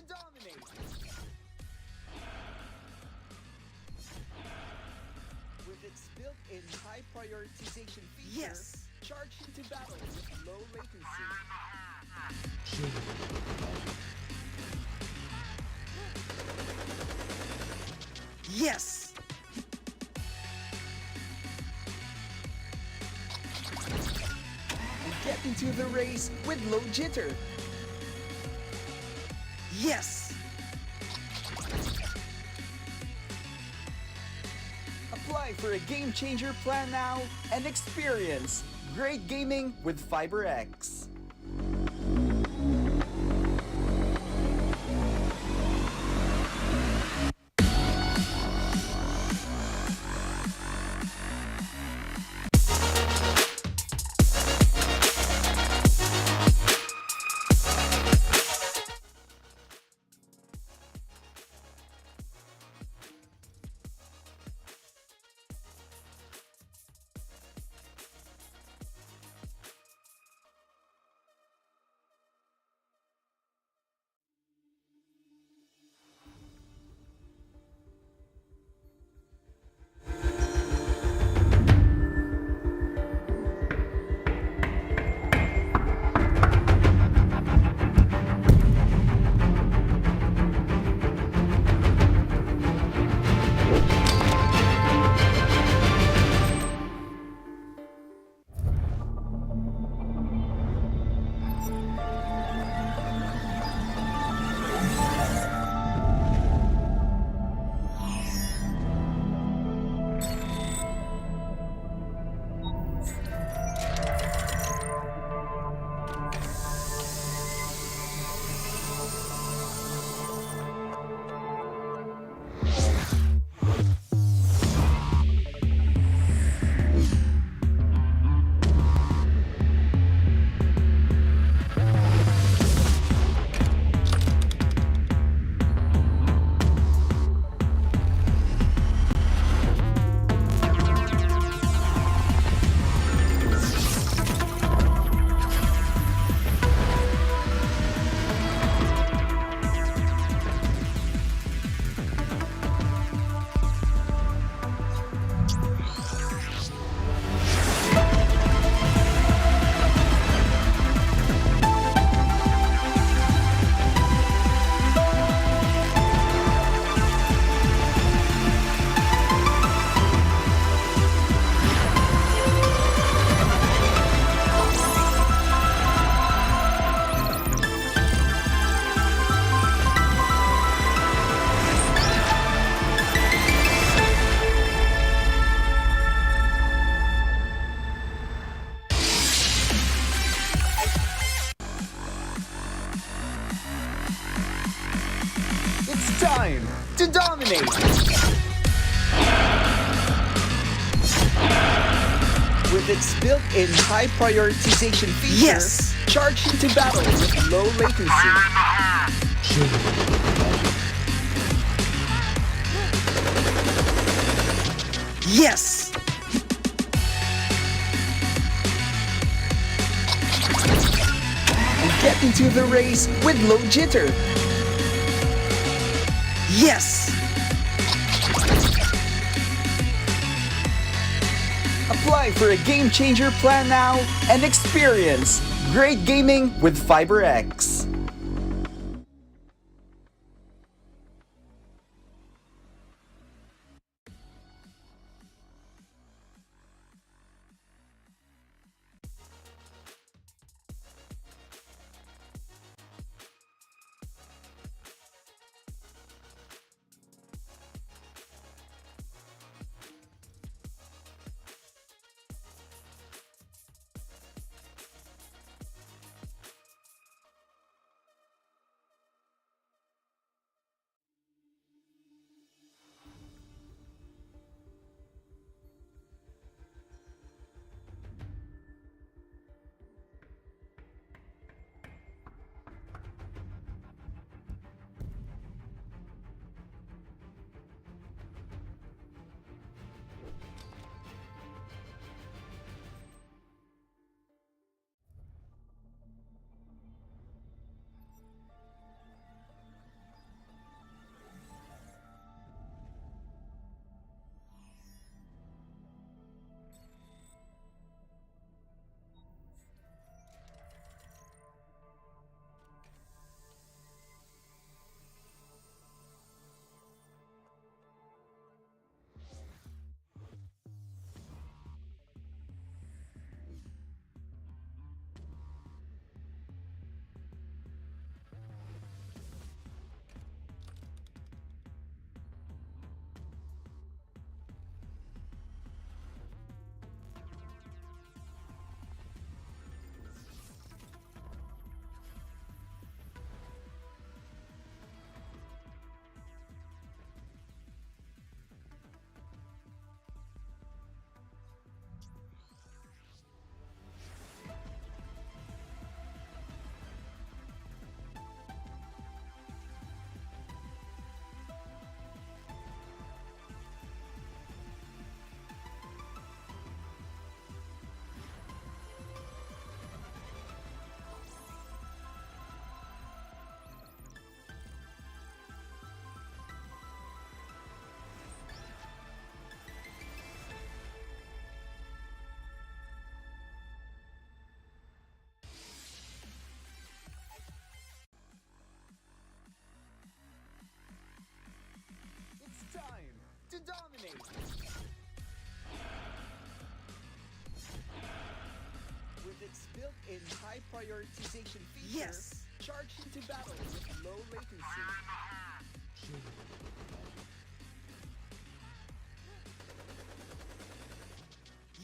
dominate. With its built-in high prioritization feature, Yes. charge into battle with low latency. Yes. And get into the race with low jitter. Yes. Apply for a game changer plan now and experience great gaming with FiberX. It's time to dominate! With its built-in high prioritization feature, Yes. charge into battle with low latency. Yes. And get into the race with low jitter. Yes. Apply for a game changer plan now and experience great gaming with FiberX. prioritization feature, Yes. charge into battle with low latency.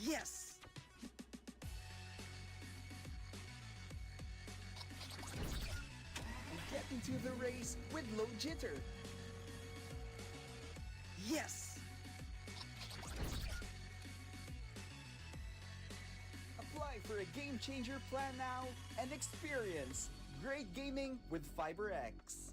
Yes. Get into the race with low jitter. Yes. Apply for a game changer plan now and experience great gaming with FiberX.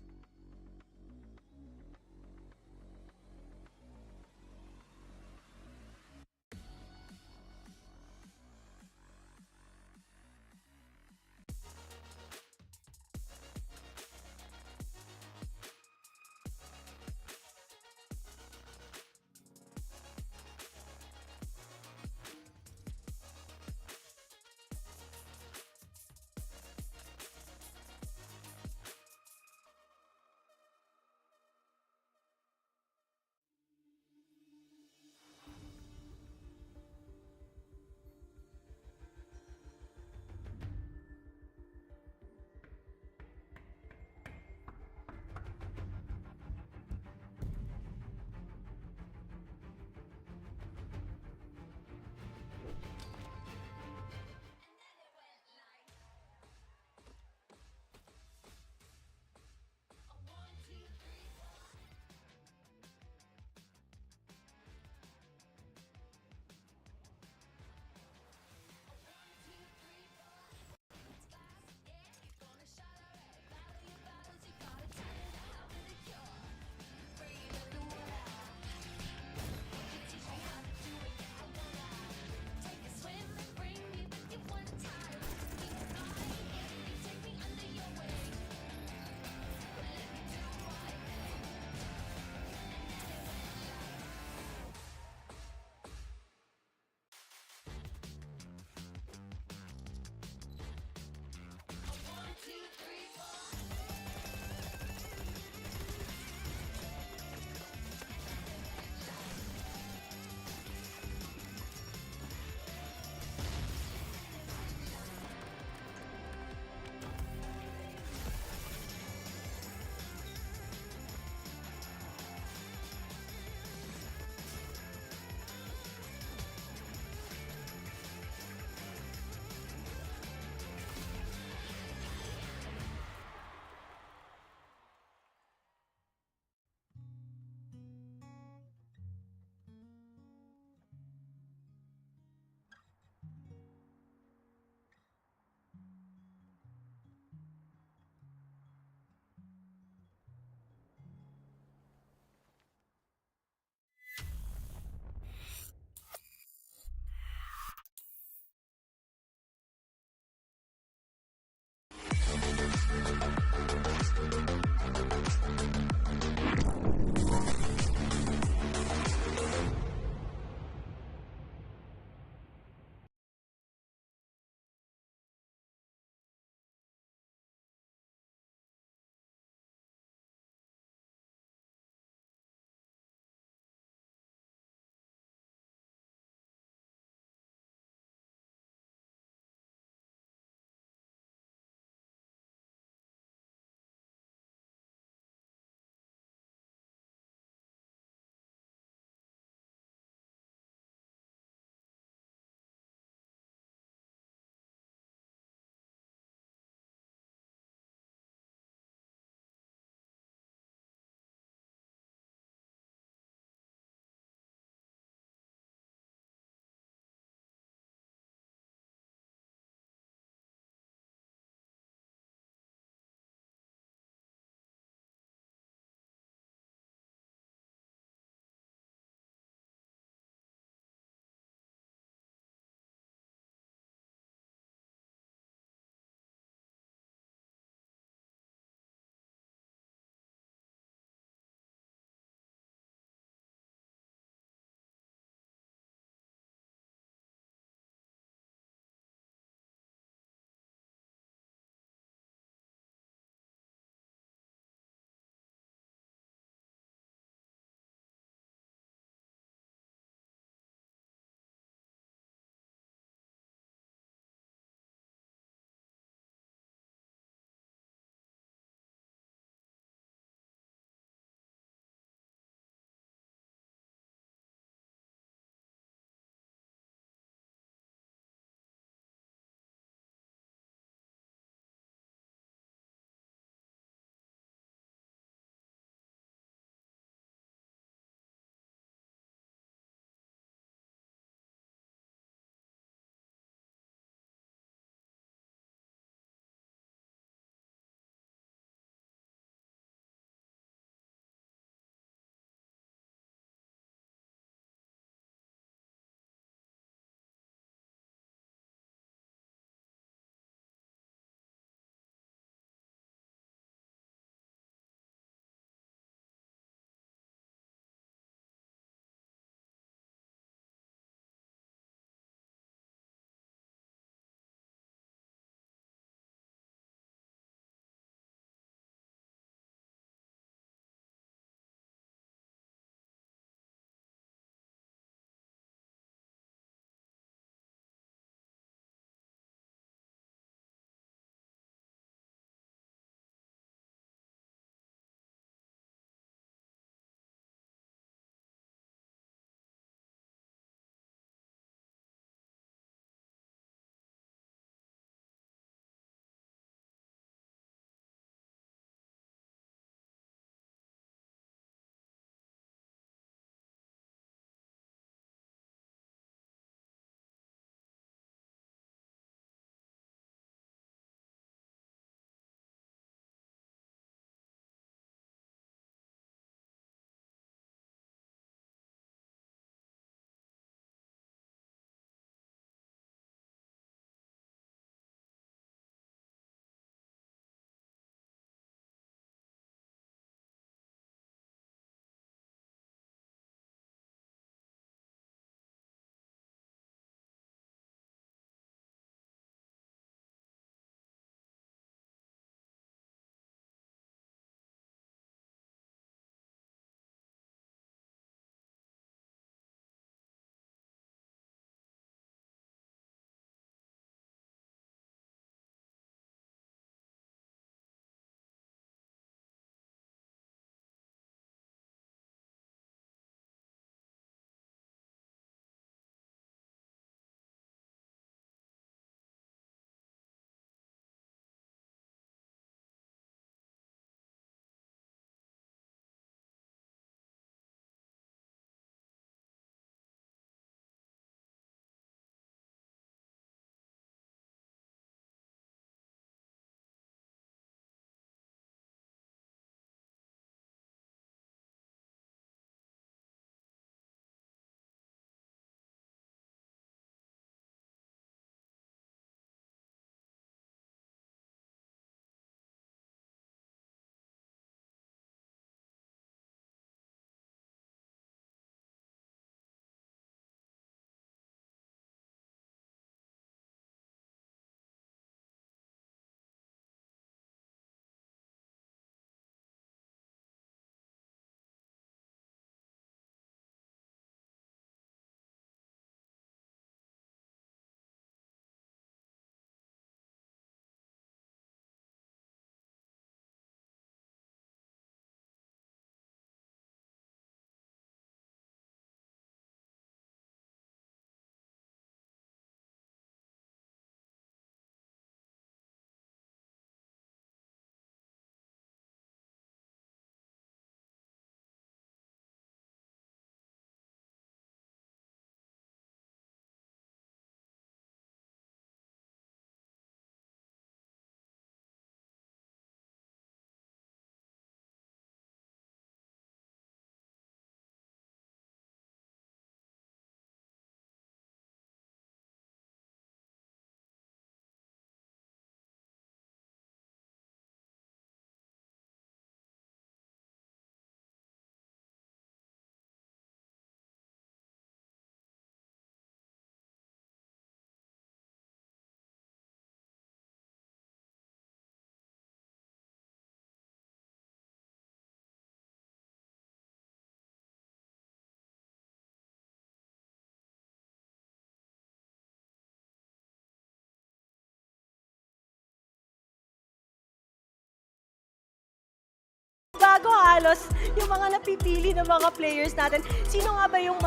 halos yung mga napipili ng mga players natin. Sino nga ba yung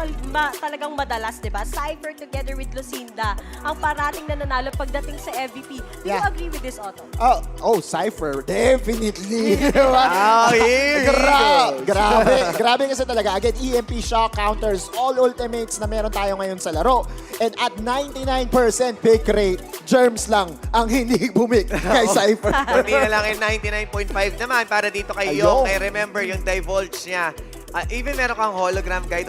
talagang madalas, di ba? Cypher together with Lucinda ang parating na nanalo pagdating sa MVP. Do you agree with this, Otto? Cypher. Definitely. Grabe kasi talaga. Again, EMP shock counters, all ultimates na meron tayo ngayon sa laro. And at 99% pick rate, Germs lang ang hindi bumik kay Cypher. Hindi na lang yung 99.5 naman para dito kay Yong. I remember yung divulge niya. Even meron kang hologram guide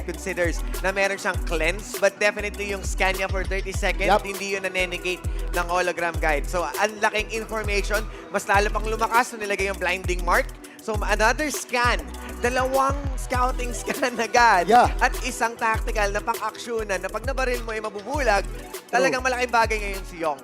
considers na meron siyang cleanse, but definitely yung scan niya for 30 seconds, hindi yun na-negate ng hologram guide. So, ang laking information, mas lalo pang lumakas na nilagay yung blinding mark. So, another scan, dalawang scouting scan agad, at isang tactical na pang-aksyonan na pag nabaril mo ay mabubulag, talagang malaking bagay ngayon si Yong.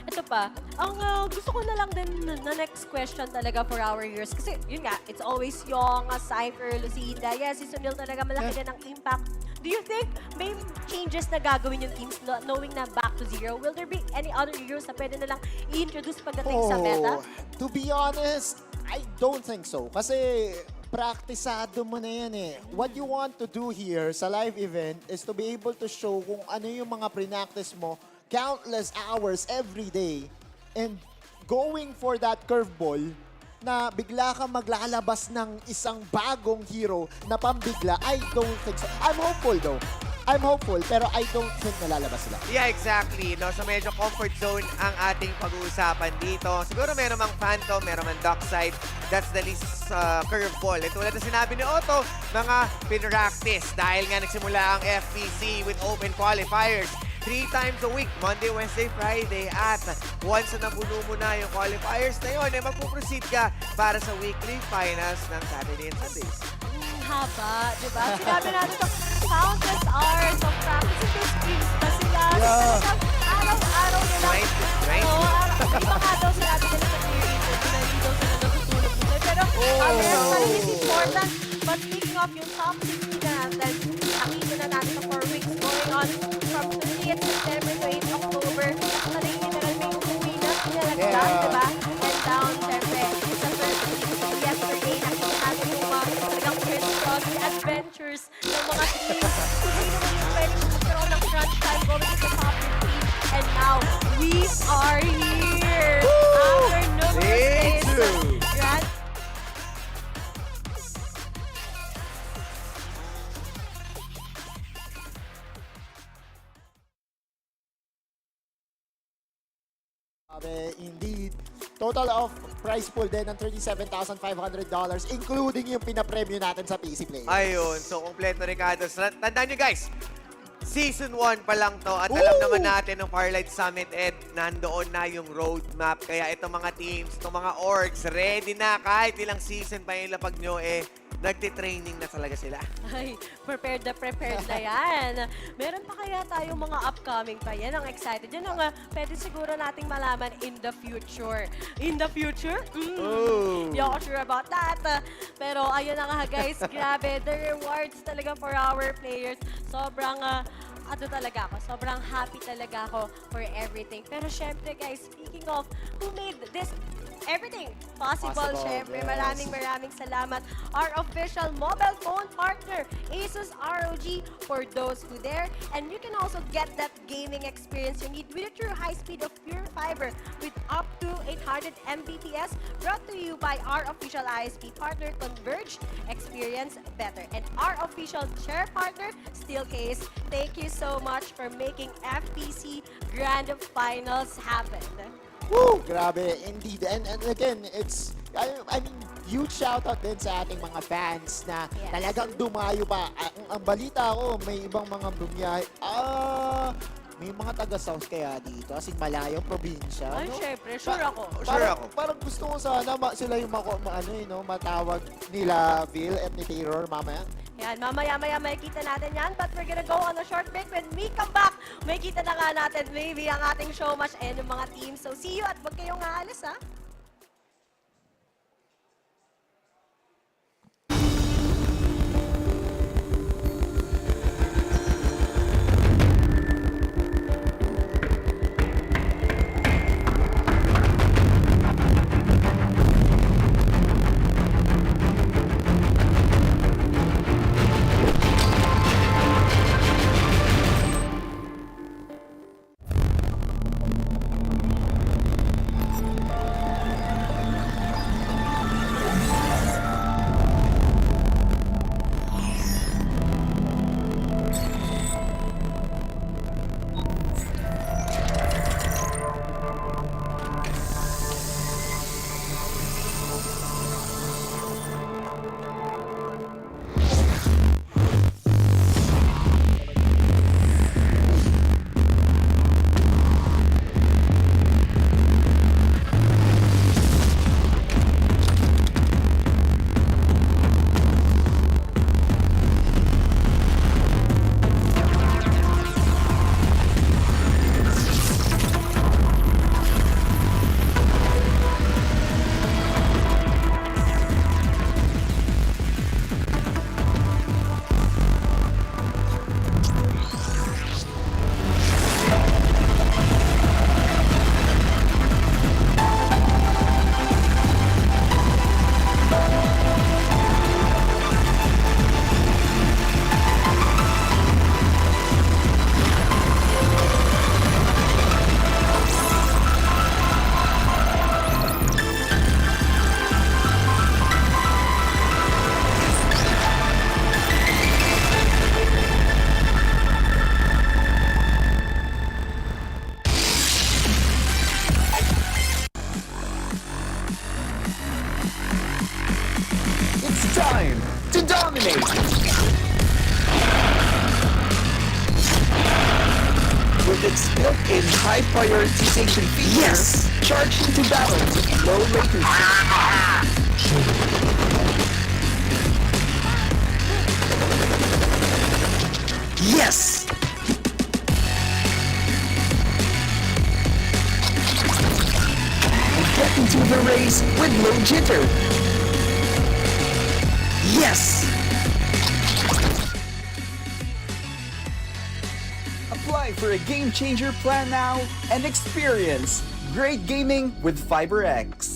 Ito pa, ang gusto ko na lang din na next question talaga for our viewers. Kasi yun nga, it's always Yong, Cypher, Lucinda. Yes, si Sunil talaga malaki din ang impact. Do you think may changes na gagawin yung teams knowing na back to zero? Will there be any other heroes na pwede na lang i-introduce pagdating sa meta? To be honest, I don't think so. Kasi praktisado mo na yan eh. What you want to do here sa live event is to be able to show kung ano yung mga pre-practice mo countless hours every day and going for that curveball na bigla kang maglalabas ng isang bagong hero na pambigla, I don't think so. I'm hopeful though. I'm hopeful, pero I don't think nalalabas sila. Yeah, exactly. No? So medyo comfort zone ang ating pag-uusapan dito. Siguro meron mang Phantom, meron mang Darkside. That's the least curveball. At tulad na sinabi ni Otto, mga pinractice dahil nga nagsimula ang FPC with open qualifiers. 3 times a week, Monday, Wednesday, Friday, at once na nabuno mo na yung qualifiers na yun, magpuproceed ka para sa weekly finals ng Saturday and Sundays. Haba, di ba? Sinabi natin ito, countless hours of practice. Streams pa sila. Araw-araw nila. Iba nga daw sinabi nila sa theory na hindi daw sila natutulog nila. Pero meron pa rin is important. But speaking of yung top 60 natin, nakita na natin sa 4 weeks going on from 30th September to 8th October. Nakataling literal may umuwi na pinalagyan, di ba? And down, syempre, sa first week, yesterday, nakita natin yung mga talagang crisscross adventures ng mga teams. Kung sino man yung pwedeng magkaroon ng crunch time going into top 15. And now, we are here! Our number is Grand. Indeed. Total of prize pool din ng $37,500 including yung pinapremyo natin sa PC Players. Ayun, so kompleto Ricardo. Tandaan nyo guys, Season 1 pa lang to at alam naman natin ng Farlight Summit nandoon na yung roadmap. Kaya itong mga teams, itong mga orgs, ready na kahit ilang season pa yung lapag nyo nagtitraining na talaga sila. Ay, prepared na yan. Meron pa kaya tayong mga upcoming pa yan? Ang excited. Yan ang pwede siguro nating malaman in the future. In the future? Hindi ako sure about that. Pero ayun na nga guys, grabe. The rewards talaga for our players. Sobrang sobrang happy talaga ako for everything. Pero syempre guys, speaking of who made this everything possible, syempre, yes. Maraming salamat. Our official mobile phone partner, Asus ROG, for those who there. And you can also get that gaming experience you need with a true high speed of pure fiber with up to 800 Mbps, brought to you by our official ISP partner, Converge. Experience better. And our official share partner, Steelcase. Thank you so much for making FPC Grand Finals happen. Woo! Grabe, indeed. And again, I mean, huge shoutout din sa ating mga fans na talagang dumayo pa. Ang balita ko, may ibang mga bumiyahe. May mga taga-South kaya dito, as in malayong probinsya. Ay, no? syempre, sure ako. Parang gusto ko sana sila yung matawag nila Phil at ni Taylor mamaya. Yan, mamaya makikita natin yan. But we're gonna go on a short break. When we come back, makikita na nga natin maybe ang ating show match and yung mga teams. So see you at wag kayong aalis ha. With its built-in high prioritization feature, charge into battle with low latency. Yes! And get into the race with low jitter. Yes! Apply for a Game Changer plan now and experience great gaming with FiberX.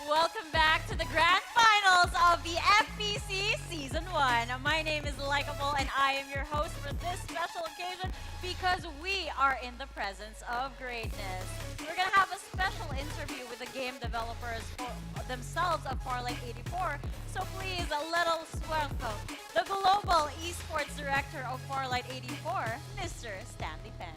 Welcome back to the grand finals of the FPC Season 1. My name is Likeable and I am your host for this special occasion because we are in the presence of greatness. We're going to have a special interview with the game developers for themselves of Farlight 84. So please, let us welcome the Global Esports Director of Farlight 84, Mr. Stanley Peng.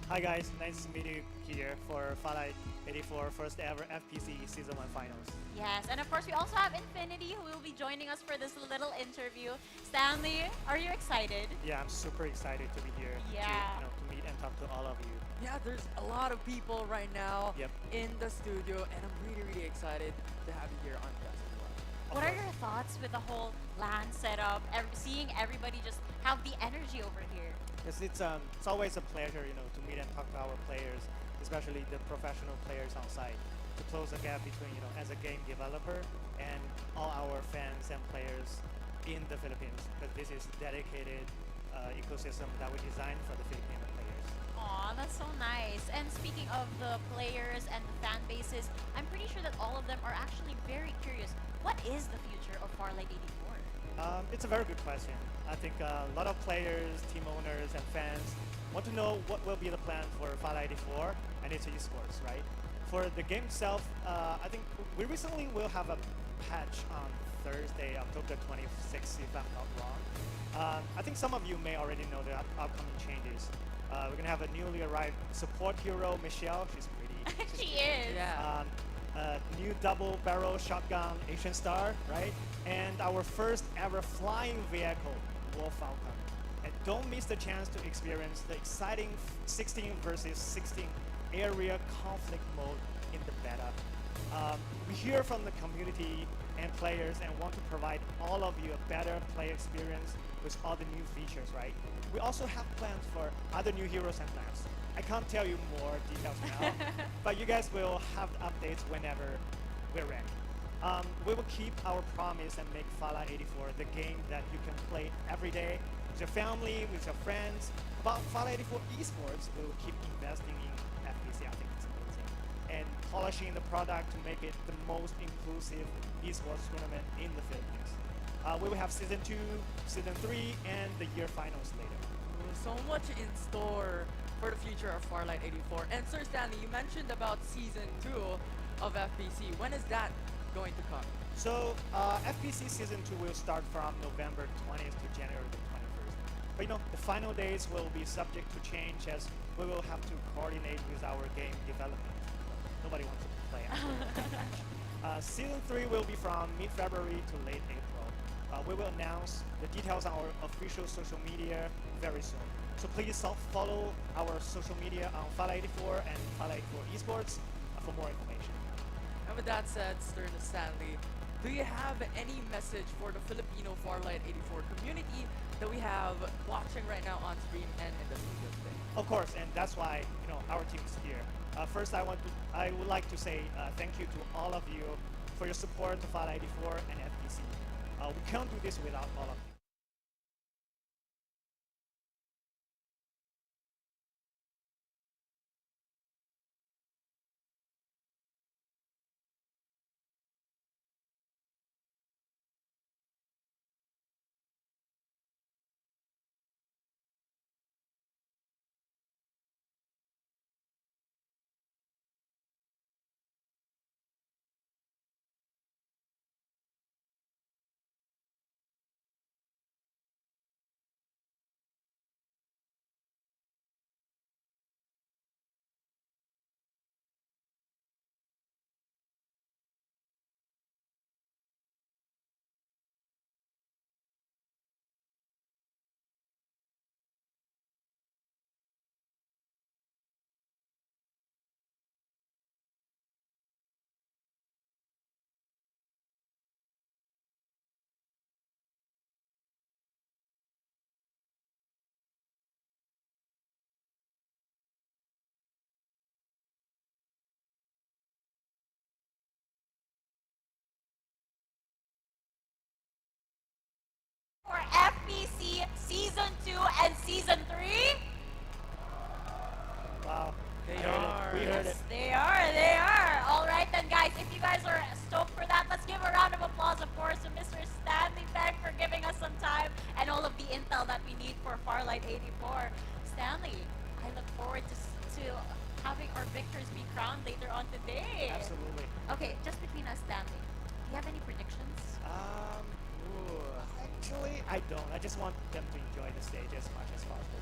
Hi guys, nice to meet you here for Farlight 84 first ever FPC Season 1 Finals. Yes, and of course we also have Infinity who will be joining us for this little interview. Stanley, are you excited? Yeah, I'm super excited to be here Yeah. to meet and talk to all of you. Yeah, there's a lot of people right now Yep. in the studio, and I'm really excited to have you here on Fest as well. What are your thoughts with the whole LAN setup, seeing everybody just have the energy over here? Yes, it's always a pleasure, to meet and talk to our players, especially the professional players on site, to close the gap between, as a game developer and all our fans and players in the Philippines. Because this is a dedicated ecosystem that we designed for the Filipino players. Aw, that's so nice. And speaking of the players and the fan bases, I'm pretty sure that all of them are actually very curious. What is the future of Farlight 84? It's a very good question. I think a lot of players, team owners, and fans want to know what will be the plan for Farlight 84 and its esports, right? For the game itself, I think we recently will have a patch on Thursday, October 26th, if I'm not wrong. I think some of you may already know the upcoming changes. We're going to have a newly arrived support hero, Michelle. She's pretty. She is. Yeah. new double barrel shotgun Asian Star, right? And our first ever flying vehicle, Wolf Falcon. And don't miss the chance to experience the exciting 16 versus 16 area conflict mode in the beta. We hear from the community and players and want to provide all of you a better play experience with all the new features, right? We also have plans for other new heroes and maps. I can't tell you more details now, but you guys will have the updates whenever we're ready. We will keep our promise and make Farlight 84 the game that you can play every day with your family, with your friends. About Farlight 84 esports, we will keep investing in FPC. I think it's amazing. And polishing the product to make it the most inclusive esports tournament in the Philippines. We will have Season 2, Season 3, and the year finals later. So much in store for the future of Farlight 84. And Sir Stanley, you mentioned about Season 2 of FPC. When is that going to come? So FPC Season 2 will start from November 20th to January the 21st. But you know, the final days will be subject to change as we will have to coordinate with our game development. Nobody wants to play after the match. Season 3 will be from mid-February to late April. We will announce the details on our official social media very soon. So please follow our social media on Farlight 84 and Farlight 84 Esports for more information. And with that said, Sir Stanley, do you have any message for the Filipino Farlight 84 community that we have watching right now on stream and in the studio today? Of course, and that's why our team is here. First, I would like to say thank you to all of you for your support to Farlight 84 and FPC. We can't do this without all of you. For FPC Season 2 and Season 3? Wow. They I heard it. are. We heard it. They are. All right then, guys. If you guys are stoked for that, let's give a round of applause, of course, to Mr. Stanley Beck for giving us some time and all of the intel that we need for Farlight 84. Stanley, I look forward to having our victors be crowned later on today. Absolutely. Okay, just between us, Stanley, do you have any predictions? Actually, I don't. I just want them to enjoy the stage as much as possible.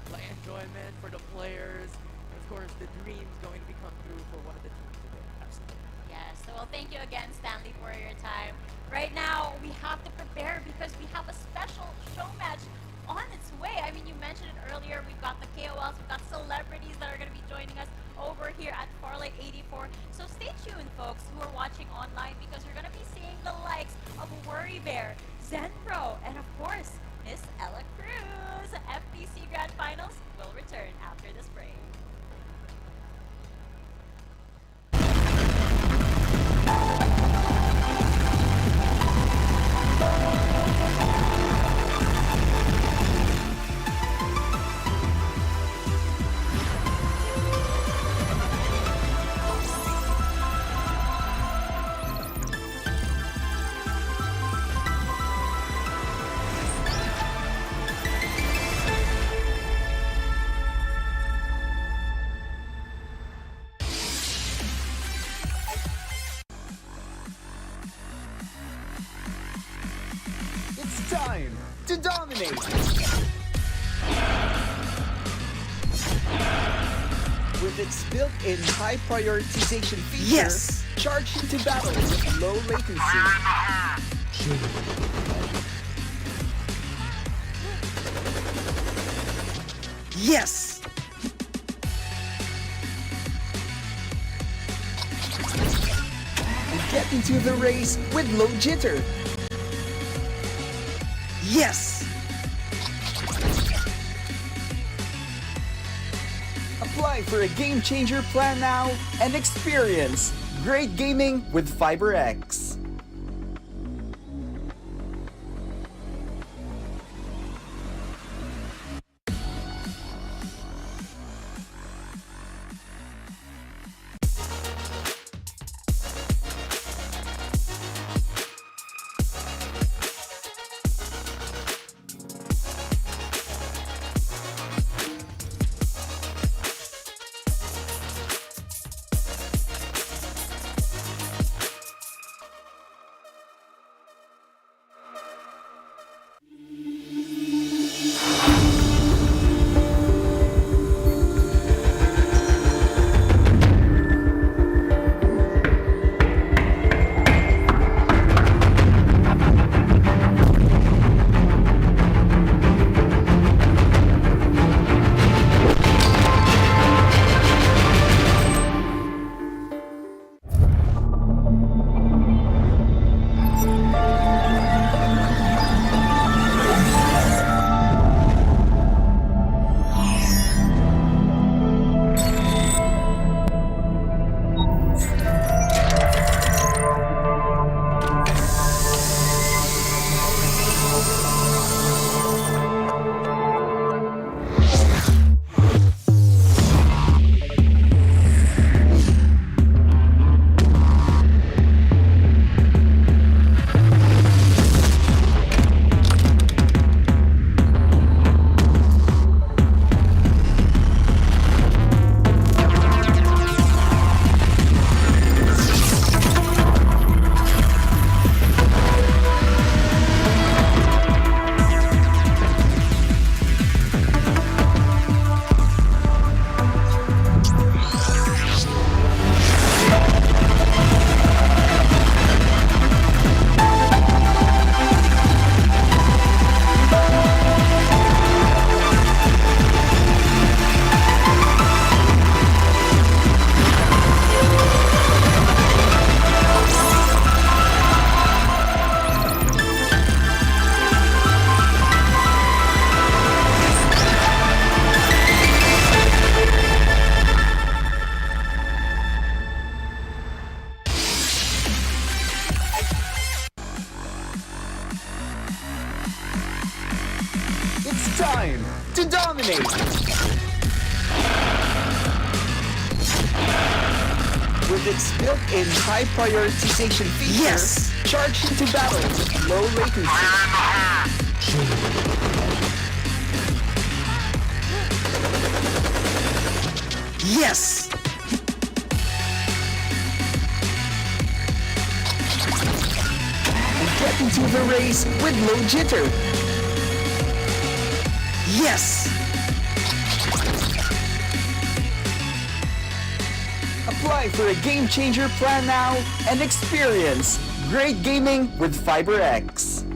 Like enjoyment for the players, and of course the dreams going to be come through for one of the teams today. Absolutely. Yes. So, well, thank you again, Stanley, for your time. Right now, we have to prepare because we have a special show match on its way. I mean, you mentioned it earlier. We've got the KOLs, we've got celebrities that are going to be joining us over here at Farlight 84. So stay tuned, folks, who are watching online, because you're going to be seeing the likes of Worry Bear, Zenpro, and of course, Miss Ella Cruz. FPC Grand Finals will return after this break. It's time to dominate! With its built-in high prioritization feature, Charge into battle with low latency. Yes! And get into the race with low jitter. Yes! Apply for a game changer plan now and experience great gaming with FiberX. It's time to dominate! With its built-in high prioritization feature, yes! Charge into battle with low latency. Yes! And get into the race with low jitter. Yes! Apply for a game changer plan now and experience great gaming with FiberX.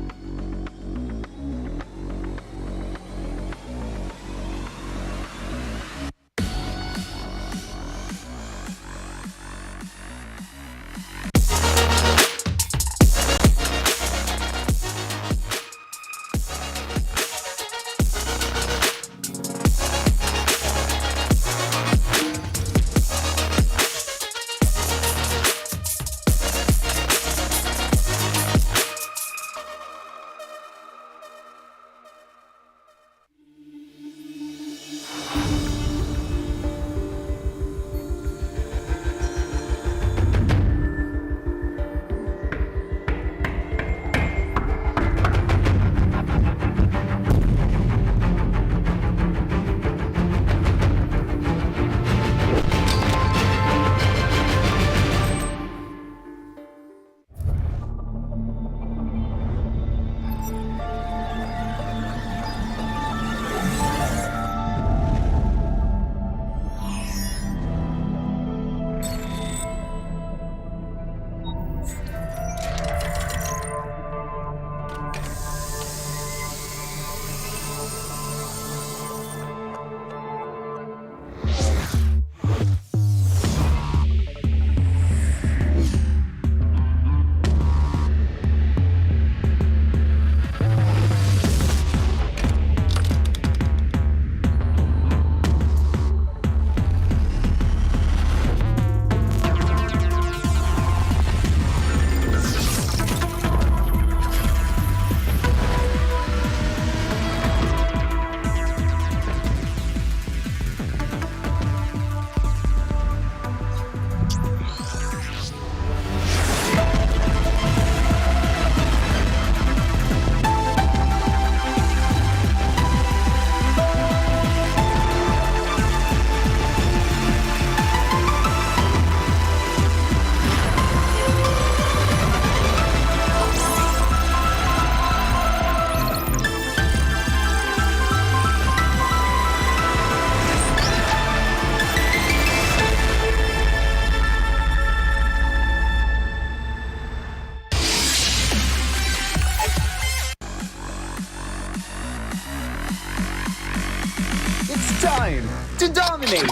dominate.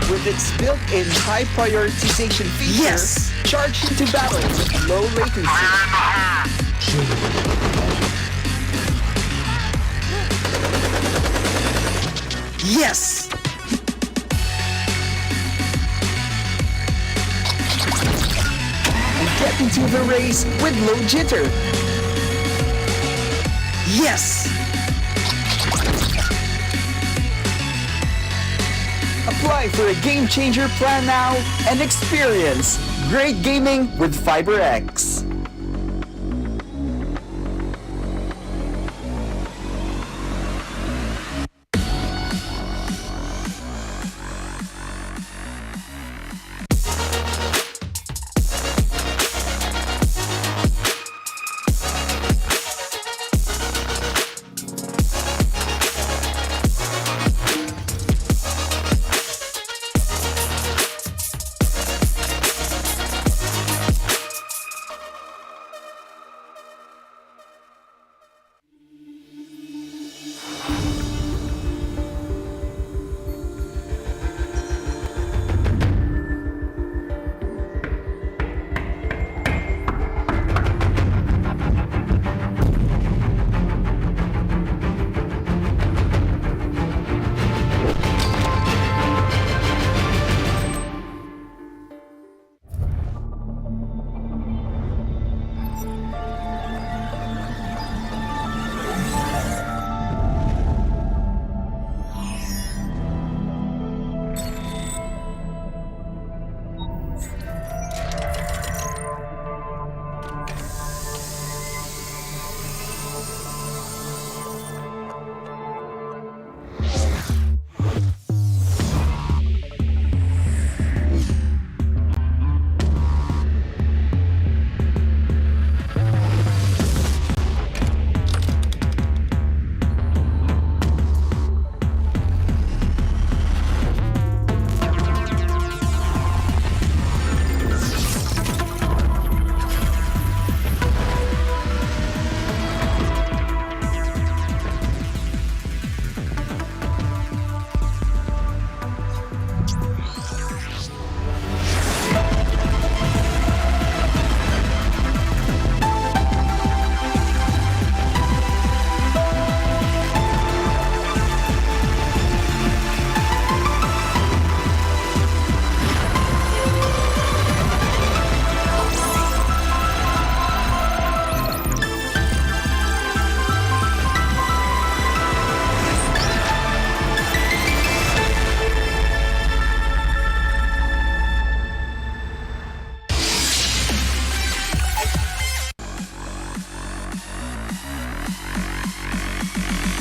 With its built-in high prioritization feature, charge into battle with low latency. Yes! And get into the race with low jitter. Yes! Apply for a Game Changer plan now and experience great gaming with FiberX.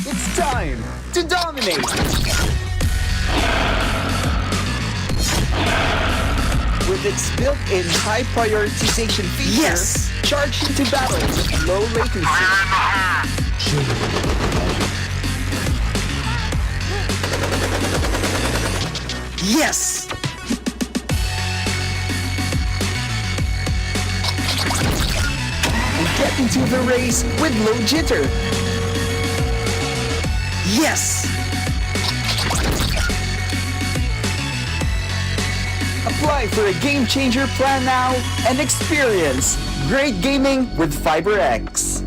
It's time to dominate! With its built-in high prioritization feature, charge into battle with low latency. Yes! And get into the race with low jitter. Yes! Apply for a Game Changer plan now and experience great gaming with FiberX.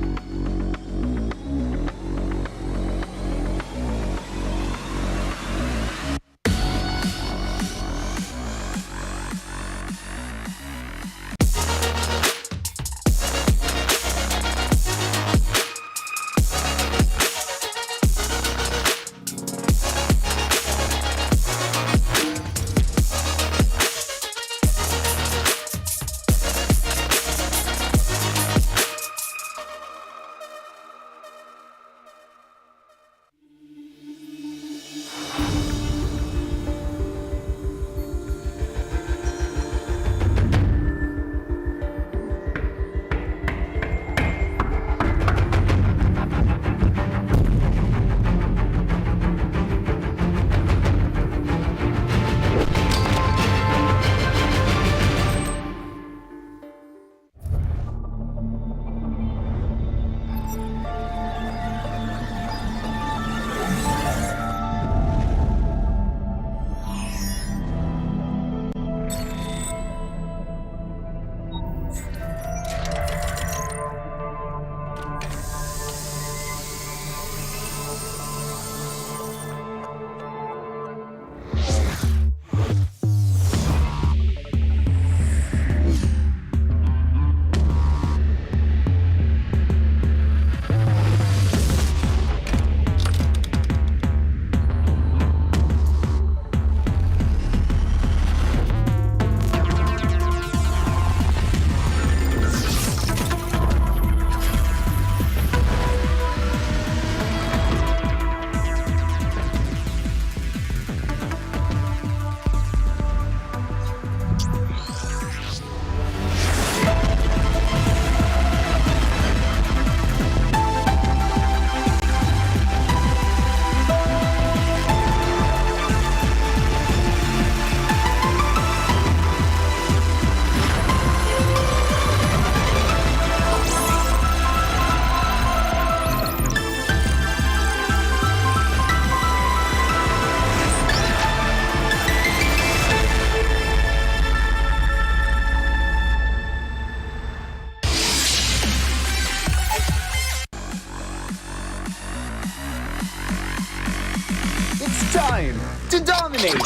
dominate.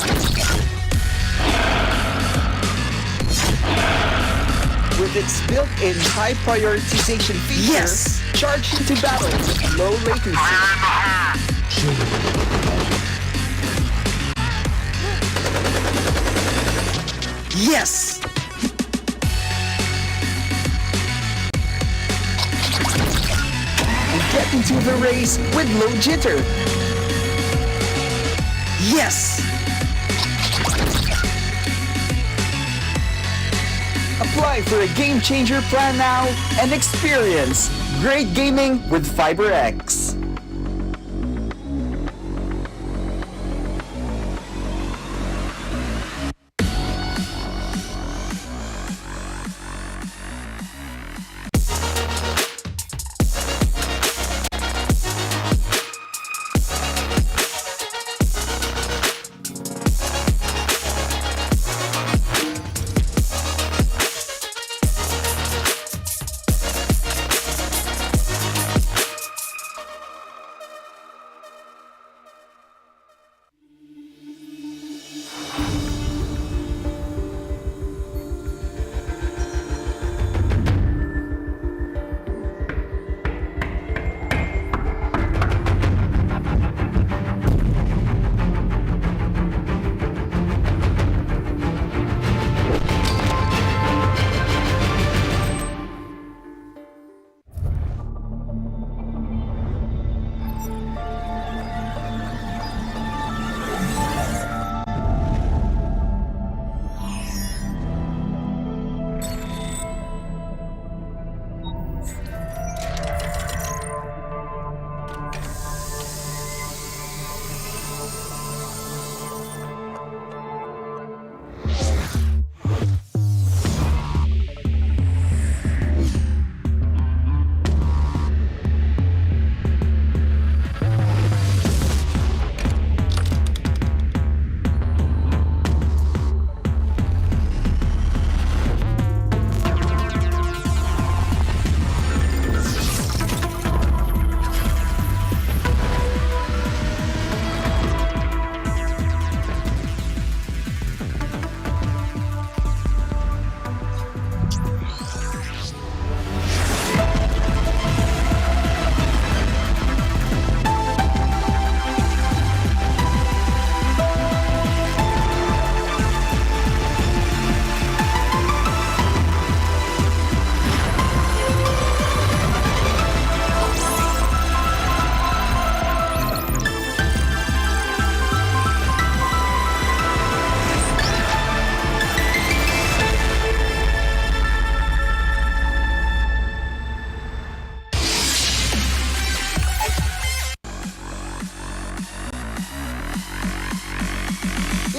With its built-in high prioritization feature, charge into battle with low latency. Yes! And get into the race with low jitter. Yes! Apply for a game changer plan now and experience great gaming with FiberX.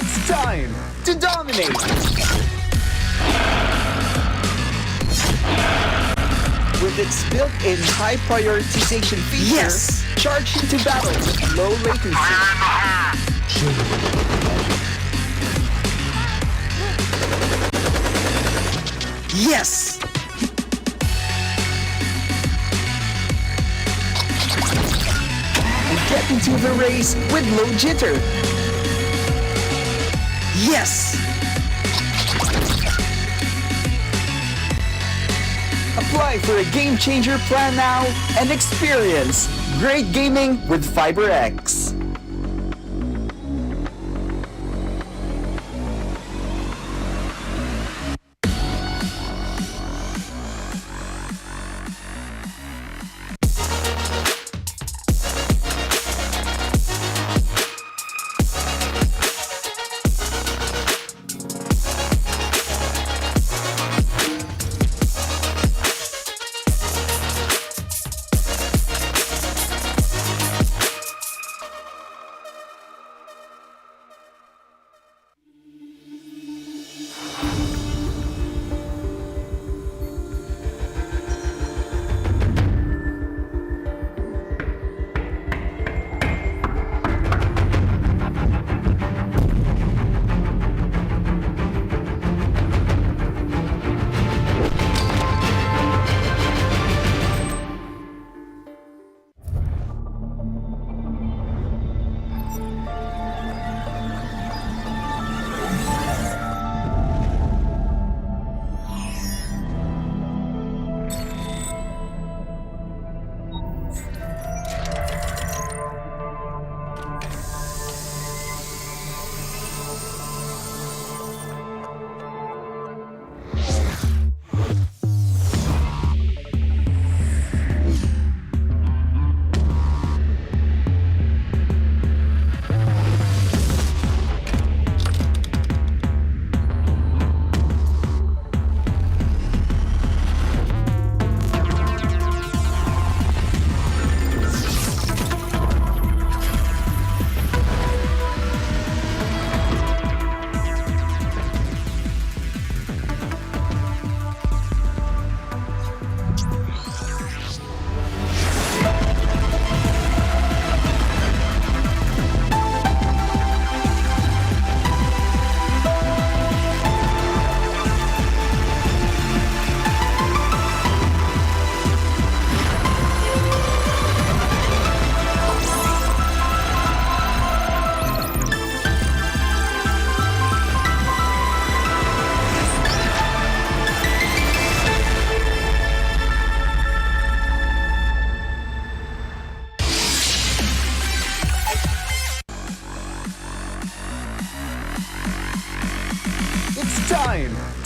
It's time to dominate! With its built-in high prioritization feature, charge into battle with low latency. Yes! And get into the race with low jitter. Yes! Apply for a game changer plan now and experience great gaming with FiberX.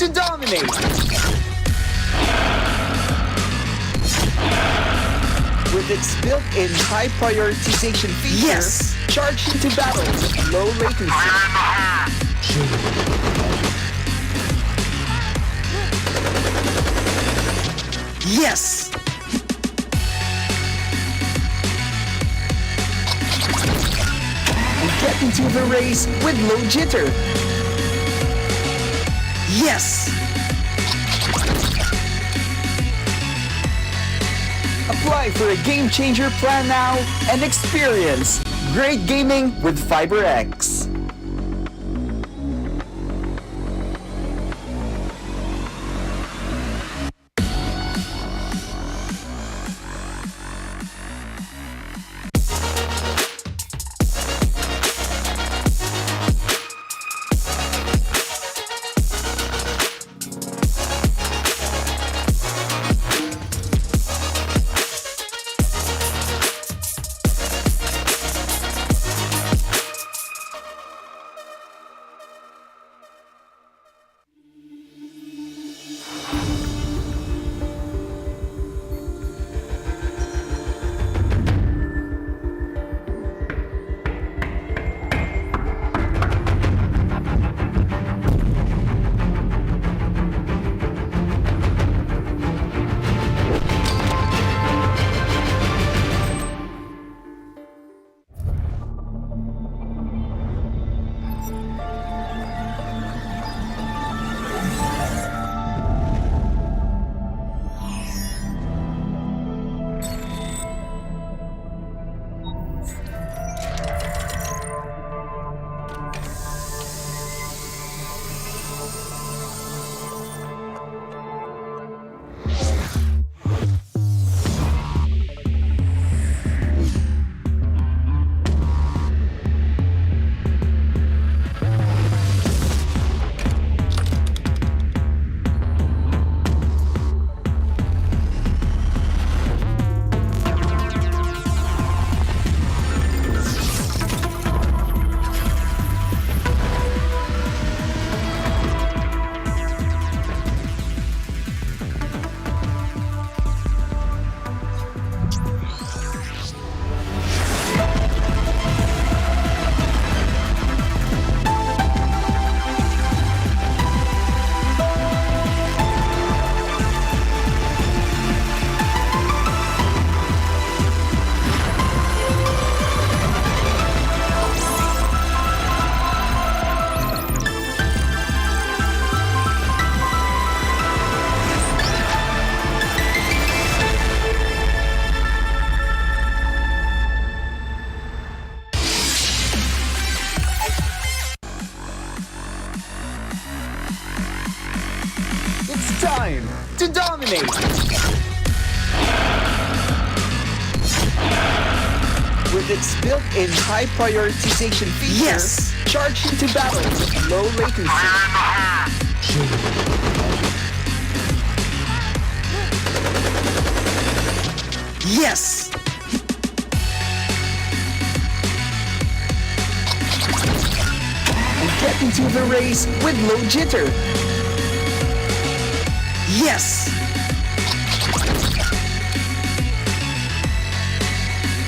to dominate. With its built-in high prioritization feature, Yes. charge into battle with low latency. Yes. And get into the race with low jitter. Yes. Apply for a game changer plan now and experience great gaming with FiberX. It's time to dominate. With its built-in high prioritization feature, Yes. charge into battle with low latency. Yes. And get into the race with low jitter. Yes.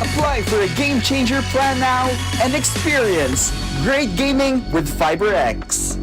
Apply for a game changer plan now and experience great gaming with FiberX.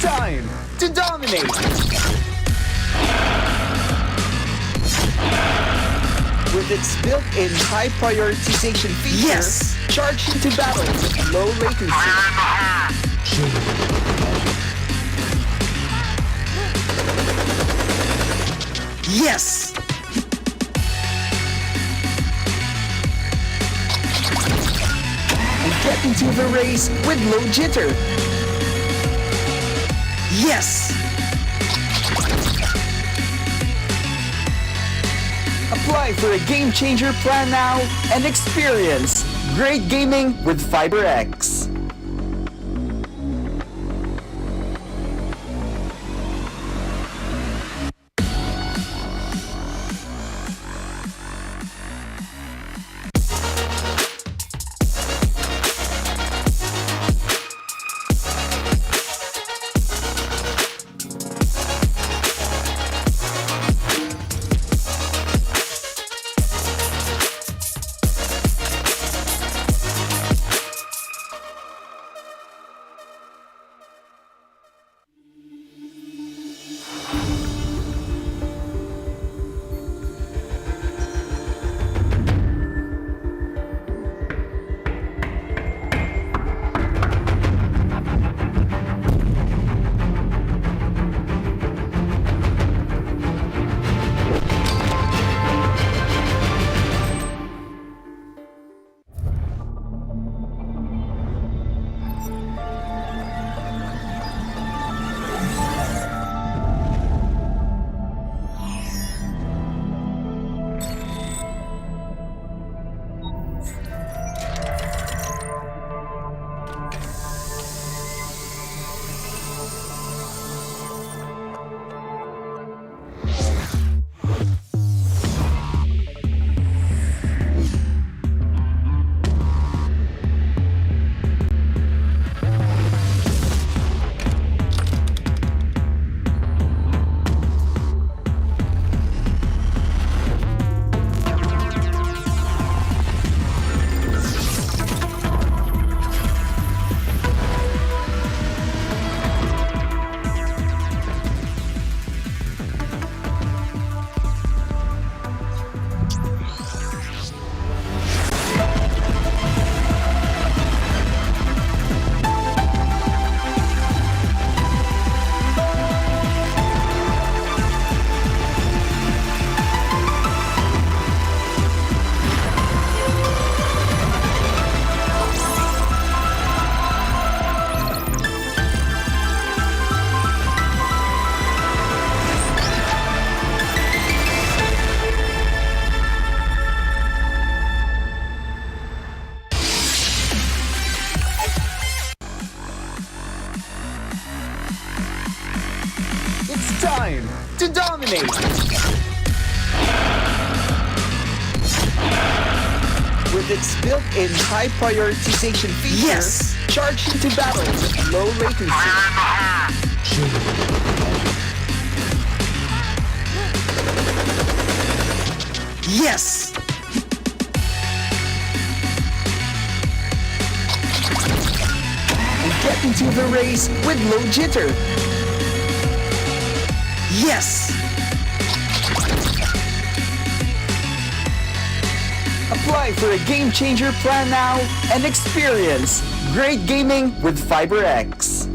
time to dominate! With its built-in high prioritization feature, Yes! charge into battle with low latency. Yes! And get into the race with low jitter. Yes! Apply for a game changer plan now and experience great gaming with FiberX. It's time to dominate! With its built-in high prioritization feature, Yes! charge into battle with low latency. Yes! And get into the race with low jitter. Yes! Apply for a game changer plan now and experience great gaming with FiberX.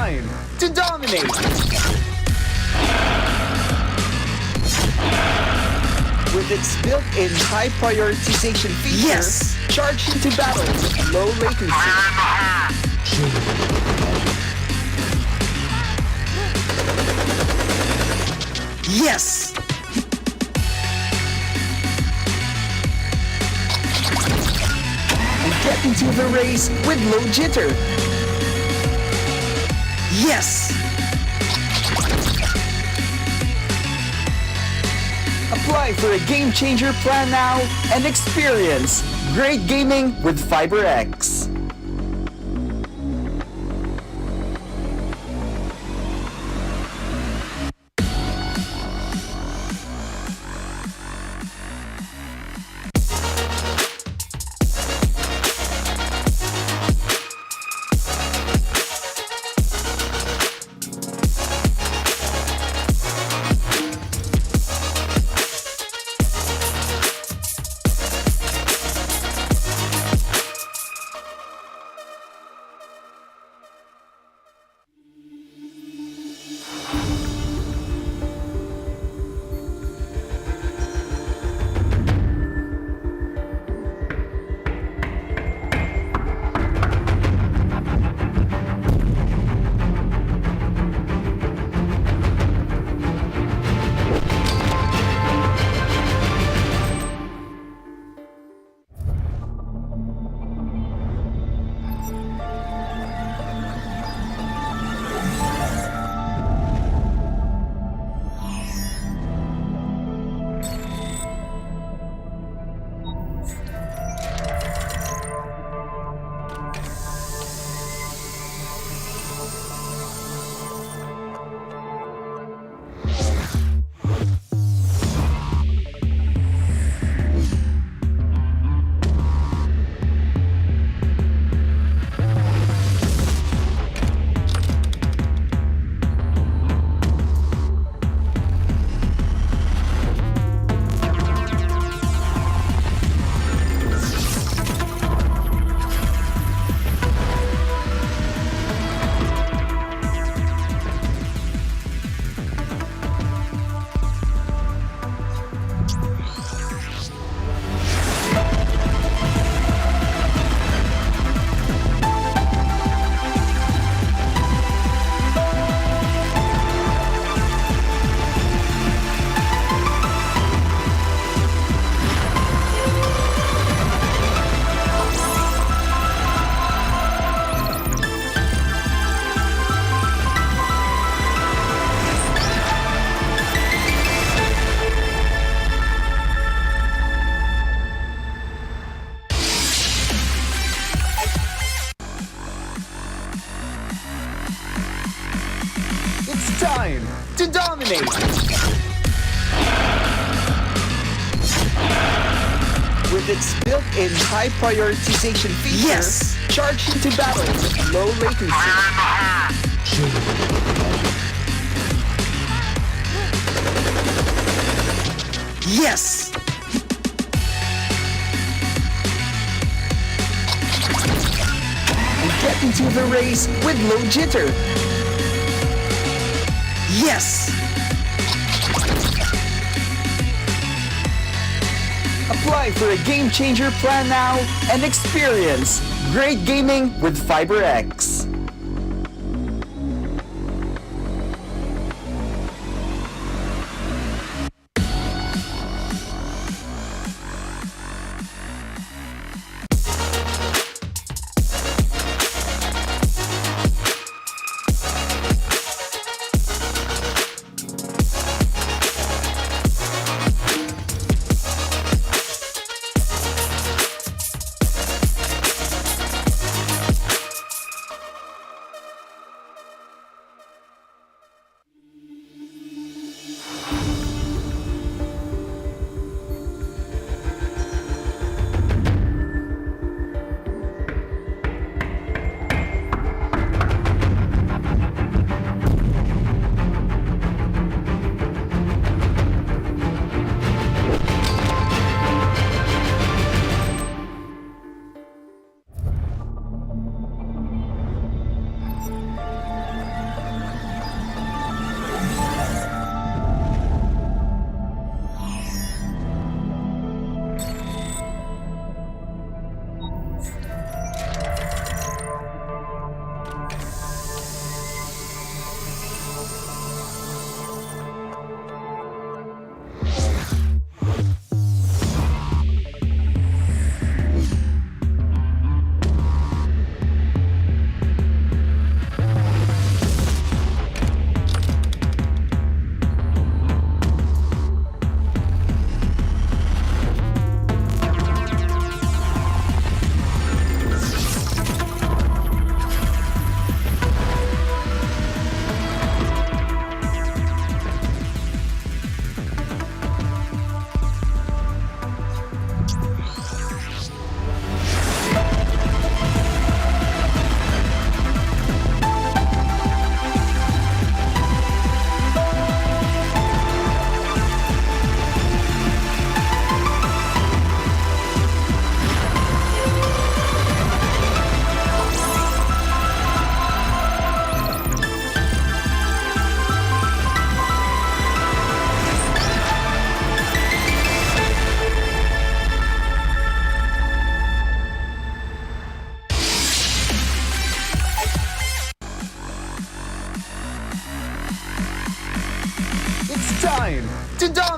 time to dominate! With its built-in high prioritization feature, Yes! charge into battle with low latency. Yes! And get into the race with low jitter. Yes! Apply for a game changer plan now and experience great gaming with FiberX. It's time to dominate! With its built-in high prioritization feature, Yes! charge into battle with low latency. Yes! And get into the race with low jitter. Yes! Apply for a game changer plan now and experience great gaming with FiberX.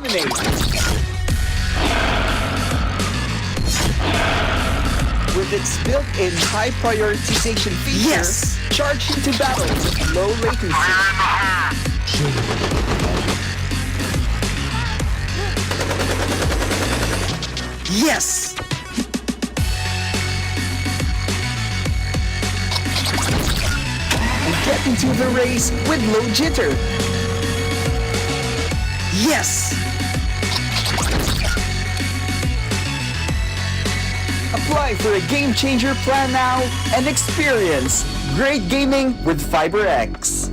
dominate. With its built-in high prioritization feature, Yes. charge into battle with low latency. Yes. And get into the race with low jitter. Yes. Apply for a game changer plan now and experience great gaming with FiberX.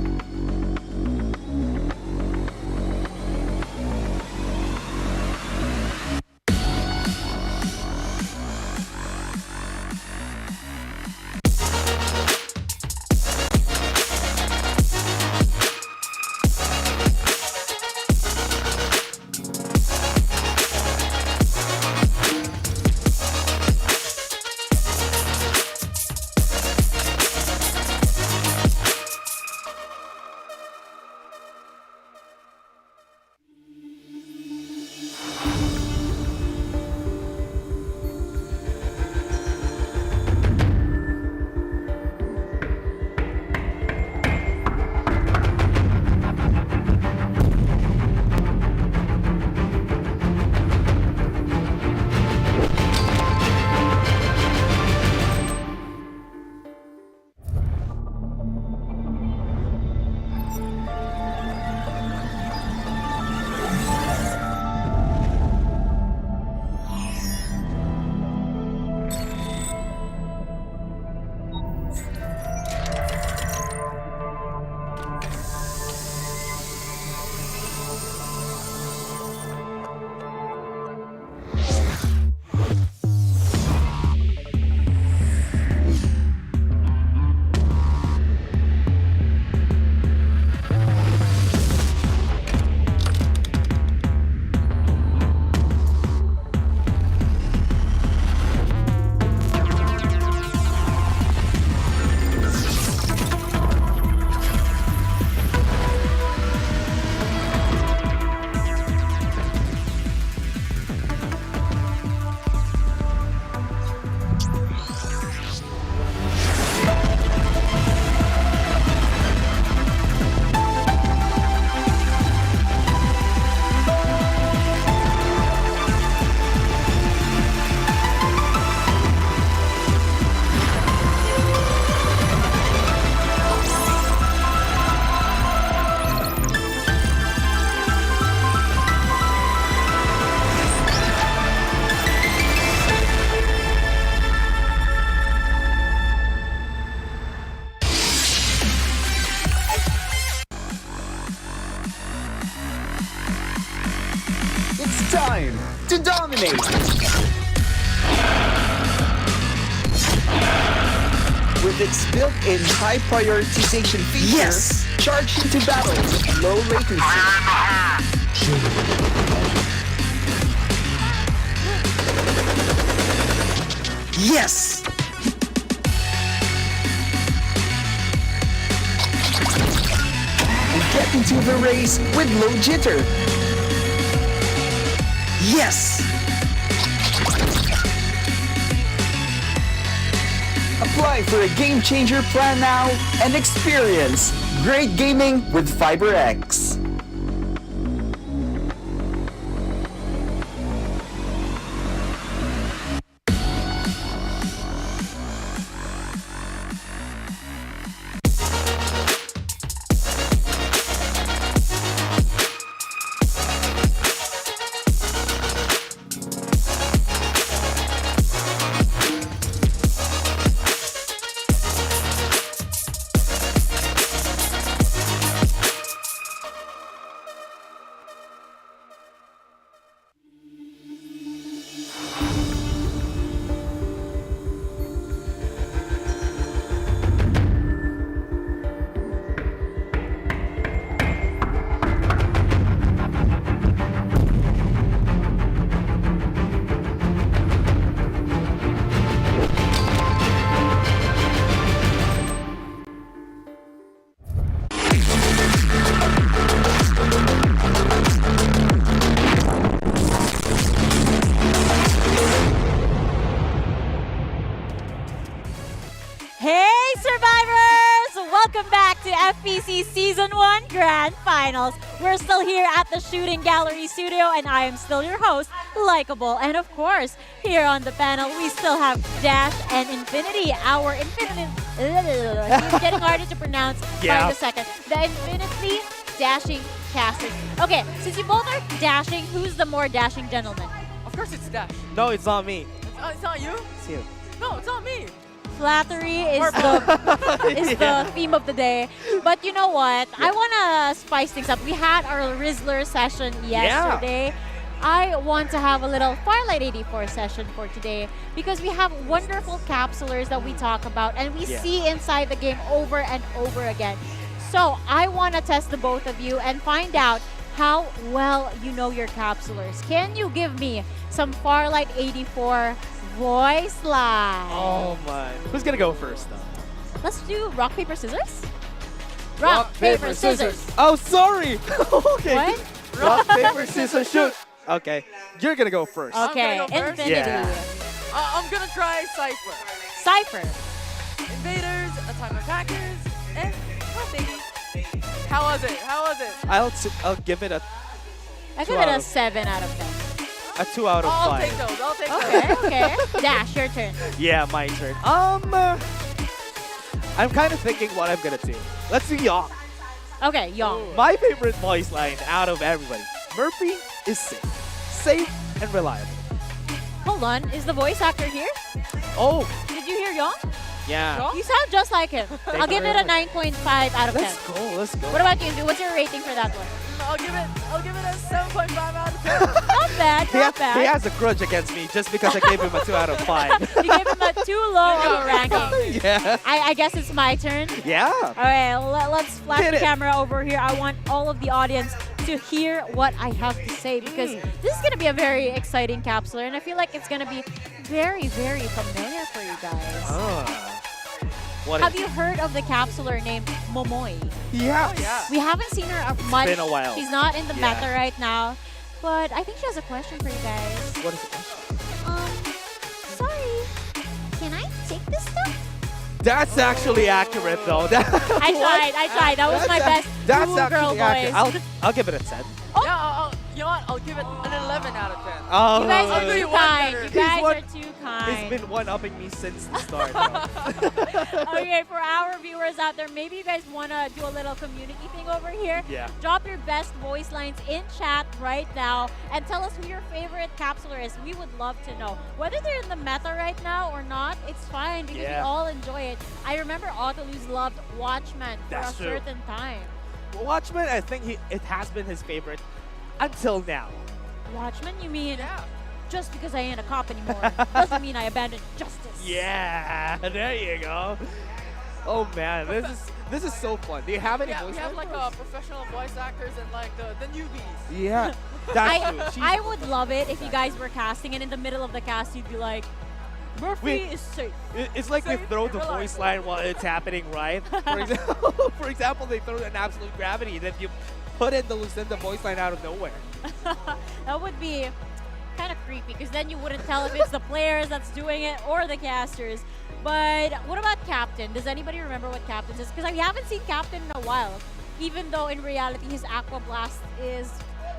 It's time to dominate. With its built-in high prioritization feature, Yes. charge into battle with low latency. Yes. And get into the race with low jitter. Yes. Apply for a game changer plan now and experience great gaming with FiberX. Welcome back to FPC Season 1 Grand Finals. We're still here at the Shooting Gallery Studio, and I am still your host, Likeable. And of course, here on the panel, we still have Dash and Infinity, our Infinity... It's getting harder to pronounce by the second. The Infinity Dashing Casters. Okay, since you both are dashing, who's the more dashing gentleman? Of course it's Dash. No, it's not me. It's not you? It's you. No, it's not me. Flattery is the theme of the day. But you know what? I want to spice things up. We had our Rizzler session yesterday. I want to have a little Farlight 84 session for today because we have wonderful capsulers that we talk about and we see inside the game over and over again. So I want to test the both of you and find out how well you know your capsulers. Can you give me some Farlight 84 voice line? Oh my. Who's gonna go first though? Let's do rock, paper, scissors? Rock, paper, scissors. Oh, sorry. Okay. What? Rock, paper, scissors, shoot. Okay. You're gonna go first. Okay, I'm gonna go first? Infinity. Yeah. I'm gonna try Cypher. Cypher. Invaders, Atomic Attackers, and oh, baby. How was it? How was it? I'll give it a I 2 give it out a of- 7 out of 10. a 2 out of I'll 5. take those. I'll take Okay, those. okay. Dash, your turn. Yeah, my turn. I'm kind of thinking what I'm gonna do. Let's do Young. Okay, Young. My favorite voice line out of everybody. Murphy is safe and reliable. Hold on, is the voice actor here? Oh, Did you hear Young? yeah. You sound just like him. I'll you give it very a 9.5 out of 10. Let's go. Let's go. What about you? What's your rating for that one? I'll give it a 7.5 out of 10. Not bad, not bad. He has a grudge against me just because I gave him a 2 out of 5. You gave him a too low of a ranking. Yeah. I guess it's my turn. Yeah. All right, let's flash Hit the it. camera over here. I want all of the audience to hear what I have to say because this is going to be a very exciting capsular, and I feel like it's going to be very, very familiar for you guys. What Have is you heard of the capsular named Momoy? Yes. yeah. We haven't seen her much. been a while. She's not in the Yeah. meta right now, but I think she has a question for you guys. What is it? Sorry, can I take this stuff? That's actually accurate though. I tried. That was my best That's cool girl actually accurate. voice. I'll give it a 10. Yeah, you know what? I'll give it an 11 out of 10. Oh, You guys I'll are do too you one kind. better. You guys one- are too He's kind. been one-upping me since the start. though. Okay, for our viewers out there, maybe you guys want to do a little community thing over here. Yeah. Drop your best voice lines in chat right now and tell us who your favorite capsular is. We would love to know. Whether they're in the meta right now or not, it's fine because we Yeah. all enjoy it. I remember Autoluz loved Watchman for That's a true. certain time. Watchmen, I think it has been his favorite until now. Watchman, you mean Yeah. just because I ain't a cop anymore doesn't mean I abandoned justice. Yeah, there you go. Oh man, this is so fun. Do you have any Yeah, voice we have lines? like professional voice actors and like the newbies. Yeah, that's true. She's- I would love it if you guys were casting and in the middle of the cast you'd be like, Murphy Wait. is safe. It's like they Safe throw and the voice reliable. line while it's happening, right? For example, they throw an absolute gravity, then you put in the Lucinda voice line out of nowhere. That would be kind of creepy because then you wouldn't tell if it's the players that's doing it or the casters. But what about Captain? Does anybody remember what Captain is? Because we haven't seen Captain in a while, even though in reality his Aqua Blast is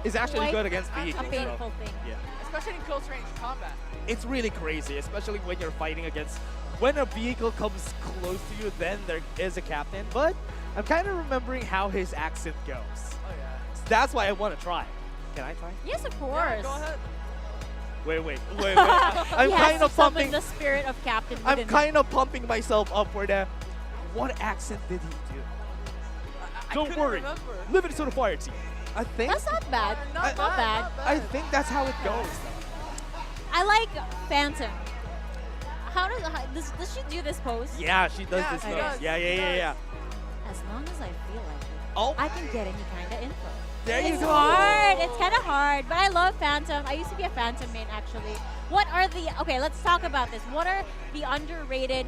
It's actually quite good against a vehicles. painful thing. Yeah. Especially in close range combat. It's really crazy, especially when you're fighting against, when a vehicle comes close to you, then there is a captain. But I'm kind of remembering how his accent goes. Oh yeah. So that's why I want to try. Can I try? Yes, of Yeah, course. go ahead. Wait. I'm He has kind to of summon pumping. the spirit of Captain I'm within him. kind of pumping myself up for the. What accent did he do? I Don't couldn't worry. remember. Live it to the fire team. I think. That's not bad. Not Not bad. I think that's how it goes. I like Phantom. Does she do this pose? Yeah, she does Yeah, this she pose. does. Yeah. She does. As long as I feel like it, Oh, I can get any kind of info. there you It's go. hard. It's kind of hard, but I love Phantom. I used to be a Phantom main actually. What are the okay? Let's talk about this. What are the underrated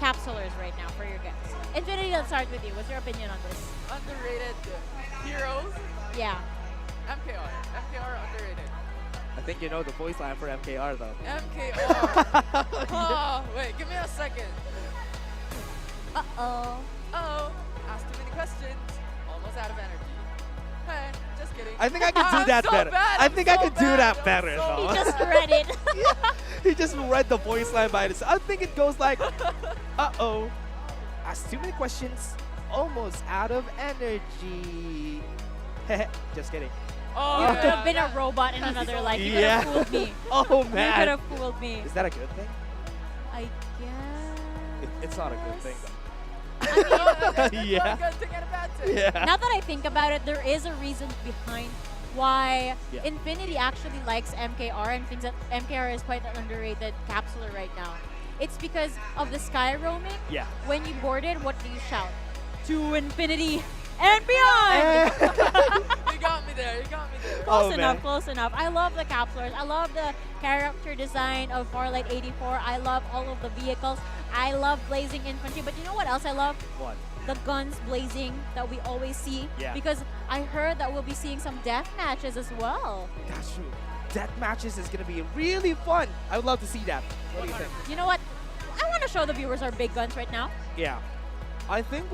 capsulers right now for your guys? Infinity, let's start with you. What's your opinion on this? Underrated heroes. Yeah. MKR. MKR underrated. I think you know the voice line for MKR though. MKR. Oh, wait, give me a second. Uh oh. Oh. questions, almost out of energy. Hey, just kidding. I think I could do I'm that so better. bad, I I'm think so I could do bad, that I'm better. so though. He just read it. He just read the voice line by himself. I think it goes like, uh-oh. Asked too many questions, almost out of energy. Just kidding. Oh, You could have yeah, been a robot in another life. You could Yeah. have fooled me. Oh, You could man. have fooled me. Is that a good thing? I guess. It's not a good thing, though. yeah. Yeah. Good thing and a bad thing. Yeah. Now that I think about it, there is a reason behind why Yeah. Infinity actually likes MKR and thinks that MKR is quite an underrated capsuler right now. It's because of the sky roaming. Yeah. When you boarded, what do you shout? To infinity and beyond! You got me there. You got me there. Close Oh, enough, man. close enough. I love the capsulars. I love the character design of Farlight 84. I love all of the vehicles. I love blazing infantry. But you know what else I love? What? The guns blazing that we always see. Yeah. Because I heard that we'll be seeing some death matches as well. That's true. Death matches is going to be really fun. I would love to see that. What do you think? You know what? I want to show the viewers our big guns right now. Yeah. I think...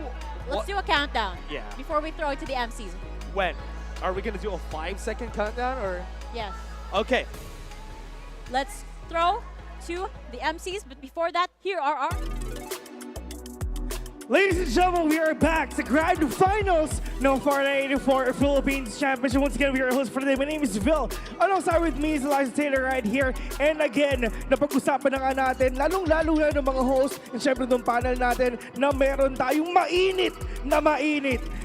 Let's do a countdown. Yeah. Before we throw it to the MCs. When? Are we going to do a 5-second countdown or... Yes. Okay. Let's throw to the MCs. But before that, here are our... Ladies and gentlemen, we are back to grand finals ng Farlight 84 Philippines Championship. Once again, we are your host for today. My name is Vil. Alongside with me is Eliza Taylor right here. And again, napag-usapan na nga natin, lalong-lalo na ng mga host and syempre ng panel natin na meron tayong mainit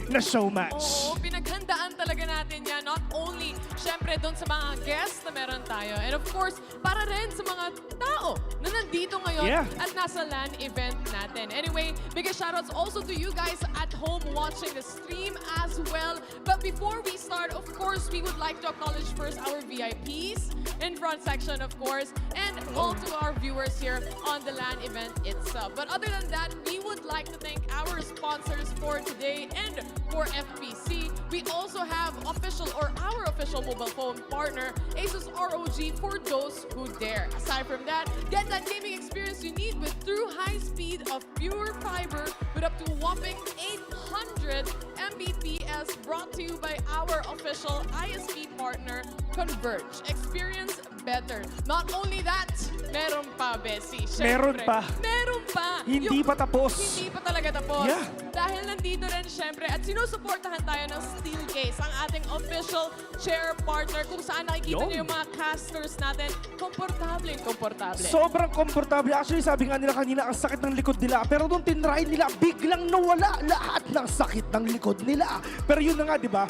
na show match. Oo, pinaghandaan talaga natin yan. Not only, syempre, doon sa mga guests na meron tayo. And of course, para rin sa mga tao na nandito ngayon at nasa LAN event natin. Anyway, biggest shoutouts also to you guys at home watching the stream as well. But before we start, of course, we would like to acknowledge first our VIPs in front section, of course, and all to our viewers here on the LAN event itself. But other than that, we would like to thank our sponsors for today and for FPC. We also have our official mobile phone partner, Asus ROG, for those who dare. Aside from that, get that gaming experience you need with true high speed of pure fiber with up to a whopping 800 Mbps, brought to you by our official ISP partner, Converge. Experience better. Not only that, meron pa, Bessie. Meron pa. Meron pa. Hindi pa tapos. Hindi pa talaga tapos. Yeah. Dahil nandito rin syempre at sinusuportahan tayo ng Steelcase, ang ating official chair partner kung saan nakikita niyo yung mga casters natin. Komportable. Sobrang komportable. Actually, sabi nga nila kanina, ang sakit ng likod nila. Pero nung tinry nila, biglang nawala lahat ng sakit ng likod nila. Pero yun na nga, di ba?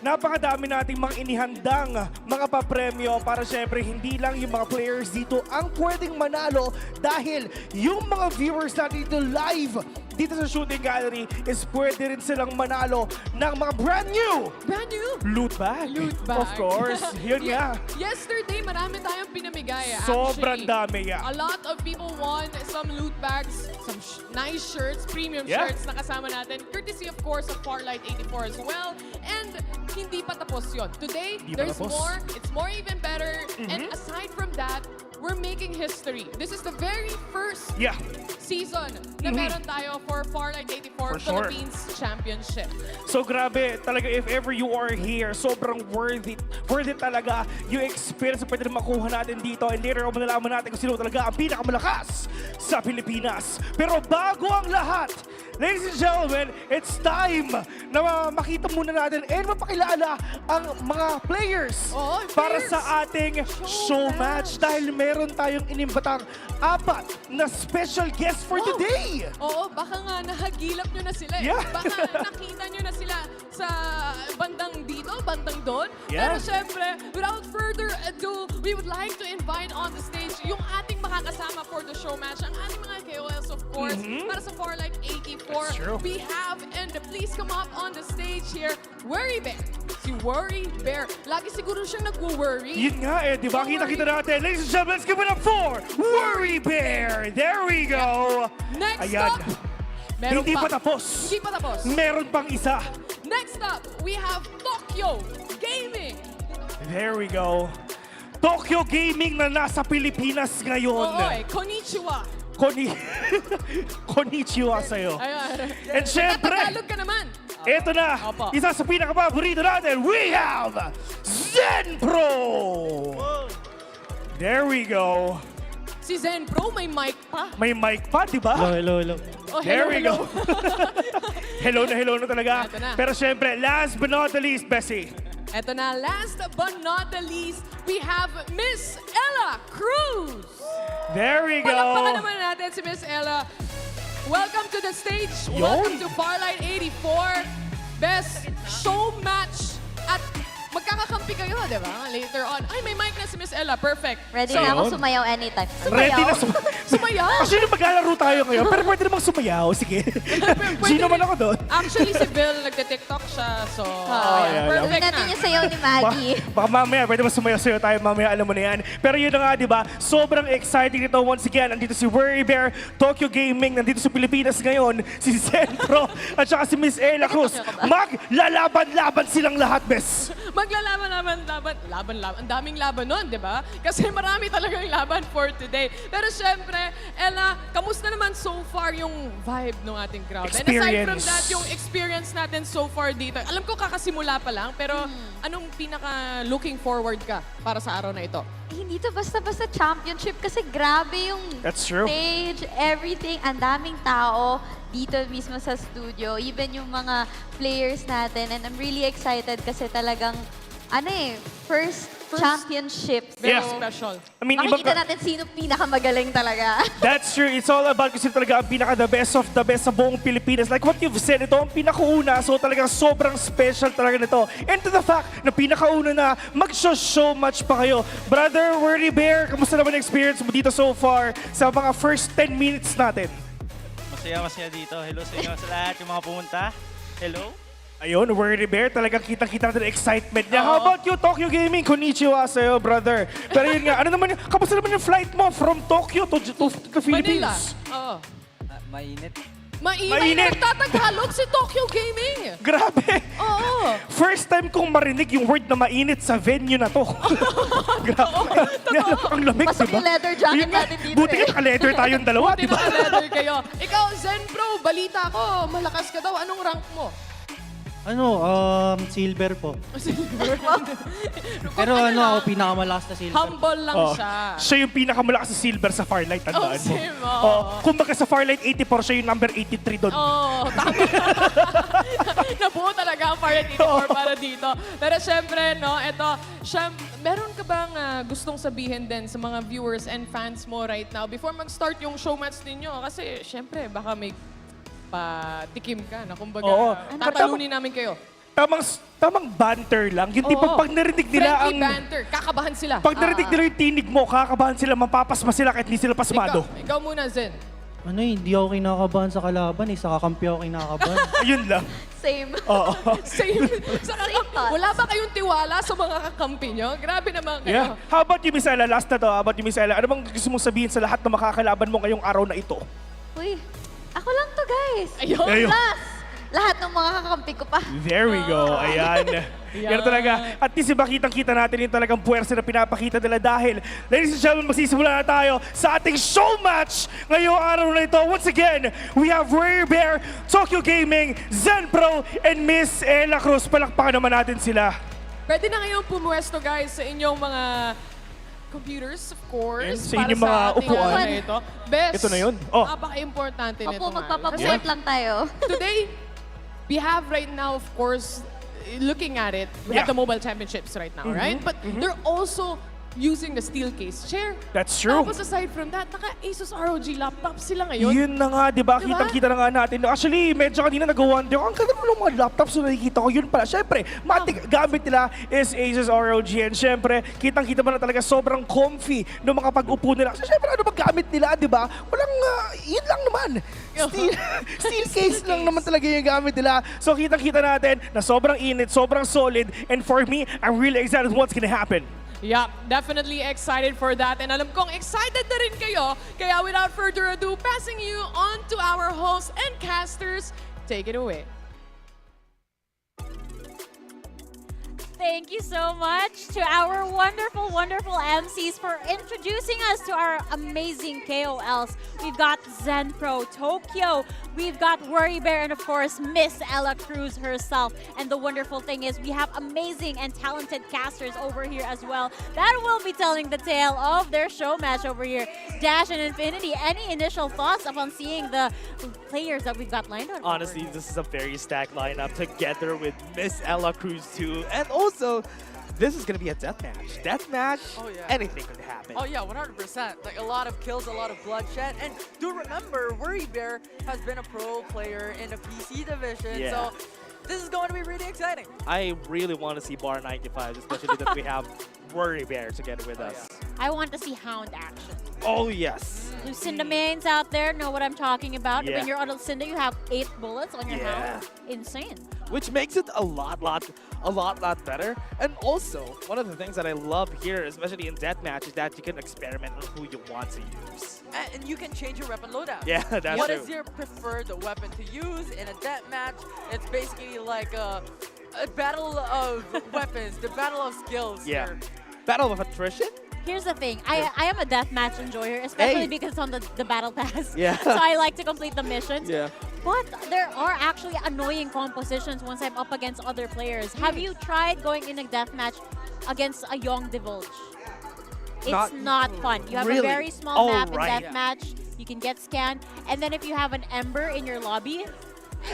Napakadami nating mga inihandang mga papremyo para syempre hindi lang yung mga players dito ang pwedeng manalo dahil yung mga viewers natin dito live dito sa shooting gallery is pwede rin silang manalo ng mga brand new loot bag. Of course. Yun nga. Yesterday, marami tayong pinamigay. Sobrang actually. dami, yeah. A lot of people won some loot bags, some nice shirts, premium shirts na kasama natin. Courtesy, of course, of Farlight 84 as well. And hindi pa tapos yun. Today, there's more. It's more even better. And aside from that, we're making history. This is the very first season na meron tayo for Farlight 84 Philippines Championship. So grabe, talaga if ever you are here, sobrang worth it talaga yung experience na pwede na makuha natin dito. And later, malalaman natin kung sino talaga ang pinakamalakas sa Pilipinas. Pero bago ang lahat, ladies and gentlemen, it's time na makita muna natin and mapakilala ang mga players para sa ating show match dahil meron tayong inimbatang 4 na special guests for today. Oo, baka nga nahagilap nyo na sila eh. Yeah. Baka nakita nyo na sila sa bandang dito, bandang doon. Yeah. Pero syempre, without further ado, we would like to invite on the stage yung ating makakasama for the show match, ang ating mga KOLs, of course, para sa Farlight 84. That's true. We have, and please come up on the stage here, Worry Bear. Si Worry Bear. Lagi siguro siyang nag-worry. Yun nga eh, di ba? Kita-kita natin. Ladies and gentlemen, let's give it up for Worry Bear. There we go. Next Ayan. up, meron Hindi pa tapos. Hindi pa tapos. Meron pang isa. Next up, we have Tokyo Gaming. There we go. Tokyo Gaming na nasa Pilipinas ngayon. Oo, konnichiwa. Konnichiwa sa'yo. Ayun. And syempre, Tagalog ka naman. Ito na, Opo. isa sa pinakapaborito natin, we have Zen Pro! There we go. Si Zen Pro may mic pa. May mic pa, di ba? Hello. Oh, There we hello. go. hello na talaga. Ito na. Pero syempre, last but not the least, Bessie. Ito na, last but not the least, we have Miss Ella Cruz. There we go. Palakpakan naman natin si Miss Ella. Welcome to the stage. Yo. Welcome to Farlight 84. Best show match at magkakakampi kayo, di ba? Later on. Ay, may mic na si Miss Ella. Perfect. Ready So, na ako yun. sumayaw anytime. Ready na Sumayaw? Actually, maglalaro tayo ngayon, pero pwede namang sumayaw. Sige. Sino man ako doon? Actually, si Bill nagte-TikTok siya. So, yeah, perfect Gawin natin na. yung sayaw ni Maggie. Baka mamaya, pwede ba sumayaw-sayaw tayo mamaya, alam mo na yan. Pero yun na nga, di ba? Sobrang exciting nito once again. Nandito si Worry Bear, Tokyo Gaming, nandito sa Pilipinas ngayon, si Centro, at saka si Miss Ella Cruz. Maglalaban-laban silang lahat, bes. Maglalaban-laban. Ang daming laban nun, di ba? Kasi marami talagang laban for today. Pero syempre, Ella, kamusta naman so far yung vibe ng ating crowd? And aside from Experience. that, yung experience natin so far dito, alam ko kakasimula pa lang, pero anong pinaka looking forward ka para sa araw na ito? Hindi to basta-basta championship kasi grabe yung That's true. stage, everything. Ang daming tao dito mismo sa studio. Even yung mga players natin. And I'm really excited kasi talagang, first championship. Very Yeah. special. I mean, Makikita natin sino pinakamagaling talaga. That's true. It's all about kasi talaga ang pinaka-the best of the best sa buong Pilipinas. Like what you've said, ito ang pinakauna. So talagang sobrang special talaga nito. And to the fact na pinakauna na mag-show match pa kayo. Brother Worry Bear, kamusta naman ang experience mo dito so far sa mga first 10 minutes natin? Masaya dito. Hello sa inyo sa lahat, yung mga pumunta. Hello. Ayun, Worry Bear, talagang kitang-kita natin ang excitement niya. How about you, Tokyo Gaming? Konnichiwa sa'yo, brother. Pero yun nga, kamusta naman yung flight mo from Tokyo to Manila. Philippines? Oo. Mainit. Mainit. Nagtatagalog si Tokyo Gaming. Grabe! Oo. First time kong marinig yung word na mainit sa venue na to. Grabe. Ang lamig, Pasok diba? yung leather jacket Yun nga, natin dito buti ka naka-leather tayong dalawa, Buti diba? naka-leather kayo. Ikaw, Zen Pro, balita ko, malakas ka daw. Anong rank mo? Silver po. Pero ako pinakamalakas na silver. Humble lang Oh, siya. siya yung pinakamalakas sa silver sa Farlight, tandaan mo. same, Kumbaga sa Farlight 84, siya yung number 83 doon. Oo, tama. Nabuo talaga ang Farlight 84 para dito. Pero syempre, no, meron ka bang gustong sabihin din sa mga viewers and fans mo right now before mag-start yung show match ninyo? Kasi syempre, baka may patikim ka na kumbaga Oo. tatalunin namin kayo. Tamang banter lang. Yung tipong pag narinig nila Friendly ang... banter. Kakabahan sila. Pag narinig nila yung tinig mo, kakabahan sila, mapapasma sila kahit hindi sila pasmado. Ikaw muna, Zen. Hindi ako kinakabahan sa kalaban. Sa kakampi ako kinakabahan. Ayun lang. Same. Oo. Same. thoughts. Wala ba kayong tiwala sa mga kakampi nyo? Grabe naman kayo. Yeah. How about you, Miss Ella? Last na to. How about you, Miss Ella? Ano bang gusto mong sabihin sa lahat na makakalaban mo ngayong araw na ito? Uy, ako lang to, guys. Ayun. Ayun. Plus, lahat ng mga kakampi ko pa. There we go. Ayan. Yan talaga. At least iba kitang-kita natin yung talagang puwersa na pinapakita nila dahil, ladies and gentlemen, magsisimula na tayo sa ating show match ngayong araw na ito. Once again, we have Rare Bear, Tokyo Gaming, Zen Pro, and Miss Ella Cruz. Palakpakan naman natin sila. Pwede na kayong pumuesto, guys, sa inyong mga computers, of course. And sa para inyong mga ating upuan. ano na ito. Best, Ito na yun. Oh. napaka-importante nito. Opo, nga. magpapaport lang tayo. Today, we have right now, of course, looking at it, we have the mobile championships right now, right? But they're also using the steel case chair. That's true. Tapos aside from that, naka-Asus ROG laptop sila ngayon. Yun na nga, di ba? Diba? Kitang-kita na nga natin. Actually, medyo kanina nag-wonder, ang ganda mo ng mga laptops na nakikita ko. Yun pala, syempre, matik gamit nila is Asus ROG. And syempre, kitang-kita mo na talaga sobrang comfy nung makapag-upo nila. Kasi syempre, ano ba gamit nila, di ba? Walang, yun lang naman. Steel case lang naman talaga yung gamit nila. So, kitang-kita natin na sobrang init, sobrang solid. And for me, I'm really excited what's gonna happen. Yeah, definitely excited for that. And alam kong excited na rin kayo. Kaya without further ado, passing you on to our hosts and casters. Take it away. Thank you so much to our wonderful, wonderful MCs for introducing us to our amazing KOLs. We've got Zen Pro Tokyo, we've got Worry Bear, and of course, Miss Ella Cruz herself. And the wonderful thing is we have amazing and talented casters over here as well that will be telling the tale of their show match over here. Dash and Infinity, any initial thoughts upon seeing the players that we've got lined up? Honestly, this is a very stacked lineup together with Miss Ella Cruz too. And also, this is going to be a deathmatch. Deathmatch, Oh, yeah. anything could happen. Oh yeah, 100%. Like a lot of kills, a lot of bloodshed. And do remember, Worry Bear has been a pro player in the PC division. Yeah. So this is going to be really exciting. I really want to see Bar 95, especially that we have Worry Bear together with us. I want to see Hound action. Oh, yes. Lucinda mains out there know what I'm talking about. Yeah. When you're on Lucinda, you have 8 bullets on your Yeah. Hound. Insane. Which makes it a lot better. And also, one of the things that I love here, especially in deathmatch, is that you can experiment on who you want to use. And you can change your weapon loadout. Yeah, that's What true. is your preferred weapon to use in a deathmatch? It's basically like a battle of weapons, the battle of skills. Yeah. here. Battle of attrition? Here's the thing. I am a deathmatch enjoyer, especially Hey. because it's on the battle pass. Yeah. So I like to complete the missions. Yeah. But there are actually annoying compositions once I'm up against other players. Have you tried going in a deathmatch against a Young Divulge? It's not fun. You have Really? a very small Oh, map right. in deathmatch. You can get scanned. And then if you have an Ember in your lobby,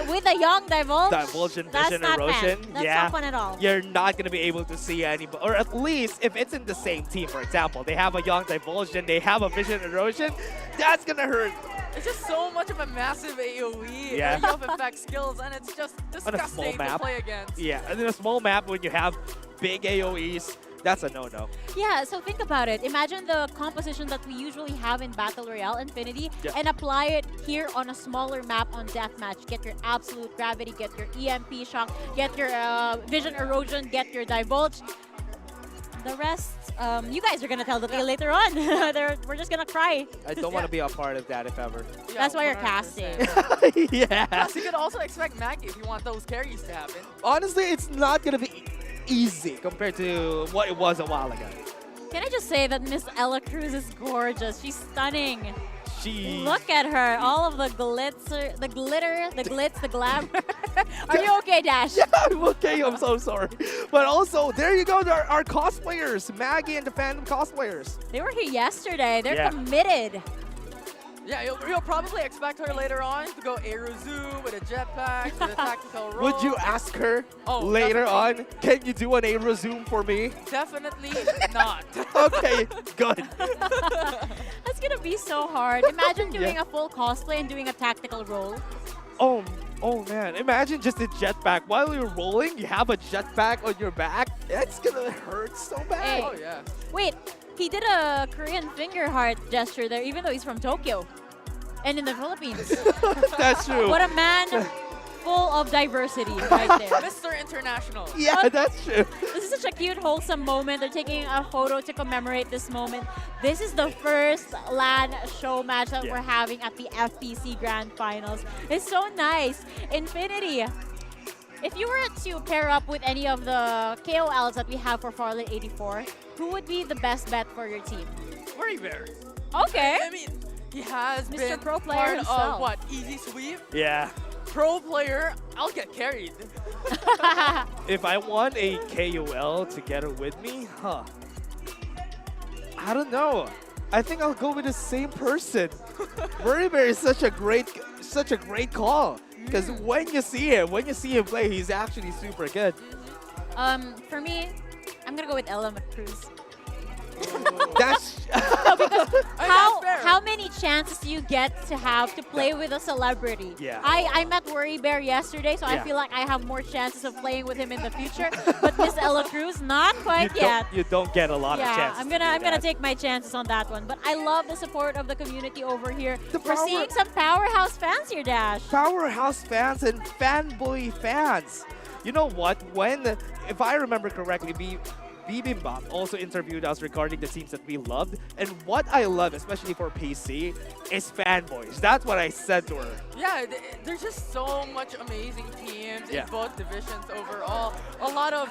with a Young Divulge, Divulsion, that's Vision, not Erosion. fun. That's yeah. not fun at all. You're not going to be able to see anybody. Or at least, if it's in the same team, for example, they have a Young Divulsion, they have a Vision Erosion, that's going to hurt. It's just so much of a massive AoE, Yeah. area of effect skills, and it's just On a small disgusting to map. play against. Yeah, and in a small map, when you have big AoEs, that's a no-no. Yeah, so think about it. Imagine the composition that we usually have in Battle Royale Infinity Yeah. and apply it here on a smaller map on Deathmatch. Get your Absolute Gravity, get your EMP Shock, get your Vision Erosion, get your Divulge. The rest, you guys are going to tell the tale later on. We're just going to cry. I don't want to be a part of that, if ever. Yeah, That's why you're 100%. casting. Yeah. Plus, you could also expect Maggie if you want those carries to happen. Honestly, it's not going to be easy compared to what it was a while ago. Can I just say that Miss Ella Cruz is gorgeous. She's stunning. She... Look at her. All of the glitzer, the glitter, the glitz, the glamour. Are you okay, Dash? Yeah, I'm okay. I'm so sorry. But also, there you go. Our cosplayers, Maggie and the fandom cosplayers. They were here yesterday. They're Yeah. committed. Yeah, you'll probably expect her later on to go Aerozoom with a jetpack, with a tactical roll. Would you ask her Oh, later definitely. on, can you do an aero zoom for me? Definitely not. Okay, good. That's gonna be so hard. Imagine doing a full cosplay and doing a tactical roll. Oh man, imagine just a jetpack. While you're rolling, you have a jetpack on your back. It's gonna hurt so bad. Hey. Oh yeah. Wait, he did a Korean finger heart gesture there, even though he's from Tokyo and in the Philippines. That's true. What a man full of diversity right there. Mr. International. Yeah, that's true. This is such a cute, wholesome moment. They're taking a photo to commemorate this moment. This is the first LAN show match that Yeah. we're having at the FPC Grand Finals. It's so nice. Infinity, if you were to pair up with any of the KOLs that we have for Farlight 84, who would be the best bet for your team? Worry Bear. Okay. I mean, he has Mr. been Pro Player part himself. of what? Easy Sweep? Yeah. Pro player, I'll get carried. If I want a KOL together with me, I don't know. I think I'll go with the same person. Worry Bear is such a great call. Because when you see him play, he's actually super good. For me, I'm gonna go with Ella Cruz. That's How many chances do you get to have to play with a celebrity? Yeah. I met Worry Bear yesterday, so I Yeah. feel like I have more chances of playing with him in the future. But Miss Ella Cruz, not quite yet. You don't get a lot of Yeah, chances. I'm to do gonna that. take my chances on that one. But I love the support of the community over here. The We're power- seeing some powerhouse fans here, Dash. Powerhouse fans and fanboy fans. You know what? If I remember correctly, Bibimbap also interviewed us regarding the teams that we loved. And what I love, especially for PC, is fanboys. That's what I said to her. Yeah, there's just so much amazing teams Yeah. in both divisions overall. A lot of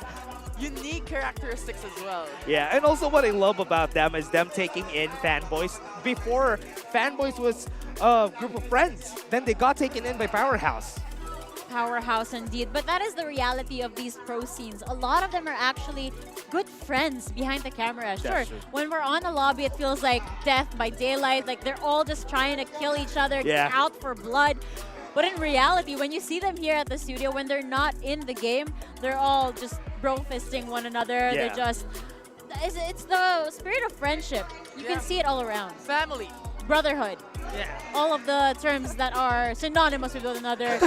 unique characteristics as well. Yeah, and also what I love about them is them taking in Fanboys. Before, Fanboys was a group of friends. Then they got taken in by Powerhouse. Powerhouse indeed. But that is the reality of these pro scenes. A lot of them are actually good friends behind the camera. Sure, true. when we're on the lobby, it feels like death by daylight. Like they're all just trying to kill each other, Yeah. out for blood. But in reality, when you see them here at the studio, when they're not in the game, they're all just bro-fisting one another. Yeah. They're just... It's the spirit of friendship. You Yeah. can see it all around. Family. Brotherhood. Yeah. All of the terms that are synonymous with one another.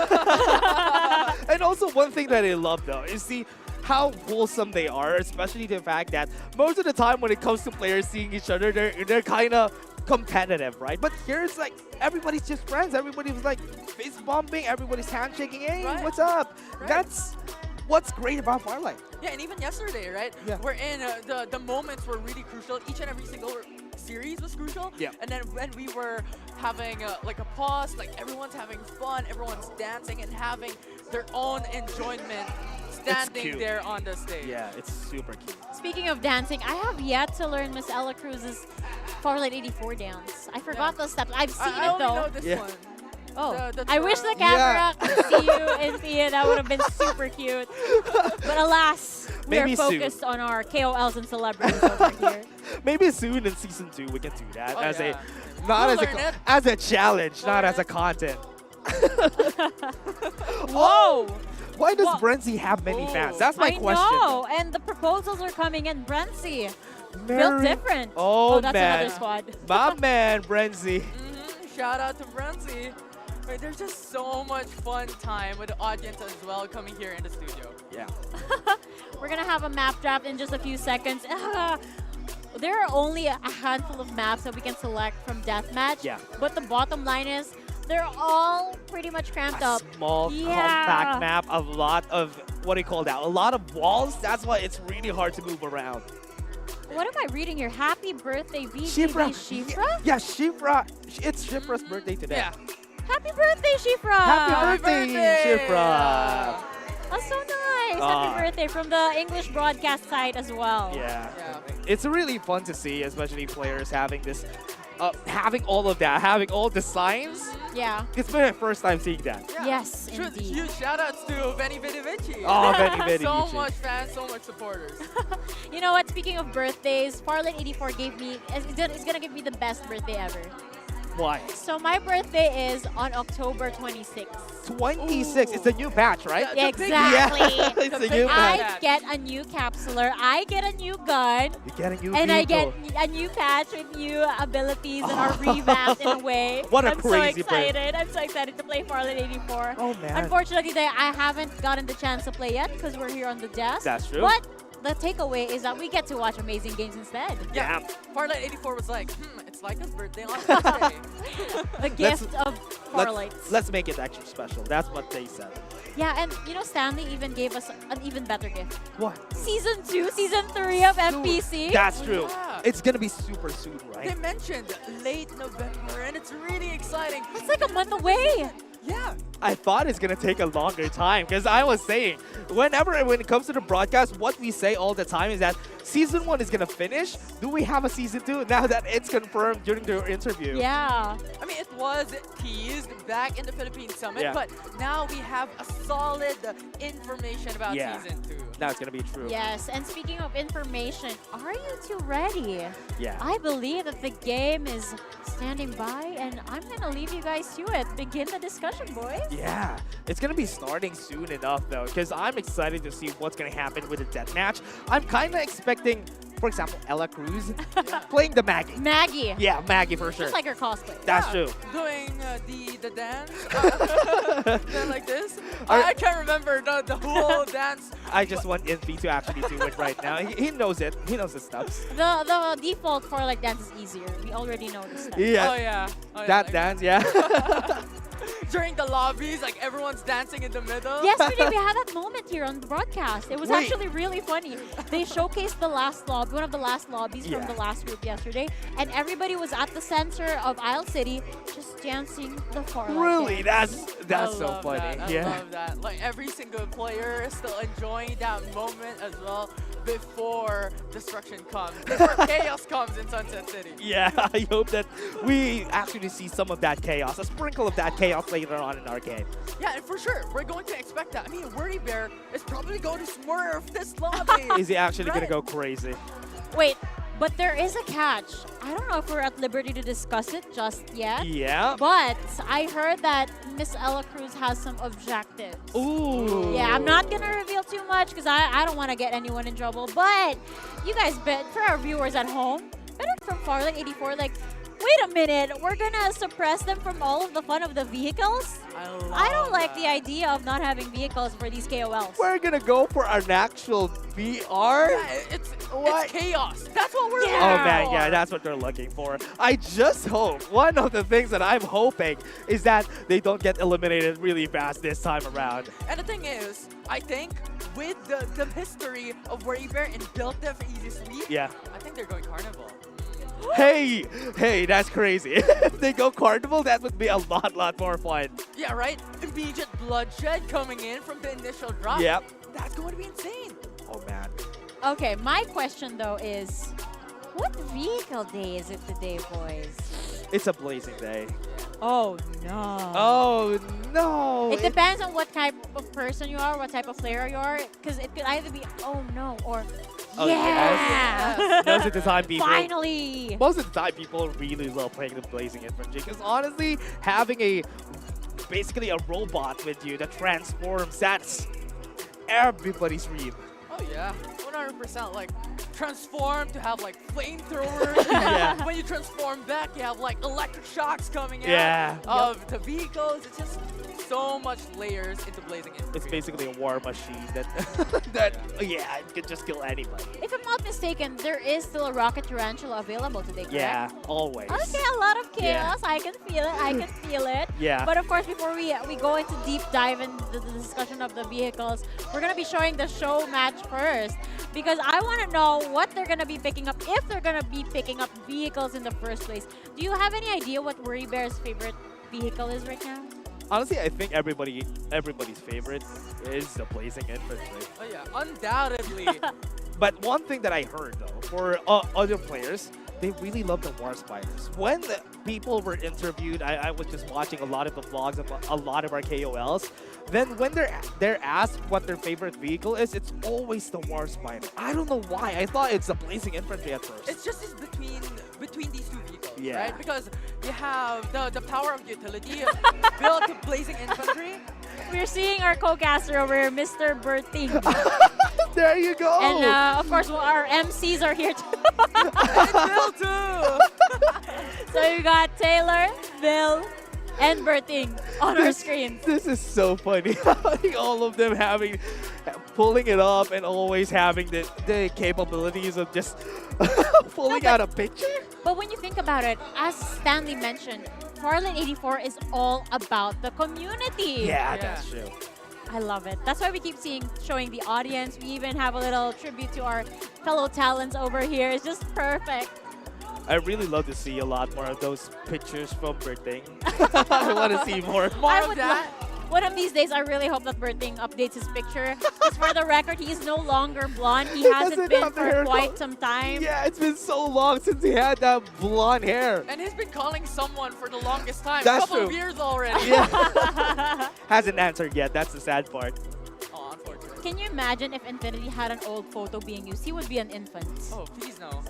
And also one thing that I love though is see how wholesome they are, especially the fact that most of the time when it comes to players seeing each other, they're kind of competitive, right? But here it's like everybody's just friends. Everybody's like fist bumping, everybody's handshaking. Hey, Right. what's up? Right. That's what's great about Farlight. Yeah, and even yesterday, right? Yeah. We're in the moments were really crucial. Each and every single series was crucial. Yeah. And then when we were having like a pause, like everyone's having fun, everyone's dancing and having their own enjoyment standing cute. there on the stage. Yeah, it's super cute. Speaking of dancing, I have yet to learn Miss Ella Cruz's Farlight 84 dance. I forgot those steps. I've seen I it only though. know this Yeah. one. Oh, the I wish the twirl. camera could see you and see it. That would have been super cute. But alas, we Maybe are soon. focused on our KOLs and celebrities over here. Maybe soon in season 2 we can do that Oh, as yeah. a not We'll as learn a it. as a challenge, We'll not learn as a it. content. Whoa! Why does Wha- Brenzy have many fans? That's my I question. know, and the proposals are coming in. Brency, built Mary- different. Oh, that's man. another squad. My man, Brenzy. Shout out to Brenzy. Right, there's just so much fun time with the audience as well coming here in the studio. Yeah. We're gonna have a map draft in just a few seconds. There are only a handful of maps that we can select from Deathmatch. Yeah. But the bottom line is, they're all pretty much cramped A up. small, Yeah. compact map, a lot of, what do you call that? A lot of walls. That's why it's really hard to move around. What am I reading here? Happy birthday, VGB Shifra. Shifra? Yeah, Shifra. It's Shifra's birthday today. Yeah. Happy birthday, Shifra! Happy birthday, Shifra. That's so nice. Ah. Happy birthday from the English broadcast side as well. Yeah. Yeah. It's really fun to see, especially players having this, having all of that, having all the signs. Yeah. It's been my first time seeing that. Yeah. Yes, Huge, indeed. huge shout outs to Benny Vidivici. Oh, Benny Vidivici. So much fans, so much supporters. You know what? Speaking of birthdays, Farlight 84 gave me is gonna give me the best birthday ever. Why? So my birthday is on October 26th. 26. It's a new batch, right? Yeah. the big- Exactly. It's a big new batch. patch. I get a new capsuler. I get a new gun. You get a new And I get vehicle. a new patch with new abilities that are revamped in a way. What a I'm crazy so excited. I'm so excited to play Farlight 84. Oh, man. Unfortunately, I haven't gotten the chance to play yet because we're here on the desk. That's true. But the takeaway is that we get to watch amazing games instead. Yeah. Farlight 84 was like, it's like his birthday on Thursday. The gift of Farlight. Let's make it extra special. That's what they said. Yeah, and you know, Stanley even gave us an even better gift. What? Season 2, Season 3 of FPC. That's Oh, true. yeah. It's gonna be super soon, They right? mentioned late November, and it's really exciting. It's like a month away. Yeah. I thought it's gonna take a longer time because I was saying, when it comes to the broadcast, what we say all the time is that season 1 is gonna finish. Do we have a season 2 now that it's confirmed during the interview? Yeah. I mean, it was teased back in the Philippine Summit, Yeah. but now we have a solid information about Yeah. season 2. Now it's gonna be true. Yes, and speaking of information, are you two ready? Yeah. I believe that the game is standing by, and I'm gonna leave you guys to it. Begin the discussion, boys. Yeah, it's gonna be starting soon enough though, because I'm excited to see what's gonna happen with the deathmatch. I'm kind of expecting, for example, Ella Cruz playing the Maggie. Maggie. Yeah, Maggie for sure. Just like her cosplay. That's true. Doing the dance, then like this. Are- I can't remember the whole dance. I just want Infi to actually do it right now. He knows it. He knows the steps. The default for like dance is easier. We already know this stuff. Yeah. Oh yeah. Oh, yeah, That like- dance, yeah. During the lobbies, like everyone's dancing in the middle. Yesterday we had that moment here on the broadcast. It was Wait. actually really funny. They showcased the last lobby, one of the last lobbies Yeah. from the last group yesterday, and everybody was at the center of Isle City just dancing the Farlight Really? dance. That's I so love funny. That. I Yeah. love that. Like every single player is still enjoying that moment as well. before destruction comes, before chaos comes in Sunset City. Yeah, I hope that we actually see some of that chaos, a sprinkle of that chaos later on in our game. Yeah, and for sure, we're going to expect that. I mean, Worry Bear is probably going to smurf this lobby. Is he actually Right. gonna go crazy? Wait, but there is a catch. I don't know if we're at liberty to discuss it just yet. Yeah. But I heard that Miss Ella Cruz has some objectives. Ooh. Yeah, I'm not gonna reveal too much because I don't want to get anyone in trouble. But you guys bet, for our viewers at home, better from Farlight 84, like, wait a minute, we're gonna suppress them from all of the fun of the vehicles? I don't like the idea of not having vehicles for these KOLs. We're gonna go for an actual VR? Yeah, it's chaos. That's what we're looking Oh man, for. yeah, that's what they're looking for. I just hope, one of the things that I'm hoping is that they don't get eliminated really fast this time around. And the thing is, I think with the history of Worry Bear and Built There for Easy Sweep, Yeah. I think they're going Carnival. Hey, that's crazy. If they go Carnival, that would be a lot more fun. Yeah, right? Immediate bloodshed coming in from the initial drop. Yep. That's going to be insane. Oh man. Okay, my question though is, what vehicle day is it today, boys? It's a blazing day. Oh no. Oh no. It depends on what type of person you are, what type of player you are, because it could either be oh no or Oh, yeah. yes. Most of the time people Finally. Most of the time people really love playing the blazing infantry because honestly having basically a robot with you that transforms, that's everybody's dream. Oh yeah, 100%. Like transform to have like flamethrowers. Yeah. When you transform back, you have like electric shocks coming Yeah. out of the vehicles. It's just so much layers into blazing infantry. It's basically a war machine that yeah, it can just kill anybody. If I'm not mistaken, there is still a rocket tarantula available today, correct? Yeah, always. Okay, a lot of chaos. Yeah. I can feel it. I can feel it. Yeah. But of course, before we go into deep dive in the discussion of the vehicles, we're gonna be showing the show match first because I want to know what they're gonna be picking up if they're gonna be picking up vehicles in the first place. Do you have any idea what Worry Bear's favorite vehicle is right now? Honestly, I think everybody's favorite is the blazing infantry. Oh yeah, undoubtedly. But one thing that I heard though, for other players, they really love the War Spiders. When the people were interviewed, I was just watching a lot of the vlogs of a lot of our KOLs. Then when they're asked what their favorite vehicle is, it's always the War Spider. I don't know why. I thought it's the blazing infantry at first. It's just between these two vehicles, Yeah. right? Because you have the power of utility built to blazing infantry. We're seeing our co-caster over here, Mr. Berting. There you go. And of course, our MCs are here too. Bill too. So you got Taylor, Bill, and Berting on our screen. This is so funny. All of them pulling it up and always having the capabilities of just pulling out a picture. But when you think about it, as Stanley mentioned, Farlight 84 is all about the community. Yeah, that's true. I love it. That's why we keep showing the audience. We even have a little tribute to our fellow talents over here. It's just perfect. I really love to see a lot more of those pictures from Berting. I want to see more. More of that. One of these days, I really hope that Berting updates his picture. Because for the record, he's no longer blonde. He hasn't doesn't been have the for hair quite color. some time. Yeah, it's been so long since he had that blonde hair. And he's been calling someone for the longest time. That's a couple of true. years already. Yeah. Hasn't answered yet. That's the sad part. Oh, unfortunately. Can you imagine if Infinity had an old photo being used? He would be an infant. Oh, please no.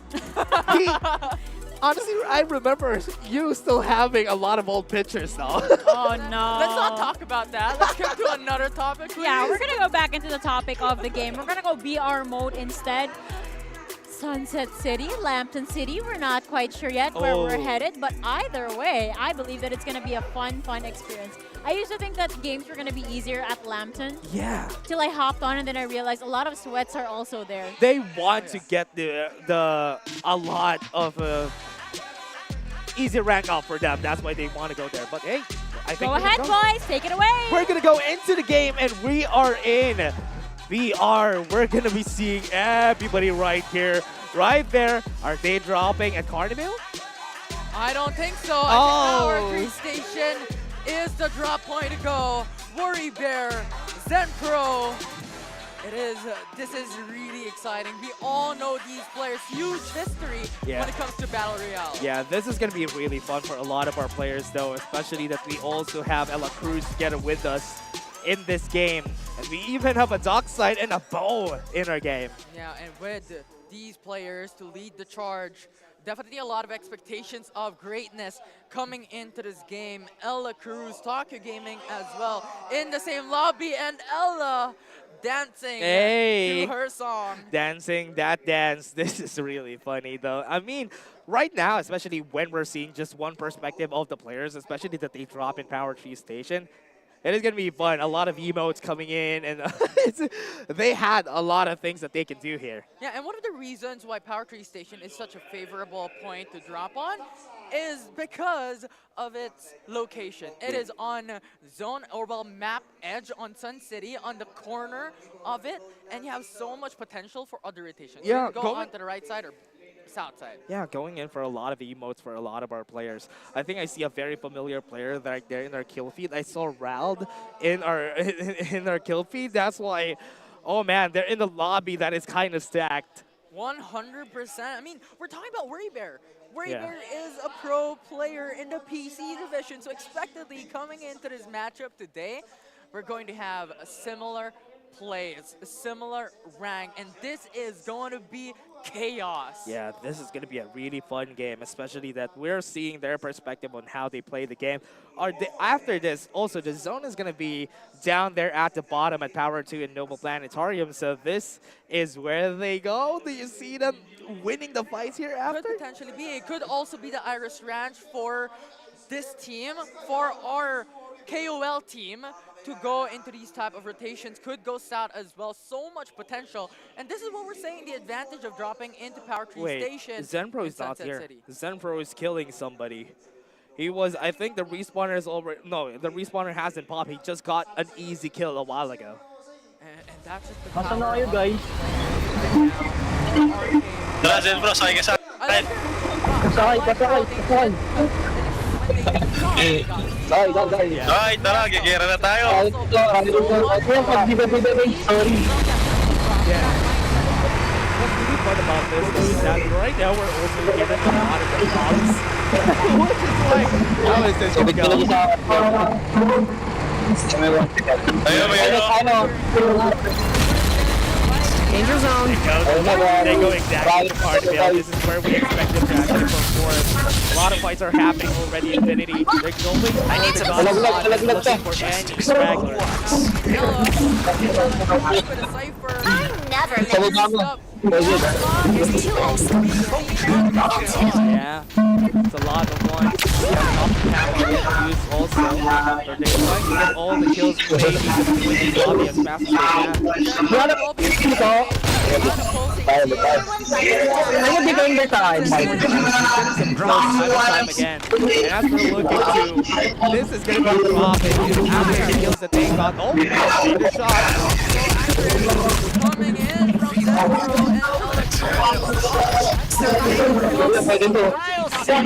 Honestly, I remember you still having a lot of old pictures now. Oh no. Let's not talk about that. Let's get to another topic, please. Yeah, we're gonna go back into the topic of the game. We're gonna go BR mode instead. Sunset City, Lambton City. We're not quite sure yet where we're headed, but either way, I believe that it's gonna be a fun experience. I used to think that games were gonna be easier at Lambton. Yeah. Till I hopped on and then I realized a lot of sweats are also there. They want to get a lot of easy rank up for them. That's why they want to go there. But hey, I think Go we're ahead, gonna go. boys. Take it away. We're gonna go into the game, and we are in VR. We're gonna be seeing everybody right here, right there. Are they dropping at Carnival? I don't think so. I think our 3 station is the drop point to go. Worry Bear, Zen Pro, It is. This is really exciting. We all know these players, huge history when it comes to Battle Royale. Yeah, this is going to be really fun for a lot of our players, though, especially that we also have Ella Cruz together with us in this game. And we even have a dark side and a bow in our game. Yeah, and with these players to lead the charge, definitely a lot of expectations of greatness coming into this game. Ella Cruz, Tokyo Gaming as well, in the same lobby, and Ella dancing to her song. Dancing that dance. This is really funny, though. I mean, right now, especially when we're seeing just one perspective of the players, especially that they drop in Power Tree Station, it is going to be fun. A lot of emotes coming in, and they had a lot of things that they can do here. Yeah, and one of the reasons why Power Tree Station is such a favorable point to drop on is because of its location. It is on zone, or well, map edge on Sun City, on the corner of it, and you have so much potential for other rotations. Yeah, you can go onto the right side or south side. Yeah, going in for a lot of emotes for a lot of our players. I think I see a very familiar player right there in our kill feed. I saw Rald in our in our kill feed. That's why, oh man, they're in the lobby that is kind of stacked. 100%. I mean, we're talking about Worry Bear. Worry Bear is a pro player in the PC division, so expectedly coming into this matchup today, we're going to have a similar plays, a similar rank, and this is going to be chaos. Yeah, this is going to be a really fun game, especially that we're seeing their perspective on how they play the game. After this, also, the zone is going to be down there at the bottom at Power 2 and Noble Planetarium, so this is where they go. Do you see them winning the fights here after? Could potentially be. It could also be the Iris Ranch for this team, for our KOL team, to go into these type of rotations. Could go south as well. So much potential. And this is what we're saying, the advantage of dropping into Power Tree Station. Zenpro is not here. Zenpro is killing somebody. He was, I think the respawner is already, no, the respawner hasn't popped. He just got an easy kill a while ago. And that's just the power na kayo, guys? Tara, Zenpro, sakay ka sa akin. Pasakay. Ay, tara, gigera na tayo. Sorry. Yeah. What's really fun about this is that right now we're also given a lot of the props. Which is like, how is this gonna go? Danger zone. They go exactly to Parkville. This is where we expect them to actually perform. A lot of fights are happening already. Infinity. They're going. I need to looking for any straggler. Never missed. There's 2 O's. Yeah, it's a lot of ones. Use also. They're trying to get all the kills for the lobby as fast as they can. Time again. And as we're looking to, this is going to be dropping after the kills that they got. Oh, their shot. Coming in from Zenpro and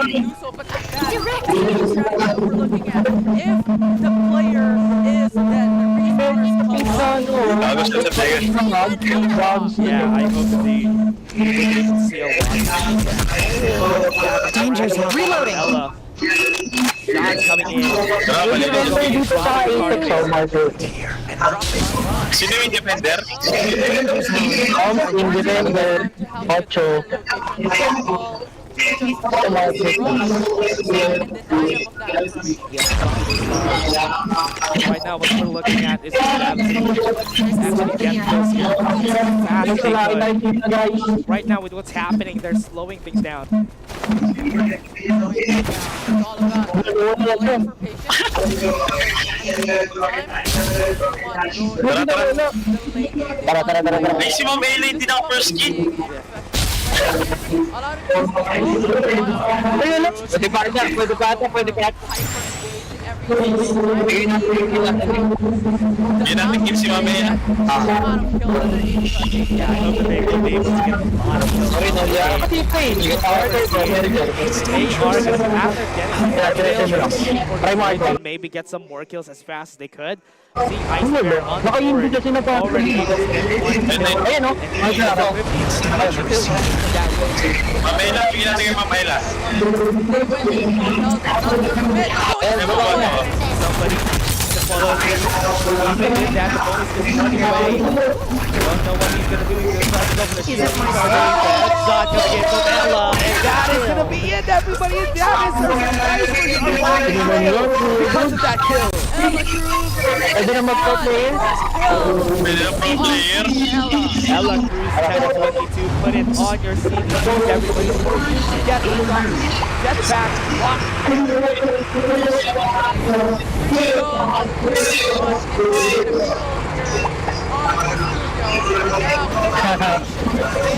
we're looking at. If the player is dead, the respawners come. Yeah, I hope that they see a lot. Danger zone. Reloading. Ella. Shots coming in. Sino yung defender? Independent. 8. Right now, what we're looking at is actually get kills here. Right now, with what's happening, they're slowing things down. Maximum A-lane din ako first kill. Pwede pa. every single time. Yun natin kills si mamaya. The amount of kills that they're able to achieve. Yeah, I know that they will be able to get a lot of kills. They are going to, after getting they'll maybe get some more kills as fast as they could. See Ice Bear on the board. Already able to get one kill. Ayun, no? And he is a 50. Mamaya lang, bigyan natin kay mamaya lang. Somebody to follow him. Even with that, the bonus is running away. Don't know what he's going to do. He's going to try to go for the shield. Headshot going in from Ella. And that is going to be it, everybody. And that is a nice because of that kill. Pwede na mag-pro player. Pwede na pro player. Ella Cruz 10-22. Put it on your CD. Everybody get back. Block.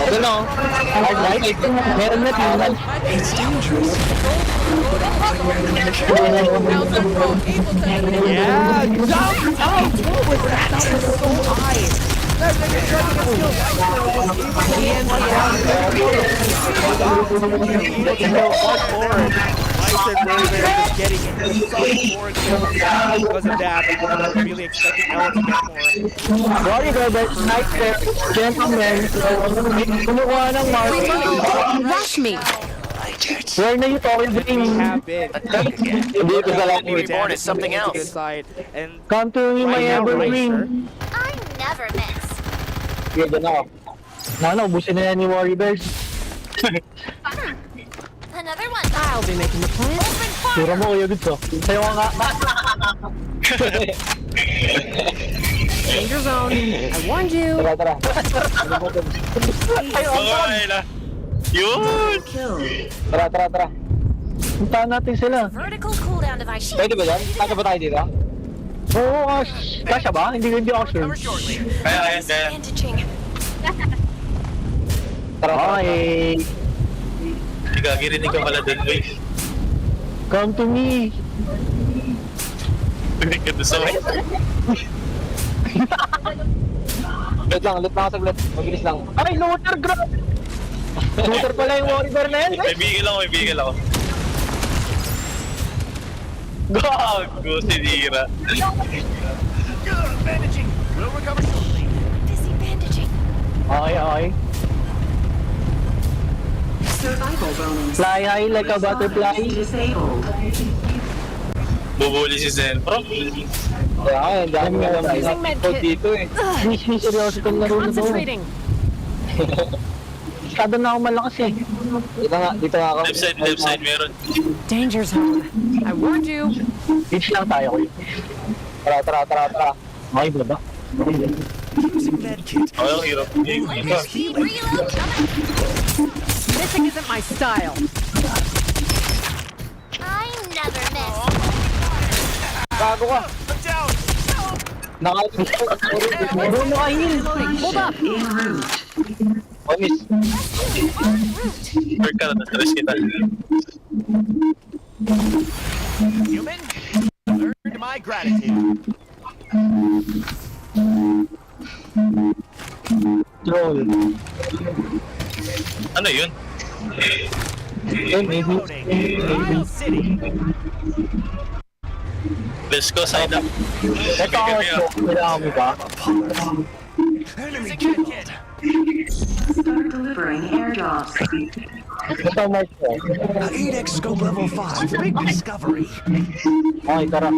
Ano? Farlight? Meron na team. It's dangerous. Yeah, jump out! What was that? That was so high. That nigga tried to kill one more. Ice and Raven just getting some more kills because of that. I'm really expecting Ella to get more. Sorry, Robert. Nice there. Gentlemen. Kumukuha ng mark. Rush me. Where na yung Total We Dream? have been. Hindi ko sa lang. Reborn is something else. And Come to me, my right now, evergreen. I never miss. Sige, dyan ako. Ubusin na yan ni Warrior Bears. Another one. I'll be making the plan. Open fire. Sura mo, Kuya Goods, oh. Sayo ka nga. Danger zone. I warned you. Tara. Okay na. Yun! Tara. Puntahan natin sila. Vertical cooldown device. Pwede ba yan? Kaya ba tayo dito? Oo, kasya ba? Hindi ako sure. Kaya. Bandaging. Tara. Okay. Gagirinig ka pala dun, boy. Come to me. Pagdig ka doon sa way. Let lang ako saglit. Mabilis lang. Ay, looter, grab! Looter pala yung Warrior na yan, May bigil ako. Gago, sinira. Busy bandaging. Okay. Fly high like a butterfly. Bubuli si Zen Pro. Kaya ang dami nga naman dito eh. Miss seryoso itong laro na to. Masyado na ako malakas eh. Dito nga ako. Left side meron. Danger zone. I warned you. Beach lang tayo ko. Tara. Okay ba ba? Okay, ang hirap. Missing isn't my style. I never miss. Gago ka. Naka-heal. Hold up. Oh, miss. Work ka na, stress kita. Human, learn my gratitude. Troll. Ano yun? Maybe. Isle City. Let's go, side up. Ito ako. Kailangan mo ba? Enemy kid. Delivering airdrops. Ito, Mark ko. Adex scope level 5. Big discovery. Okay, tara.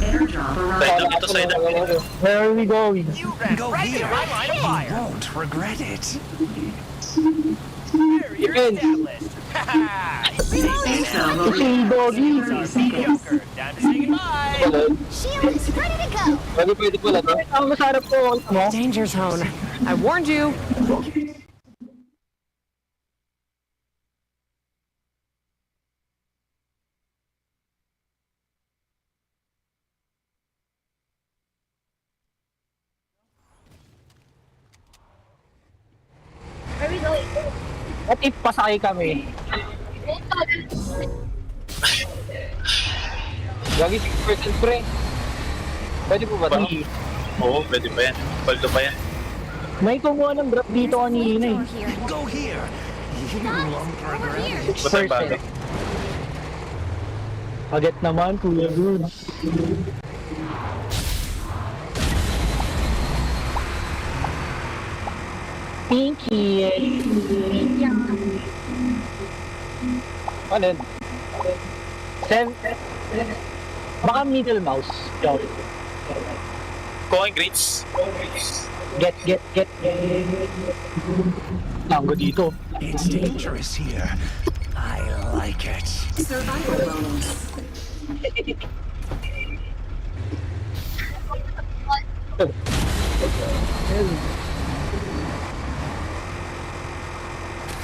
Airdrop Side arrived. up ito, side up. Where are we going? You ran right in my line of fire. Won't regret it. There, you're established. Safe zone will Kasi doggy. Mediocre. Time to say goodbye. Shield is ready to go. Pwede pala to. Ang masarap po mo. Danger zone. I warned you. What if pasakay kami? Gagi 6% pre. Pwede po ba ito? Oo, pwede pa yan. Paldo pa yan. May kumuha ng drop dito kanina eh. Go here. You won't regret it. Basta bago. Agad naman, Kuya Good. Pinky. Ano yun? Baka middle mouse. Yo. Going grits. Get. Tango dito. It's dangerous here. I like it. Survival bonus.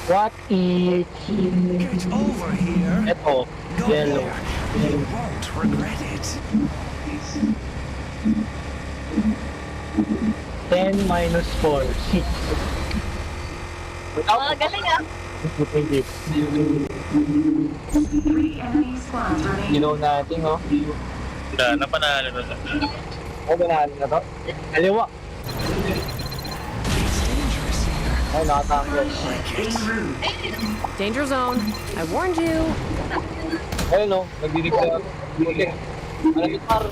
What is... Get over here. Eto, Go yellow. here. You won't regret it. 10 minus 4, 6. Galing ah. Hindi. 3 enemy squads remaining. Ginaw natin, oh. Wala na, panalo na. Ano banaan na to? Kaliwa. It's dangerous here. Ay, nakatango. En route. Danger zone. I warned you. Ayun, oh. Nagdidig sa... Okay. Malapit par.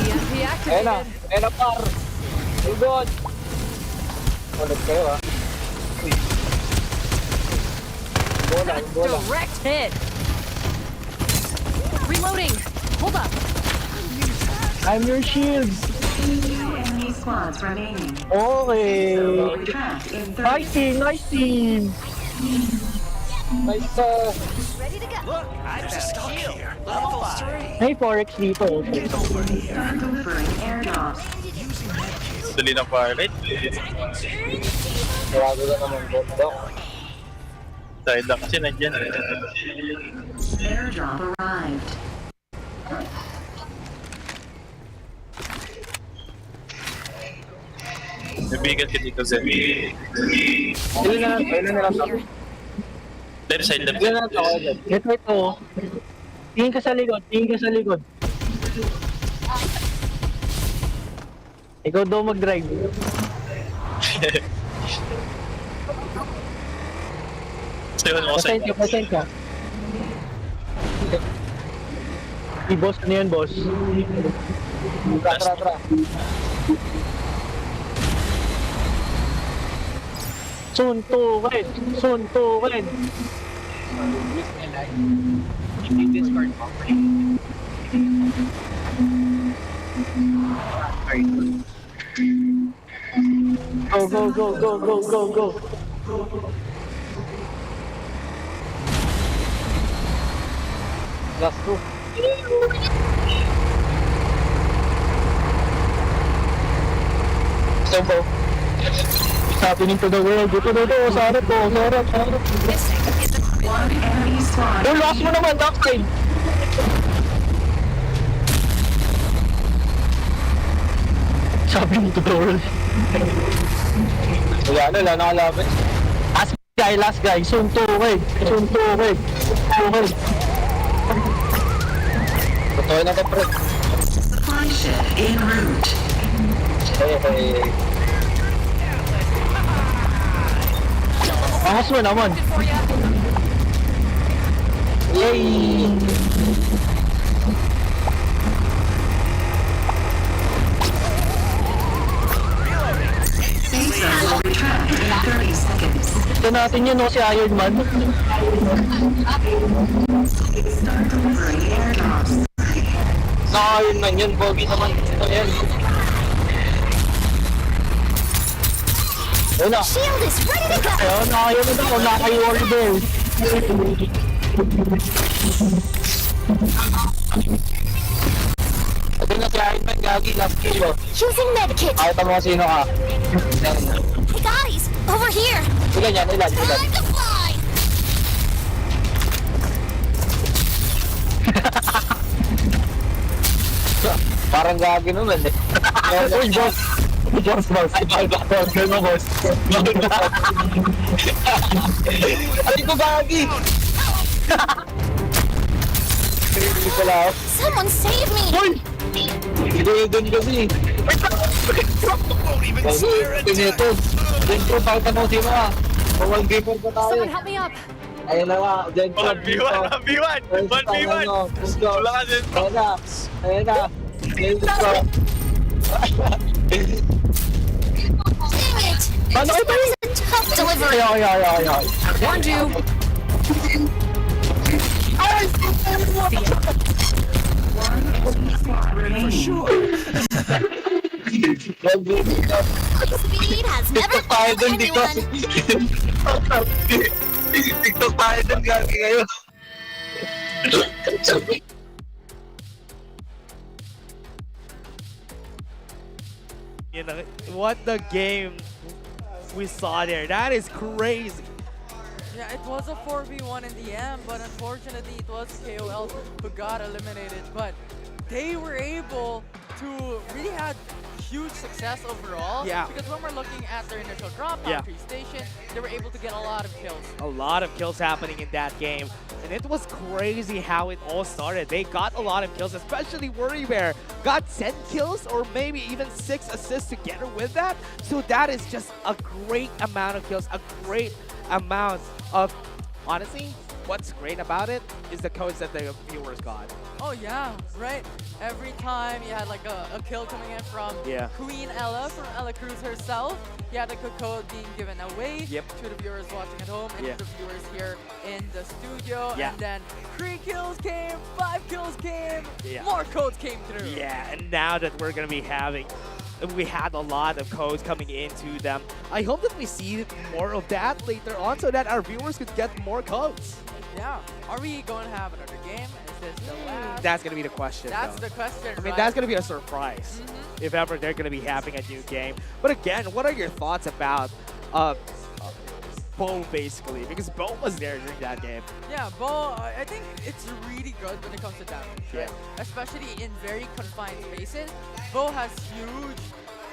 EMP Ayun na. activated. Ayun na par. Good. Ulit kayo, ah. Uy. Bola. Direct hit. Reloading. Hold up. I'm your shield. 2 enemy squads remaining. Okay. Retract in 30 Nice team. Nice, Ready to go. Look, there's a stock here. Level 3. May forex dito. Get over here. delivering airdrops. Using medkits. Dali ng Farlight. Grabe ka naman, Dok. Dahil lang kasi nandyan. Airdrop arrived. Nabigat ka dito, Zed. Ilan na lang to? Left side, left Ilan na lang to? side. Ito. Tingin ka sa likod. Ikaw daw mag-drive. Sayon ako sa inyo. Pasensya. Boss, ano yan, boss? Tra. Suntukin. Go. Last two. So, it's happening to the world. Dito. Sarap. 1 enemy squad. Oh, lost mo naman, backside. Sabi mo to the world. Wala na kalaban. Last guy. Suntukin. Totoo na ka, pre. Supply ship en route. Hey. Angas mo naman. Yay! Safe zone will retract in 30 seconds. Ito natin yun, no, si Iron Man. Start delivering airdrops. Iron Man yun, Pogi naman. Ayan. Ayun na. Shield is ready to go. Ayun, nakayo-wall there. Ito na si Iron Man, Gagi, last kill mo. Using medkit. Kahit mo sino ka. Hey guys, over here. Ilan. Time to fly. Parang Gagi naman eh. Uy, boss. Boss. Kalma, boss. Ay ko, Gagi. Someone save me! Doon kasi. Ganito. Dentro, bakit anong sino ka? Bawal gamer pa tayo. Someone help me up! Ayun na nga, dentro. 1v1, 1v1, 1v1. Wala ka dentro. Ayun na, ayun na. Dentro. Dang it! Paano This kayo? is a tough delivery! Ay. Warned you! For sure. Speed has never TikTok tayo failed dun, dito. anyone! TikTok tayo dun, gagi kayo. You know, what the game we saw there. That is crazy. Yeah, it was a 4v1 in the end, but unfortunately it was KOL who got eliminated. But they were able to really have huge success overall. Yeah. Because when we're looking at their initial drop on Yeah. 3 station, they were able to get a lot of kills. A lot of kills happening in that game. And it was crazy how it all started. They got a lot of kills, especially Worry Bear. Got 10 kills or maybe even 6 assists together with that. So that is just a great amount of kills, a great amount of... Honestly, what's great about it is the codes that the viewers got. Oh yeah, right. Every time you had like a kill coming in from Yeah. Queen Ella, from Ella Cruz herself, you had like a code being given away Yep. to the viewers watching at home and Yeah. to the viewers here in the studio. Yeah. And then 3 kills came, 5 kills came, Yeah. more codes came through. Yeah, and now that we're gonna be having, we had a lot of codes coming into them. I hope that we see more of that later on so that our viewers could get more codes. Yeah. Are we going to have another game? Is this the last? That's gonna be the question. That's though. the question, I mean, right? that's gonna be a surprise if ever they're gonna be having a new game. But again, what are your thoughts about Bo basically? Because Bo was there during that game. Yeah, Bo, I think it's really good when it comes to damage, right? Especially in very confined spaces. Bo has huge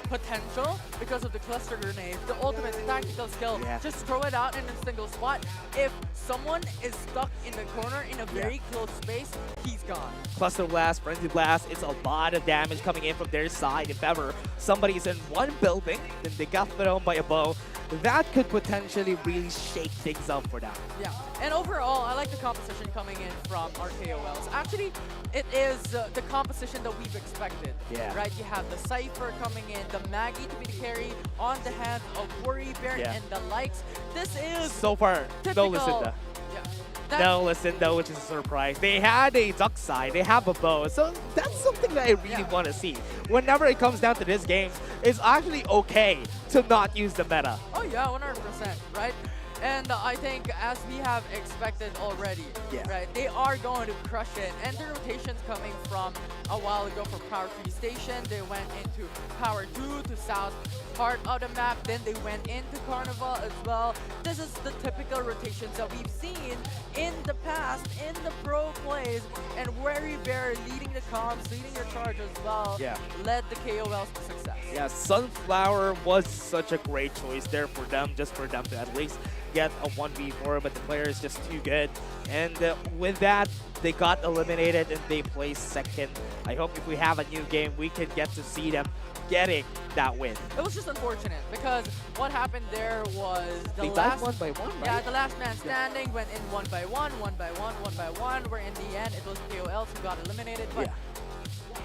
potential because of the cluster grenade, the ultimate tactical skill. Yeah. Just throw it out in a single spot. If someone is stuck in the corner in a very close space, he's gone. Cluster Blast, Frenzy Blast, it's a lot of damage coming in from their side. If ever somebody's in one building, then they got thrown by a bow. That could potentially really shake things up for them. Yeah, and overall, I like the composition coming in from our KOLs. Actually, it is the composition that we've expected. Yeah. Right, you have the Cypher coming in, the Maggie to be the carry on the hands of Worry Bear Yeah. and the likes. This is So far, typical. no Lucinda. Yeah. No Lucinda, which is a surprise. They had a duck side, they have a bow, so that's something that I really want to see. Whenever it comes down to this game, it's actually okay to not use the meta. Oh yeah, 100%, right? And I think as we have expected already, right, they are going to crush it. And the rotations coming from a while ago for Power 3 Station, they went into Power 2 to south part of the map, then they went into Carnival as well. This is the typical rotations that we've seen in the past, in the pro plays, and Worry Bear leading the comps, leading the charge as well, led the KOLs to success. Yeah, Sunflower was such a great choice there for them, just for them to at least get a 1v4, but the player is just too good. And with that, they got eliminated and they placed second. I hope if we have a new game, we can get to see them getting that win. It was just unfortunate because what happened there was the They last died 1 by 1, right? Yeah, the last man standing went in 1 by 1, 1 by 1, 1 by 1, where in the end it was KOLs who got eliminated, but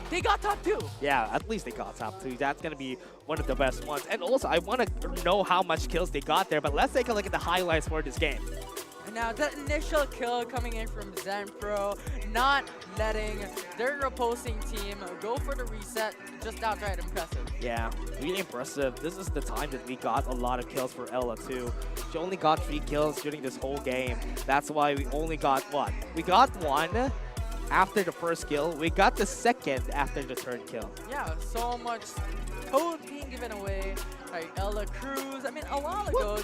they got top 2. Yeah, at least they got top 2. That's going to be one of the best ones. And also, I want to know how much kills they got there, but let's take a look at the highlights for this game. And now the initial kill coming in from Zenpro, not letting their opposing team go for the reset, just outright impressive. Yeah, really impressive. This is the time that we got a lot of kills for Ella too. She only got 3 kills during this whole game. That's why we only got what? We got 1 after the first kill. We got the second after the third kill. Yeah, so much code being given away. Like Ella Cruz, I mean, a while ago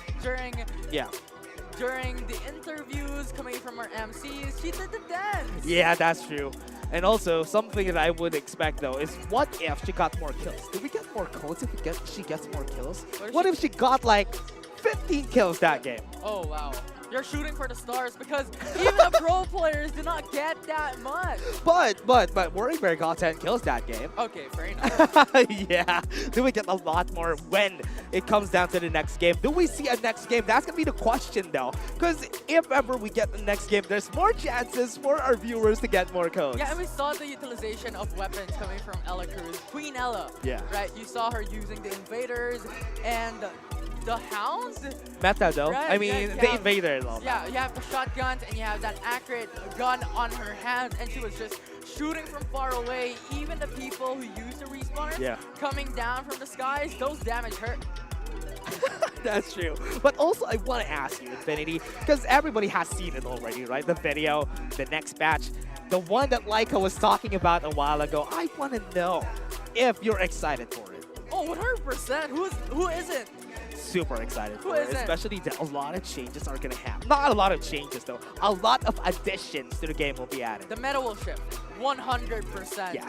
during the interviews coming from our MCs, she did the dance. Yeah, that's true. And also, something that I would expect though is what if she got more kills? Do we get more codes if she gets more kills? What if she got like 15 kills that game? Oh wow. you're shooting for the stars because even the pro players do not get that much. But Worry Bear got 10 kills that game. Okay, fair enough. Yeah, do we get a lot more when it comes down to the next game? Do we see a next game? That's gonna be the question though, because if ever we get the next game, there's more chances for our viewers to get more codes. Yeah, and we saw the utilization of weapons coming from Ella Cruz. Queen Ella, Yeah. right? You saw her using the invaders and the hounds. Meta though, Right, I mean yeah, the yeah. invader and all that. Yeah, you have the shotguns and you have that accurate gun on her hand, and she was just shooting from far away. Even the people who use the respawners Yeah. coming down from the skies, those damage hurt. That's true. But also, I want to ask you, Infinity, because everybody has seen it already, right? The video, the next batch, the one that Laika was talking about a while ago. I want to know if you're excited for it. Oh, 100%. Who isn't? Super excited Who for it, isn't? especially that a lot of changes are gonna happen. Not a lot of changes though. A lot of additions to the game will be added. The meta will shift 100%. Yes.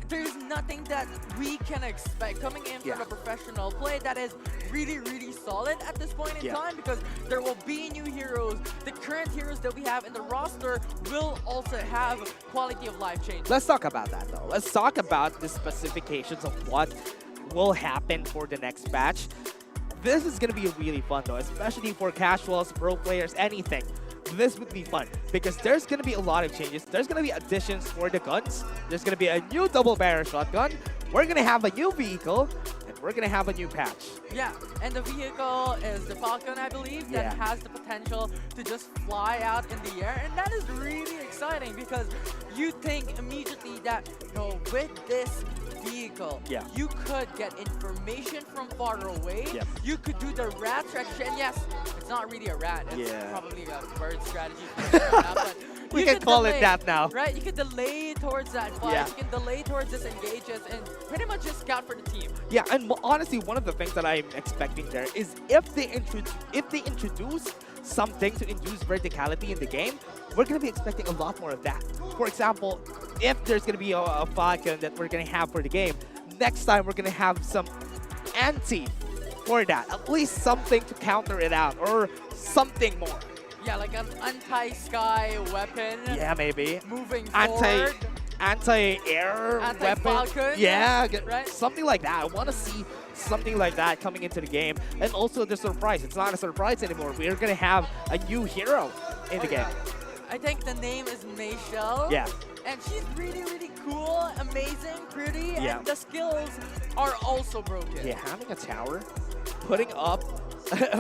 There's nothing that we can expect coming in from Yeah. a professional play that is really solid at this point in Yeah. time, because there will be new heroes. The current heroes that we have in the roster will also have quality of life change. Let's talk about that though. Let's talk about the specifications of what will happen for the next batch. This is gonna be really fun though, especially for casuals, pro players, anything. This would be fun because there's gonna be a lot of changes. There's gonna be additions for the guns. There's gonna be a new double barrel shotgun. We're gonna have a new vehicle, and we're gonna have a new patch. Yeah, and the vehicle is the Falcon, I believe, that Yeah. has the potential to just fly out in the air, and that is really exciting because you think immediately that, with this vehicle, Yeah. you could get information from far away. Yep. You could do the rat strategy, and yes, it's not really a rat. It's Yeah. probably a bird strategy. But We you can could call it delay, that now. Right? You can delay towards that fight. Yeah. You can delay towards disengages and pretty much just scout for the team. Yeah, and honestly, one of the things that I'm expecting there is if they introduce something to induce verticality in the game, we're going to be expecting a lot more of that. For example, if there's going to be a Falcon that we're going to have for the game, next time we're going to have some anti for that. At least something to counter it out or something more. Yeah, like an anti-sky weapon. Yeah, maybe. Moving forward. Anti-air weapon. Anti-Falcon. Yeah, Right? something like that. I want to see something like that coming into the game. And also the surprise. It's not a surprise anymore. We're going to have a new hero in the game. I think the name is Mayshell. Yeah. And she's really cool, amazing, pretty, Yeah. and the skills are also broken. Yeah, having a tower, putting up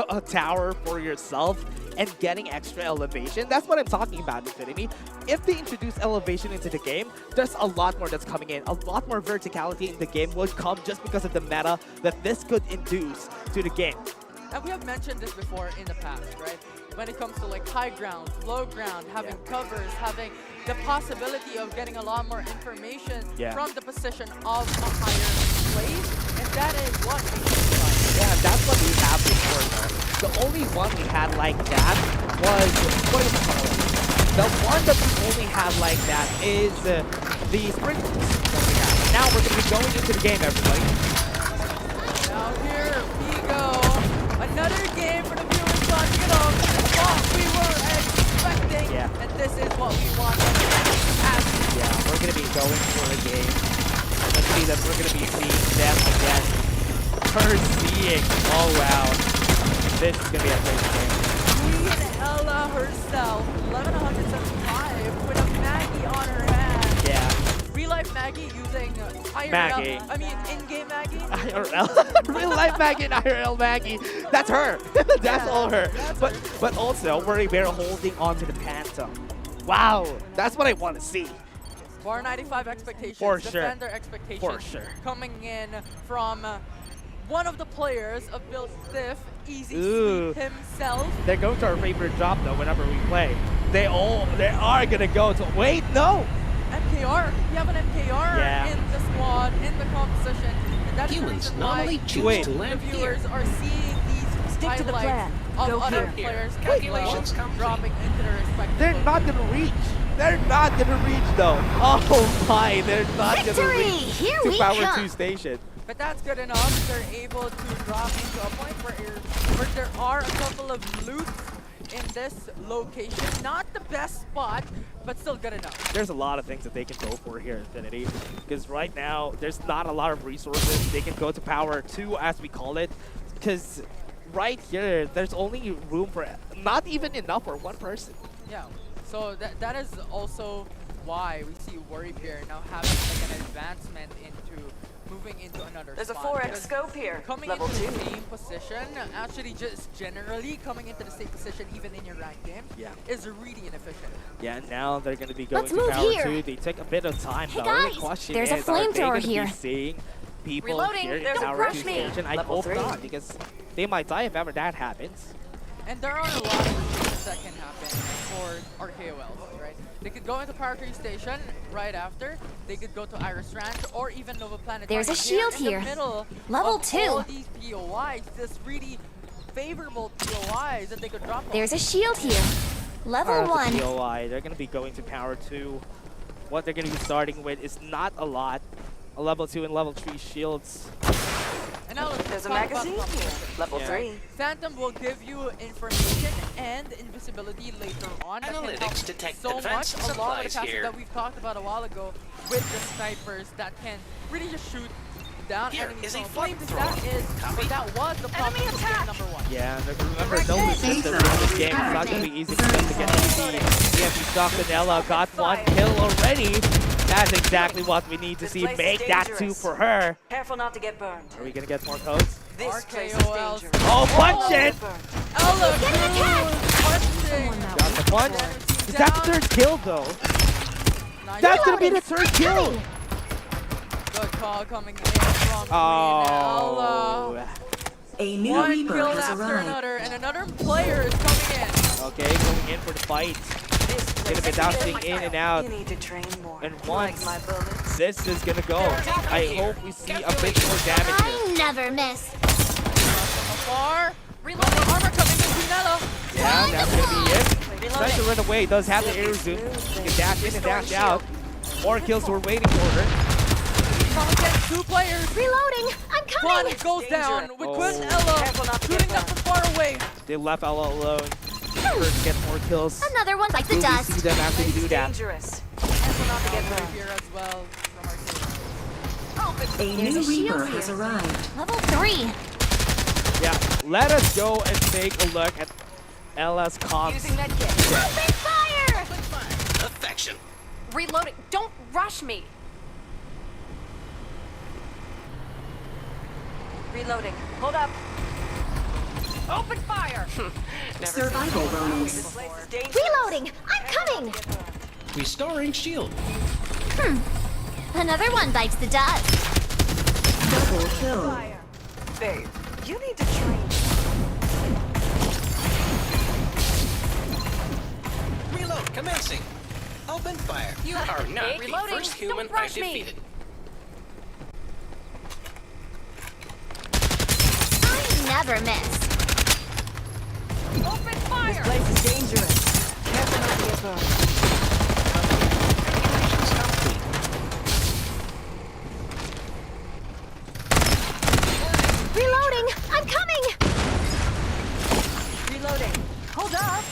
a tower for yourself and getting extra elevation, that's what I'm talking about, Infinity. If they introduce elevation into the game, there's a lot more that's coming in. A lot more verticality in the game will come just because of the meta that this could induce to the game. And we have mentioned this before in the past, right? When it comes to like high ground, low ground, having covers, having the possibility of getting a lot more information from the position of a higher place, and that is what we like. Yeah, that's what we have before now. The only one we had like that was, what is it called? The one that we only had like that is the sprinkles that we have. Now we're going to be going into the game, everybody. Now here we go. Another game for the viewers watching it all. This is what we were expecting, and this is what we wanted. Yeah, we're going to be going for a game. Let's see that we're going to be seeing them again. Her seeing. Oh, wow. This is going to be a great game. Queen Ella herself, 1175 with a Maggie on her hand. Yeah. Real life Maggie using IRL, Maggie. I mean in-game Maggie. IRL. Real life Maggie and IRL Maggie. That's her. That's all her. But also, Worry Bear holding on to the Phantom. Wow. That's what I want to see. Bar 95 expectations, For sure. defender expectations. For sure. Coming in from one of the players of Bill Stiff, Easy Ooh. Sweep himself. They're going to our favorite drop though whenever we play. They are gonna go to no! MKR. We have an MKR in the squad, in the composition. And that's the reason why the viewers are seeing these Stick to the plan. of Go other here. players Calculations dropping into their respective They're not gonna reach. They're not gonna reach though. Oh my, they're not Victory! gonna reach Here to we Power come. 2 station. But that's good enough. They're able to drop into a point where there are a couple of loots in this location. Not the best spot, but still good enough. There's a lot of things that they can go for here, Infinity, because right now there's not a lot of resources. They can go to power 2, as we call it, because right here there's only room for not even enough for one person. Yeah, so that is also why we see Worry Bear now having like an advancement into moving into another There's spot. a 4x scope here. Coming Level into 2. the same position, actually just generally coming into the same position even in your ranked game, is really inefficient. Yeah, now they're going to be going Let's to move power here. 2. They take a bit of time, Hey though. guys, The question there's a is, are they flamethrower going to here. be seeing people Reloading. here in There's a power rush 2 me. station? I Level hope 3. not, because they might die if ever that happens. And there are a lot of things that can happen for our KOLs, right? They could go into Power 3 Station right after. They could go to Iris Ranch or even Nova Planet. There's a shield in the here. middle Level of 2. all these POIs, this really favorable POIs that they could drop on. There's a shield here. Level Alright, 1. the POI, they're going to be going to power 2. What they're going to be starting with is not a lot. A level 2 and level 3 shields. And now let's There's a talk about magazine here. competition. Level Yeah. 3. Phantom will give you information and invisibility later on. that can help Analytics detect so advanced much along with the supplies passive here. that we've talked about a while ago with the snipers that can really just shoot down Here enemies. is a from afar, because flamethrower. that is, that was the problem with game number 1. Yeah, and remember, no resistance in this game. It's not going to be easy for them to get easy. Yeah, we stopped Vanilla, got 1 kill already. That's exactly what we need to This see. place is Make that 2 dangerous. for her. Careful not to get burned. Are we going to get more codes? This place is RKOLs. dangerous. Oh, punch it! Ella getting attacked! punching! Got the punch. Is that the third kill, though? Nice. That's going to be the third kill! Good call coming in from Queen Oh. Ella. A new One Reaper kill has after arrived. another, and another player is coming in. Okay, going in for the fight. Gonna be bouncing in and out. You need to train more. And Like once my bullets. this is gonna go, I hope we see a bit more damage here. I never miss. From afar, reloading armor coming in Brunello. Yeah, that's gonna be it. Trying to run away, does have the air zoom. She can dash in and dash out. More kills were waiting for her. Come again, 2 players. Reloading. I'm One coming. goes down with Oh. Quinn Ella Careful not to get shooting them from far away. They left Ella alone. For her to get more kills. Another one bites the Will we dust. see them after we do that? Dangerous. Careful not to get Right burned. here as well from our team. A There's new a shield Reaper here. has arrived. Level 3. Yeah, let us go and take a look at Ella's comps. Using that kit. Open fire! Affection. Reloading. Don't rush me. Reloading. Hold up. Open fire. Survival bonus. This place is dangerous. Reloading. I'm coming. Restoring shield. Another one bites the dust. Double kill. Fire. Babe, you need to train. Reload commencing. Open fire. You are not the Reloading. first human Don't I rush me. defeated. I never miss. Open fire. This place is dangerous. Careful not to get burned. Reloading. I'm coming. Reloading. Hold up.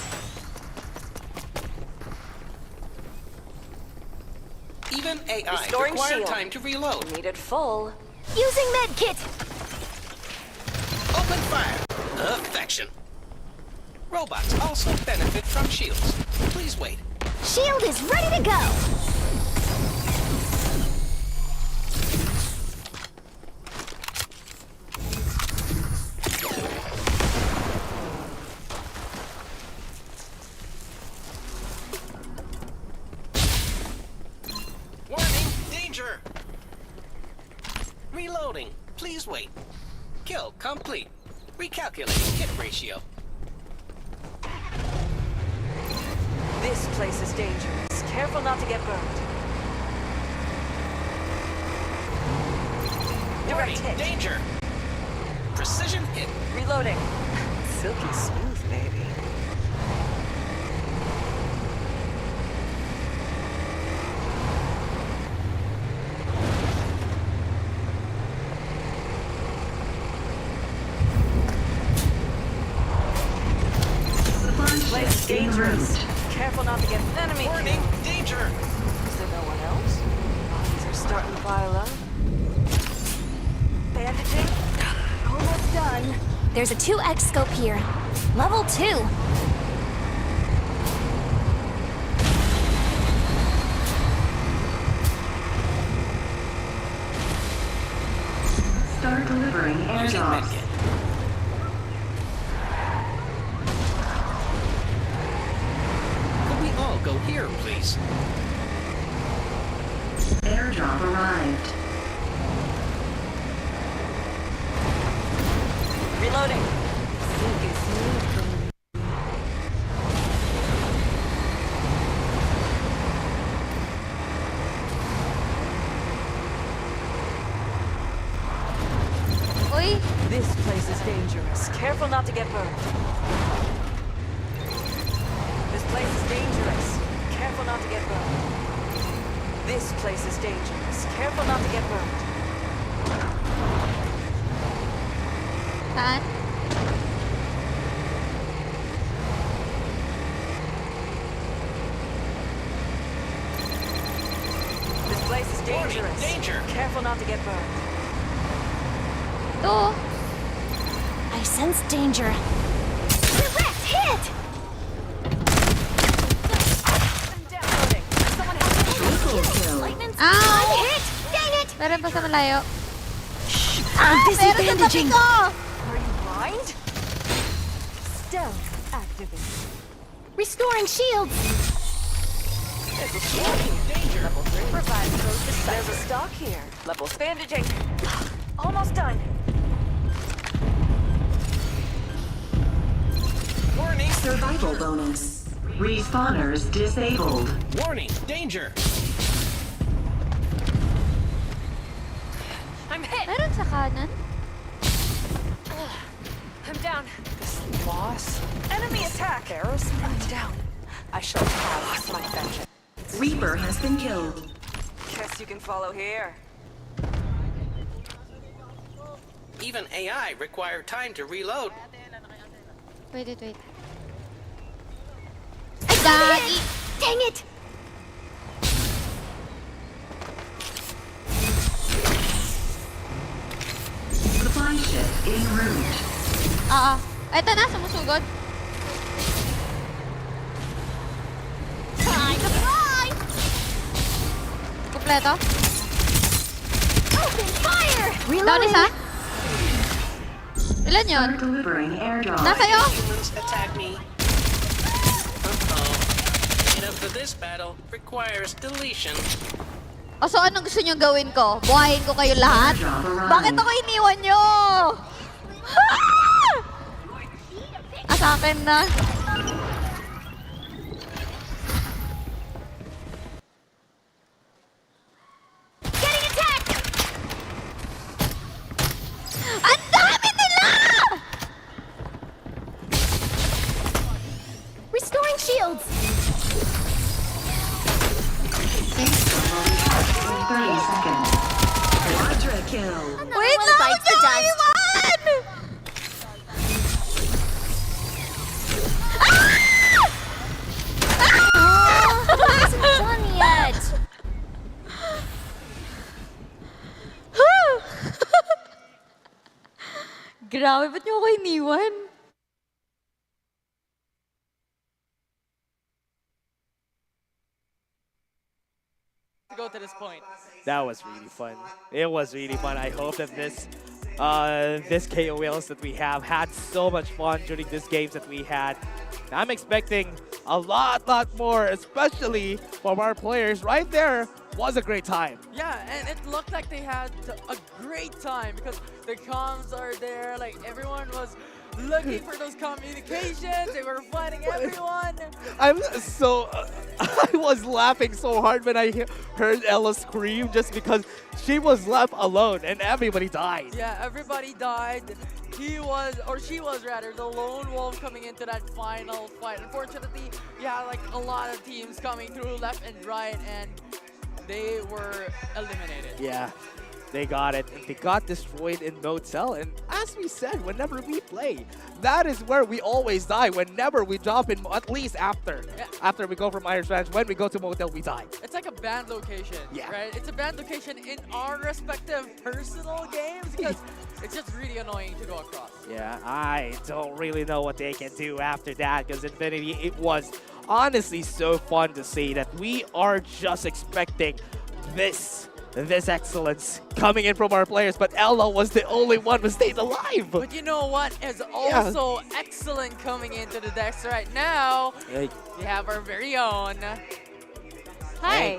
Even AI Restoring require shield. time to reload. Need it full. Using medkit. Open fire. Affection. Robots also benefit from shields. Please wait. Shield is ready to go. Warning, danger. Reloading. Please wait. Kill complete. Recalculating hit ratio. This place is dangerous. Careful not to get burned. Warning, Direct hit. danger. Precision hit. Reloading. Silky smooth, baby. Careful not to get enemy Warning, killed. danger! Is there no one else? Bodies are starting to pile up. Bandaging. Almost done. There's a 2x scope here. Level 2. Start delivering Using airdrops. medkit. Could we all go here, please? Airdrop arrived. Reloading. Silky smooth from Uy, This place is dangerous. Careful not to get burned. This place is dangerous. Careful not to get burned. This place is dangerous. Careful not to get burned. saan? This place is Warning, dangerous. danger! Careful not to get burned. Ito. I sense danger. Direct hit! I'm downloading. Someone help me. Triple kill. Ow! Hit! Dang it! Meron pa sa malayo. I'm busy Meron sa tabi bandaging. ko! Are you blind? Stealth activated. Restoring shields! Danger! Level 3 provides code to sight. There's a stock here. Level bandaging. Almost done. Warning! Survival bonus. Respawners disabled. Warning, danger! I'm hit. Meron sa kanan? I'm down. This loss. Enemy attack. Embarrassment. I'm down. I shall have my vengeance. Reaper has been killed. Guess you can follow here. Even AI require time to reload. Wait. Ay, gagi! Dang it! Supply ship en route. Oo. Ito na, sumusugod. Time to fly! Kompleto. Open fire! Down isa. Ilan yun? Start delivering airdrop. Nasa'yo? Humans attack me. Uh-oh. Data for this battle requires deletion. O so anong gusto nyo gawin ko? Buhayin ko kayo lahat? Bakit ako iniwan nyo? Sa akin na. Getting attacked! Ang dami nila! Restoring shields! 30 seconds. Quadra kill. Wait lang! Ang dami man! Done yet. Grabe, ba't niyo ako iniwan? To go to this point. That was really fun. It was really fun. I hope that this KOLs that we have had so much fun during these games that we had. I'm expecting a lot more, especially from our players. Right there was a great time. Yeah, and it looked like they had a great time because the comms are there. Like everyone was looking for those communications. They were fighting everyone. I'm so I was laughing so hard when I heard Ella scream just because she was left alone and everybody died. Yeah, everybody died. He was, or she was rather, the lone wolf coming into that final fight. Unfortunately, yeah, like a lot of teams coming through left and right, and they were eliminated. Yeah. They got it. They got destroyed in Motel. And as we said, whenever we play, that is where we always die. Whenever we drop in, at least after. Yeah. After we go from Irish Ranch, when we go to Motel, we die. It's like a banned location, right? It's a banned location in our respective personal games because it's just really annoying to go across. Yeah, I don't really know what they can do after that because Infinity, it was honestly so fun to see that we are just expecting this excellence coming in from our players, but Ella was the only one who stayed alive. But you know what is also excellent coming into the decks right now? Hey. We have our very own Hi.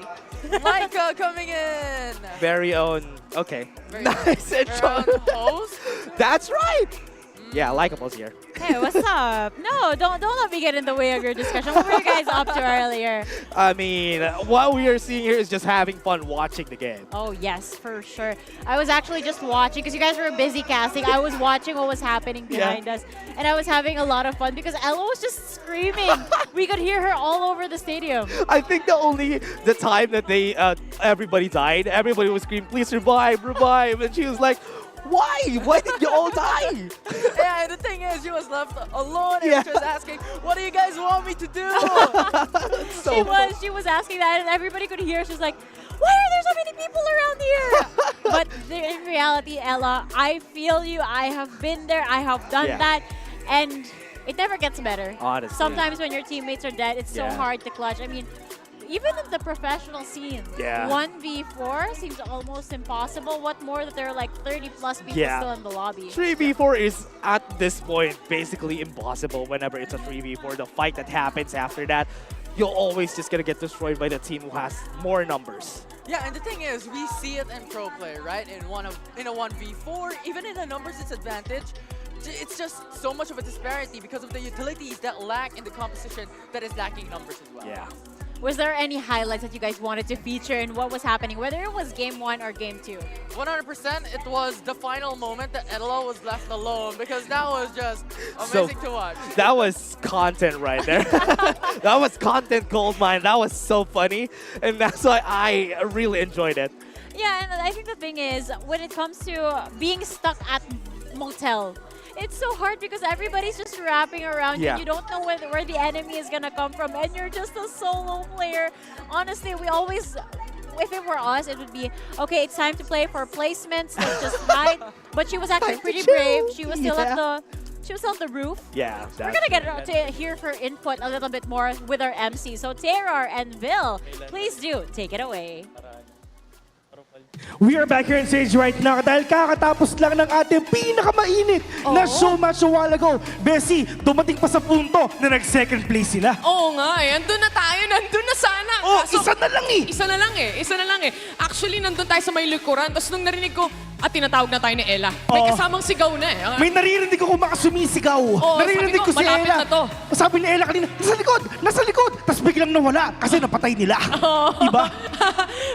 Micah coming in. Very own. Okay. Very Nice intro. own host. That's right. Yeah, likeable's here. Hey, what's up? No, don't let me get in the way of your discussion. What were you guys up to earlier? I mean, what we are seeing here is just having fun watching the game. Oh, yes, for sure. I was actually just watching, because you guys were busy casting. I was watching what was happening behind us, and I was having a lot of fun because Ella was just screaming. We could hear her all over the stadium. I think the time that they everybody died, everybody was screaming, "Please revive, revive!" And she was like, "Why? Why did you all die?" Yeah, and the thing is, she was left alone and she was asking, "What do you guys want me to do?" She was asking that, and everybody could hear. She was like, "Why are there so many people around here?" But in reality, Ella, I feel you. I have been there. I have done that, and it never gets better. Honestly. Sometimes when your teammates are dead, it's so hard to clutch. I mean, even in the professional scene, 1v4 seems almost impossible. What more that there are like 30 plus people still in the lobby. 3v4 is at this point basically impossible whenever it's a 3v4. The fight that happens after that, you're always just gonna get destroyed by the team who has more numbers. Yeah, and the thing is, we see it in pro play, right? In a 1v4, even in a numbers disadvantage, it's just so much of a disparity because of the utilities that lack in the composition that is lacking numbers as well. Yeah. Was there any highlights that you guys wanted to feature in what was happening, whether it was game 1 or game 2? 100%, it was the final moment that Ella was left alone because that was just amazing to watch. That was content right there. That was content goldmine. That was so funny. And that's why I really enjoyed it. Yeah, and I think the thing is, when it comes to being stuck at Motel, it's so hard because everybody's just wrapping around you. You don't know where the enemy is going to come from, and you're just a solo player. Honestly, we always, if it were us, it would be, okay, it's time to play for placements, let's just hide. But she was actually pretty brave. She was still at the roof. Yeah. We're going to get to hear her input a little bit more with our MC. So Terrar and Vil, please do take it away. We are back here on stage right now dahil kakatapos lang ng ating pinakamainit na show match a while ago. Bessie, dumating pa sa punto na nag-second place sila. Oo nga eh. Andun na tayo. Nandun na sana. Oh, isa na lang eh. Isa na lang eh. Actually, nandun tayo sa may likuran. Tapos nung narinig ko, tinatawag na tayo ni Ella. May kasamang sigaw na eh. May naririnig ko sumisigaw. Naririnig ko si Ella. Malapit na to. Sabi ni Ella kanina, nasa likod. Tapos biglang nawala kasi napatay nila. Diba?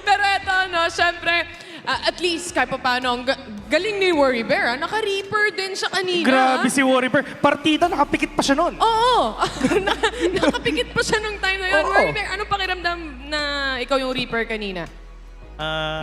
Pero eto, no, syempre, at least kahit pa paano, ang galing ni Worry Bear, naka-reaper din siya kanina. Grabe si Worry Bear. Partida, nakapikit pa siya nun. Oo. Nakapikit pa siya nung time na yun. Worry Bear, anong pakiramdam na ikaw yung reaper kanina?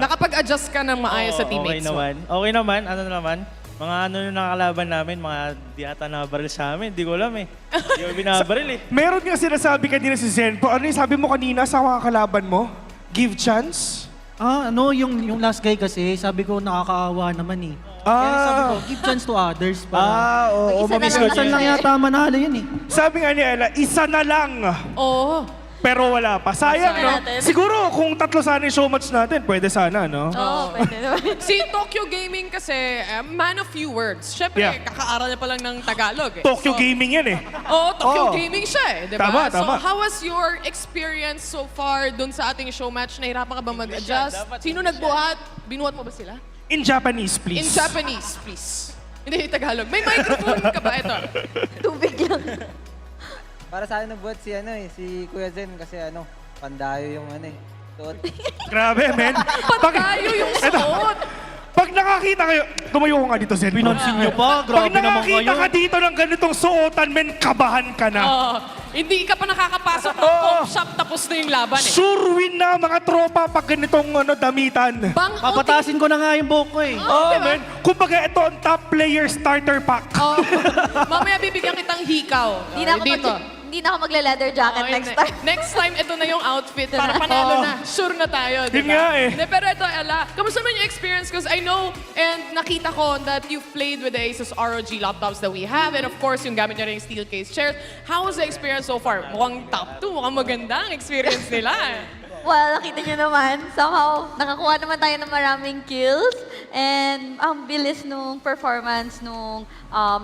Nakapag-adjust ka ng maayos sa teammates mo? Okay naman. Ano naman? Mga yung nakakalaban namin, mga di ata nabaril sa amin. Di ko alam eh. Di ko binabaril eh. Meron nga sinasabi kanina si Zenpo. Ano yung sabi mo kanina sa mga kalaban mo? Give chance? Yung last guy kasi, sabi ko nakakaawa naman eh. Kaya sabi ko, give chance to others. Oo. Isa lang yata manalo yun eh. Sabi nga ni Ella, isa na lang. Oo. Pero wala pa. Sayang, no? Siguro, kung tatlo sana yung show match natin, pwede sana, no? Oo, pwede naman. Si Tokyo Gaming kasi, man of few words. Siyempre, kakaaral niya pa lang ng Tagalog eh. Tokyo Gaming yan eh. Oo, Tokyo Gaming siya eh, di ba? Tama. So, how was your experience so far dun sa ating show match? Nahirapan ka ba mag-adjust? Sino nagbuhat? Binuhat mo ba sila? In Japanese, please. In Japanese, please. Hindi, Tagalog. May microphone ka ba? Ito. Tubig lang. Para sa akin nagbuhat si Kuya Zen kasi pandayo yung suot. Grabe, men. Pandayo yung suot. Pag nakakita kayo, tumayo ko nga dito, Zen. Pinonsin nyo pa? Pag Grabe naman kayo. nakakita ka dito ng ganitong suotan, men, kabahan ka na. Hindi ka pa nakakapasok ng comp shop tapos na yung laban eh. Sure win na mga tropa pag ganitong damitan. Papatasin ko na nga yung buhok ko eh. Oh, man. Kumbaga, ito ang top player starter pack. Oh. Mamaya bibigyan kitang hikaw. Hindi na ako magla-leather jacket next time. Next time, ito na yung outfit para panalo na. Sure na tayo, di Yun ba? nga eh. Pero ito, Ella, kamusta naman yung experience? Because I know and nakita ko that you've played with the Asus ROG laptops that we have. And of course, yung gamit nyo rin yung steel case chairs. How was the experience so far? Mukhang top 2. Mukhang maganda ang experience nila. Well, nakita nyo naman, somehow, nakakuha naman tayo ng maraming kills. And ang bilis nung performance nung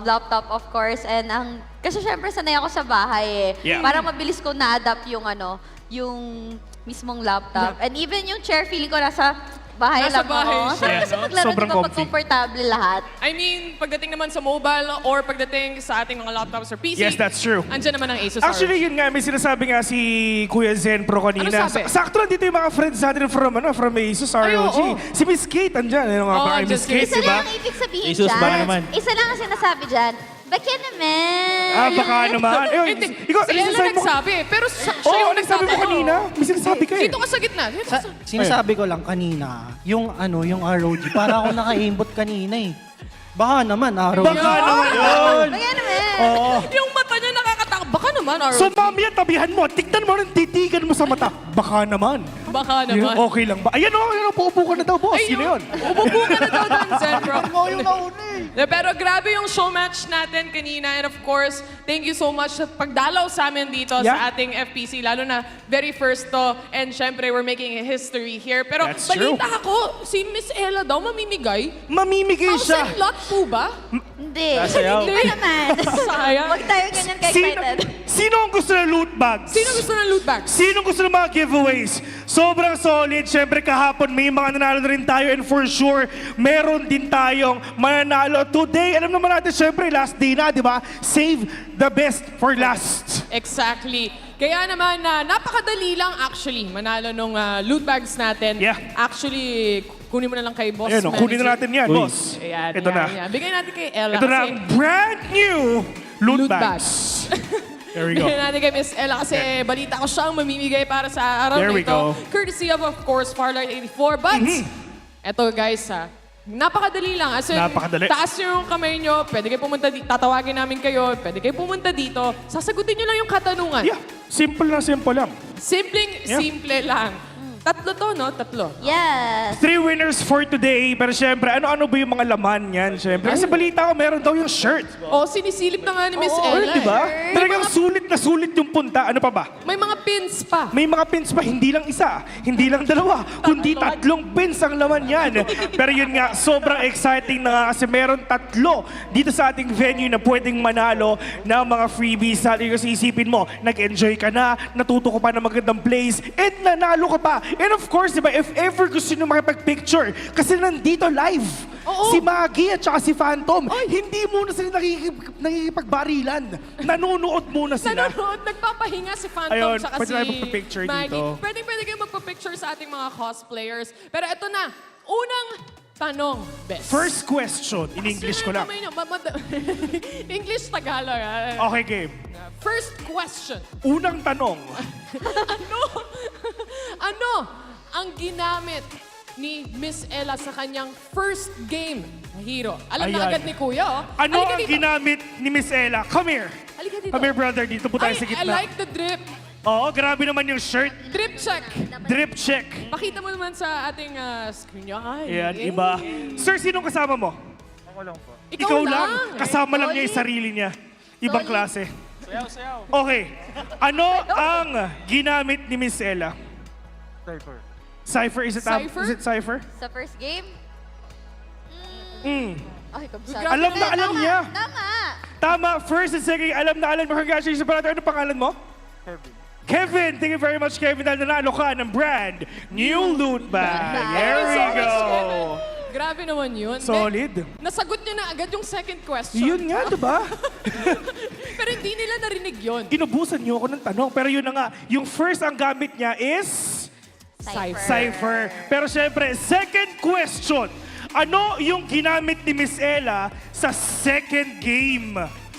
laptop, of course. And kasi syempre sanay ako sa bahay eh. Yeah. Parang mabilis ko na-adapt yung mismong laptop. And even yung chair, feeling ko nasa bahay Nasa lang bahay ako. siya, Sarap kasi no? maglaro, Sobrang di ba, pag comfy. komportable lahat. I mean, pagdating naman sa mobile or pagdating sa ating mga laptops or PC, Yes, that's true. andyan naman ang Asus Actually, ROG. yun nga, may sinasabi nga si Kuya Zen Pro kanina. Ano sabi? Sakto lang dito yung mga friends natin from Asus ROG. oo. Si Miss Kate, andyan. Ano nga Oo, ba kay andyan Miss si Kate, Isa di ba? lang ang ibig sabihin Asus dyan. ba naman? Isa lang ang sinasabi dyan. Baka naman. Baka naman. Hindi, Ikaw, si Ella sinasabi mo- nagsabi, pero siya Oo, yung nagsabi mo nagtatanong. kanina. May sinasabi ka eh. Dito ka sa gitna. Sinasabi ko lang kanina, yung ROG, para ako naka-aimbot kanina eh. Baka naman, ROG. Baka naman yun. Baka naman. Oo. Yung mata niya nakakatakot. Baka naman, ROG. So, mamaya tabihan mo. Tignan mo rin, titigan mo sa mata. Baka naman. Baka naman. Okay lang ba? Ayan o, paupo ka na daw, boss. Sino yun? Ububo ka na daw doon, Zenbro. Yung nauna eh. Pero grabe yung show match natin kanina. And of course, thank you so much sa pagdalaw sa amin dito sa ating FPC. Lalo na very first to. And syempre, we're making a history here. Pero That's true. balita ako, si Miss Ella daw mamimigay. Mamimigay House siya. and lot po ba? Hindi. Sasayaw. Hindi pa naman. Sayang. Huwag tayo ganyan ka-excited. Sino ang gusto ng loot bags? Sino gusto ng loot bags? Sino gusto ng mga giveaways? Sobrang solid. Siyempre kahapon may mga nanalo na rin tayo and for sure, meron din tayong mananalo today. Alam naman natin, siyempre last day na, di ba? Save the best for last. Exactly. Kaya naman, napakadali lang actually manalo nung loot bags natin. Yeah. Actually, kunin mo na lang kay boss. Ayan, kunin na manager. natin yan, Uy. boss. Ayan, Ito na. Ayan. Bigyan natin kay Ella. Ito na kasi ang brand new loot bags. There we go. Bigyan natin kay Miss Ella kasi balita ko siyang mamimigay para sa araw There we nito. go. Courtesy of course, Farlight 84. But, eto guys napakadali lang. As in, Napakadali. taas nyo yung kamay nyo, pwede kayo pumunta dito, tatawagin namin kayo, pwede kayo pumunta dito, sasagutin nyo lang yung katanungan. Yeah, simple na simple lang. Simple lang. Tatlo to, no? Tatlo. Yes. 3 winners for today. Pero syempre, ano-ano ba yung mga laman yan? Syempre, kasi balita ko, meron daw yung shirt. Oh, sinisilip na nga ni Miss Oo, Ella. Di ba? eh. Talagang sulit na sulit yung punta. Ano pa ba? May mga pins pa. May mga pins pa, hindi lang isa, hindi lang dalawa, kundi 3 pins ang laman yan. Pero yun nga, sobrang exciting na nga kasi meron 3 dito sa ating venue na pwedeng manalo ng mga freebies. Sabi kasi isipin mo, nag-enjoy ka na, natuto ka pa ng magandang plays, and nanalo ka pa. And of course, diba, if ever gusto nyo makipag-picture, kasi nandito live, Oo. si Maggie at saka si Phantom, hindi muna sila nakikipagbarilan. Nanonood muna sila. Nanonood, nagpapahinga si Phantom Ayun, tsaka pwede si tayo magpa-picture Maggie. dito. Pwede kayo magpa-picture sa ating mga cosplayers. Pero eto na, unang tanong, Bes. First question, in English ko lang. English, Tagalog. Okay, game. First question. Unang tanong. Ano ang ginamit ni Miss Ella sa kanyang first game na hero? Alam na Ayan. agad ni Kuya, oh. Ano Halika ang dito. ginamit ni Miss Ella? Come here. Halika dito. Come here, brother. Dito po tayo Ay, sa I gitna. like the drip. Oo, grabe naman yung shirt. Drip check. Drip check. Pakita mo naman sa ating screen. Ay, Ayan, eh. iba. Sir, sinong kasama mo? Ako lang po. Ikaw lang. lang. Kasama lang niya yung sarili niya. Ibang klase. Sayaw. Okay. Ano ang ginamit ni Miss Ella? Cypher. Cypher? Is it Cypher? Is it Cypher? Sa first game? Ay, kabisado. Alam na alam niya. Tama. Tama. First and second, alam na alam mo. Congratulations, brother. Ano pangalan mo? Kevin. Kevin, thank you very much, Kevin. Dahil nanalo ka ng brand new loot bag. There we go. Grabe naman yun. Solid. Nasagot niya na agad yung second question. Yun nga, diba? Pero hindi nila narinig yun. Inubusan niyo ako ng tanong. Pero yun na nga, yung first ang gamit niya is... Cypher. Pero syempre, second question. Ano yung ginamit ni Miss Ella sa second game?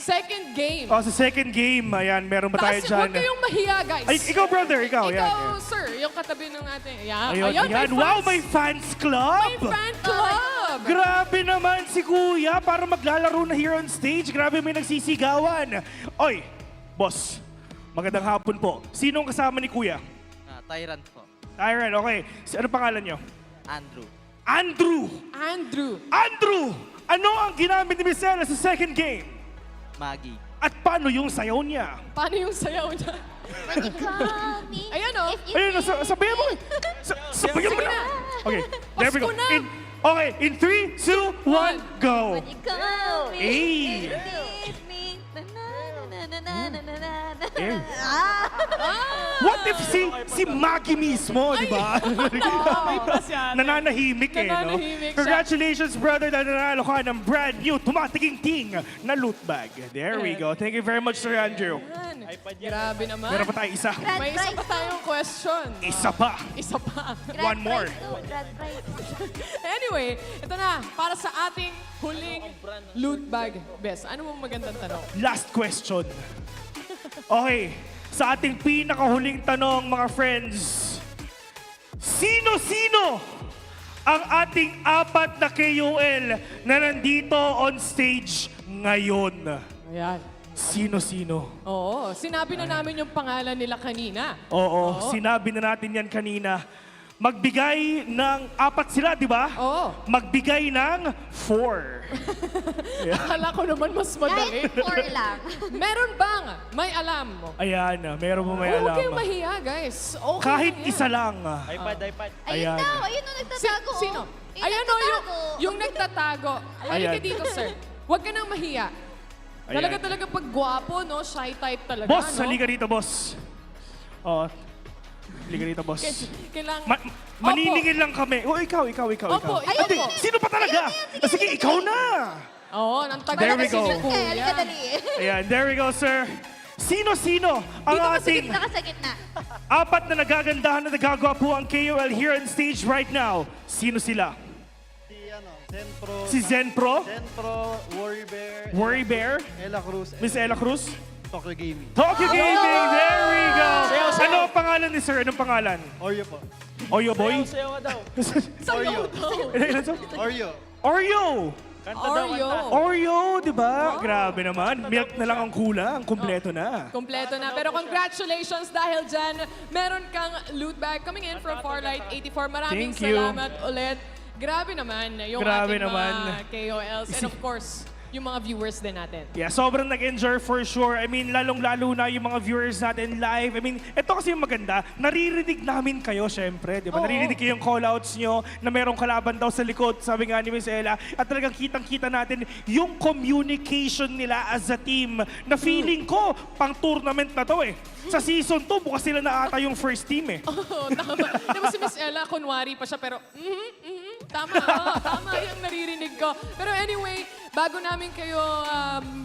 second game. Oh, sa second game. Ayan, meron ba tayo Kasi dyan? huwag kayong mahiya, guys. Ay, ikaw, brother. Ikaw. Ikaw, Yan. sir, yung katabi ng ating... Ayan, Ayun, ayan, ayan. Wow, may fans club! May fan club! Grabe naman si Kuya para maglalaro na here on stage. Grabe, may nagsisigawan. Oy, boss. Magandang hapon po. Sinong kasama ni Kuya? Tyrant po. Tyron, okay. Ano pangalan nyo? Andrew. Andrew! Andrew! Andrew! Ano ang ginamit ni Michelle sa second game? Maggie. At paano yung sayaw niya? Paano yung sayaw niya? Ayan o. Ayun, sabayan mo. Sabayan mo na. Okay, there we go. Pasko na. Okay, in 3, 2, 1, go! Hey! What if si Maggie mismo, di ba? Nananahimik eh, no? Nananahimik siya. Congratulations, brother, na nanalo ka ng brand new tumatingting na loot bag. There we go. Thank you very much, Sir Andrew. Grabe naman. Meron pa tayo isa. May isa pa tayong question. Isa pa. Isa pa. One more. Anyway, ito na. Para sa ating huling loot bag. Bes, ano mong magandang tanong? Last question. Okay, sa ating pinakahuling tanong, mga friends. Sino-sino ang ating apat na KOL na nandito on stage ngayon? Ayan. Sino-sino? Oo, sinabi na namin yung pangalan nila kanina. Oo, sinabi na natin yan kanina. Magbigay ng apat sila, di ba? Oo. Magbigay ng 4. Akala ko naman mas madali. Kahit 4 lang. Meron bang may alam mo? Ayan, meron mo may Huwag alam. kayong mahiya, guys. Okay Kahit lang yan. isa lang. iPad. Ayun Ayan. daw, ayun o nagtatago. Sino? Ayan o, yung nagtatago. Halika Ayan. dito, sir. Huwag ka nang mahiya. Ayan. Talaga pag gwapo, no? Shy type talaga, Boss, no? halika dito, boss. Oh, halika dito, boss. Kailangan... Maniningin lang kami. Oh, ikaw. Opo, Ay, ikaw hindi, po. sino pa talaga? Sige, ikaw na. Oo, nang tagal There na we kasi go. si Kuya. Halika dali. Ayan, there we go, sir. Sino-sino ang Dito ka sa ating gitna, ka sa gitna. apat na nagagandahan na nagagwapo ang KOL here on stage right now? Sino sila? Si Zenpro, Worry Bear, Ella Cruz. Miss Ella Cruz, Tokyo Gaming. Tokyo Gaming, there we go. Ano ang pangalan ni sir? Anong pangalan? Oreo po. Oreo Boy? Sayo ka daw. Sayo daw. Oreo. Oreo! Oreo. Di ba? Grabe naman. Milk na lang ang kulang. Kompleto na. Kompleto na. Pero congratulations dahil dyan, meron kang loot bag coming in from Farlight 84. Maraming Thank you. salamat ulit. Grabe naman yung Grabe ating naman. mga KOLs. And of course, yung mga viewers din natin. Yeah, sobrang nag-enjoy for sure. I mean, lalong-lalo na yung mga viewers natin live. I mean, ito kasi yung maganda, naririnig namin kayo, syempre. Di ba? Oo. Naririnig kayo yung callouts nyo na merong kalaban daw sa likod, sabi nga ni Miss Ella. At talagang kitang-kita natin yung communication nila as a team na feeling ko, pang tournament na to eh. Sa season 2, bukas sila na ata yung first team eh. Oo, tama. Di ba si Miss Ella, kunwari pa siya, pero tama, tama yung naririnig ko. Pero anyway, bago namin kayo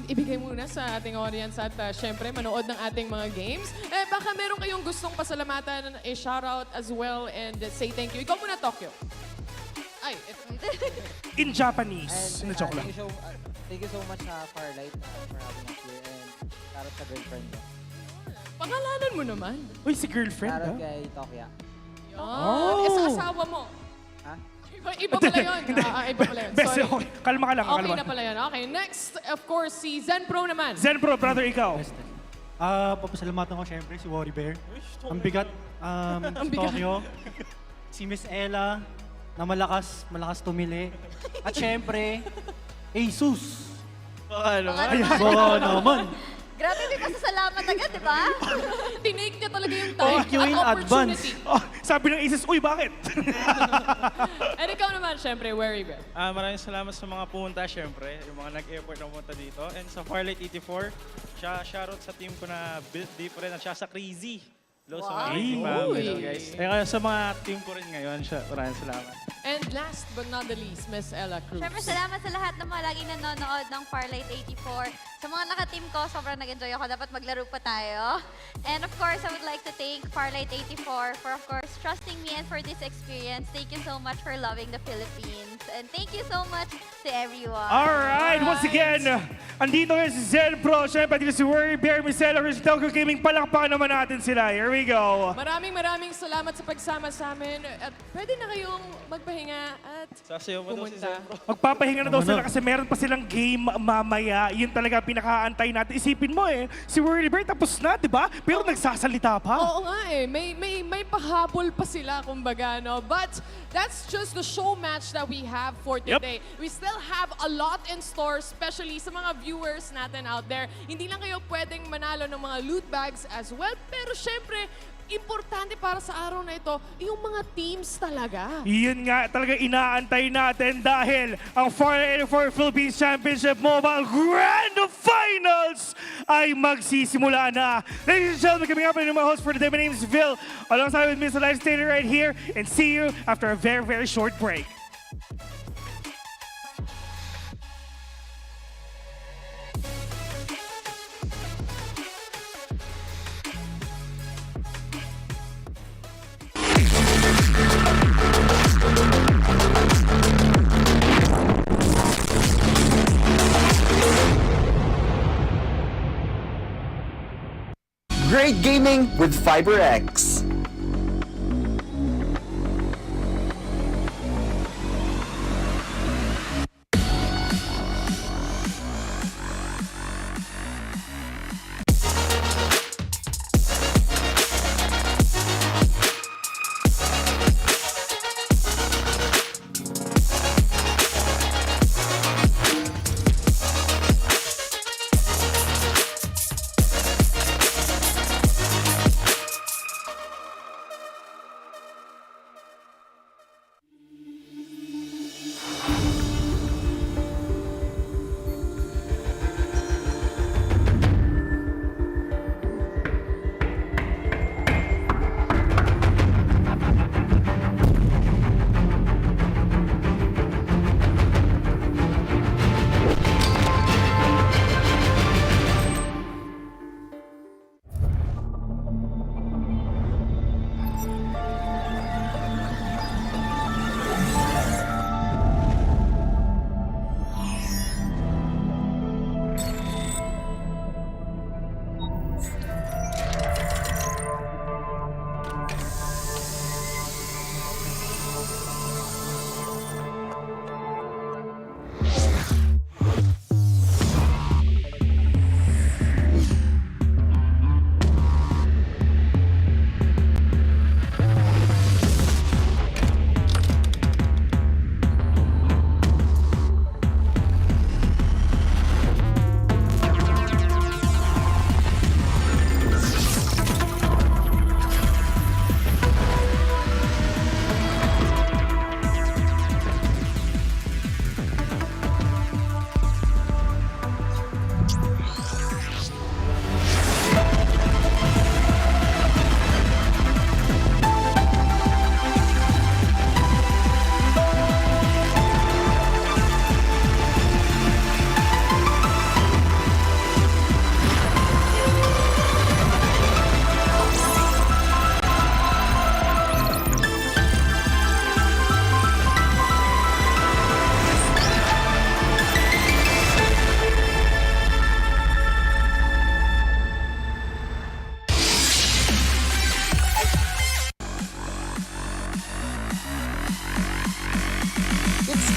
ibigay muna sa ating audience at syempre manood ng ating mga games, baka meron kayong gustong pasalamatan, shoutout as well and say thank you. Ikaw muna, Tokyo. Ay, In Japanese. And, Na-joke lang. thank you so much Farlight for having us here and shoutout sa girlfriend ko. pangalanan mo naman. Uy, si girlfriend Shoutout ah. kay Tokya. Oh. Sa asawa mo. Ha? Iba pala yun. Iba pala yun. Best, Sorry. okay. Kalma ka lang. Okay kalma. na pala yun. Okay, next, of course, si Zenpro naman. Zenpro, brother, ikaw. Papasalamatan ko syempre si Worry Bear. Ang bigat, Ang si bigat. Tokyo. Si Miss Ella, na malakas tumili. At syempre, Asus. Baka naman. Grabe, may pasasalamat agad, di ba? Tinake niya talaga yung time Thank you at in opportunity. Oh, sabi ng Isis, uy, bakit? And ikaw naman, syempre, Worry Bear. Maraming salamat sa mga pumunta, syempre. Yung mga nag-effort na pumunta dito. And sa Farlight 84, shoutout sa team ko na built different at siya sa Crazy. Hello sa mga Crazy family, guys. Kaya sa mga team ko rin ngayon, maraming salamat. And last but not the least, Miss Ella Cruz. Siyempre, salamat sa lahat ng mga laging nanonood ng Farlight 84. Sa mga naka-team ko, sobrang nag-enjoy ako. Dapat maglaro pa tayo. And of course, I would like to thank Farlight 84 for, of course, trusting me and for this experience. Thank you so much for loving the Philippines. And thank you so much to everyone. Alright, once again, andito ngayon si Zen Pro, syempre dito si Worry Bear, Micela, Rich Tokyo Gaming, palakpakan naman natin sila. Here we go. Maraming salamat sa pagsama sa amin. At pwede na kayong magpahinga at pumunta. Magpapahinga na daw sila kasi meron pa silang game mamaya. Yun talaga pinakaantay natin. Isipin mo si Worry Bear tapos na, di ba? Pero nagsasalita pa. Oo nga may pahabol pa sila, kumbaga, no? But that's just the show match that we have for today. We still have a lot in store, especially sa mga viewers natin out there. Hindi lang kayo pwedeng manalo ng mga loot bags as well, pero syempre, importante para sa araw na ito, yung mga teams talaga. Yun nga talaga inaantay natin dahil ang Farlight 84 Philippines Championship Mobile Grand Finals ay magsisimula na. Ladies and gentlemen, coming up, my host for the day, my name is Vil, alongside with Mr. Live Stater right here, and see you after a very short break. Great gaming with FiberX.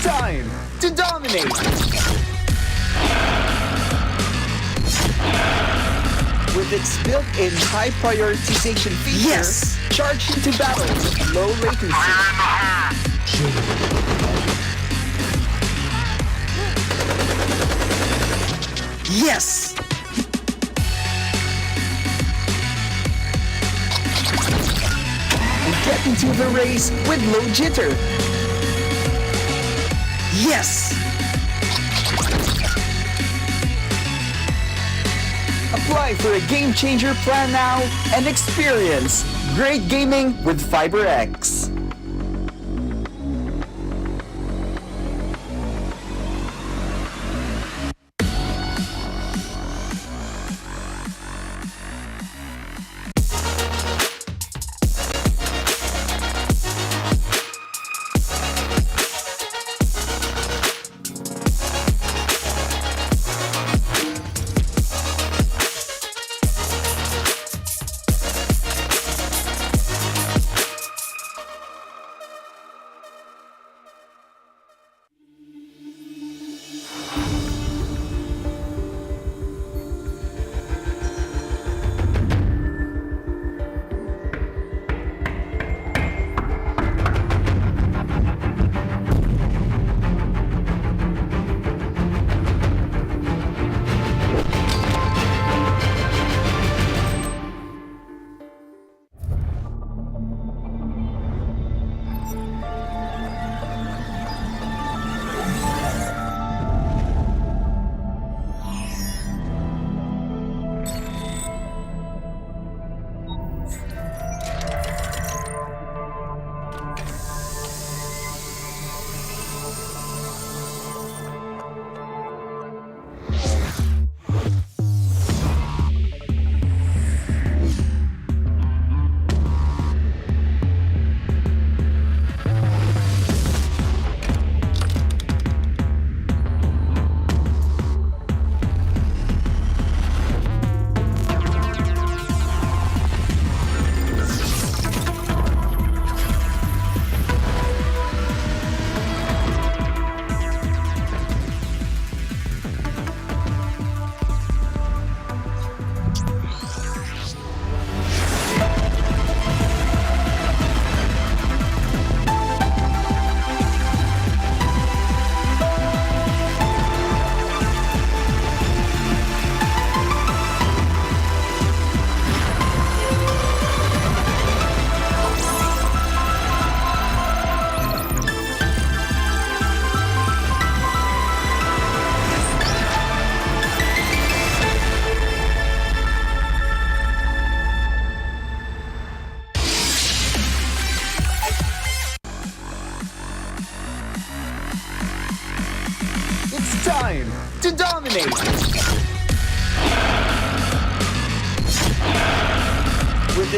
Time to dominate! With its built-in high prioritization feature, charge into battle with low latency. Yes! And get into the race with low jitter. Yes! Apply for a game changer plan now and experience great gaming with FiberX.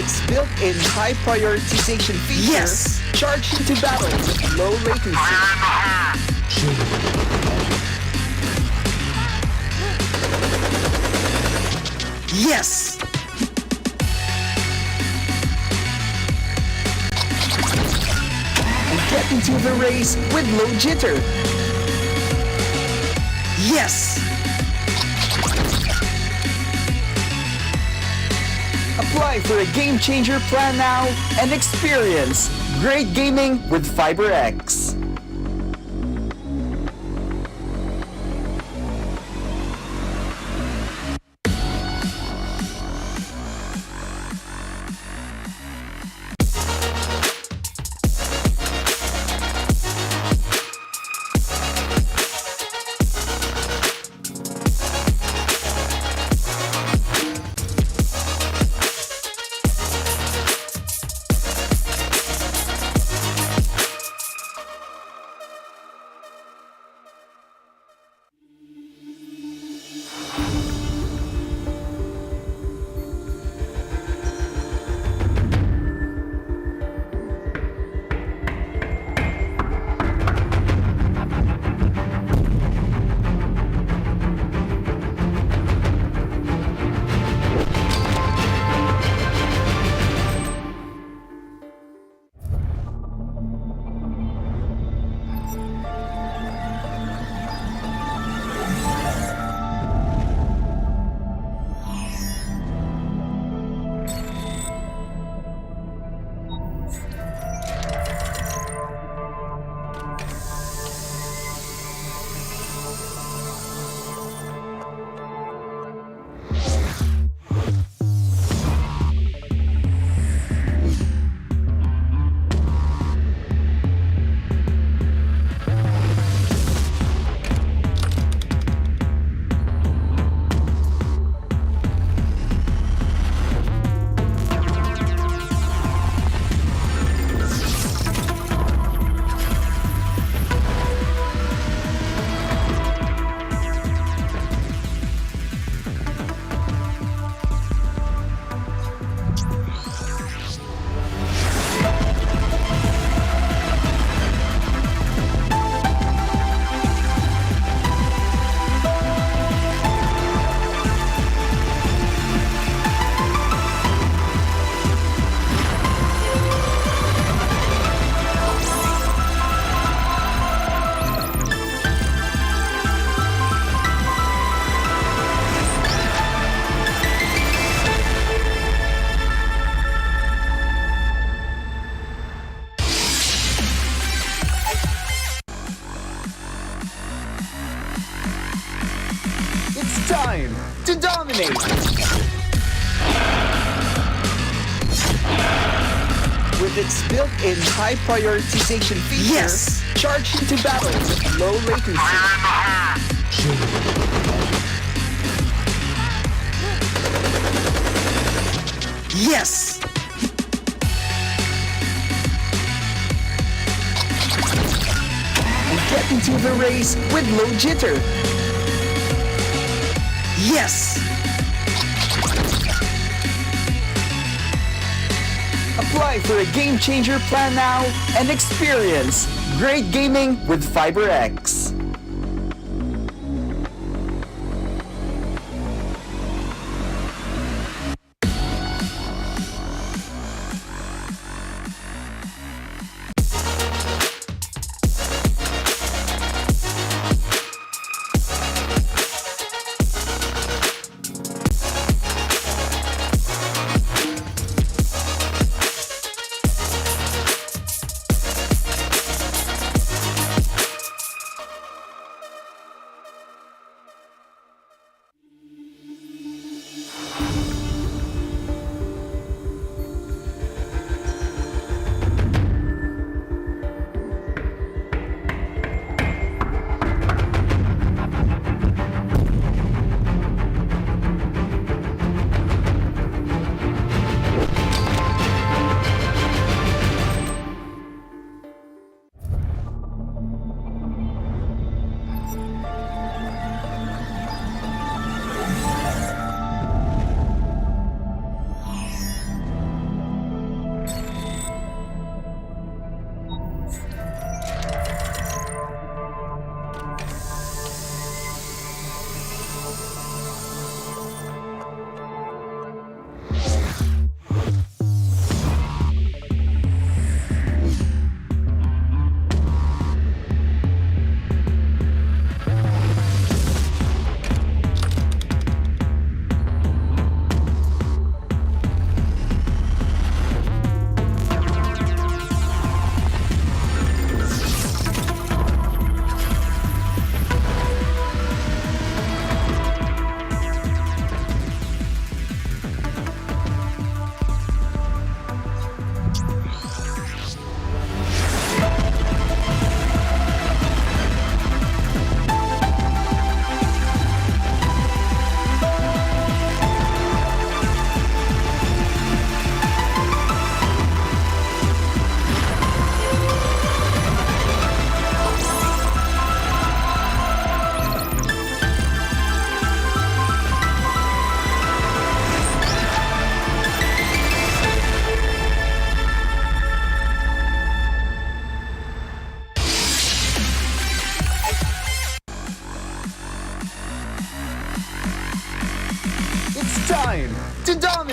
its built-in high prioritization feature, Yes! charge into battle with low latency. Yes! And get into the race with low jitter. Yes! Apply for a game changer plan now and experience great gaming with FiberX. It's time to dominate! With its built-in high prioritization feature, Yes! charge into battle with low latency. Yes! And get into the race with low jitter. Yes! Apply for a game changer plan now and experience great gaming with FiberX.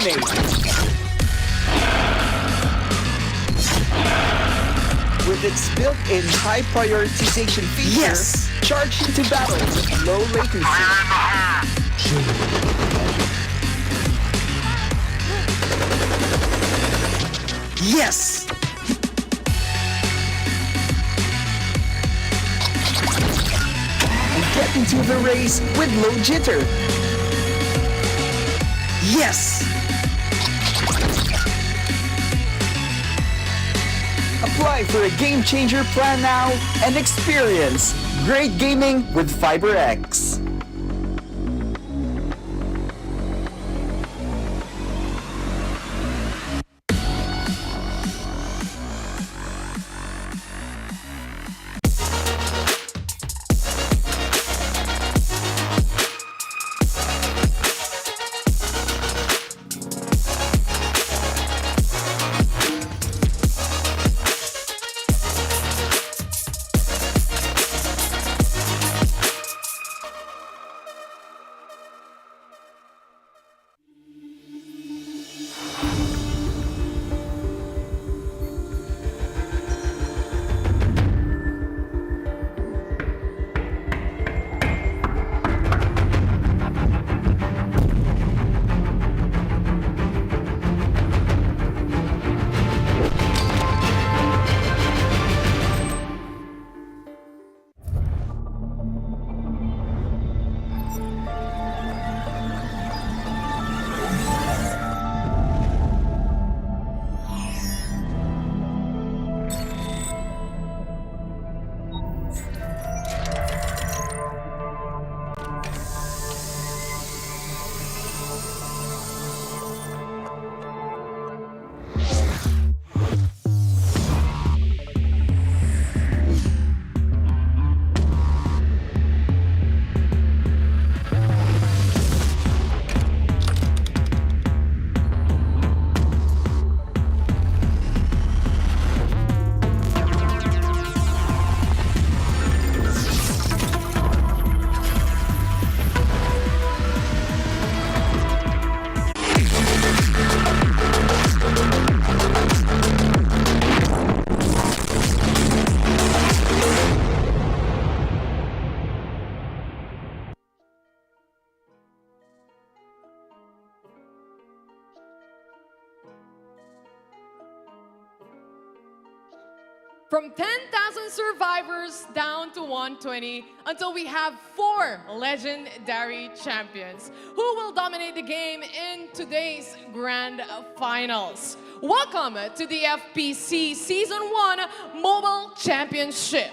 teammate. With its built-in high prioritization feature, Yes. charge into battle with low latency. Yes. And get into the race with low jitter. Yes. Apply for a game changer plan now and experience great gaming with FiberX. From 10,000 survivors down to 120 until we have 4 legendary champions who will dominate the game in today's grand finals. Welcome to the FPC Season 1 Mobile Championship.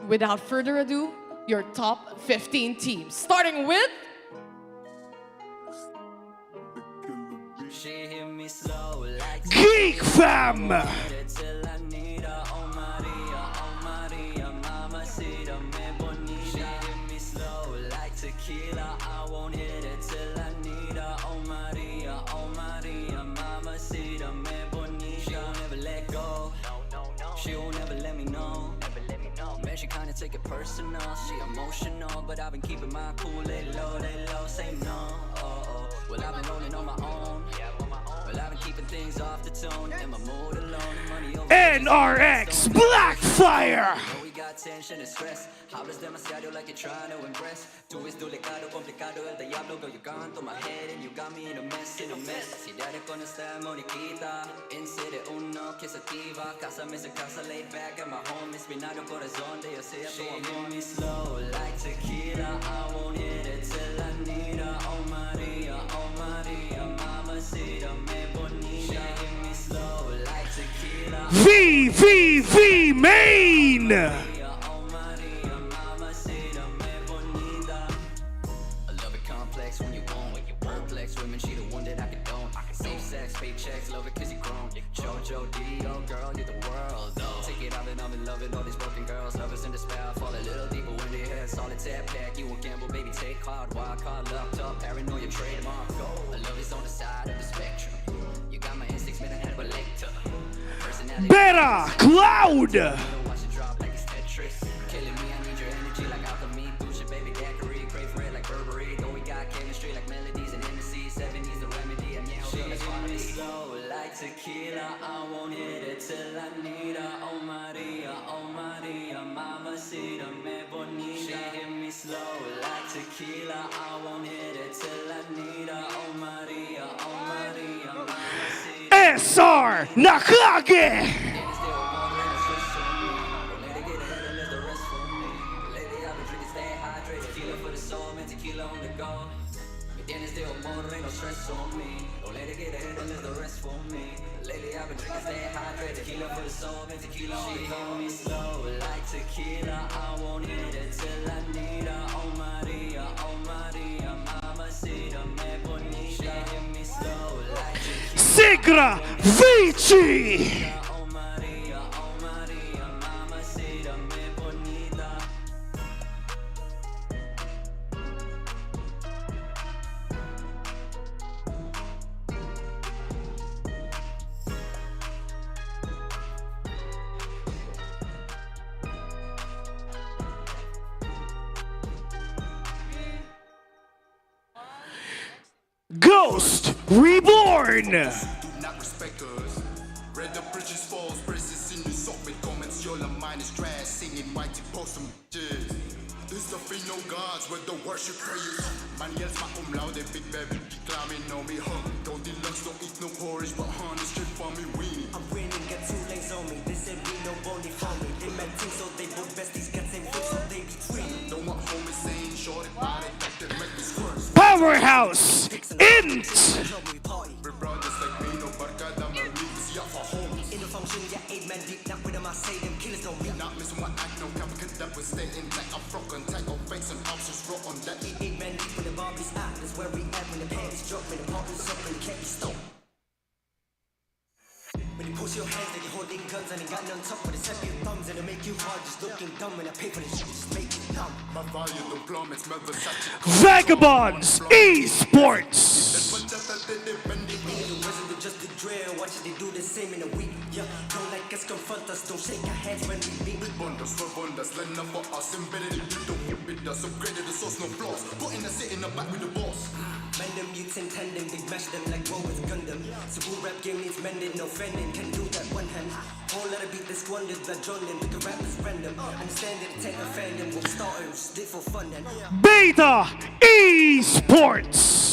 Without further ado, your top 15 teams, starting with Geek Fam! She kinda take it personal, she emotional, but I've been keeping my cool, lay low, say no. Well, I've been rolling on my own. Well, I've been keeping things off the tone, in my mood alone, money over NRX Blackfire! we got tension and stress. Hablas demasiado like you're trying to impress. Tú es delicado, complicado, el diablo, girl, you gone through my head and you got me in a mess, Si dare con esta moniquita, en serie uno que se activa, cásame se casa, laid back at my home, inspirado corazón de sea tu amor. She hit me slow like tequila, I won't hit it till I need her. Oh Maria, mamacita, me bonita. She hit me slow like tequila. VVV Main! Women, she the one that I condone. Safe sex, paychecks, love it cause you grown. Jojo Dio, girl, you're the world. Take it, I've been loving all these broken girls. Lovers in despair, fall a little deeper when they head. Solitaire pack, you a gamble, baby, take hard. Wild card, locked up, paranoia, trademark. I love is on the side of the spectrum. You got my instincts, man, I have a lecture. Better Cloud! Watch it drop like it's Tetris. Killing me, I need your energy like alchemy. Bougie, baby, daiquiri, crave for it like Burberry. Though we got chemistry like melodies and Hennessy. 70s the remedy. tequila. I won't hit it till I need her. Oh Maria, mamacita, me bonita. She hit me slow like tequila. I won't hit it till I need her. Oh Maria, mamacita. SR Nakage! Tienes de amor, no stress on me. Don't let it get ahead and let the rest for me. Lately I've been drinking, stay hydrated. Tequila for the soul, and tequila on the go. She hold me slow like tequila. I won't hit it till I need her. Oh Maria, mamacita, me bonita. She hit me slow like tequila. Sigra Vici! Oh Maria, mamacita, me bonita. Ghost Reborn! Do not respect us. Read the bridges falls, presses in the sock with comments. Your mind is trash, singing mighty possum. This stuff ain't no gods where the worship prayers. Man yells my loud, big baby, keep climbing on me, huh? Don't deluxe, don't eat no porridge, but honey, straight for me, weenie. I'm winning, get 2 lanes on me. They said we no bony for me. They meant things, so they both besties get same foot, so they be tweeting. Don't want homies saying short body, that make me squirt. Powerhouse Int! We're brothers like me, no barcada, my niggas, yeah, for homies. In the function, yeah, 8 men deep, not with them, I say them killers don't mean. Not missing one act, no cap, that will stay intact. I'm front contact, I'll face and options, roll on that. 8 men deep when the Barbies at, that's where we at when the panties drop, when the party's up, and it can't be stopped. When you push your hands like you're holding guns and you got none top with a set of your thumbs and it make you hard just looking dumb when I pay for this shit, just make you dumb. My value don't plummet, smell Versace. Vagabonds Esports! Just the drill, watch it, they do the same in a week. Yeah, don't like us, confront us, don't shake our hands when we meet. With wonders for wonders, let enough for us, embedded in you, don't whip it, us, upgraded the source, no flaws. Put in a sit in the back with the boss. Man them, you intend them, big mash them like war with Gundam. So who rap game needs mending, no fending, can do that one hand. Whole lot of beat the squandered, blood drawn in, but the rap is random. Understand it, take a fandom, we'll start it, just did for fun then. Beta Esports!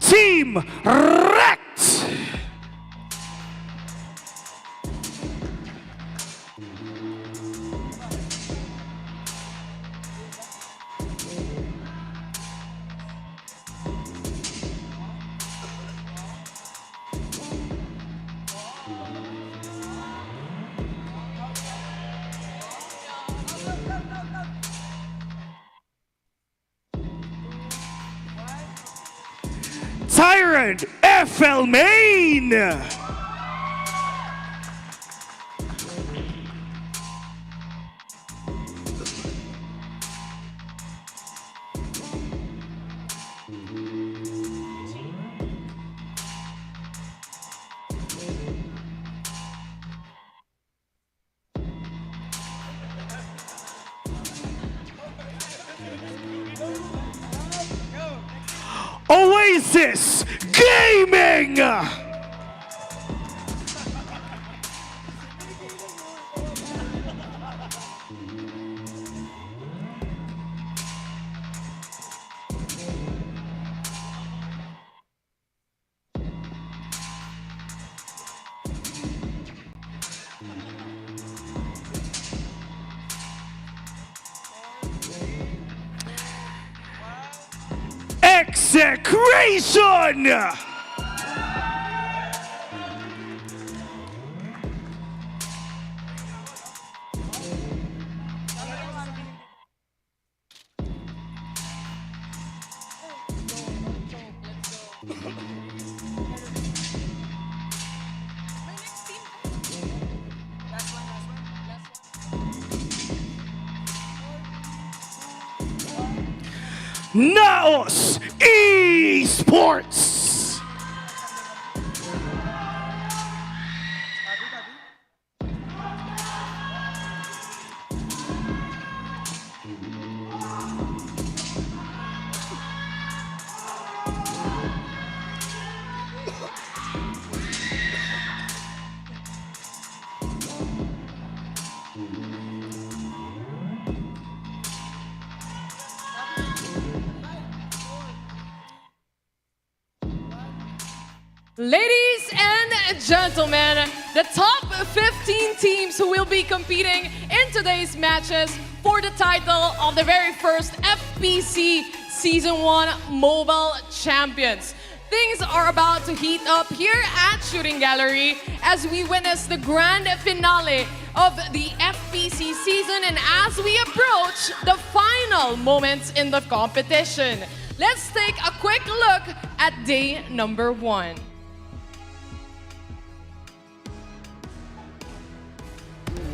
Team Wrecked! Tyrant FL Main! Oasis Gaming! Execration! Naos Esports! Ladies and gentlemen, the top 15 teams who will be competing in today's matches for the title of the very first FPC Season 1 Mobile Champions. Things are about to heat up here at Shooting Gallery as we witness the grand finale of the FPC season and as we approach the final moments in the competition. Let's take a quick look at day number 1.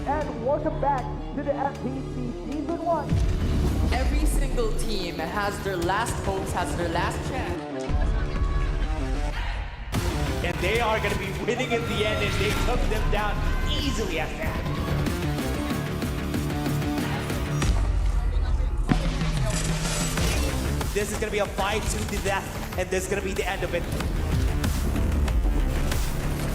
And welcome back to the FPC Season 1. Every single team has their last hopes, has their last chance. And they are going to be winning in the end, and they took them down easily at that. This is going to be a fight to the death, and this is going to be the end of it.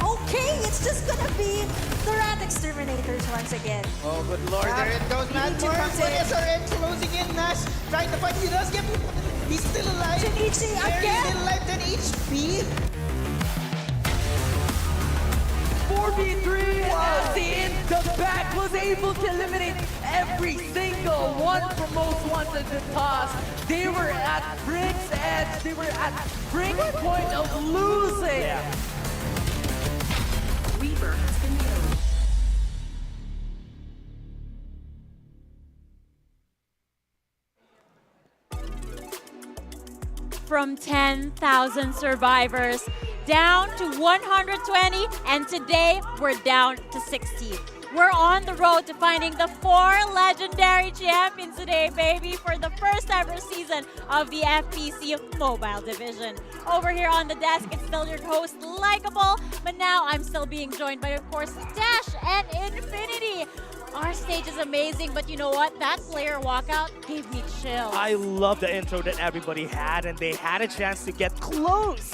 Okay, it's just gonna be the Rat Exterminators once again. Oh, good lord, there it goes, man. More SRN closing in, Nash. Trying to fight, he does get... He's still alive. Shinichi again. Still alive, 10 HP. 4v3 as the back was able to eliminate every single one from most wanted to toss. They were at brink's edge. They were at brink point of losing. Yeah. Weaver has been killed. From 10,000 survivors down to 120, and today we're down to 60. We're on the road to finding the 4 legendary champions today, baby, for the first ever season of the FPC Mobile Division. Over here on the desk, it's still your host, Likeable, but now I'm still being joined by, of course, Dash and Infinity. Our stage is amazing, but you know what? That player walkout gave me chills. I love the intro that everybody had, and they had a chance to get close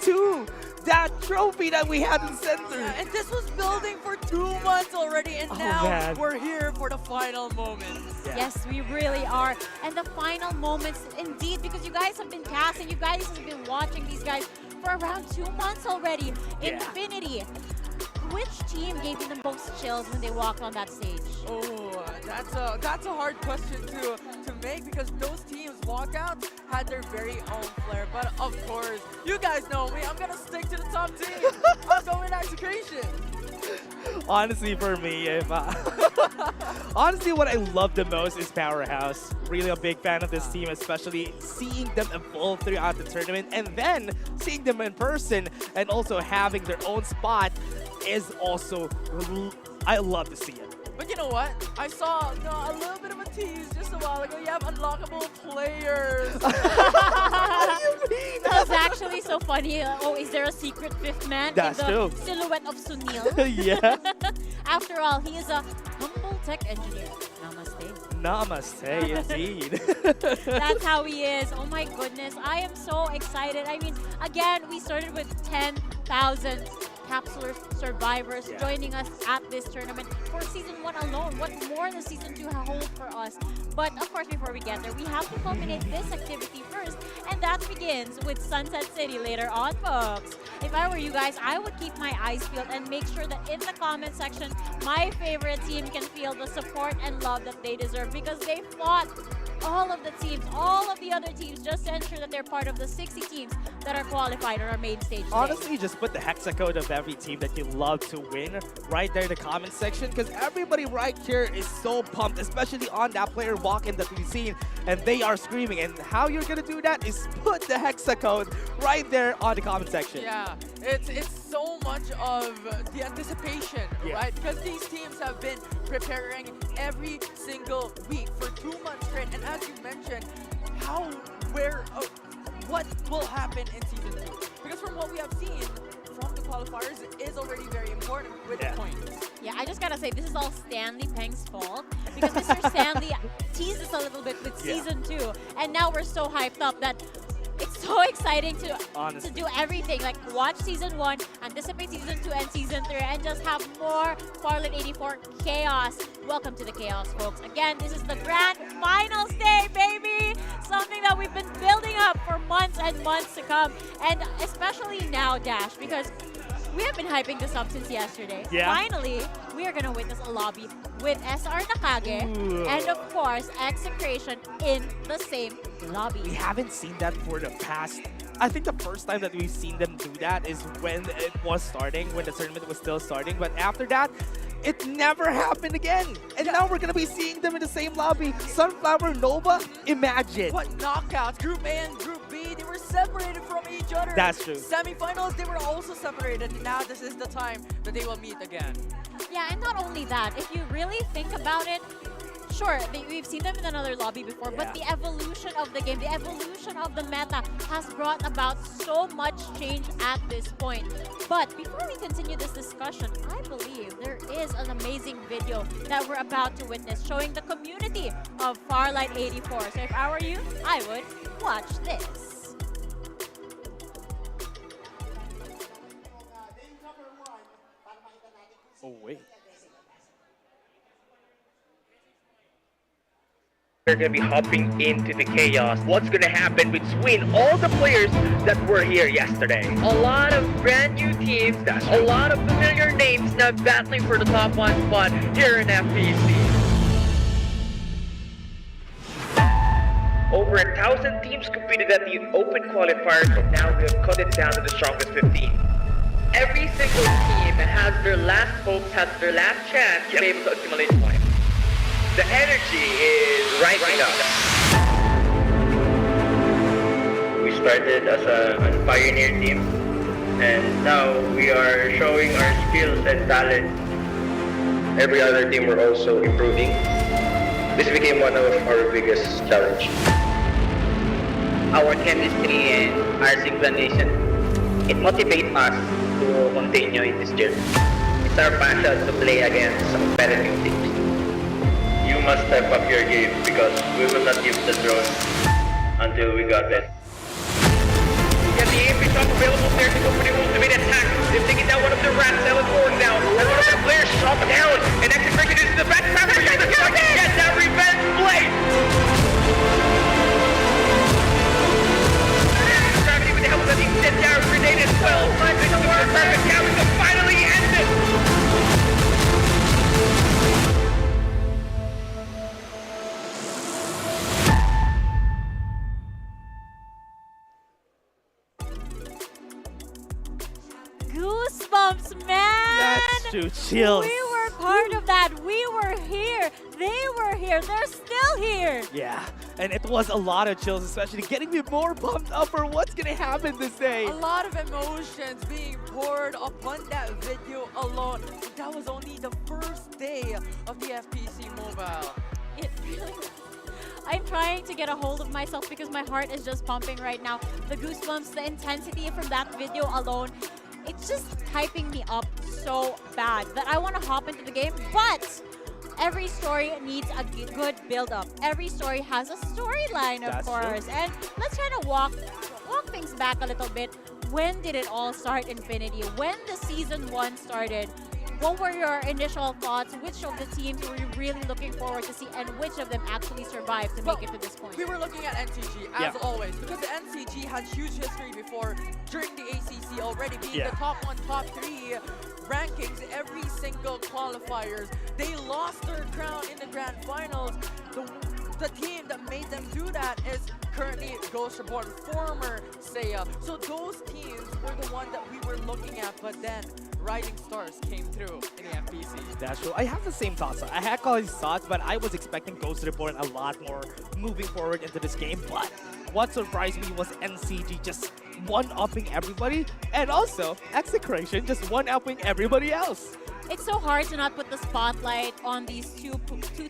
to that trophy that we had in center. Yeah, and this was building for 2 months already, and now we're here for the final moments. Yeah. Yes, we really are. And the final moments, indeed, because you guys have been casting, you guys have been watching these guys for around 2 months already. Yeah. Infinity, which team gave you the most chills when they walked on that stage? Oh, that's a hard question to make because those teams walkouts had their very own flair. But of course, you guys know me. I'm gonna stick to the top team. I'm going Execution. Honestly, for me, honestly, what I love the most is Powerhouse. Really a big fan of this team, especially seeing them evolve throughout the tournament and then seeing them in person and also having their own spot is also, I love to see it. But you know what? I saw a little bit of a tease just a while ago. You have unlockable players. What do you mean? That was actually so funny. Oh, is there a secret fifth man That's in the true. silhouette of Sunil? Yeah. After all, he is a humble tech engineer. Namaste. Namaste, indeed. That's how he is. Oh my goodness. I am so excited. I mean, again, we started with 10,000 capsulers, survivors joining us at this tournament for Season 1 alone. What more does Season 2 hold for us? But of course, before we get there, we have to culminate this activity first, and that begins with Sunset City later on, folks. If I were you guys, I would keep my eyes peeled and make sure that in the comment section, my favorite team can feel the support and love that they deserve because they fought all of the teams, all of the other teams, just to ensure that they're part of the 60 teams that are qualified on our main stage today. Honestly, just put the hexacode of every team that you love to win right there in the comment section because everybody right here is so pumped, especially on that player walk-in that we've seen, and they are screaming. And how you're going to do that is put the hexacode right there on the comment section. Yeah, it's so much of the anticipation, right? Because these teams have been preparing every single week for 2 months straight. And as you mentioned, how happen in Season 2. Because from what we have seen from the qualifiers, it is already very important with the points. Yeah, I just gotta say, this is all Stanley Peng's fault. Because Mr. Stanley teased us a little bit with Season 2. And now we're so hyped up that it's so exciting to do everything. Like, watch Season 1, anticipate Season 2 and Season 3, and just have more Farlight 84 chaos. Welcome to the chaos, folks. Again, this is the grand finals day, baby! Something that we've been building up for months and months to come. And especially now, Dash, because we have been hyping this up since yesterday. Yeah. Finally, we are going to witness a lobby with SR Nakage and, of course, Execration in the same lobby. We haven't seen that for the past... I think the first time that we've seen them do that is when it was starting, when the tournament was still starting. But after that, it never happened again. And now we're going to be seeing them in the same lobby. Sunflower, Nova, imagine. What knockouts, Group A and Group B, they were separated from each other. That's true. Semifinals, they were also separated. Now this is the time that they will meet again. Yeah, and not only that, if you really think about it, sure, we've seen them in another lobby before, but the evolution of the game, the evolution of the meta has brought about so much change at this point. But before we continue this discussion, I believe there is an amazing video that we're about to witness showing the community of Farlight 84. So if I were you, I would watch this. Oh, wait. They're going to be hopping into the chaos. What's going to happen between all the players that were here yesterday? A lot of brand new teams, a lot of familiar names now battling for the top one spot here in FPC. Over 1,000 teams competed at the open qualifiers, and now we have cut it down to the strongest 15. Every single team has their last hopes, has their last chance to be able to accumulate points. The energy is rising up. We started as a pioneer team, and now we are showing our skills and talent. Every other team were also improving. This became one of our biggest challenges. Our chemistry and our synchronization, it motivates us to continue in this journey. It's our passion to play against competitive teams. You must step up your game because we will not give the drone until we got it. Get the AP top available there to go for the ultimate attack. They're taking down one of their rats, selling forward now. And one of their players shot down. And Execration is the best time for you to get that revenge blade. Gravity with the help of the incendiary grenade as well. This is the perfect count to finally end it. Goosebumps, man! That's true, chills. We were part of that. We were here. They were here. They're still here. Yeah, and it was a lot of chills, especially getting me more pumped up for what's going to happen this day. A lot of emotions being poured upon that video alone. That was only the first day of the FPC Mobile. It really was. I'm trying to get a hold of myself because my heart is just pumping right now. The goosebumps, the intensity from that video alone, it's just hyping me up so bad that I want to hop into the game. But every story needs a good build-up. Every story has a storyline, of course. And let's kind of walk things back a little bit. When did it all start, Infinity? When the Season 1 started, what were your initial thoughts? Which of the teams were you really looking forward to see, and which of them actually survived to make it to this point? We were looking at NCG, as always, because the NCG had huge history before, during the ACC already, being the top 1, top 3 rankings every single qualifiers. They lost their crown in the grand finals. The team that made them do that is currently Ghost Reborn, former Seiya. So those teams were the one that we were looking at, but then Rising Stars came through in the FPC. That's true. I have the same thoughts. I had all these thoughts, but I was expecting Ghost Reborn a lot more moving forward into this game. But what surprised me was NCG just one-upping everybody, and also Execration just one-upping everybody else. it's so hard to not put the spotlight on these two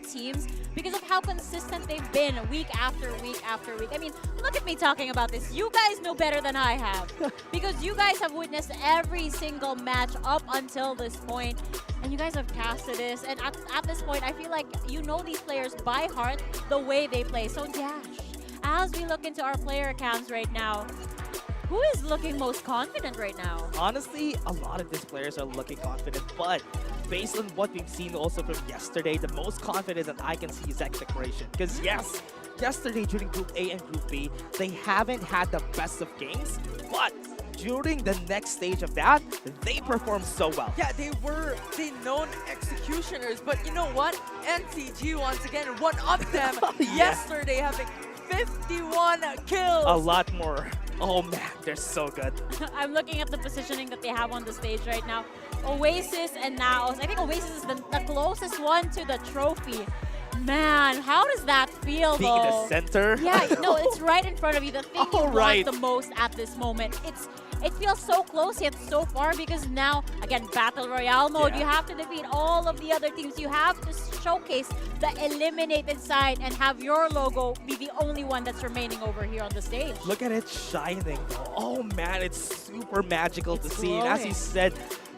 teams because of how consistent they've been week after week after week. I mean, look at me talking about this. You guys know better than I have because you guys have witnessed every single match up until this point, and you guys have casted this. And at this point, I feel like you know these players by heart, the way they play. So Dash, as we look into our player cams right now, who is looking most confident right now? Honestly, a lot of these players are looking confident, but based on what we've seen also from yesterday, the most confident that I can see is Execration. Because yes, yesterday during Group A and Group B, they haven't had the best of games, but during the next stage of that, they performed so well. Yeah, they were the known executioners, but you know what? NCG once again one-upped them yesterday, having 51 kills. A lot more. Oh man, they're so good. I'm looking at the positioning that they have on the stage right now. Oasis and Naos. I think Oasis is the closest one to the trophy. Man, how does that feel, Being in though? the center? Yeah, no, it's right in front of you. The thing you want right. the most at this moment. It feels so close yet so far because now, again, Battle Royale mode, you have to defeat all of the other teams. You have to showcase the eliminated side and have your logo be the only one that's remaining over here on the stage. Look at it shining, though. Oh man, it's super magical to see. And as you glowing. said,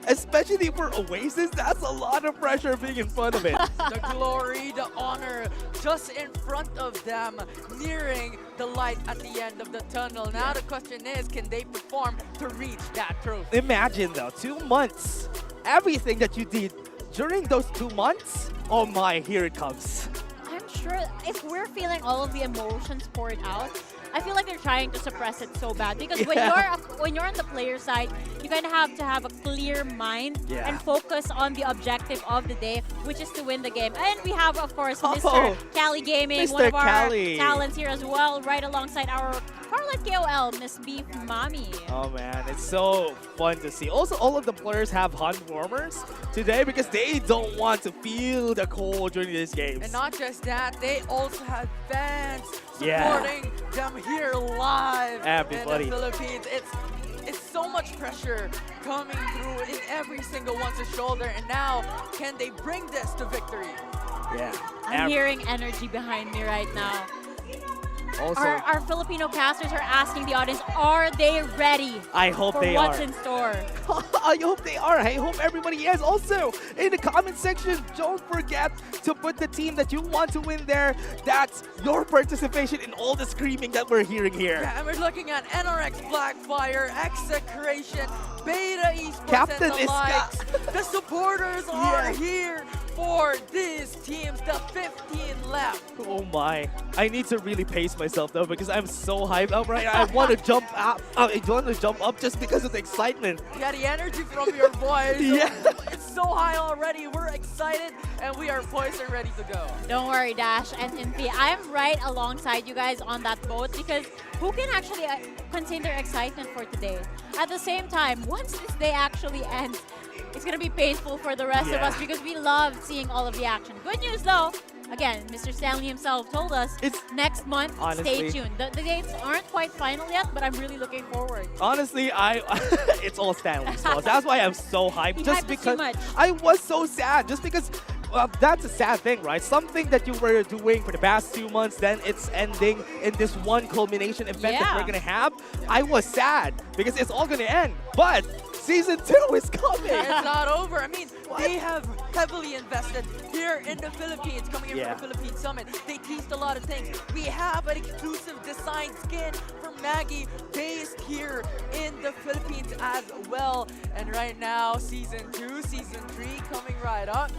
especially for Oasis, that's a lot of pressure being in front of it. The glory, the honor, just in front of them, nearing the light at the end of the tunnel. Now the question is, can they perform to reach that trophy? Imagine though, 2 months, everything that you did during those 2 months, oh my, here it comes. I'm sure if we're feeling all of the emotions poured out, I feel like they're trying to suppress it so bad because when you're on the player side, you kind of have to have a clear mind and focus on the objective of the day, which is to win the game. And we have, of course, Mr. Cali Gaming, one Mr. of our Cali. talents here as well, right alongside our Farlight KOL, Miss Beef Mommy. Oh man, it's so fun to see. Also, all of the players have hand warmers today because they don't want to feel the cold during these games. And not just that, they also have fans supporting them here live Everybody. in the Philippines. It's so much pressure coming through in every single one's shoulder, and now can they bring this to victory? Yeah. I'm hearing energy behind me right now. Also, Our Filipino casters are asking the audience, are they ready I hope for they what's are. in store? I hope they are. I hope everybody is. Also, in the comment section, don't forget to put the team that you want to win there. That's your participation in all the screaming that we're hearing here. Yeah, and we're looking at NRX Blackfire, Execration, Beta Esports, Captain and the Iska. likes. The supporters are here for these teams, the 15 left. Oh my. I need to really pace myself though because I'm so hyped up right now. I want to jump up. I want to jump up just because of the excitement. Yeah, the energy from your voice. Yeah. It's so high already. We're excited and we are poised and ready to go. Don't worry, Dash and Infi. I'm right alongside you guys on that boat because who can actually contain their excitement for today? At the same time, once this day actually ends, it's going to be painful for the rest of us because we love seeing all of the action. Good news though, again, Mr. Stanley himself told us it's next month. Honestly. Stay tuned. The dates aren't quite final yet, but I'm really looking forward. Honestly, it's all Stanley's fault. That's why I'm so hyped. He Just hyped us too because much. I was so sad. Just because that's a sad thing, right? Something that you were doing for the past 2 months, then it's ending in this one culmination event that we're gonna have. I was sad because it's all gonna end. But Season 2 is coming. It's not over. I mean, they have heavily invested here in the Philippines, coming in from the Philippine Summit. They teased a lot of things. We have an exclusive design skin from Maggie based here in the Philippines as well. And right now, Season 2, Season 3 coming right up.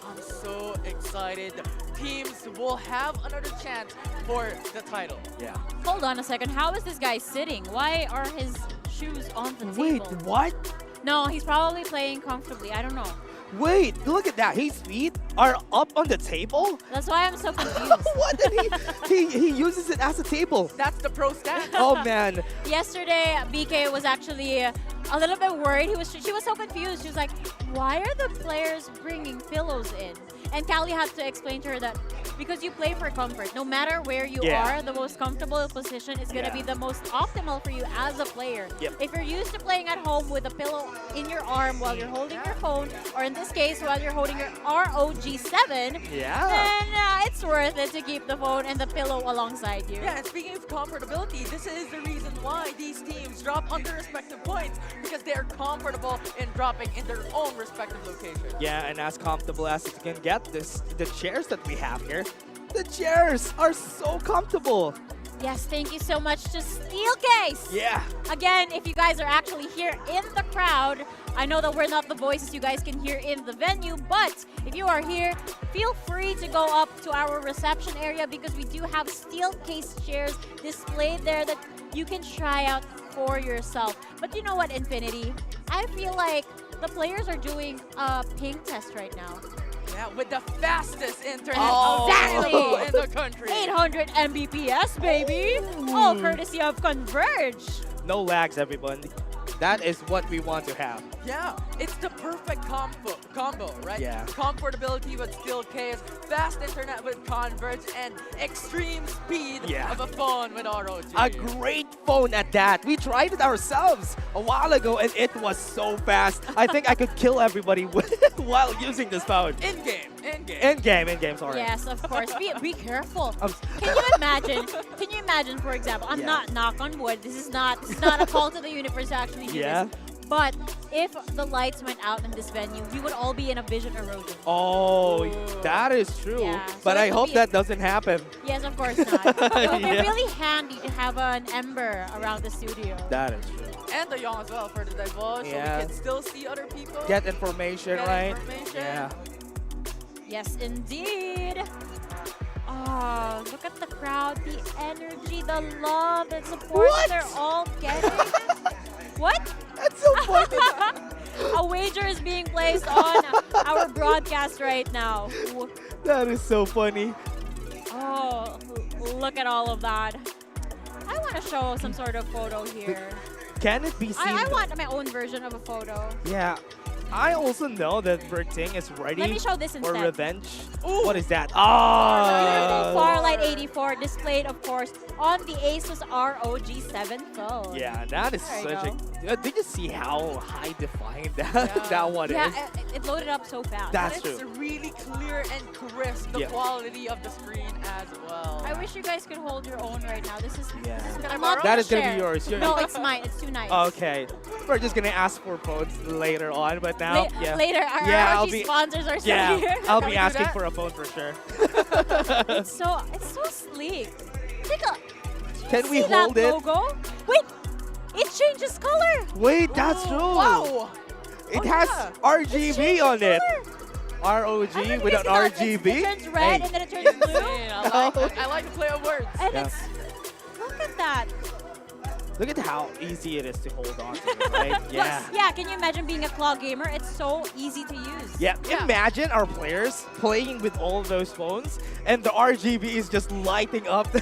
I'm so excited. Teams will have another chance for the title. Yeah. Hold on a second. How is this guy sitting? Why are his shoes on the Wait, table? what? No, he's probably playing comfortably. I don't know. Wait, look at that. His feet are up on the table? That's why I'm so confused. What did he uses it as a table. That's the pro stance. Oh man. Yesterday, BK was actually a little bit worried. She was so confused. She was like, why are the players bringing pillows in? And Callie had to explain to her that because you play for comfort, no matter where you are, the most comfortable position is going to be the most optimal for you as a player. If you're used to playing at home with a pillow in your arm while you're holding your phone, or in this case, while you're holding your ROG7, then it's worth it to keep the phone and the pillow alongside you. Yeah, and speaking of comfortability, this is the reason why these teams drop on their respective points, because they are comfortable in dropping in their own respective locations. Yeah, and as comfortable as it can get, the chairs that we have here, the chairs are so comfortable. Yes, thank you so much to Steelcase. Yeah. Again, if you guys are actually here in the crowd, I know that we're not the voices you guys can hear in the venue, but if you are here, feel free to go up to our reception area because we do have Steelcase chairs displayed there that you can try out for yourself. But you know what, Infinity? I feel like the players are doing a ping test right now. Yeah, with the fastest internet available in the country. 800 Mbps, baby. All courtesy of Converge. No lags, everyone. That is what we want to have. Yeah, it's the perfect combo, right? Yeah. Comfortability with Steelcase, fast internet with Converge, and extreme speed of a phone with ROG. A great phone at that. We tried it ourselves a while ago, and it was so fast. I think I could kill everybody while using this phone. In-game, sorry. Yes, of course. Be careful. Can you imagine, for example, I'm not knock on wood. This is not a call to the universe to actually do this. But if the lights went out in this venue, we would all be in a vision erosion. Oh, that is true. Yeah. But So I it hope would that doesn't happen. Yes, of course not. It would be really handy to have an ember around the studio. That is true. And the Young as well for the divulge, so we can still see other people. Get information, right? Yeah. Yes, indeed. Oh, look at the crowd, the energy, the love and support they're all getting. What? That's so funny. A wager is being placed on our broadcast right now. That is so funny. Oh, look at all of that. I want to show some sort of photo here. Can it be seen? I want my own version of a photo. Yeah. I also know that Berting is ready Let me show this for instead. revenge. What is that? Oh! Farlight 84 displayed, of course, on the Asus ROG7 phone. Yeah, that is such a... Did you see how high-defined that one is? Yeah, it loaded up so fast. That's It's really clear and crisp, the quality of the screen as well. I wish you guys could hold your own right now. This is... That is going to be yours. No, it's mine. It's too nice. Okay. We're just going to ask for phones later on, but now... Later, our ROG sponsors are still here. I'll be asking for a phone for sure. It's so sleek. Take a... Can we see hold that it? logo? Wait, it changes color. Wait, that's true. Wow. It has RGB on it. ROG with an RGB. It turns red and then it turns blue. I like to play on words. And it's... Look at that. Look at how easy it is to hold on to, it, right? Yeah. Yeah, can you imagine being a claw gamer? It's so easy to use. Yeah, imagine our players playing with all those phones and the RGB is just lighting up the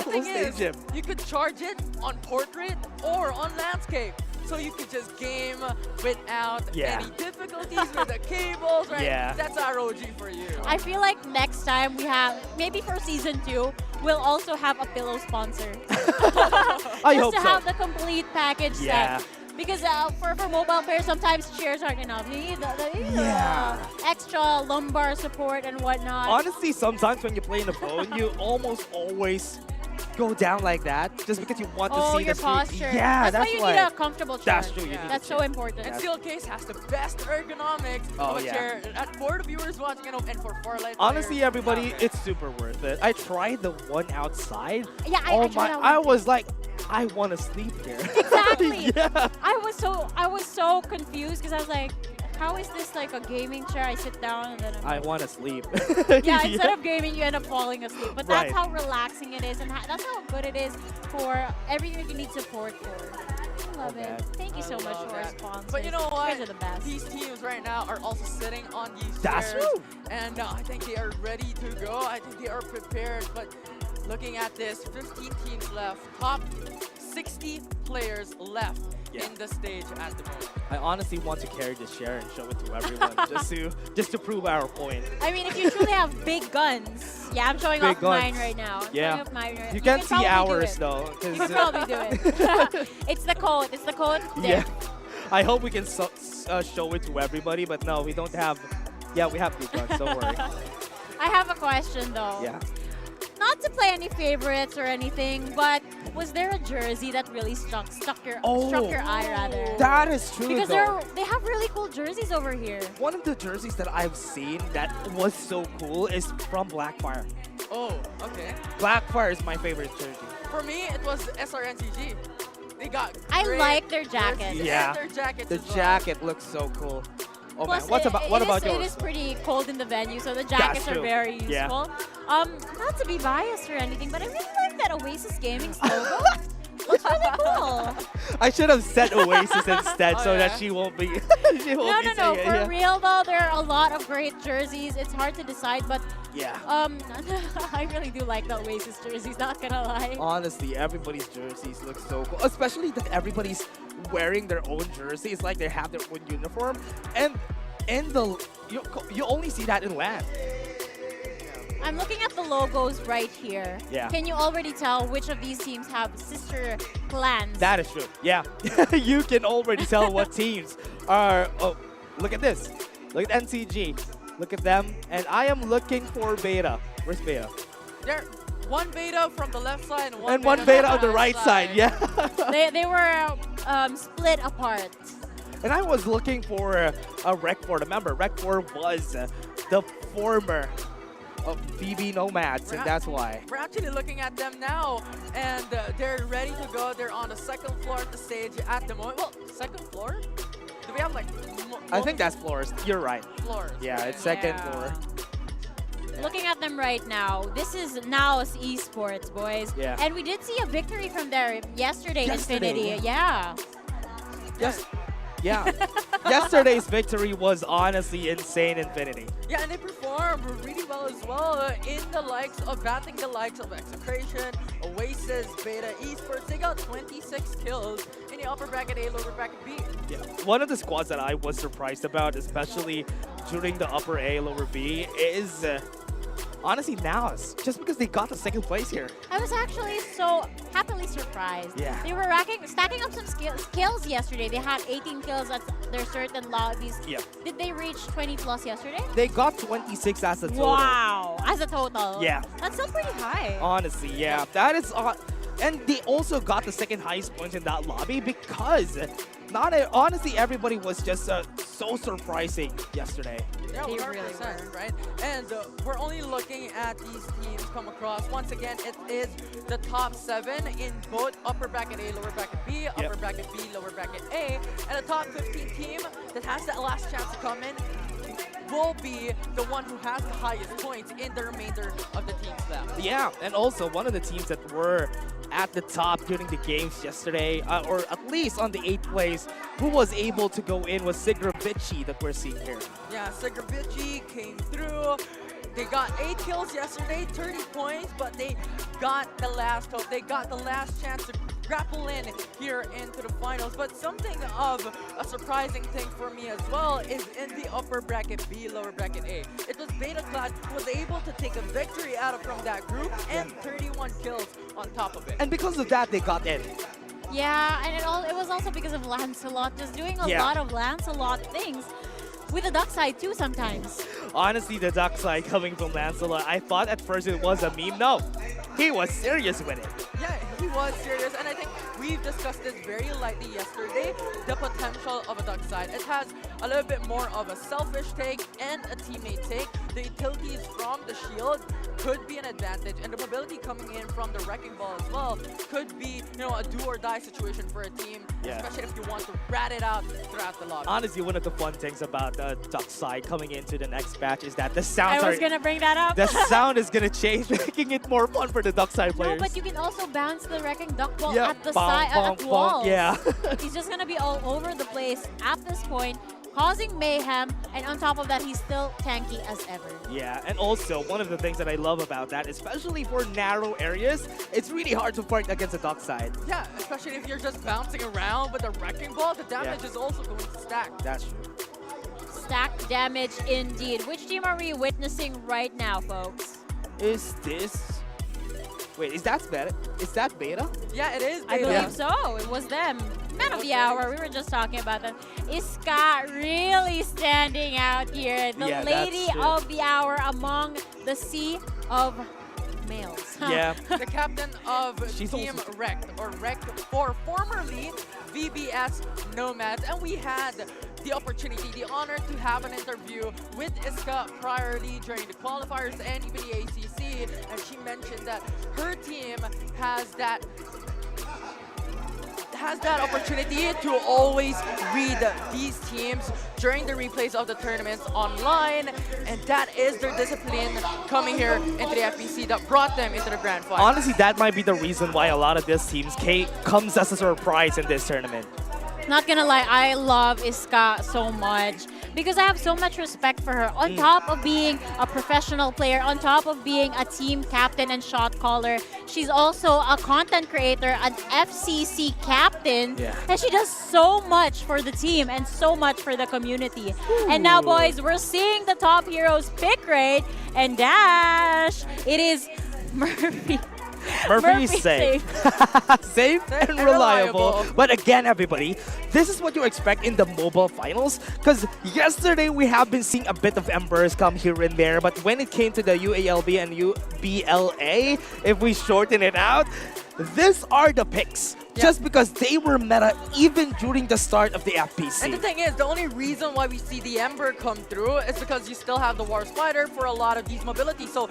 whole stadium. You could charge it on portrait or on landscape. So you could just game without any difficulties with the cables, right? Yeah. That's ROG for you. I feel like next time we have, maybe for season 2, we'll also have a pillow sponsor. I hope Just to so. have the complete package set. Because for mobile players, sometimes chairs aren't enough. You need the extra lumbar support and whatnot. Honestly, sometimes when you play in the phone, you almost always go down like that just because you want to see your the screen. posture. Yeah, that's why you need a comfortable chair. That's true. You need That's so important. And Steelcase has the best ergonomics of a chair for the viewers watching and for Farlight. Honestly, everybody, it's super worth it. I tried the one outside. Yeah, I tried that one. I was like, I want to sleep here. Exactly. I was so confused because I was like, how is this like a gaming chair? I sit down and then I want to sleep. yeah, instead of gaming, you end up falling asleep. But that's how relaxing it is, and that's how good it is for everything that you need support for. I love it. Thank you so much for our sponsors. But you know what? You guys are the best. These teams right now are also sitting on these That's chairs. true. And I think they are ready to go. I think they are prepared. But looking at this, 15 teams left. Top 60 players left in the stage at the moment. I honestly want to carry this share and show it to everyone just to prove our point. I mean, if you truly have big guns, yeah, I'm showing Big off mine guns. right now. I'm Yeah. showing off mine right. You can't can see probably do ours it. though. You can probably do it. It's the code. It's the code. Yeah. There. I hope we can show it to everybody, but no, we don't have. Yeah, we have big guns. Don't worry. I have a question though. Yeah. Not to play any favorites or anything, but was there a jersey that really struck your eye rather? That is true. Because though. they have really cool jerseys over here. One of the jerseys that I've seen that was so cool is from Blackfire. Oh, okay. Blackfire is my favorite jersey. For me, it was SRNCG. They got I great like their jackets. Yeah. And their jackets The as well. jacket looks so cool. Oh Plus, man, what about yours? It is pretty cold in the venue, so the jackets are true. very Yeah. useful. Not to be biased or anything, but I really like that Oasis Gaming's logo. Looks really cool. I should have said Oasis instead, so Oh, that yeah? she won't be. No. saying it, For yeah. real though, there are a lot of great jerseys. It's hard to decide, but Yeah. I really do like the Oasis jerseys. Not gonna lie. Honestly, everybody's jerseys look so cool. Especially that everybody's wearing their own jersey. It's like they have their own uniform. And you only see that in LAN. I'm looking at the logos right here. Yeah. Can you already tell which of these teams have sister clans? That is true. Yeah. You can already tell what teams are. Oh, look at this. Look at NCG. Look at them. And I am looking for Beta. Where's Beta? There, one beta from the left side and one And beta, one Beta on from the right side. Yeah. they were split apart. And I was looking for a Rec 4. Remember, Rec 4 was the former of BB Nomads, and that's why. We're actually looking at them now, and they're ready to go. They're on the second floor of the stage at the moment. Well, second floor? Do we have like I think that's floors. You're right. floors? Yeah, it's second Yeah. floor. Looking at them right now, this is Nao's esports, boys. Yeah. And we did see a victory from there yesterday, Yesterday, Infinity. Yeah. Yes. Yeah. Yesterday's victory was honestly insane, Infinity. Yeah, and they performed really well as well in the likes of batting the likes of Execration, Oasis, Beta, Esports. They got 26 kills in the upper bracket A, lower bracket B. Yeah. One of the squads that I was surprised about, especially during the upper A, lower B, is honestly Naos. Just because they got the second place here. I was actually so happily surprised. Yeah. They were stacking up some kills yesterday. They had 18 kills at their certain lobbies. Yeah. Did they reach 20 plus yesterday? They got 26 as a total. Wow. As a total. Yeah. That's still pretty high. Honestly, yeah. That is and they also got the second highest points in that lobby because honestly everybody was just so surprising yesterday. Yeah, They 100%, really were. right? And we're only looking at these teams come across. Once again, it is the top 7 in both upper bracket A, lower bracket B, upper bracket B, lower bracket A, and the top 15 team that has the last chance to come in will be the one who has the highest points in the remainder of the teams left. Yeah, and also one of the teams that were at the top during the games yesterday, or at least on the 8th place, who was able to go in was Sigravici that we're seeing here. Yeah, Sigravici came through. They got 8 kills yesterday, 30 points, but they got the last hope. They got the last chance to grapple in here into the finals. But something of a surprising thing for me as well is in the upper bracket B, lower bracket A. It was Beta Clad who was able to take a victory out of from that group and 31 kills on top of it. And because of that, they got in. Yeah, and it was also because of Lancelot just doing a Yeah. lot of Lancelot things with the duck side too sometimes. Honestly, the duck side coming from Lancelot, I thought at first it was a meme. No, he was serious with it. Yeah, he was serious, and I think we've discussed this very lightly yesterday, the potential of a duck side. It has a little bit more of a selfish take and a teammate take. The utilities from the shield could be an advantage, and the mobility coming in from the wrecking ball as well could be, a do or die situation for a team, Yeah. especially if you want to rat it out throughout the lobby. Honestly, one of the fun things about the duck side coming into the next batch is that the sounds I was gonna bring that up. the sound is gonna change, making it more fun for the duck side No, players. but you can also bounce the wrecking duck ball Yeah, at the bonk, side, bonk, at bonk, walls. yeah. He's just gonna be all over the place at this point. causing mayhem, and on top of that, he's still tanky as ever. Yeah, and also one of the things that I love about that, especially for narrow areas, it's really hard to fight against the dark side. Yeah, especially if you're just bouncing around with a wrecking ball, the damage is also going to stack. That's true. Stacked damage indeed. Which team are we witnessing right now, folks? Is this... Wait, is that beta? Is that beta? Yeah, it is I beta. believe so. It was them. Man of the hour. We were just talking about them. Iska really standing out here. The Yeah, lady that's true. of the hour among the sea of males. Yeah. The captain of She's Team also- Rect, or Rect 4, formerly VBS Nomads. And we had the opportunity, the honor to have an interview with Iska priorly during the qualifiers and even the ACC. And she mentioned that her team has that opportunity to always read these teams during the replays of the tournaments online, and that is their discipline coming here into the FPC that brought them into the grand final. Honestly, that might be the reason why a lot of these teams comes as a surprise in this tournament. Not gonna lie, I love Iska so much because I have so much respect for her. On top of being a professional player, on top of being a team captain and shot caller, she's also a content creator, an FCC captain, and she does so much for the team and so much for the community. And now, boys, we're seeing the top heroes pick rate and Dash. It is Murphy. Murphy is safe. Safe and reliable. But again, everybody, this is what you expect in the mobile finals. Because yesterday we have been seeing a bit of embers come here and there. But when it came to the UALB and UBLA, if we shorten it out, these are the picks. Just because they were meta even during the start of the FPC. And the thing is, the only reason why we see the Ember come through is because you still have the War Spider for a lot of these mobilities. So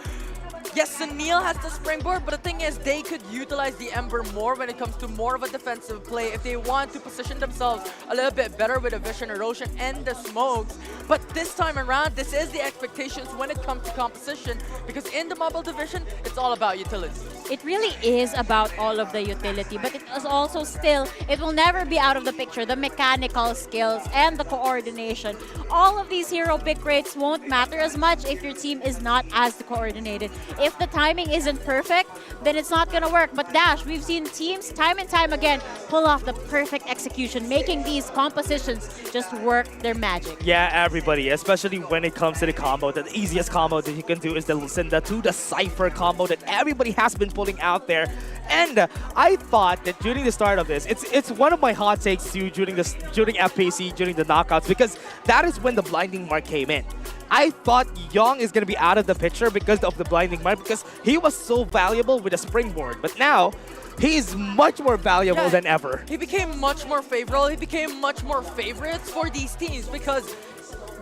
yes, Sunil has the springboard, but the thing is they could utilize the Ember more when it comes to more of a defensive play if they want to position themselves a little bit better with the vision erosion and the smokes. But this time around, this is the expectations when it comes to composition, because in the mobile division, it's all about utility. It really is about all of the utility, but it is also still, it will never be out of the picture, the mechanical skills and the coordination. All of these hero pick rates won't matter as much if your team is not as coordinated. If the timing isn't perfect, then it's not gonna work. But Dash, we've seen teams time and time again pull off the perfect execution, making these compositions just work their magic. Yeah, everybody, especially when it comes to the combo. The easiest combo that you can do is the Lucinda to the Cypher combo that everybody has been pulling out there. And I thought that during the start of this, it's one of my hot takes too during FPC, during the knockouts, because that is when the blinding mark came in. I thought Young is going to be out of the picture because of the blinding mark, because he was so valuable with a springboard. But now, he is much more valuable than ever. He became much more favorable. He became much more favorites for these teams because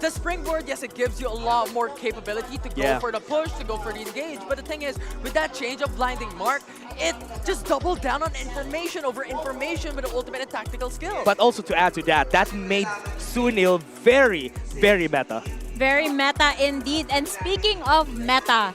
the springboard, yes, it gives you a lot more capability to go for the push, to go for the engage. But the thing is, with that change of blinding mark, it just doubled down on information over information with the ultimate and tactical skill. But also to add to that, that made Sunil very, very meta. Very meta indeed. And speaking of meta,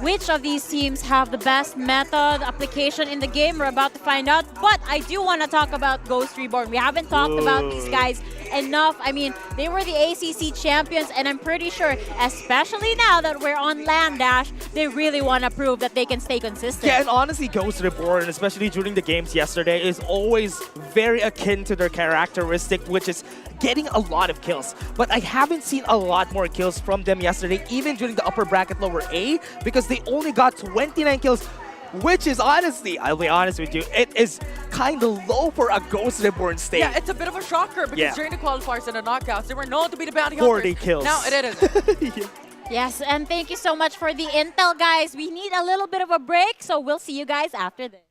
which of these teams have the best meta application in the game? We're about to find out. But I do want to talk about Ghost Reborn. We haven't talked about these guys enough. I mean, they were the ACC champions, and I'm pretty sure, especially now that we're on LAN Dash, they really want to prove that they can stay consistent. Yeah, and honestly, Ghost Reborn, especially during the games yesterday, is always very akin to their characteristic, which is getting a lot of kills. But I haven't seen a lot more kills from them yesterday, even during the upper bracket lower A, because they only got 29 kills, which is honestly, I'll be honest with you, it is kind of low for a Ghost Reborn stage. Yeah, it's a bit of a shocker because during the qualifiers and the knockouts, they were known to be the bounty hunters. 40 kills. Now it isn't. Yes, and thank you so much for the intel, guys. We need a little bit of a break, so we'll see you guys after this.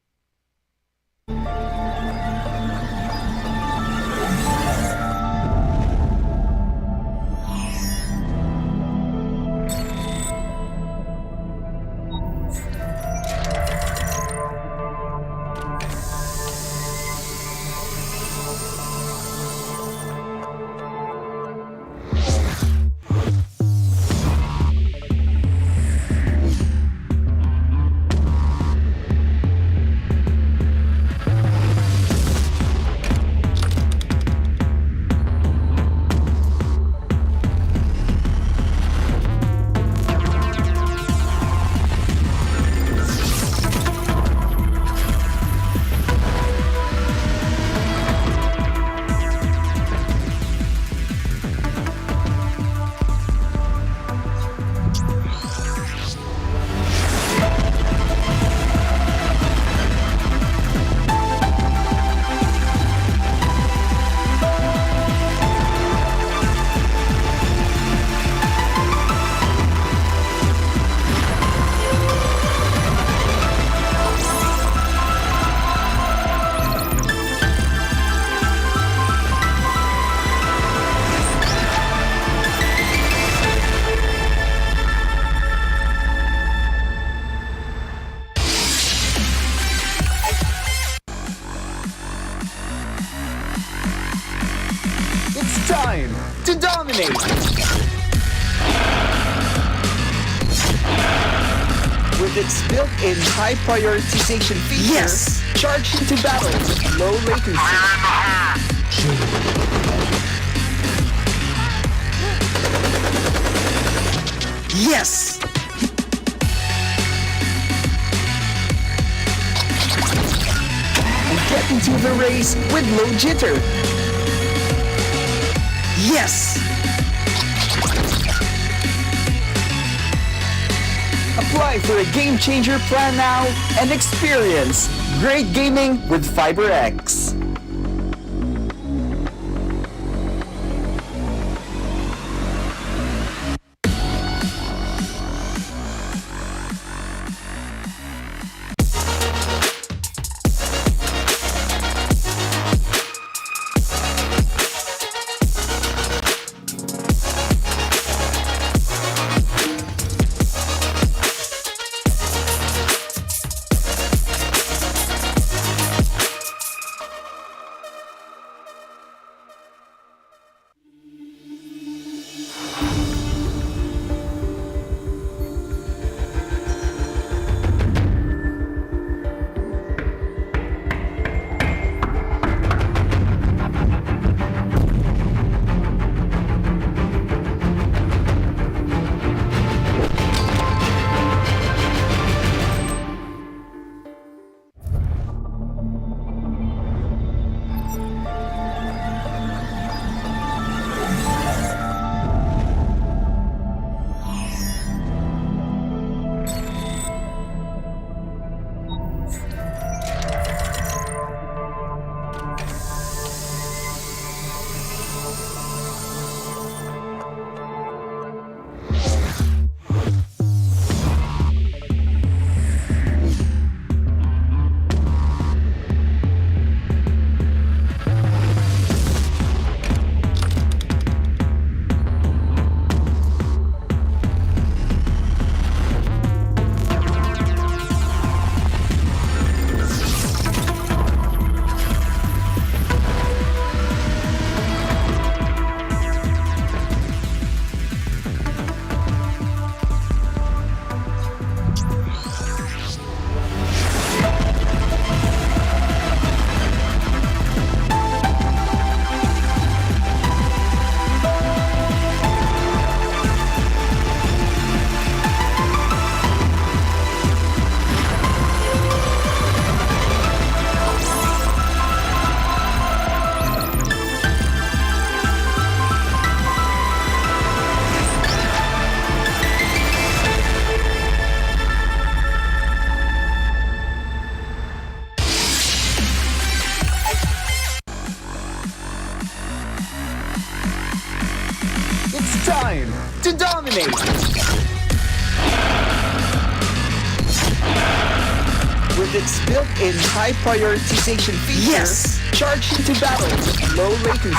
dominate. With its built-in high prioritization feature, Yes. charge into battle with low latency. Yes. And get into the race with low jitter. Yes. Apply for a game changer plan now and experience great gaming with FiberX. Time to dominate! With its built-in high prioritization feature, Yes. charge into battle with low latency.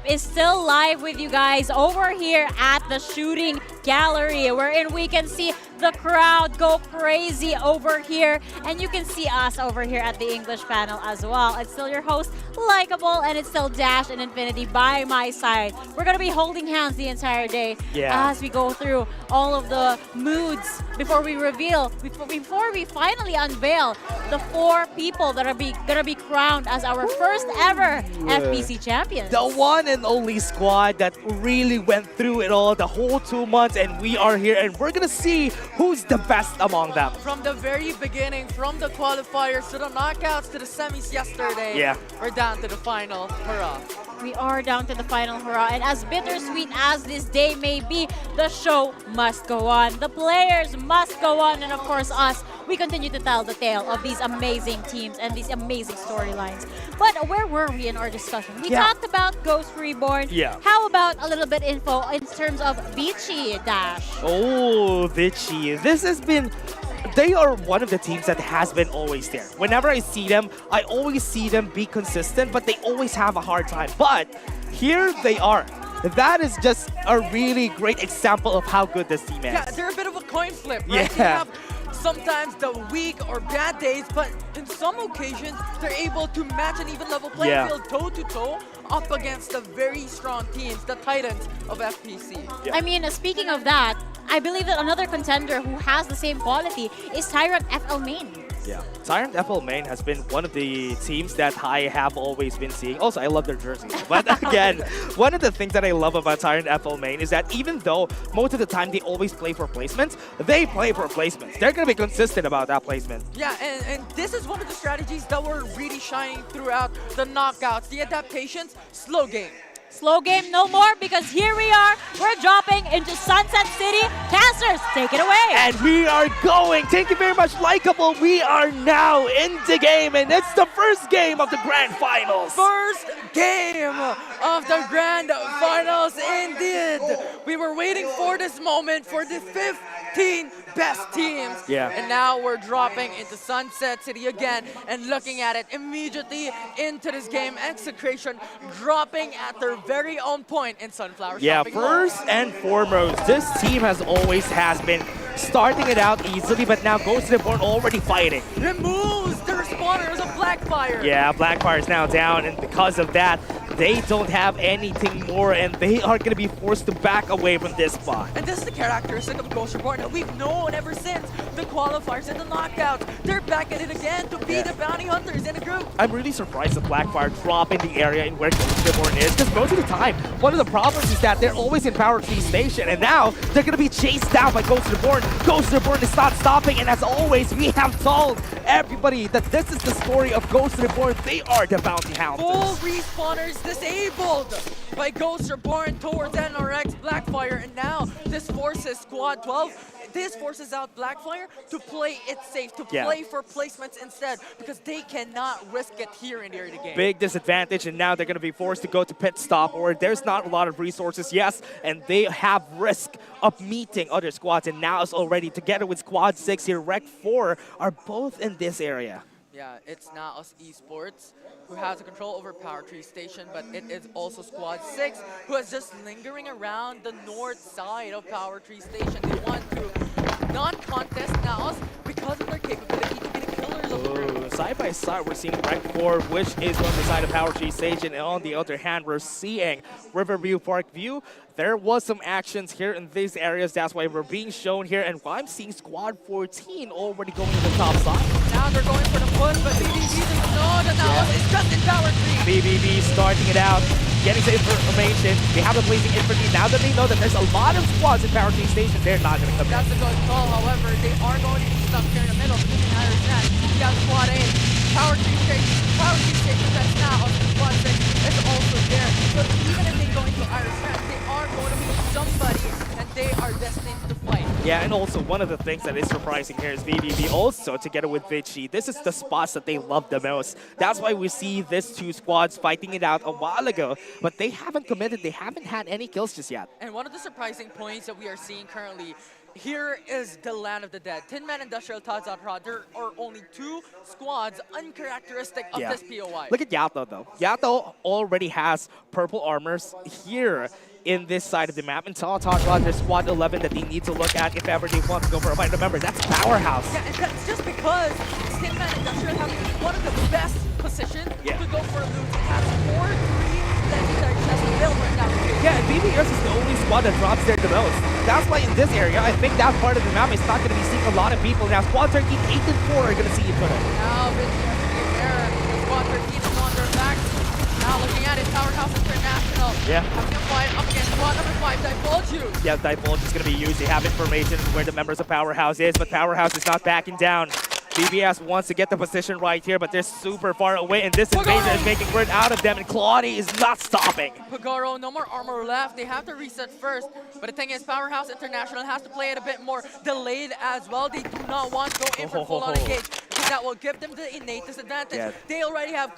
Is still live with you guys over here at the shooting gallery, wherein we can see the crowd go crazy over here, and you can see us over here at the English panel as well. It's still your host, Likeable, and it's still Dash and Infinity by my side. We're gonna be holding hands the entire day as we go through all of the moods before we reveal, before we finally unveil the 4 people that are gonna be crowned as our first ever FPC champions. The one and only squad that really went through it all the whole 2 months, and we are here, and we're gonna see who's the best among them. From the very beginning, from the qualifiers to the knockouts to the semis yesterday, we're down to the final. Hurrah! We are down to the final hurrah, and as bittersweet as this day may be, the show must go on. The players must go on, and of course us, we continue to tell the tale of these amazing teams and these amazing storylines. But where were we in our discussion? We talked about Ghost Reborn. How about a little bit info in terms of Beachy Dash? Oh, Vichy. This has been they are one of the teams that has been always there. Whenever I see them, I always see them be consistent, but they always have a hard time. But here they are. That is just a really great example of how good this team is. Yeah, they're a bit of a coin flip, right? Yeah. They have sometimes the weak or bad days, but in some occasions, they're able to match an even level playing field toe-to-toe up against the very strong teams, the Titans of FPC. I mean, speaking of that, I believe that another contender who has the same quality is Tyrant FL Main. Yeah, Tyrant FL Main has been one of the teams that I have always been seeing. Also, I love their jerseys. But again, one of the things that I love about Tyrant FL Main is that even though most of the time they always play for placements, they play for placements. They're going to be consistent about that placement. Yeah, and this is one of the strategies that were really shining throughout the knockouts. The adaptations, slow game. Slow game no more because here we are. We're dropping into Sunset City. Casters, take it away. And we are going. Thank you very much, Likeable. We are now in the game, and it's the first game of the Grand Finals. First game of the Grand Finals, indeed. We were waiting for this moment for the 15 best teams. Yeah. And now we're dropping into Sunset City again and looking at it immediately into this game. Execration dropping at their very own point in Sunflower Shopping Mall. First and foremost, this team has been starting it out easily, but now goes to the board already fighting. Removes the respawners of Blackfire. Yeah, Blackfire is now down, and because of that, they don't have anything more, and they are going to be forced to back away from this spot. And this is the characteristic of Ghost Reborn that we've known ever since the qualifiers and the knockouts. They're back at it again to be the bounty hunters in a group. I'm really surprised that Blackfire drop in the area in where Ghost Reborn is, because most of the time, one of the problems is that they're always in Power Tree Station, and now they're going to be chased down by Ghost Reborn. Ghost Reborn is not stopping, and as always, we have told everybody that this is the story of Ghost Reborn. They are the bounty hunters. Full respawners disabled by Ghost Reborn towards NRX Blackfire, and now this forces Squad 12. This forces out Blackfire to play it safe, to play for placements instead, because they cannot risk it here in the early game. Big disadvantage, and now they're going to be forced to go to pit stop, or there's not a lot of resources, yes, and they have risk of meeting other squads, and now it's already together with Squad 6 here, Rec 4 are both in this area. Yeah, it's not us esports who has the control over Power Tree Station, but it is also Squad 6 who is just lingering around the north side of Power Tree Station. They want to not contest Naos because of their capability to be the killers of the group. Side by side, we're seeing Rec 4, which is on the side of Power Tree Station, and on the other hand, we're seeing Riverview Park View. There was some actions here in these areas, that's why we're being shown here, and I'm seeing Squad 14 already going to the top side. Now they're going for the push, but BBB doesn't know that Naos is just in Power Tree. BBB starting it out, getting some information. They have the placing infantry. Now that they know that there's a lot of squads in Power Tree Station, they're not going to come in. That's a good call, however, they are going to be stuck here in the middle between Irish and you have Squad 8, Power Tree Station that's now on Squad 6 is also there. So even if they go into Irish Ranch, they are going to be somebody, and they are destined to fight. Yeah, and also one of the things that is surprising here is VVV also together with Vichy. This is the spots that they love the most. That's why we see these two squads fighting it out a while ago, but they haven't committed. They haven't had any kills just yet. And one of the surprising points that we are seeing currently here is the land of the dead. Tin Man Industrial Tazat. There are only two squads uncharacteristic of this POI. Look at Yato though. Yato already has purple armors here in this side of the map. And Tazat, there's Squad 11 that they need to look at if ever they want to go for a fight. Remember, that's Powerhouse. Yeah, and that's just because Tin Man Industrial has one of the best positions to go for a loot. It has 4-3 legendary chests built right now. Yeah, and BBS is the only squad that drops there the most. That's why in this area, I think that part of the map is not going to be seeing a lot of people. Now, Squad 13, 8 and 4 are going to see each other. Now, Vinci has to be there. Squad 13 is on their back. Now, looking at it, Powerhouse International. Yeah. Having a fight up against squad number 5, Divulge. Yeah, Divulge is going to be used. They have information where the members of Powerhouse is, but Powerhouse is not backing down. BBS wants to get the position right here, but they're super far away, and this invasion is making word out of them, and Claudia is not stopping. Pagaro, no more armor left. They have to reset first. But the thing is, Powerhouse International has to play it a bit more delayed as well. They do not want to go in for full-on engage. that will give them the innate disadvantage. Yeah. They already have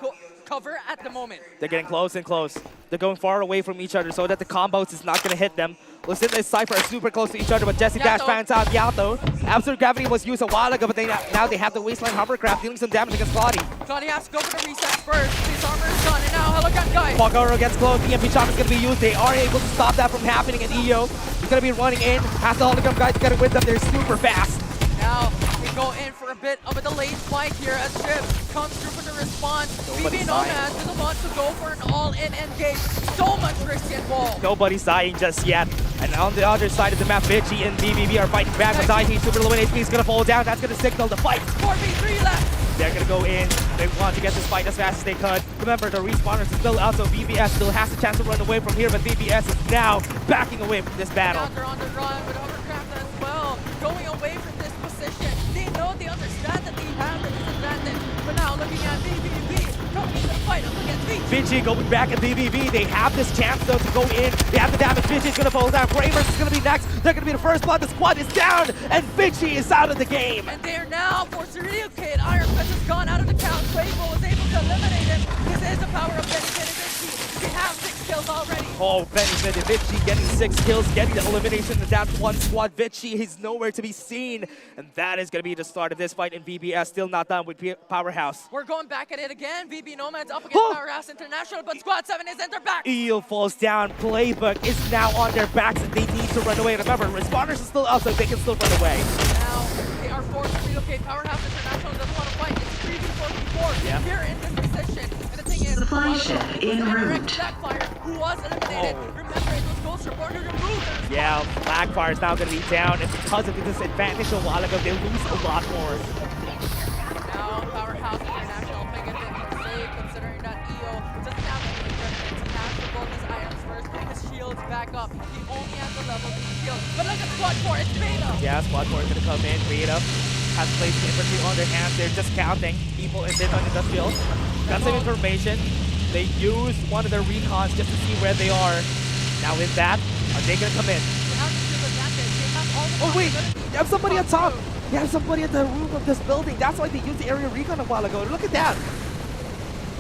cover at the moment. They're getting close and close. They're going far away from each other so that the combos is not going to hit them. Lucinda and Cypher are super close to each other, but Jesse Dash finds out Yato. Absolute Gravity was used a while ago, but now they have the Wasteland Hovercraft dealing some damage against Claudia. Claudia has to go for the reset first. His armor is done, and now Hello Gun Guy. Pogoro gets close. EMP Shock is going to be used. They are able to stop that from happening, and EO is going to be running in. Has the hologram guys get it with them. They're super fast. Now we go in for a bit of a delayed spike here as Chip comes through for the response. BB Nomad doesn't want to go for an all-in engage. So much risk involved. Nobody's dying just yet. And on the other side of the map, Vici and BBB are fighting back, but Dicey super low in HP is going to fall down. That's going to signal the fight. 4v3 left. They're going to go in. They want to get this fight as fast as they could. Remember, the respawners is still out, so BBS still has a chance to run away from here, but BBS is now backing away from this battle. Now they're on the run, but Hovercraft as well, going away from this position. They know, they understand that they have the disadvantage, but now looking at BBB, coming into the fight up against Vici. Vici going back at BBB. They have this chance, though, to go in. They have the damage. Vici's going to fall down. Framers is going to be next. They're going to be the first blood. The squad is down, and Vici is out of the game. And they are now forced to relocate. Iron Fist has gone out of the count. Quavo was able to eliminate him. This is the power of Benny Vici. They have 6 kills already. Oh, Benny Vici getting 6 kills, getting the elimination of that one squad. Vici is nowhere to be seen. And that is going to be the start of this fight in VBS. Still not done with Powerhouse. We're going back at it again. VB Nomads up against Powerhouse International, but Squad 7 is in their back. Eel falls down. Playbook is now on their backs, and they need to run away. Remember, Respawners is still up, so they can still run away. Now, they are forced to relocate. Powerhouse International doesn't want to fight. It's 3v4v4 here in this position. And the thing is, Supply ship en route. Blackfire, who was eliminated. Remember, it was Ghost Reporter removed. Yeah, Blackfire is now going to be down, and because of the disadvantage a while ago, they lose a lot more. Now, Powerhouse International playing a bit safe, considering that EO doesn't have any defense. He has to blow his items first, his shield's back up. He only has the level to shield. But look at Squad 4, it's Beta! Yeah, Squad 4 is going to come in. Beta has placed the infantry on their hands. They're just counting people in on industrial. Got some information. They used one of their recons just to see where they are. Now with that, are they going to come in? Oh wait, you have somebody on top. You have somebody at the roof of this building. That's why they used the area recon a while ago. Look at that.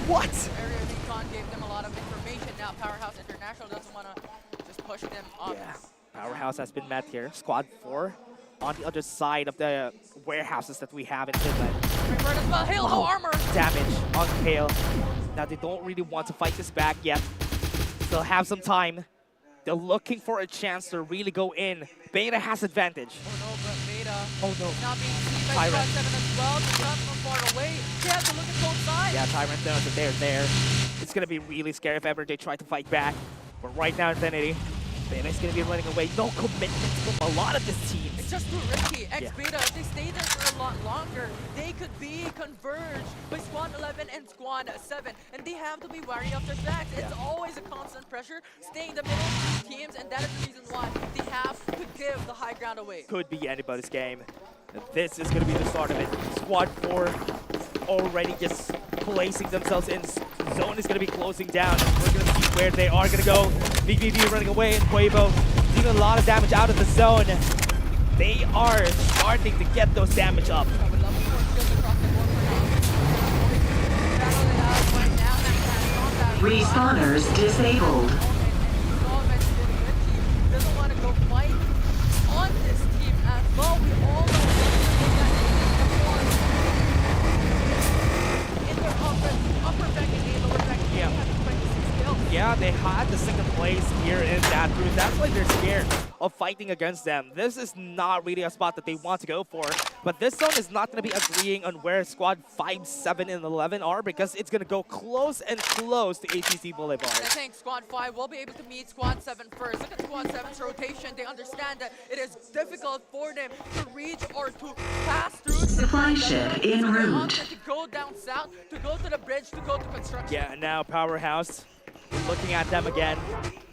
What? Area recon gave them a lot of information. Now Powerhouse International doesn't want to just push them up. Yeah, Powerhouse has been met here. Squad 4 on the other side of the warehouses that we have in Finland. As well. Hail, no armor. Damage on Hail. Now they don't really want to fight this back yet. Still have some time. They're looking for a chance to really go in. Beta has advantage. Oh no, but Beta. Oh no. Not being seen by Squad 7 as well. They're not from far away. They have to look at both sides. Yeah, Tyrant knows that they're there. It's going to be really scary if ever they try to fight back. But right now, Infinity, Beta's going to be running away. No commitment from a lot of this team. It's just too risky. X-Beta, if they stay there for a lot longer, they could be converged by Squad 11 and Squad 7. And they have to be wary of their backs. It's always a constant pressure staying in the middle of these teams, and that is the reason why they have to give the high ground away. Could be anybody's game. And this is going to be the start of it. Squad 4 already just placing themselves in. Zone is going to be closing down. We're going to see where they are going to go. BBB running away, and Quavo doing a lot of damage out of the zone. They are starting to get those damage up. Respawners disabled. Doesn't want to go fight on this team as well. We all know in their upper back and lower back. Yeah, they had the second place here in that group. That's why they're scared of fighting against them. This is not really a spot that they want to go for. But this zone is not going to be agreeing on where Squad 5, 7, and 11 are, because it's going to go close and close to ATC Boulevard. I think Squad 5 will be able to meet Squad 7 first. Look at Squad 7's rotation. They understand that it is difficult for them to reach or to pass through. Supply ship en route. To go down south, to go to the bridge, to go to construction. Yeah, now Powerhouse. Looking at them again.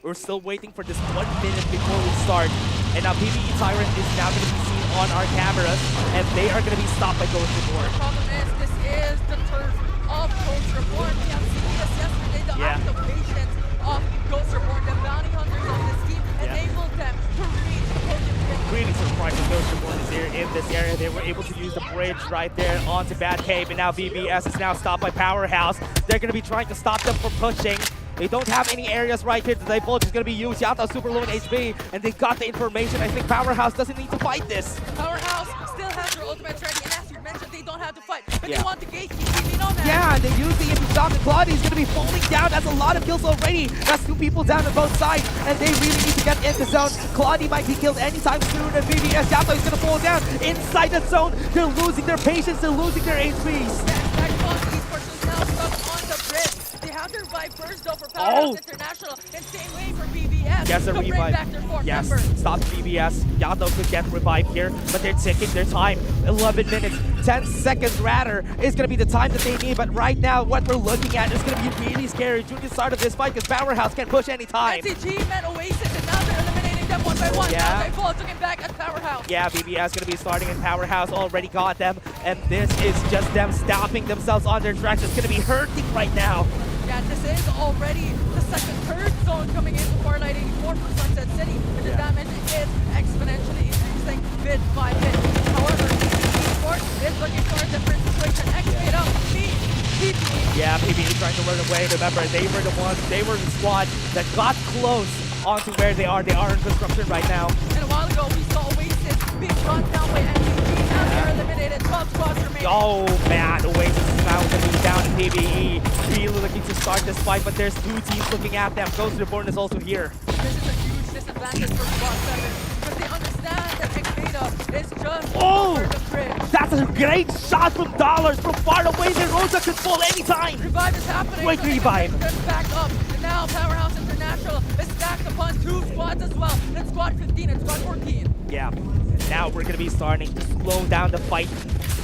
We're still waiting for this 1 minute before we start. And now PvE Tyrant is now going to be seen on our cameras, and they are going to be stopped by Ghost Report. The problem is, this is the turf of Ghost Report. We have seen this yesterday, the activations of Ghost Report, the bounty hunters on this team, enabled them to reach Potion Pit. Really surprised that Ghost Report is here in this area. They were able to use the bridge right there onto Bad Cave, and now VBS is now stopped by Powerhouse. They're going to be trying to stop them from pushing. They don't have any areas right here. The divulge is going to be used. Yata's super low in HP, and they got the information. I think Powerhouse doesn't need to fight this. Powerhouse still has their ultimate ready, and as you mentioned, they don't have to fight, but Yeah. they want the gatekeep. We know that. Yeah, and they use the empty shot, and Claudie's going to be falling down. That's a lot of kills already. That's 2 people down on both sides, and they really need to get in the zone. Claudie might be killed anytime soon, and VBS Yato is going to fall down inside the zone. They're losing their patience. They're losing their HPs. Esports is now stuck on the bridge. They have to revive first though for Powerhouse International, and same way for BBS. Yes, a to bring revive. back their 4 Yes, members. stop BBS. Yato could get revived here, but they're taking their time. 11 minutes, 10 seconds rather, is going to be the time that they need. But right now, what we're looking at is going to be really scary during the start of this fight because Powerhouse can push any time. NCG met Oasis, and now they're eliminating them one by one. Yeah. Now they fall, took him back as Powerhouse. Yeah, BBS going to be starting, and Powerhouse already got them. And this is just them stopping themselves on their tracks. It's going to be hurting right now. Yeah, this is already the third zone coming in for Farlight 84 for Sunset City, and the damage is exponentially increasing bit by bit. However, esports is looking for a different situation. X-Made up, PB. Yeah, PB trying to run away. Remember, they were the squad that got close onto where they are. They are in construction right now. And a while ago, we saw Oasis being run down by NCG. Now they're eliminated. 12 squads remain. Oh man, Oasis is now going to be down in PBE. Really looking to start this fight, but there's 2 teams looking at them. Ghost Reborn is also here. This is a huge disadvantage for Squad 7 because they understand that X-Beta is just Oh! over the bridge. That's a great shot from Dollars from far away. The Rosa could fall anytime. Revive is happening. Great so they can revive. get back up. And now Powerhouse International is stacked upon 2 squads as well. That's Squad 15 and Squad 14. Yeah. Now we're going to be starting to slow down the fight.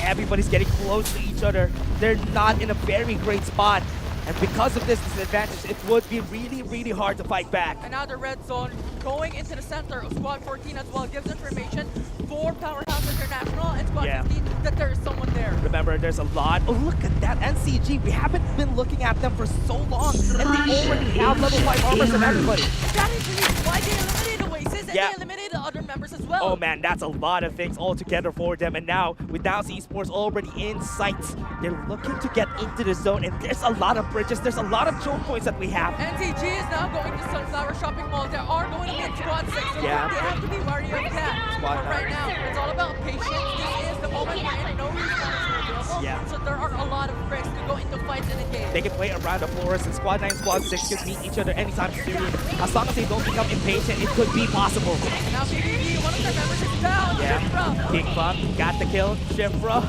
Everybody's getting close to each other. They're not in a very great spot. And because of this disadvantage, it would be really, really hard to fight back. And now the red zone going into the center of Squad 14 as well gives information for Powerhouse International and Squad 15 that there is someone there. Remember, there's a lot. Oh, look at that NCG. We haven't been looking at them for so long. And they already have level 5 armors and everybody. That is the reason why they eliminated Oasis and Yeah. they eliminated other members as well. Oh man, that's a lot of things all together for them. And now, with Dow's Esports already in sight, they're looking to get into the zone. And there's a lot of bridges. There's a lot of choke points that we have. NTG is now going to Sunflower Shopping Mall. They are going to be in Squad 6, so Yeah. they have to be wary of that. Squad But right now, it's all about patience. This is the moment we're in. No respawns are available. Yeah. So there are a lot of risks to go into fights in a game. They can play around the floors, and Squad 9 Squad 6 can meet each other anytime soon. As long as they don't become impatient, it could be possible. Now BBB, one of their members is down. Yeah. Shifra. King Fun got the kill. Shifra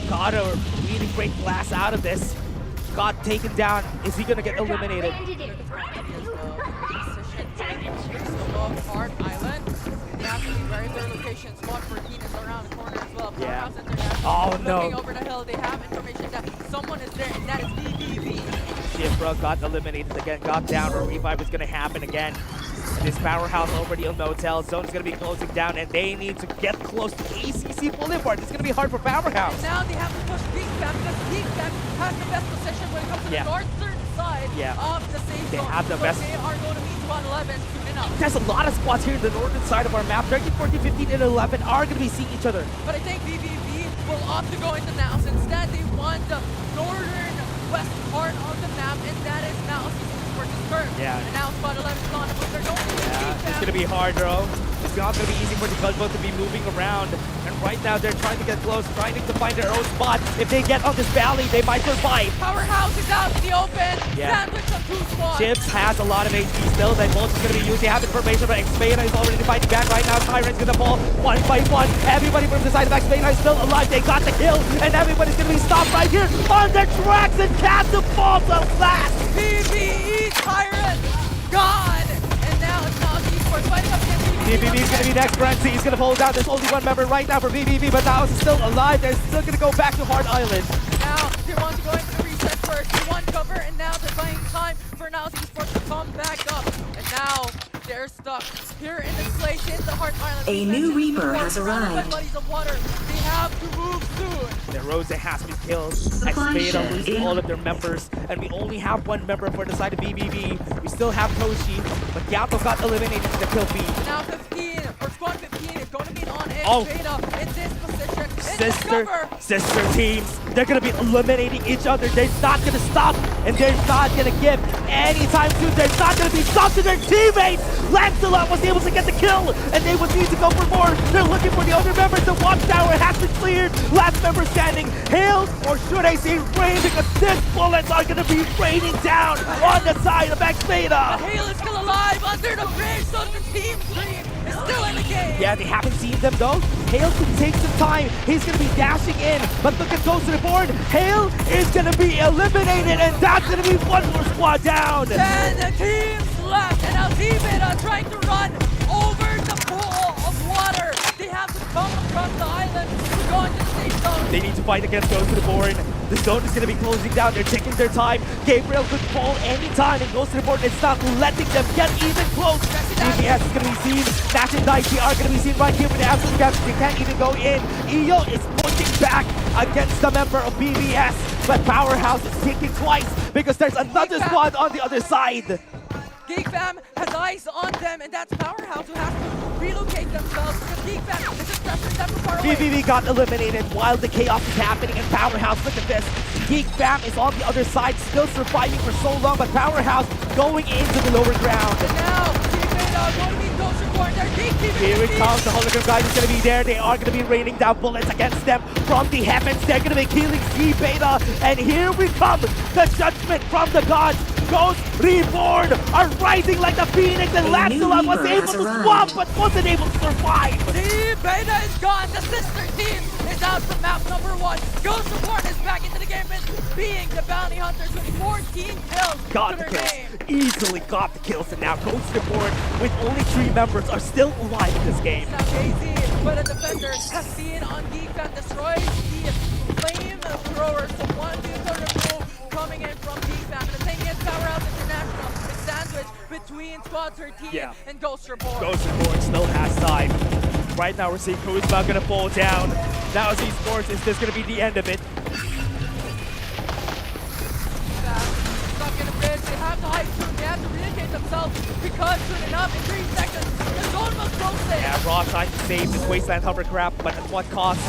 got a really great blast out of this. Got taken down. Is he gonna get eliminated? Hard Island. They have to be very their location. Squad 14 is around the corner as well. Yeah. Powerhouse International. Oh, no. Looking over the hill, they have information that someone is there, and that is BBB. Shifra got eliminated again, got down. A revive is gonna happen again. This Powerhouse already on motel. Zone's gonna be closing down, and they need to get close to ACC Boulevard. It's gonna be hard for Powerhouse. Now they have to push Geekback because Geekback has the best position when it comes to Yeah. the northern side of the safe They zone. have the So best- they are going to meet Squad 11 soon enough. There's a lot of squads here in the northern side of our map. 13, 14, 15, and 11 are gonna be seeing each other. But I think BBB will opt to go into Naus. Instead, they want the northern west part of the map, and that is Naus versus Curve. Yeah. And now Squad 11 is on, but they're going to It's gonna be hard, though. It's not gonna be easy for the gunboat to be moving around. And right now, they're trying to get close, trying to find their own spot. If they get on this valley, they might survive. Powerhouse is out in the open. Yeah. Sandwich on 2 squads. Chips has a lot of HP still. That Bolt is going to be used. They have information, but Xpeda is already fighting back right now. Tyrant's going to fall 1 by 1. Everybody from the side of Xpeda is still alive. They got the kill, and everybody's going to be stopped right here on their tracks, and catapults at last. BBE Tyrant gone. And now it's Naus Esports fighting up against BBB is going to be next. Frenzy is going to fall down. There's only one member right now for BBB, but Naus is still alive. They're still going to go back to Hard Island. Now they want to go into the reset first. They want cover, and now they're buying time for Naus Esports to come back up. And now they're stuck here in this place in the Heart Island. A new Reaper has arrived. Bodies of water. They have to move soon. The Rosa has been killed. Supply Xpeda ship losing in. all of their members, and we only have one member for the side of BBB. We still have Toshi, but Yato got eliminated in the kill feed. Now 15, or squad 15 is going to be on edge. Oh. Beta in this sister teams. They're gonna be eliminating each other. They're not gonna stop, and they're not gonna give any time soon. They're not gonna be stopped to their teammates. Lancelot was able to get the kill, and they would need to go for more. They're looking for the other members. The watchtower has been cleared. Last member standing. Hail, or should I say rain, because these bullets are gonna be raining down on the side of X Beta. Hale is still alive under the bridge, so the team dream is still in the game. Yeah, they haven't seen them though. Hale can take some time. He's gonna be dashing in, but look at Ghost to the board. Hale is gonna be eliminated, and that's gonna be one more squad down. 10 teams left, and now T-Beta trying to run over the pool of water. They have to come across the island to go into the safe zone. They need to fight against Ghost to the board. The zone is gonna be closing down. They're taking their time. Gabriel could fall anytime, and Ghost to the board is not letting them get even close. BBS is gonna be seen. Nash and Dicey are gonna be seen right here with the absolute gap. They can't even go in. EO is pushing back against the member of BBS, but Powerhouse is kicking twice because there's another squad on the other side. Geek Fam has eyes on them, and that's Powerhouse who has to relocate themselves because Geek Fam is just pressuring them from far away. BBB got eliminated while the chaos is happening, and Powerhouse, look at this. Geek Fam is on the other side, still surviving for so long, but Powerhouse going into the lower ground. And now, T-Beta going to be Ghost Report. They're gatekeeping. Here it comes, the hologram guys is going to be there. They are going to be raining down bullets against them from the heavens. They're going to be killing T-Beta, and here we come. The judgment from the gods. Ghost Reborn are rising like the phoenix, and Lancelot was able to swap but wasn't able to survive. T-Beta is gone. The sister team is out from map number 1. Ghost Reborn is back into the game, being the bounty hunters with 14 kills. Got the kills. Easily got the kills, and now Ghost Reborn with only 3 members are still alive in this game. Now KZ, but a defender has seen on Geek Fam destroys the flamethrower, so 1 vehicle remove coming in from Geek Fam. And the thing is, Powerhouse International is sandwiched between Squad 13 and Ghost Reborn. Ghost Reborn still has time. Right now we're seeing Kuzma gonna fall down. Now as esports, is this gonna be the end of it? Stuck in a bridge, they have to hide soon, they have to relocate themselves because soon enough, in 3 seconds, the zone will close it. Yeah, Raw trying to save this Wasteland Hovercraft, but at what cost?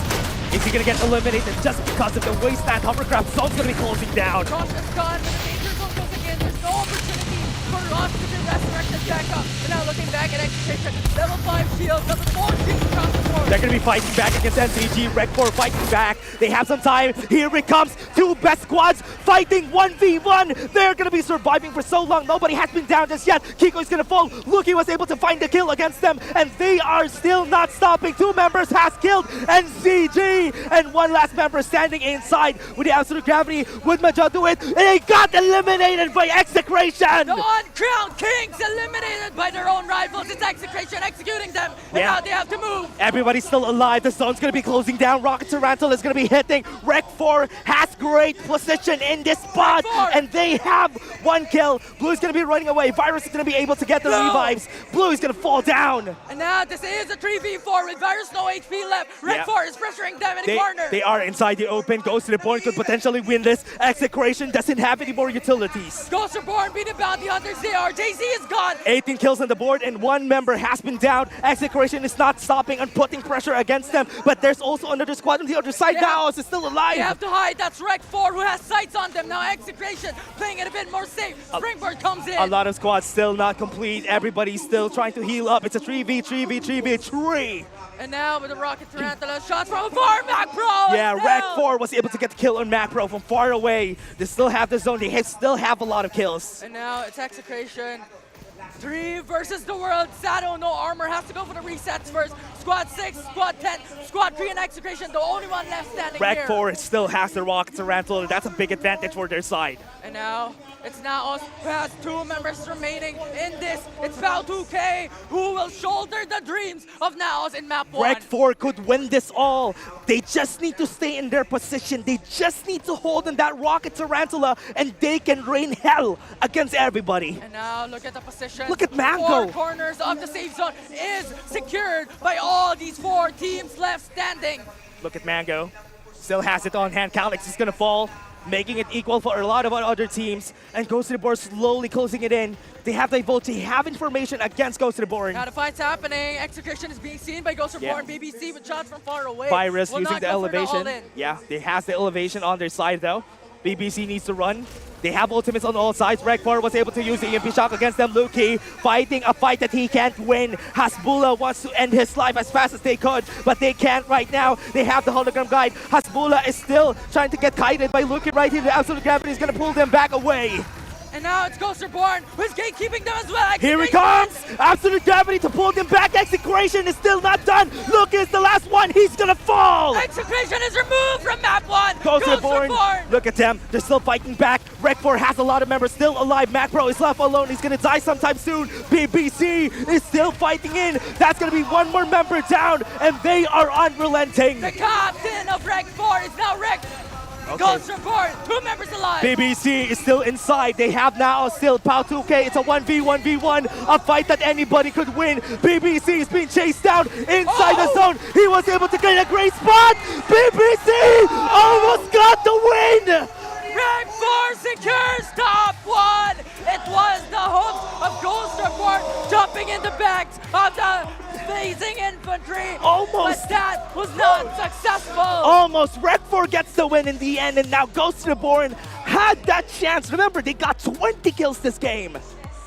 Is he gonna get eliminated just because of the Wasteland Hovercraft? Zone's gonna be closing down. Cross is gone, but the danger zone goes again. There's no opportunity for Ross to be resurrected back up. And now looking back at execution, level 5 shield, level 4 shield across the board. They're gonna be fighting back against NCG. Rec 4 fighting back. They have some time. Here it comes. 2 best squads fighting 1v1. They're gonna be surviving for so long. Nobody has been down just yet. Kiko is gonna fall. Luki was able to find the kill against them, and they are still not stopping. 2 members has killed NCG, and 1 last member standing inside with the absolute gravity. Would Maja do it? They got eliminated by Execration. The uncrowned kings eliminated by their own rivals. It's Execration executing them, and now they have to move. Everybody's still alive. The zone's gonna be closing down. Rocket Tarantula is gonna be hitting. Rec 4 has great position in this spot, and they have 1 kill. Blue is gonna be running away. Virus is gonna be able to get the revives. Blue is gonna fall down. And now this is a 3v4 with Virus no HP left. Rec 4 is pressuring them in the corner. They are inside the open. Ghost Reborn could potentially win this. Execration doesn't have any more utilities. Ghost Reborn beat the bounty hunters. They are. JC is gone. 18 kills on the board, and 1 member has been down. Execration is not stopping and putting pressure against them, but there's also another squad on the other side. Now is still alive. They have to hide. That's Rec 4 who has sights on them. Now Execration playing it a bit more safe. Springboard comes in. A lot of squads still not complete. Everybody's still trying to heal up. It's a 3v3. And now with the Rocket Tarantula, shots from afar, Mac Pro! Yeah, Rec 4 was able to get the kill on Mac Pro from far away. They still have the zone. They still have a lot of kills. And now it's Execration. 3 versus the world. Sado, no armor, has to go for the resets first. Squad 6, Squad 10, Squad 3 and Execration, the only one left standing here. Rec 4 still has the Rocket Tarantula. That's a big advantage for their side. And now it's Naos who has 2 members remaining in this. It's Bao 2K who will shoulder the dreams of Naos in map 1. Rec 4 could win this all. They just need to stay in their position. They just need to hold in that Rocket Tarantula, and they can rain hell against everybody. And now look at the position. Look at Mango. 4 corners of the safe zone is secured by all these 4 teams left standing. Look at Mango. Still has it on hand. Calix is gonna fall. making it equal for a lot of other teams. And Ghost Reborn slowly closing it in. They have the vote, they have information against Ghost Reborn. Now the fight's happening. Execution is being seen by Ghost Reborn. BBC with shots from far away. Virus Will using not the go for the elevation. all-in. Yeah, they has the elevation on their side though. BBC needs to run. They have ultimates on all sides. Rekfor was able to use the EMP shock against them. Luki fighting a fight that he can't win. Hasbulla wants to end his life as fast as they could, but they can't right now. They have the hologram guide. Hasbulla is still trying to get kited by Luki right here. The absolute gravity is going to pull them back away. And now it's Ghost Reborn who's gatekeeping them as well. Here he comes! Absolute gravity to pull them back. Execration is still not done. Luki is the last one. He's gonna fall! Execration is removed from map 1. Ghost Reborn. Look at them. They're still fighting back. Rekfor has a lot of members still alive. Macro is left alone. He's gonna die sometime soon. BBC is still fighting in. That's gonna be one more member down, and they are unrelenting. The captain of Rekfor is now wrecked. Okay. Ghost Reborn, 2 members alive. BBC is still inside. They have now still Pao2K. It's a 1v1v1, a fight that anybody could win. BBC is being chased down inside the zone. He was able to get a great spot. BBC almost got the win. Rekfor secures top 1. It was the hook of Ghost Reborn jumping in the backs of the blazing infantry. Almost. But that was not successful. Almost. Rekfor gets the win in the end, and now Ghost Reborn had that chance. Remember, they got 20 kills this game.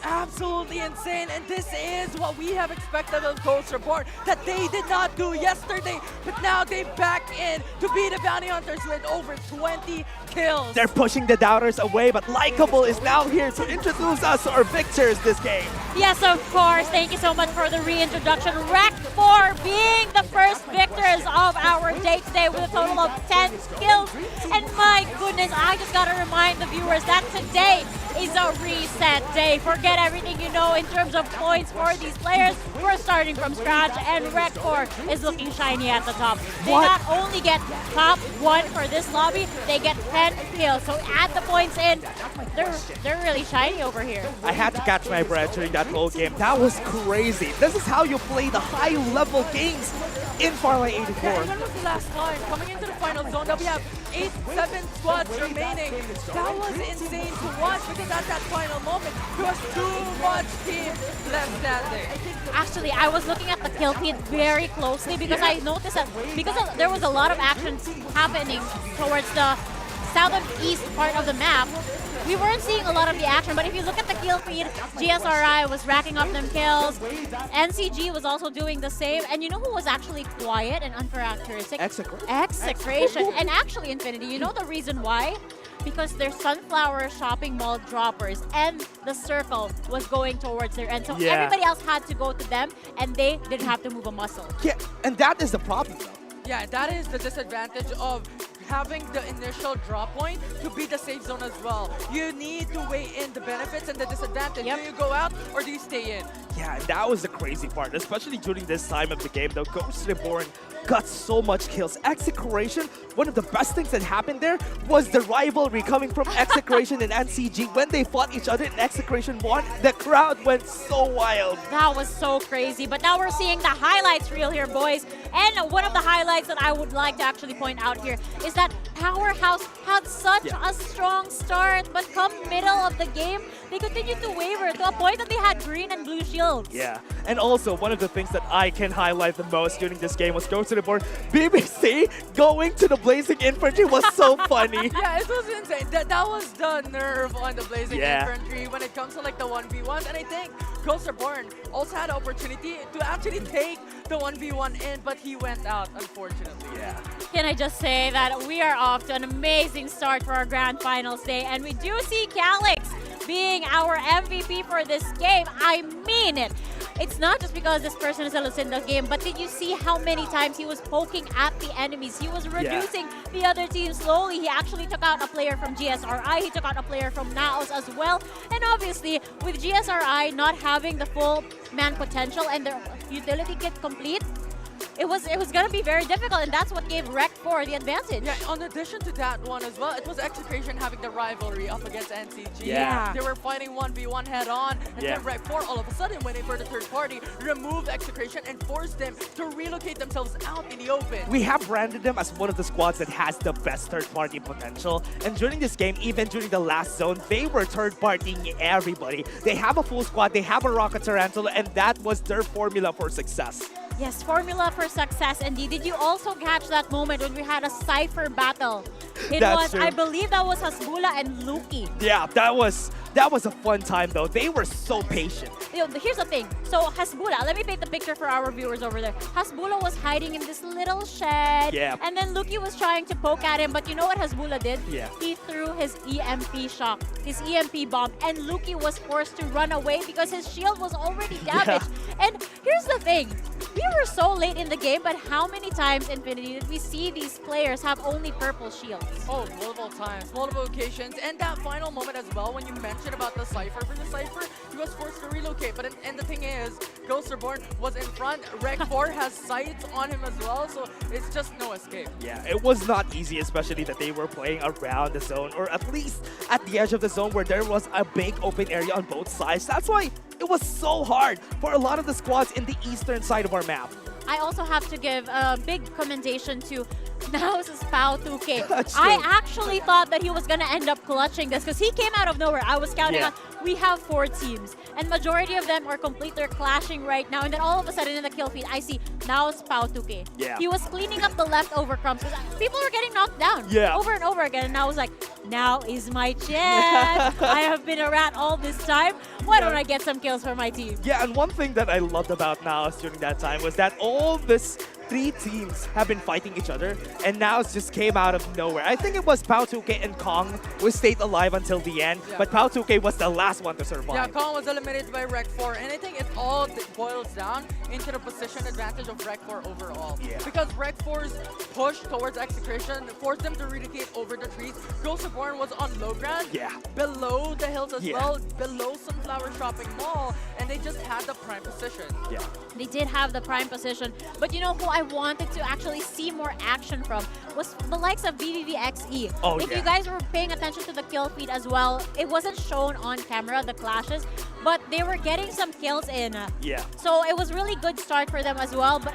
Absolutely insane, and this is what we have expected of Ghost Reborn that they did not do yesterday, but now they back in to be the bounty hunters with over 20 kills. They're pushing the doubters away, but Likeable is now here to introduce us to our victors this game. Yes, of course. Thank you so much for the reintroduction. Rekfor being the first victors of our day today with a total of 10 kills. And my goodness, I just gotta remind the viewers that today is a reset day. Forget everything you know in terms of points for these players. We're starting from scratch, and Rekfor is looking shiny at the top. They not only get top 1 for this lobby, they get 10 kills. So add the points in. They're really shiny over here. I had to catch my breath during that whole game. That was crazy. This is how you play the high-level games in Farlight 84. Yeah, and when was the last time? Coming into the final zone, that we have 7 squads remaining. That was insane to watch because at that final moment, there was too much team left standing. Actually, I was looking at the kill feed very closely because I noticed that there was a lot of action happening towards the south and east part of the map. We weren't seeing a lot of the action, but if you look at the kill feed, GSRI was racking up them kills. NCG was also doing the same. And you know who was actually quiet and uncharacteristic? Execration. And actually, Infinity, you know the reason why? Because their Sunflower shopping mall droppers and the circle was going towards their end. So everybody else had to go to them, and they didn't have to move a muscle. Yeah, and that is the problem, though. Yeah, that is the disadvantage of having the initial drop point to be the safe zone as well. You need to weigh in the benefits and the disadvantage. Do you go out or do you stay in? Yeah, and that was the crazy part, especially during this time of the game, though. Ghost Reborn got so much kills. Execration, one of the best things that happened there was the rivalry coming from Execration and NCG. When they fought each other and Execration won, the crowd went so wild. That was so crazy. But now we're seeing the highlights reel here, boys. And one of the highlights that I would like to actually point out here is that Powerhouse had such a strong start, but come middle of the game, they continued to waver to a point that they had green and blue shields. Yeah, and also one of the things that I can highlight the most during this game was Ghost Reborn. BBC going to the Blazing Infantry was so funny. Yeah, it was insane. That was the nerve on the Blazing Infantry when it comes to like the 1v1s. And I think Ghost Reborn also had the opportunity to actually take the 1v1 in, but he went out, unfortunately. Yeah. Can I just say that we are off to an amazing start for our Grand Finals day, and we do see Calyx being our MVP for this game. I mean it. It's not just because this person is a Lucinda game, but did you see how many times he was poking at the enemies? He was reducing the other team slowly. He actually took out a player from GSRI. He took out a player from Naos as well. And obviously, with GSRI not having the full man potential and their utility kit complete, it was gonna be very difficult, and that's what gave Rec 4 the advantage. Yeah, on addition to that one as well, it was Execration having the rivalry up against NCG. Yeah. They were fighting 1v1 head-on, and Yeah. then Rec 4 all of a sudden went in for the third party, removed Execration, and forced them to relocate themselves out in the open. We have branded them as one of the squads that has the best third-party potential. And during this game, even during the last zone, they were third-partying everybody. They have a full squad, they have a Rocket Tarantula, and that was their formula for success. Yes, formula for success. Indeed. Did you also catch that moment when we had a Cypher battle? It That's was, true. I believe that was Hasbula and Luki. Yeah, that was a fun time though. They were so patient. You know, here's the thing. So Hasbula, let me paint the picture for our viewers over there. Hasbula was hiding in this little shed. Yeah. And then Luki was trying to poke at him, but you know what Hasbula did? Yeah. He threw his EMP shock, his EMP bomb, and Luki was forced to run away because his shield was already damaged. And here's the thing. We were so late in the game, but how many times, Infinity, did we see these players have only purple shields? Oh, multiple times, multiple occasions, and that final moment as well when you mentioned about the Cypher. For the Cypher, he was forced to relocate, but and the thing is, Ghost Reborn was in front, Rec 4 has sights on him as well, so it's just no escape. Yeah, it was not easy, especially that they were playing around the zone, or at least at the edge of the zone where there was a big open area on both sides. That's why it was so hard for a lot of the squads in the eastern side of our map. I also have to give a big commendation to Now's Pao 2K. That's I true. actually thought that he was going to end up clutching this because he came out of nowhere. I was counting Yeah. on, we have 4 teams, and majority of them are complete. They're clashing right now, and then all of a sudden in the kill feed, I see Now's Pao 2K. Yeah. He was cleaning up the leftover crumbs because people were getting knocked down Yeah. over and over again, and I was like, now is my chance. I have been a rat all this time. Why don't I get some kills for my team? Yeah, and one thing that I loved about Naos during that time was that all this 3 teams have been fighting each other, and Naos just came out of nowhere. I think it was Pao 2K and Kong who stayed alive until the end, Yeah. but Pao 2K was the last one to survive. Yeah, Kong was eliminated by Rec 4, and I think it all boils down into the position advantage of Rec 4 overall. Yeah. Because Rec 4's push towards Execration forced them to relocate over the trees. Ghost Reborn was on low ground, Yeah. below the hills as Yeah. well, below Sunflower Shopping Mall, and they just had the prime position. Yeah. They did have the prime position, but you know who I wanted to actually see more action from was the likes of VVVXE. Oh, if yeah. you guys were paying attention to the kill feed as well, it wasn't shown on camera, the clashes, but they were getting some kills in. Yeah. So it was really good start for them as well, but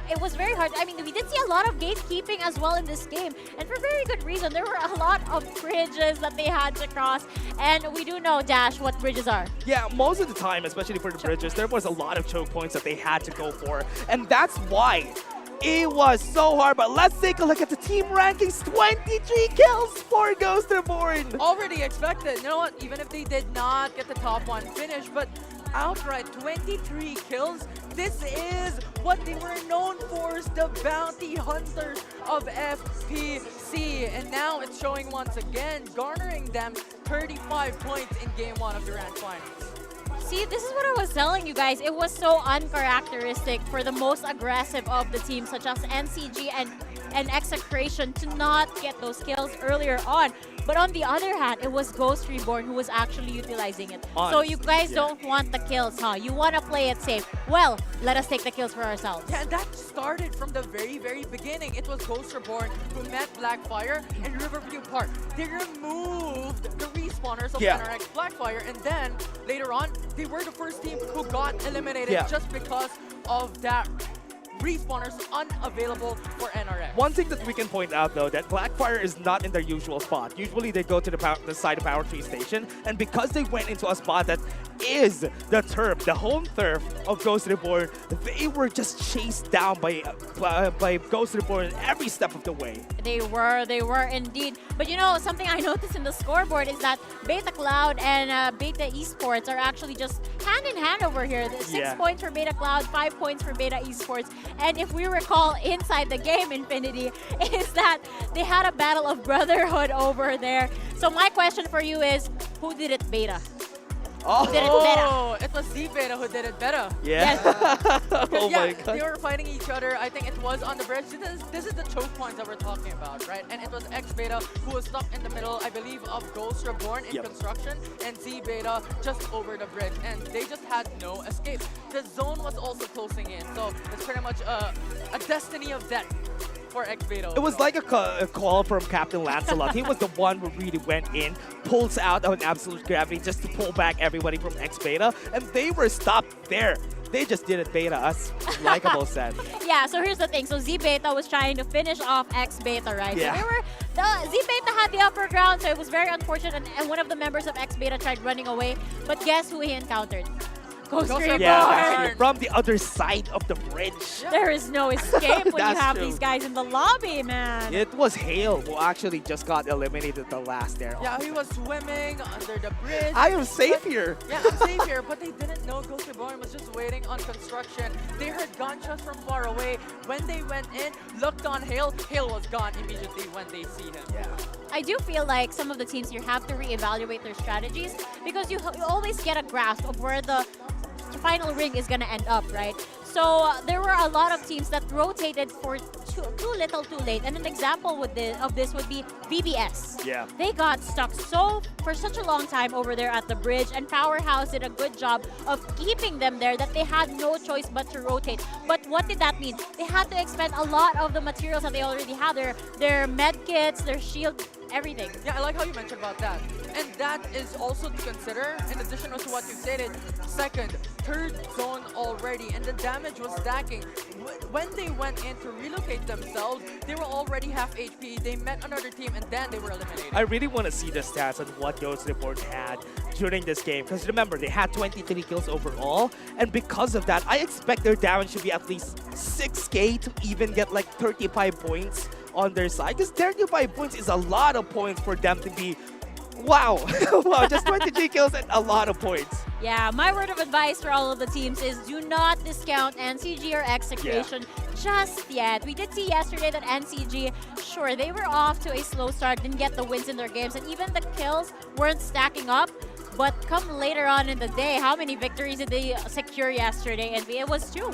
it was very hard. I mean, we did see a lot of gatekeeping as well in this game, and for very good reason. There were a lot of bridges that they had to cross, and we do know, Dash, what bridges are. Yeah, most of the time, especially for the bridges, there was a lot of choke points that they had to go for. And that's why it was so hard. But let's take a look at the team rankings. 23 kills for Ghost Reborn. Already expected. You know what? Even if they did not get the top 1 finish, but outright 23 kills. This is what they were known for, is the bounty hunters of FPC. And now it's showing once again, garnering them 35 points in game 1 of the Grand Finals. See, this is what I was telling you guys. It was so uncharacteristic for the most aggressive of the teams, such as NCG and Execration, to not get those kills earlier on. But on the other hand, it was Ghost Reborn who was actually utilizing it. So you guys don't want the kills, huh? You want to play it safe. Well, let us take the kills for ourselves. Yeah, and that started from the very, very beginning. It was Ghost Reborn who met Blackfire in Riverview Park. They removed the respawners of NRX Blackfire, and then later on, they were the first team who got eliminated just because of that respawners unavailable for NRX. One thing that we can point out, though, that Blackfire is not in their usual spot. Usually they go to the side of Power Tree Station, and because they went into a spot that is the turf, the home turf of Ghost Reborn, they were just chased down by Ghost Reborn every step of the way. They were indeed. But you know, something I noticed in the scoreboard is that Beta Cloud and Beta Esports are actually just hand in hand over here. 6 points for Beta Cloud, 5 points for Beta Esports. And if we recall inside the game, Infinity, is that they had a battle of brotherhood over there. So my question for you is, who did it beta? who did it better. Oh, it was Z-Beta who did it better. Yeah. Oh Yeah, my god. they were fighting each other. I think it was on the bridge. This is the choke points that we're talking about, right? And it was X-Beta who was stuck in the middle, I believe, of Ghost Reborn in construction, and Z-Beta just over the bridge. And they just had no escape. The zone was also closing in, so it's pretty much a destiny of death for X-Beta. It was like a call from Captain Lancelot. He was the one who really went in, pulls out an absolute gravity just to pull back everybody from X-Beta, and they were stopped there. They just didn't beta us, Likeable said. Yeah, so here's the thing. So Z-Beta was trying to finish off X-Beta, right? Yeah. So Z-Beta had the upper ground, so it was very unfortunate, and one of the members of X-Beta tried running away. But guess who he encountered? Ghost Reborn. Yeah, actually, from the other side of the bridge. There is no escape when you That's have true. these guys in the lobby, man. It was Hale who actually just got eliminated the last there. Yeah, he was swimming under the bridge. I am safe here. Yeah, I'm safe here, but they didn't know Ghost Reborn was just waiting on construction. They heard gunshots from far away. When they went in, looked on Hale, Hale was gone immediately when they see him. Yeah. I do feel like some of the teams here have to reevaluate their strategies because you always get a grasp of where the final ring is going to end up, right? So there were a lot of teams that rotated for too little too late. And an example of this would be VBS. Yeah. They got stuck for such a long time over there at the bridge, and Powerhouse did a good job of keeping them there that they had no choice but to rotate. But what did that mean? They had to expend a lot of the materials that they already had, their med kits, their shield, everything. Yeah, I like how you mentioned about that. And that is also to consider, in addition to what you stated, second, third zone already, and the damage was stacking. When they went in to relocate themselves, they were already half HP. They met another team, and then they were eliminated. I really want to see the stats on what Ghost Reborn had during this game. Because remember, they had 23 kills overall. And because of that, I expect their damage to be at least 6k to even get like 35 points on their side. Because 35 points is a lot of points for them to be, wow, wow, just 23 kills and a lot of points. Yeah, my word of advice for all of the teams is do not discount NCG or Execration just yet. We did see yesterday that NCG, sure, they were off to a slow start, didn't get the wins in their games, and even the kills weren't stacking up. But come later on in the day, how many victories did they secure yesterday? And it was 2.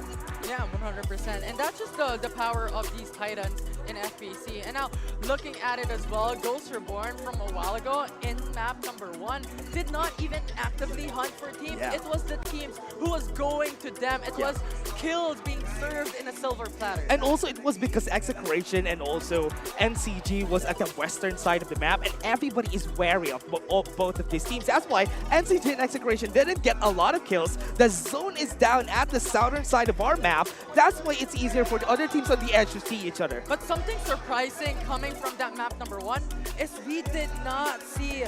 Yeah, 100%. And that's just the power of these Titans in FBC. And now, looking at it as well, Ghost Reborn from a while ago in map number 1 did not even actively hunt for teams. Yeah. It was the teams who was going to them. It was kills being served in a silver platter. And also, it was because Execration and also NCG was at the western side of the map, and everybody is wary of both of these teams. That's why NCG and Execration didn't get a lot of kills. The zone is down at the southern side of our map. That's why it's easier for the other teams on the edge to see each other. But something surprising coming from that map number 1 is we did not see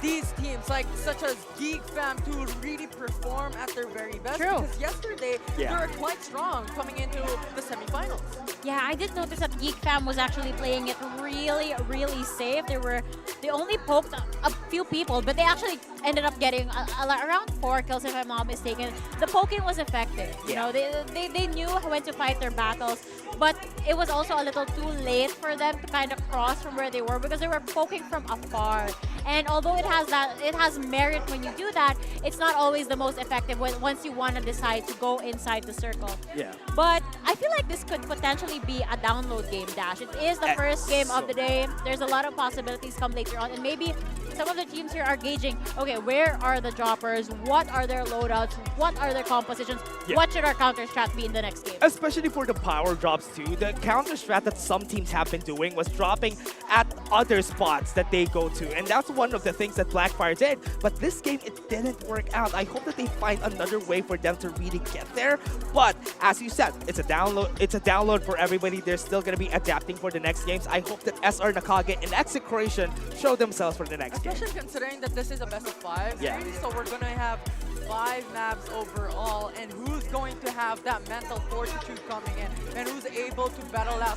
these teams such as Geek Fam to really perform at their very best. True. Because yesterday they were quite strong coming into the semifinals. Yeah, I did notice that Geek Fam was actually playing it really, really safe. They only poked a few people, but they actually ended up getting around 4 kills, if I'm not mistaken. The poking was effective. You know, they knew when to fight their battles, but it was also a little too late for them to kind of cross from where they were because they were poking from afar. And although it has merit when you do that, it's not always the most effective once you want to decide to go inside the circle. Yeah. But I feel like this could potentially be a download game, Dash. It is the first game of the day. There's a lot of possibilities come later on, and maybe some of the teams here are gauging, okay, where are the droppers? What are their loadouts? What are their compositions? Yeah. What should our counter strat be in the next game? Especially for the power drops too. The counter strat that some teams have been doing was dropping at other spots that they go to. And that's one of the things that Blackfire did. But this game, it didn't work out. I hope that they find another way for them to really get there. But as you said, it's a download for everybody. They're still going to be adapting for the next games. I hope that SR Nakage and Execration show themselves for the next game. Especially considering that this is a best of 5 series, so we're going to have 5 maps overall, and who's going to have that mental fortitude coming in, and who's able to battle it out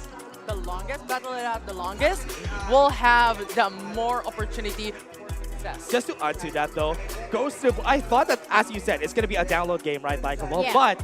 the longest, will have the more opportunity for success. Just to add to that though, I thought that, as you said, it's going to be a download game, right, Michael? Yeah. But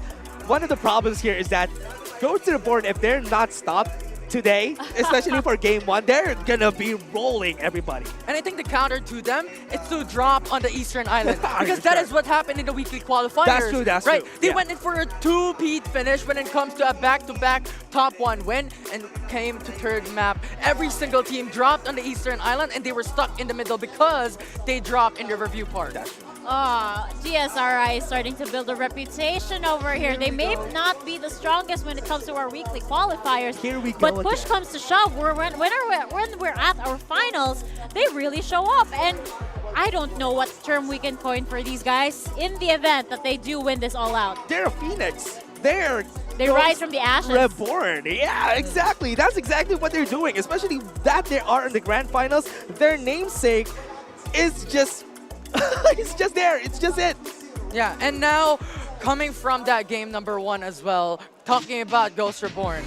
one of the problems here is that Ghost Reborn, if they're not stopped, today, especially for game 1. They're gonna be rolling everybody. And I think the counter to them is to drop on the Eastern Island. Because that is what happened in the weekly qualifiers. That's true, that's right? true. They Yeah. went in for a two-peat finish when it comes to a back-to-back top 1 win and came to third map. Every single team dropped on the Eastern Island and they were stuck in the middle because they dropped in the review part. GSRI is starting to build a reputation over here. They may not be the strongest when it comes to our weekly qualifiers. Here we go But push again. comes to shove. When we're at our finals, they really show up. And I don't know what term we can coin for these guys in the event that they do win this all out. They're a phoenix. They rise from the ashes. Reborn. Yeah, exactly. That's exactly what they're doing. Especially that they are in the grand finals. Their namesake is just, it's just there. It's just it. Yeah, and now coming from that game number 1 as well, talking about Ghost Reborn,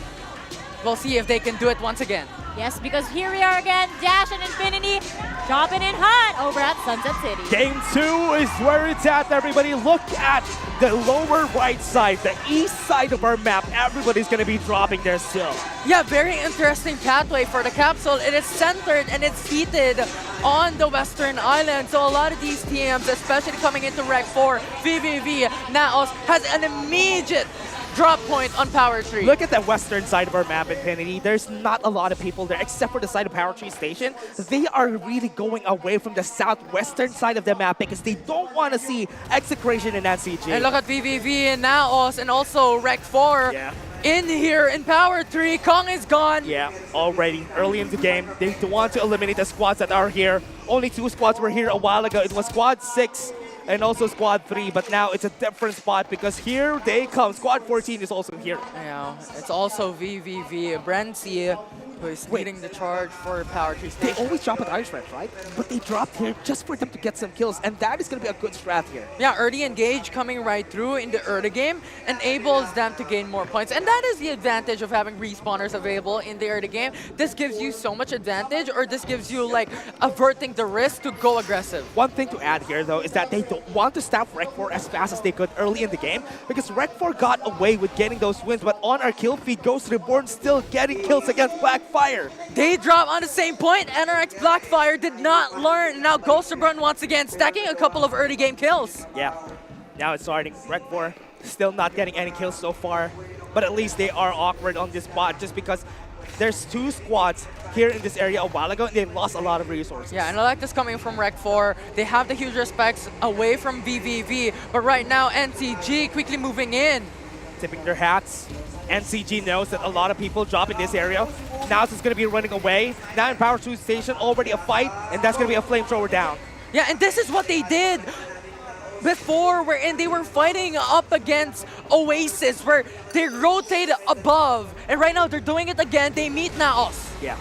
we'll see if they can do it once again. Yes, because here we are again, Dash and Infinity dropping in hot over at Sunset City. Game 2 is where it's at, everybody. Look at the lower right side, the east side of our map. Everybody's going to be dropping there still. Yeah, very interesting pathway for the capsule. It is centered and it's seated on the Western Island. So a lot of these teams, especially coming into Rec 4, VVV, Naos, has an immediate drop point on Power Tree. Look at the western side of our map, Infinity. There's not a lot of people there except for the side of Power Tree Station. They are really going away from the southwestern side of the map because they don't want to see Execration and NCG. And look at VVV and Naos and also Rec 4. In here in Power Tree, Kong is gone. Yeah, already early in the game. They want to eliminate the squads that are here. Only 2 squads were here a while ago. It was Squad 6 and also Squad 3, but now it's a different spot because here they come. Squad 14 is also here. Yeah, it's also VVV, Brency, who is leading the charge for Power Tree Station. They always drop at Ice Red, right? But they dropped here just for them to get some kills, and that is going to be a good strat here. Yeah, early engage coming right through in the early game enables them to gain more points. And that is the advantage of having respawners available in the early game. This gives you so much advantage, or this gives you like averting the risk to go aggressive. One thing to add here though is that they don't want to stop Rec 4 as fast as they could early in the game because Rec 4 got away with getting those wins, but on our kill feed, Ghost Reborn still getting kills against Blackfire. They drop on the same point. NRX Blackfire did not learn. Now Ghost Reborn once again stacking a couple of early game kills. Yeah, now it's starting. Rec 4 still not getting any kills so far, but at least they are awkward on this spot just because there's 2 squads here in this area a while ago and they've lost a lot of resources. Yeah, and I like this coming from Rec 4. They have the huge respects away from VVV, but right now NCG quickly moving in. Tipping their hats. NCG knows that a lot of people drop in this area. Now it's going to be running away. Now in Power 2 Station, already a fight, and that's going to be a flamethrower down. Yeah, and this is what they did before, wherein they were fighting up against Oasis, where they rotate above, and right now they're doing it again. They meet Naos. Yeah.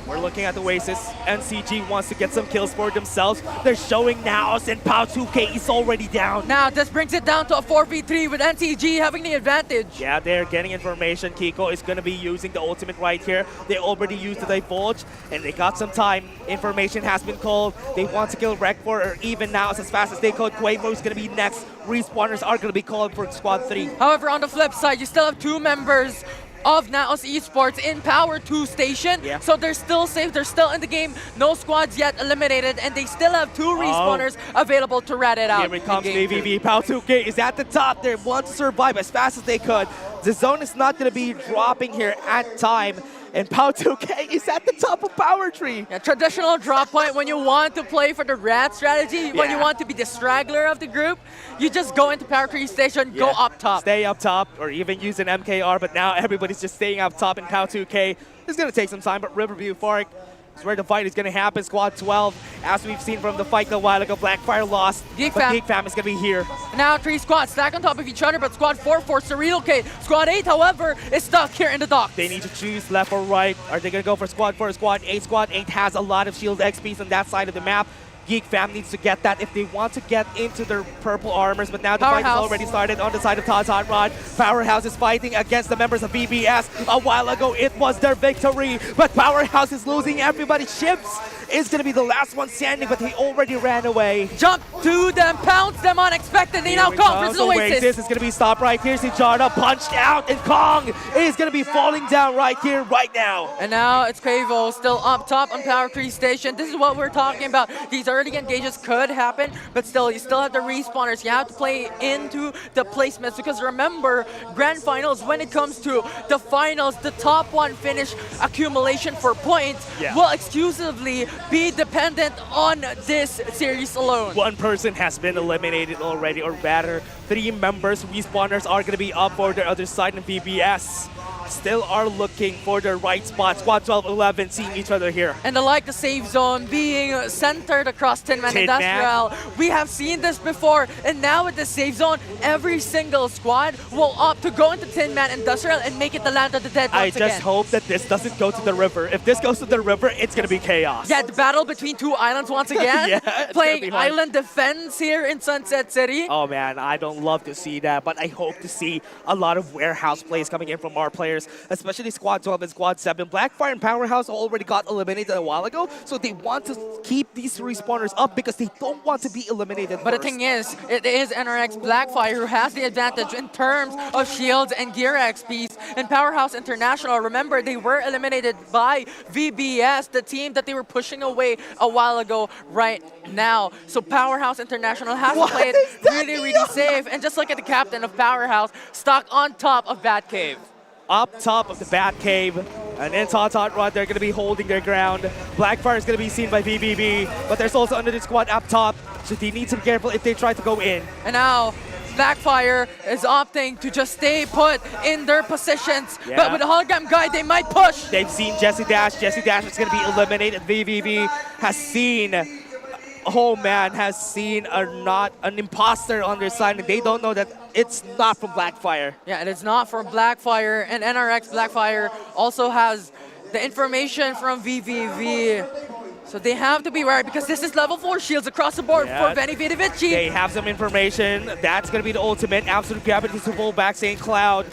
We're looking at Oasis. NCG wants to get some kills for themselves. They're showing Naos, and Pow 2K is already down. Now this brings it down to a 4v3 with NCG having the advantage. Yeah, they're getting information. Kiko is going to be using the ultimate right here. They already used the Divulge, and they got some time. Information has been called. They want to kill Rec 4 or even Naos as fast as they could. Quavo is going to be next. Respawners are going to be called for Squad 3. However, on the flip side, you still have 2 members of Naos Esports in Power 2 Station. Yeah. So they're still safe, they're still in the game, no squads yet eliminated, and they still have 2 respawners available to rat it out. Here it comes, VVV. Pow 2K is at the top. They want to survive as fast as they could. The zone is not going to be dropping here at time. And Pow 2K is at the top of Power Tree. Yeah, traditional drop point when you want to play for the rat strategy, when you want to be the straggler of the group, you just go into Power Tree Station, go up top. Stay up top, or even use an MKR, but now everybody's just staying up top in Pow 2K. It's going to take some time, but Riverview Fork is where the fight is going to happen. Squad 12, as we've seen from the fight a while ago, Blackfire lost, but Geek Fam is going to be here. Now 3 squads stack on top of each other, but Squad 4 forced to relocate. Squad 8, however, is stuck here in the dock. They need to choose left or right. Are they going to go for Squad 4 or Squad 8? Squad 8 has a lot of shield XPs on that side of the map. Geek Fam needs to get that if they want to get into their purple armors, but now the fight has already started on the side of Todd's Hot Rod. Powerhouse is fighting against the members of BBS. A while ago, it was their victory, but Powerhouse is losing everybody's ships is going to be the last one standing, but he already ran away. Jump to them, pounce them unexpectedly. Now Kong versus Oasis. Is going to be stopped right here. See Jara punched out, and Kong is going to be falling down right here, right now. And now it's Quavo still up top on Power Tree Station. This is what we're talking about. These early engages could happen, but still, you still have the respawners. You have to play into the placements because remember, Grand Finals, when it comes to the finals, the top one finish accumulation for points will exclusively be dependent on this series alone. One person has been eliminated already, or rather, 3 members, respawners, are going to be up for the other side, and VBS still are looking for the right spot. Squad 12-11 seeing each other here. And the safe zone being centered across Tin Man Industrial. We have seen this before, and now with the safe zone, every single squad will opt to go into Tin Man Industrial and make it the land of the dead once again. I just hope that this doesn't go to the river. If this goes to the river, it's going to be chaos. Yeah, the battle between 2 islands once again. Playing island defense here in Sunset City. Oh man, I don't love to see that, but I hope to see a lot of warehouse plays coming in from our players, especially Squad 12 and Squad 7. Blackfire and Powerhouse already got eliminated a while ago, so they want to keep these respawners up because they don't want to be eliminated But the thing is, it is NRX Blackfire who has the advantage in terms of shields and gear XPs. And Powerhouse International, remember, they were eliminated by VBS, the team that they were pushing away a while ago right now. So Powerhouse International has to play it really safe. And just look at the captain of Powerhouse, stuck on top of Batcave. Up top of the Batcave, and in Tot Rod, they're going to be holding their ground. Blackfire is going to be seen by VBB, but there's also another squad up top, so they need to be careful if they try to go in. And now, Blackfire is opting to just stay put in their positions, but with the hologram guide, they might push. They've seen Jesse Dash. Jesse Dash is going to be eliminated. VBB has seen, oh man, has seen an imposter on their side, and they don't know that it's not from Blackfire. Yeah, and it's not from Blackfire, and NRX Blackfire also has the information from VVV. So they have to be wary because this is level 4 shields across the board for Benny Vidovici. They have some information. That's going to be the ultimate. Absolute Gravity to pull back St. Cloud.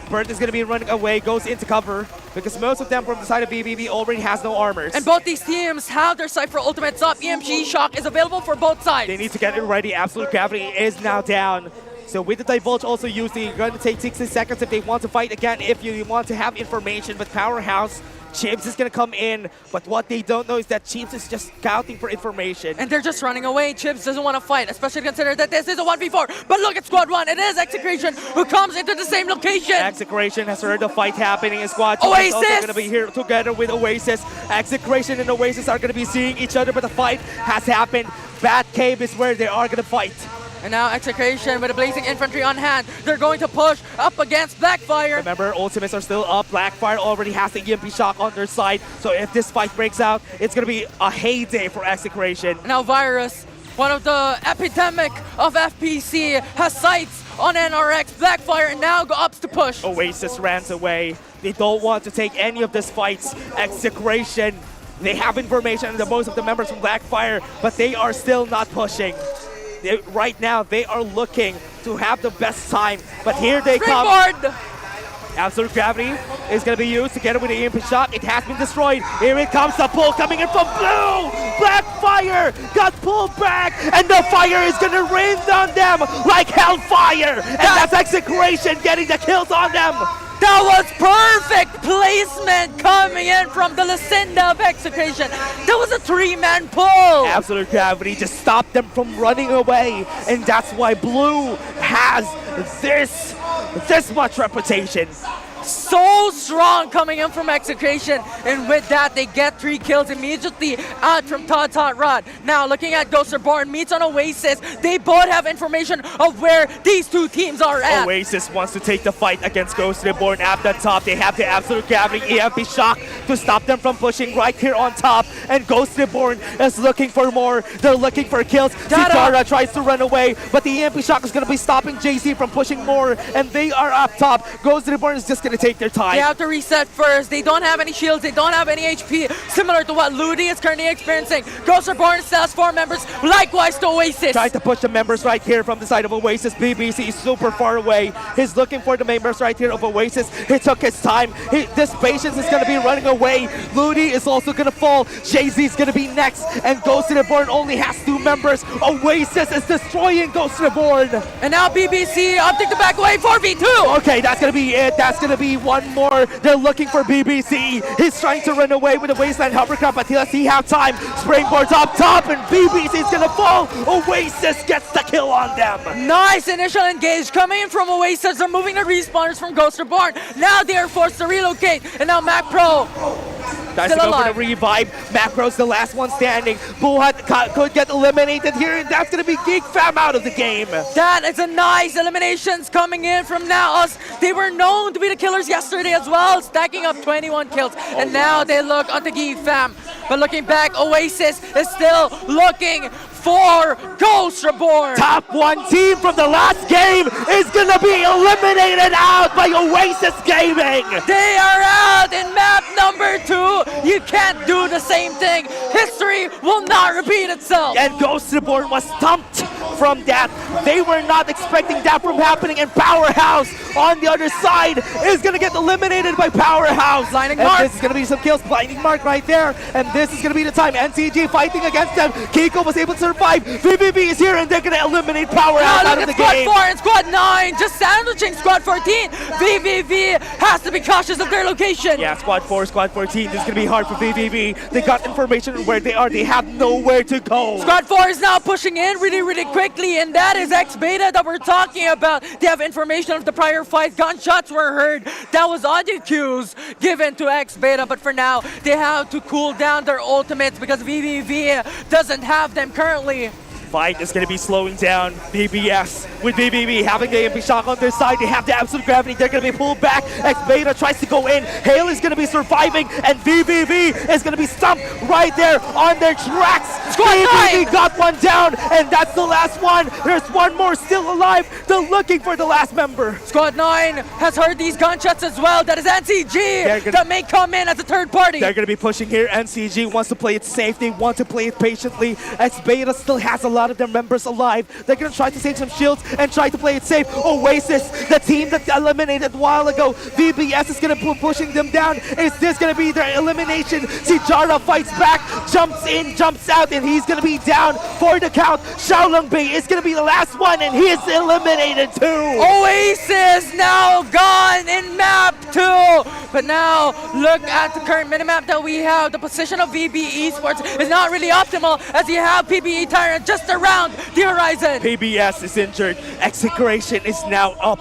Bert is going to be running away, goes into cover, because most of them from the side of BBB already has no armors. And both these teams have their Cypher ultimates up. EMG Shock is available for both sides. They need to get it ready. Absolute Gravity is now down. So with the Divulge also used, they're going to take 60 seconds if they want to fight again, if you want to have information. But Powerhouse, Chips is going to come in, but what they don't know is that Chips is just scouting for information. And they're just running away. Chips doesn't want to fight, especially considering that this is a 1v4. But look at Squad 1, it is Execration who comes into the same location. Execration has heard the fight happening in Squad 2. Oasis! Also going to be here together with Oasis. Execration and Oasis are going to be seeing each other, but the fight has happened. Batcave is where they are going to fight. And now Execration with a Blazing Infantry on hand. They're going to push up against Blackfire. Remember, ultimates are still up. Blackfire already has the EMP Shock on their side. So if this fight breaks out, it's going to be a heyday for Execration. And now Virus, one of the epidemic of FPC, has sights on NRX. Blackfire and now go ups to push. Oasis runs away. They don't want to take any of these fights. Execration, they have information on the most of the members from Blackfire, but they are still not pushing. Right now, they are looking to have the best time, but here they come. Absolute Gravity is going to be used together with the EMP Shock. It has been destroyed. Here it comes, the pull coming in from Blue. Blackfire got pulled back, and the fire is going to rain on them like hellfire. And that's Execration getting the kills on them. That was perfect placement coming in from the Lucinda of Execration. That was a 3-man pull. Absolute Gravity just stopped them from running away, and that's why Blue has this much reputation. So strong coming in from Execration, and with that they get 3 kills immediately out from Tot Rod. Now looking at Ghost Reborn meets on Oasis, they both have information of where these two teams are at. Oasis wants to take the fight against Ghost Reborn at the top. They have the Absolute Gravity EMP Shock to stop them from pushing right here on top, and Ghost Reborn is looking for more. They're looking for kills. Zitara tries to run away, but the EMP Shock is going to be stopping JC from pushing more, and they are up top. Ghost Reborn is just going to gonna take their time. They have to reset first. They don't have any shields. They don't have any HP. Similar to what Ludi is currently experiencing. Ghost Reborn still has 4 members. Likewise to Oasis. Trying to push the members right here from the side of Oasis. BBC is super far away. He's looking for the members right here of Oasis. He took his time. This patience is gonna be running away. Ludi is also gonna fall. Jay-Z is gonna be next. And Ghost Reborn only has 2 members. Oasis is destroying Ghost Reborn. And now BBC opting to back away 4v2. Okay, that's gonna be it. That's gonna be one more. They're looking for BBC. He's trying to run away with the wasteland hovercraft, but does he have time? Springboards up top, and BBC is gonna fall. Oasis gets the kill on them. Nice initial engage coming in from Oasis. They're moving the respawners from Ghost Reborn. Now they are forced to relocate, and now Mac Pro tries to still go alive. for the revive. Macro's the last one standing. Buhat could get eliminated here, and that's gonna be Geek Fam out of the game. That is a nice eliminations coming in from Naos. They were known to be the killers yesterday as well, stacking up 21 kills. And now they look onto Geek Fam. But looking back, Oasis is still looking for Ghost Reborn. Top 1 team from the last game is gonna be eliminated out by Oasis Gaming. They are out in map number 2. You can't do the same thing. History will not repeat itself. And Ghost Reborn was stumped from that. They were not expecting that from happening, and Powerhouse on the other side is gonna get eliminated by Powerhouse. Blinding and Mark. This is gonna be some kills. Blinding Mark right there. And this is gonna be the time. NCG fighting against them. Kiko was able to survive. VVV is here, and they're gonna eliminate Powerhouse Now out look of the at Squad game. 4 and Squad 9 just sandwiching Squad 14. VVV has to be cautious of their location. Yeah, Squad 4, Squad 14. This is gonna be hard for VVV. They got information on where they are. They have nowhere to go. Squad 4 is now pushing in really quickly, and that is X-Beta that we're talking about. They have information of the prior fight. Gunshots were heard. That was audio cues given to X-Beta, but for now, they have to cool down their ultimates because VVV doesn't have them currently. Fight is going to be slowing down. BBS with BBB having the MP shock on their side. They have the absolute gravity. They're going to be pulled back. X-Beta tries to go in. Hale is going to be surviving, and VVV is going to be stumped right there on their tracks. VVV got one down, and that's the last one. There's one more still alive. They're looking for the last member. Squad 9 has heard these gunshots as well. That is NCG that may come in as a third party. They're going to be pushing here. NCG wants to play it safe. They want to play it patiently. X-Beta still has a lot of their members alive. They're going to try to save some shields and try to play it safe. Oasis, the team that eliminated a while ago. VBS is going to be pushing them down. Is this going to be their elimination? Sijara fights back, jumps in, jumps out, and he's going to be down for the count. Xiaolong Bei is going to be the last one, and he is eliminated too. Oasis now gone in map 2. But now, look at the current minimap that we have. The position of VB Esports is not really optimal as you have PBE Tyrant just around the horizon. PBS is injured. Execration is now up.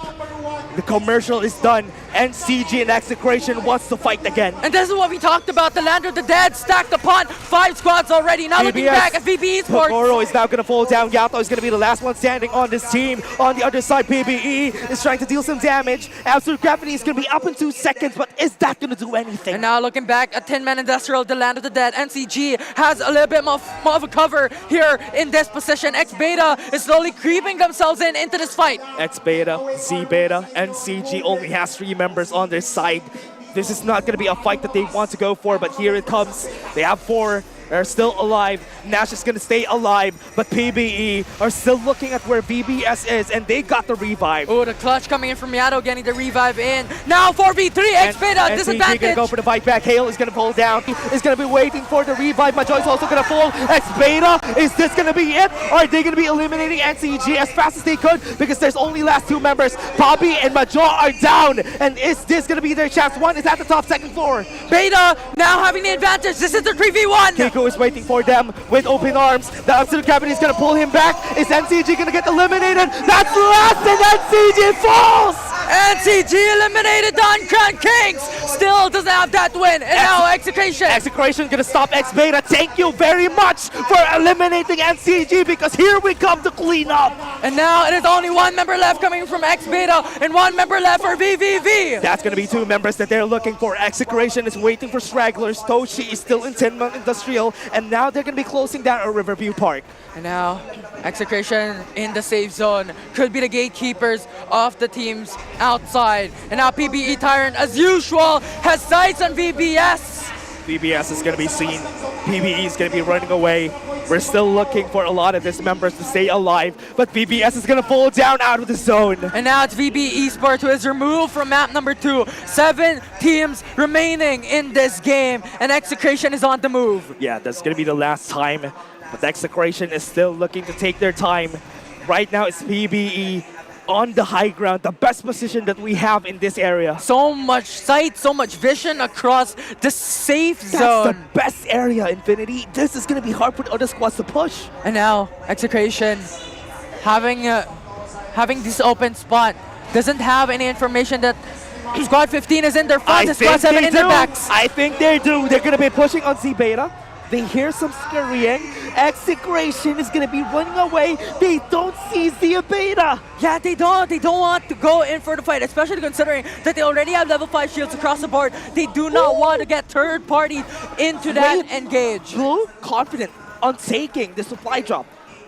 The commercial is done. NCG and Execration wants to fight again. And this is what we talked about. The Land of the Dead stacked upon 5 squads already. Now looking back at VB Esports. Togoro is now going to fall down. Yato is going to be the last one standing on this team. On the other side, PBE is trying to deal some damage. Absolute Gravity is going to be up in 2 seconds, but is that going to do anything? And now looking back at 10-man Industrial, the Land of the Dead, NCG has a little bit more of a cover here in this position. X-Beta is slowly creeping themselves into this fight. X-Beta, Z-Beta, NCG only has 3 members on their side. This is not going to be a fight that they want to go for, but here it comes. They have 4. They're still alive. Nash is going to stay alive, but PBE are still looking at where VBS is, and they got the revive. Oh, the clutch coming in from Yato, getting the revive in. Now 4v3, X-Beta, disadvantage. Going to go for the fight back. Hale is going to pull down. Is going to be waiting for the revive. Majoy's also going to fall. X-Beta, is this going to be it? Are they going to be eliminating NCG as fast as they could? Because there's only last 2 members. Bobby and Majo are down. And is this going to be their chance? One is at the top, second floor. Beta now having the advantage. This is the 3v1. Kiko is waiting for them with open arms. The absolute gravity is going to pull him back. Is NCG going to get eliminated? That's last, and NCG falls! NCG eliminated Don Crown Kings. Still doesn't have that win. And now Execration. Execration going to stop X-Beta. Thank you very much for eliminating NCG, because here we come to clean up. And now it is only 1 member left coming from X-Beta and 1 member left for VVV. That's going to be 2 members that they're looking for. Execration is waiting for stragglers. Toshi is still in 10-man Industrial, and now they're going to be closing down a Riverview Park. And now Execration in the safe zone could be the gatekeepers of the teams outside. And now PBE Tyrant, as usual, has sights on VBS. VBS is going to be seen. PBE is going to be running away. We're still looking for a lot of these members to stay alive, but VBS is going to fall down out of the zone. And now it's VB Esports who is removed from map number 2. 7 teams remaining in this game, and Execration is on the move. Yeah, that's going to be the last time, but Execration is still looking to take their time. Right now, it's PBE on the high ground, the best position that we have in this area. So much sight, so much vision across the safe zone. That's the best area, Infinity. This is going to be hard for the other squads to push. And now, Execration having this open spot, doesn't have any information that Squad 15 is in their front, and Squad 7 in their backs. I think they do. They're going to be pushing on Z-Beta. They hear some scurrying. Execration is going to be running away. They don't see Z-Beta. Yeah, they don't. They don't want to go in for the fight, especially considering that they already have level 5 shields across the board. They do not want to get third party into that engage. Blue confident on taking the supply drop.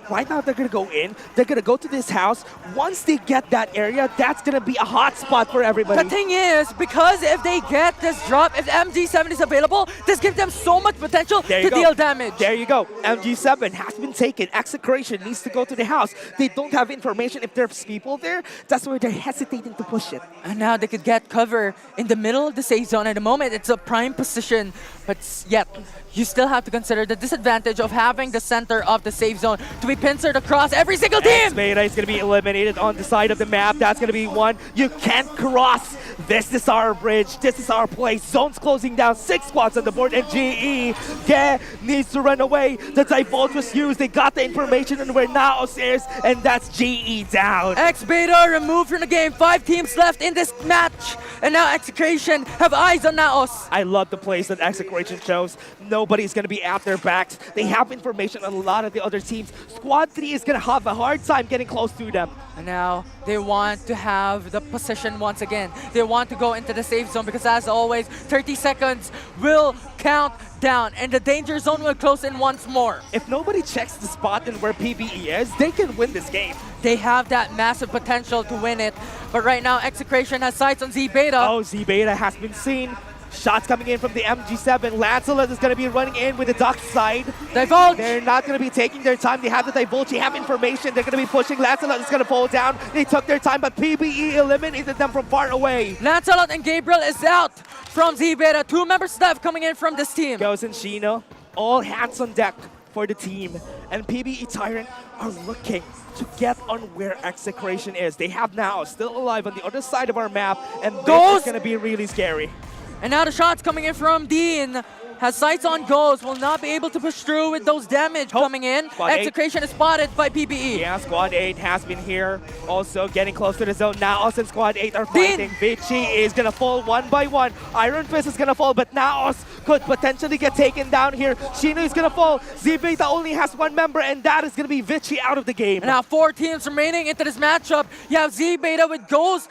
Right now, they're going to go in. They're going to go to this house. Once they get that area, that's going to be a hot spot for everybody. The thing is, because if they get this drop, if MG7 is available, this gives them so much potential to deal damage. There you go. MG7 has been taken. Execration needs to go to the house. They don't have information if there's people there. That's why they're hesitating to push it. And now they could get cover in the middle of the safe zone. At the moment, it's a prime position, but yet you still have to consider the disadvantage of having the center of the safe zone to be pincered across every single team. Beta is going to be eliminated on the side of the map. That's going to be one. You can't cross. This is our bridge. This is our place. Zone's closing down. 6 squads on the board, and GE needs to run away. The Divulge was used. They got the information on where Naos is, and that's GE down. X-Beta removed from the game. 5 teams left in this match, and now Execration have eyes on Naos. I love the plays that Execration shows. Nobody's going to be at their backs. They have information on a lot of the other teams. Squad 3 is going to have a hard time getting close to them. And now they want to have the position once again. They want to go into the safe zone because, as always, 30 seconds will count down and the danger zone will close in once more. If nobody checks the spot and where PBE is, they can win this game. They have that massive potential to win it. But right now, Execration has sights on Z-Beta. Oh, Z-Beta has been seen. Shots coming in from the MG7. Lancelot is going to be running in with the duck side. Divulge! They're not going to be taking their time. They have the Divulge. They have information. They're going to be pushing. Lancelot is going to fall down. They took their time, but PBE eliminated them from far away. Lancelot and Gabriel is out from Z-Beta. 2 members left coming in from this team. Ghost and Shino, all hands on deck for the team. And PBE Tyrant are looking to get on where Execration is. They have now still alive on the other side of our map, and this is going to be really scary. And now the shots coming in from Dean. Has sights on Ghost, will not be able to push through with those damage coming in. Execration is spotted by PBE. Yeah, Squad 8 has been here. Also getting close to the zone. Naos and Squad 8 are fighting. Vichy is going to fall one by one. Iron Fist is going to fall, but Naos could potentially get taken down here. Shino is going to fall. Z-Beta only has 1 member, and that is going to be Vichy out of the game. And now 4 teams remaining into this matchup. You have Z-Beta with Ghost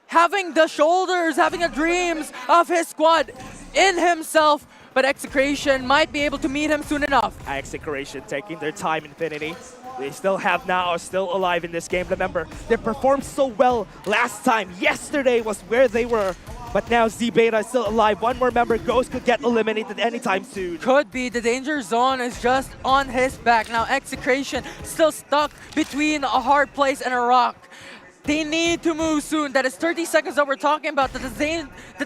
having the shoulders, having the dreams of his squad in himself. But Execration might be able to meet him soon enough. Execration taking their time, Infinity. They still have now, still alive in this game. Remember, they performed so well last time. Yesterday was where they were. But now Z-Beta is still alive. 1 more member, Ghost, could get eliminated anytime soon. Could be. The danger zone is just on his back. Now Execration still stuck between a hard place and a rock. They need to move soon. That is 30 seconds that we're talking about, that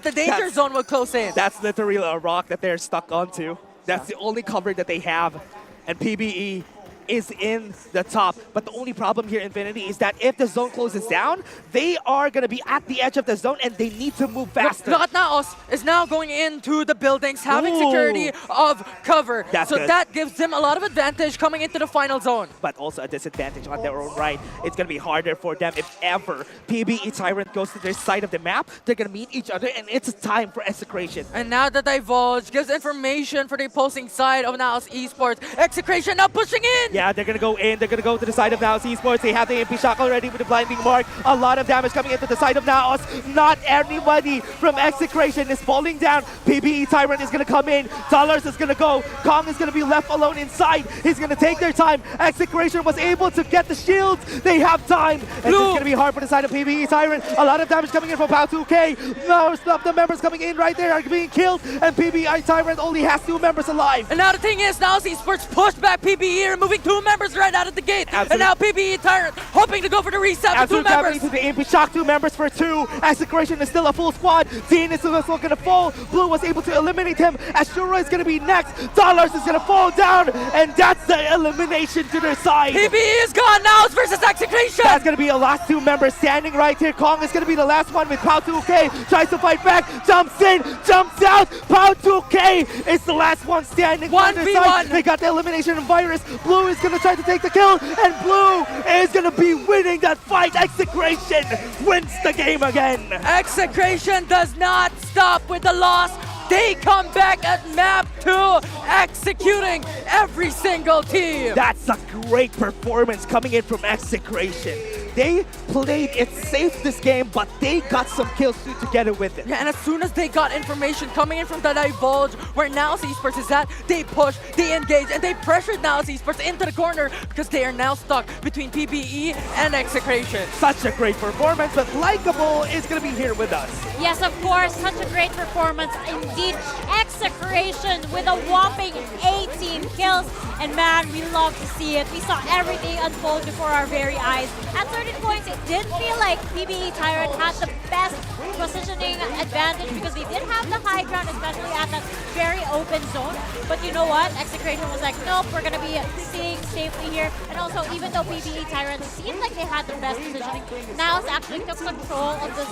the danger zone will close in. That's literally a rock that they're stuck onto. That's the only cover that they have. And PBE is in the top. But the only problem here, Infinity, is that if the zone closes down, they are going to be at the edge of the zone and they need to move faster. Look at Naos is now going into the buildings, having security of cover. So that gives them a lot of advantage coming into the final zone. But also a disadvantage on their own right. It's going to be harder for them if ever PBE Tyrant goes to their side of the map. They're going to meet each other and it's time for Execration. And now the Divulge gives information for the opposing side of Naos Esports. Execration now pushing in! Yeah, they're gonna go in. They're gonna go to the side of Naos Esports. They have the MP shock already with the blinding mark. A lot of damage coming into the side of Naos. Not anybody from Execration is falling down. PBE Tyrant is gonna come in. Dollars is gonna go. Kong is gonna be left alone inside. He's gonna take their time. Execration was able to get the shields. They have time. And it's gonna be hard for the side of PBE Tyrant. A lot of damage coming in from Pao 2K. Most of the members coming in right there are being killed. And PBE Tyrant only has 2 members alive. And now the thing is, now Esports pushed back PBE, removing 2 members right out of the gate. And now PBE Tyrant hoping to go for the reset with 2 members. To the MP shock, 2 members for 2. Execration is still a full squad. Dean is also gonna fall. Blue was able to eliminate him. Ashura is gonna be next. Dollars is gonna fall down. And that's the elimination to their side. PBE is gone now. It's versus Execration. That's gonna be the last 2 members standing right here. Kong is gonna be the last one with Pao 2K. Tries to fight back. Jumps in. Jumps out. Pao 2K is the last one standing. 1v1. They got the elimination virus. Blue is gonna try to take the kill. And Blue is gonna be winning that fight. Execration wins the game again. Execration does not stop with the loss. They come back at map 2, executing every single team. That's a great performance coming in from Execration. They played it safe this game, but they got some kills too together with it. Yeah, and as soon as they got information coming in from the Divulge, where Naos Esports is at, they pushed, they engaged, and they pressured Naos Esports into the corner because they are now stuck between PBE and Execration. Such a great performance, but Likeable is going to be here with us. Yes, of course, such a great performance indeed. Execration with a whopping 18 kills. And man, we love to see it. We saw everything unfold before our very eyes. At certain points, it did feel like PBE Tyrant had the best positioning advantage because they did have the high ground, especially at that very open zone. But you know what? Execration was like, nope, we're going to be staying safely here. And also, even though PBE Tyrant seemed like they had the best positioning, Naos actually took control of the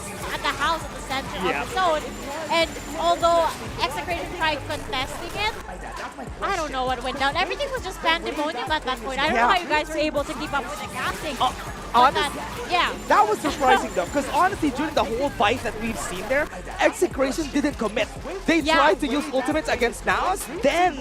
house at the center of the zone. And although Execration tried contesting it, I don't know what went down. Everything was just pandemonium at that point. I don't know how you guys were able to keep up with the casting. Honestly, yeah. That was surprising though, because honestly, during the whole fight that we've seen there, Execration didn't commit. They tried to use ultimates against Naos, then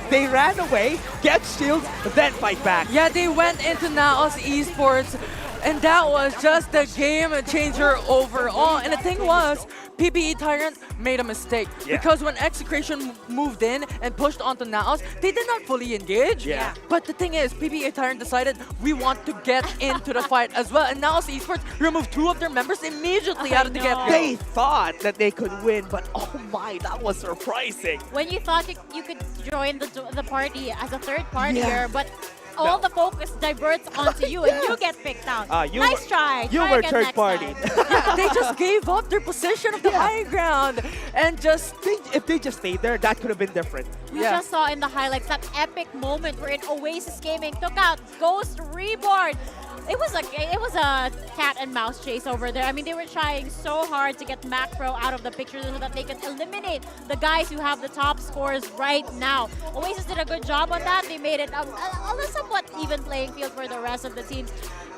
they ran away, get shields, then fight back. Yeah, they went into Naos Esports, and that was just the game changer overall. And the thing was, PBE Tyrant made a mistake because when Execration moved in and pushed onto Naos, they did not fully engage. But the thing is, PBE Tyrant decided we want to get into the fight as well. And Naos Esports removed 2 of their members immediately out of the get-go. They thought that they could win, but oh my, that was surprising. When you thought you could join the party as a third partier, but all the focus diverts onto you and you get picked out. Nice try. You were third party. They just gave up their position of the high ground and just... If they just stayed there, that could have been different. You just saw in the highlights that epic moment where Oasis Gaming took out Ghost Reborn. It was a cat and mouse chase over there. I mean, they were trying so hard to get Macro out of the picture so that they can eliminate the guys who have the top scores right now. Oasis did a good job on that. They made it a somewhat even playing field for the rest of the teams.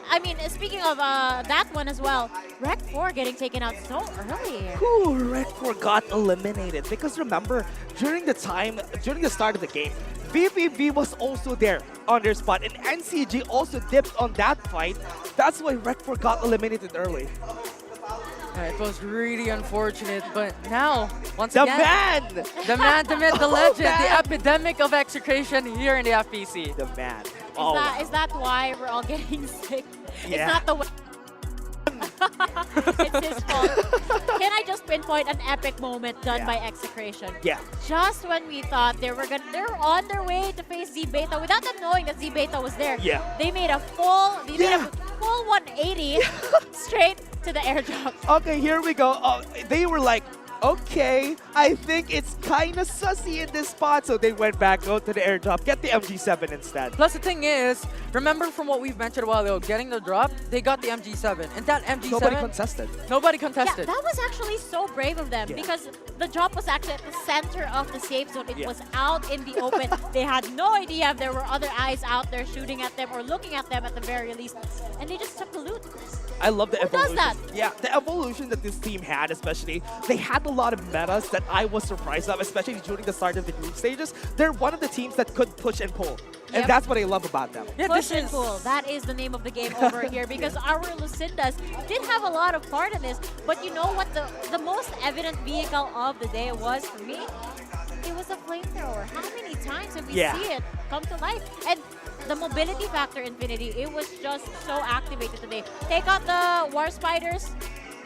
I mean, speaking of that one as well, Rec 4 getting taken out so early. Rec 4 got eliminated because remember, during the start of the game, VVV was also there on their spot, and NCG also dipped on that fight. That's why Rec 4 got eliminated early. It was really unfortunate, but now, once the again... man! The man, the myth, the legend, the epidemic of Execration here in the FPC. The man. Is that why we're all getting sick? Yeah. It's not the way. It's his fault. Can I just pinpoint an epic moment done by Execration? Yeah. Just when we thought they were on their way to face Z Beta without them knowing that Z Beta was there. Yeah. They made a full 180 straight to the airdrop. Okay, here we go. They were like, okay, I think it's kind of sussy in this spot. So they went back, go to the airdrop, get the MG7 instead. Plus the thing is, remember from what we've mentioned a while ago, getting the drop, they got the MG7. And that MG7... Nobody contested. Nobody contested. Yeah, that was actually so brave of them because the drop was actually at the center of the safe zone. It was out in the open. They had no idea if there were other eyes out there shooting at them or looking at them at the very least. And they just took the loot. I love the evolution. Who does that? Yeah, the evolution that this team had, especially, they had a lot of metas that I was surprised of, especially during the start of the group stages. They're one of the teams that could push and pull. And that's what I love about them. Yeah, push and pull. That is the name of the game over here because our Lucindas did have a lot of part in this. But you know what the most evident vehicle of the day was for me? It was a flamethrower. How many times have we seen it come to life? And the mobility factor, Infinity, it was just so activated today. Take out the War Spiders.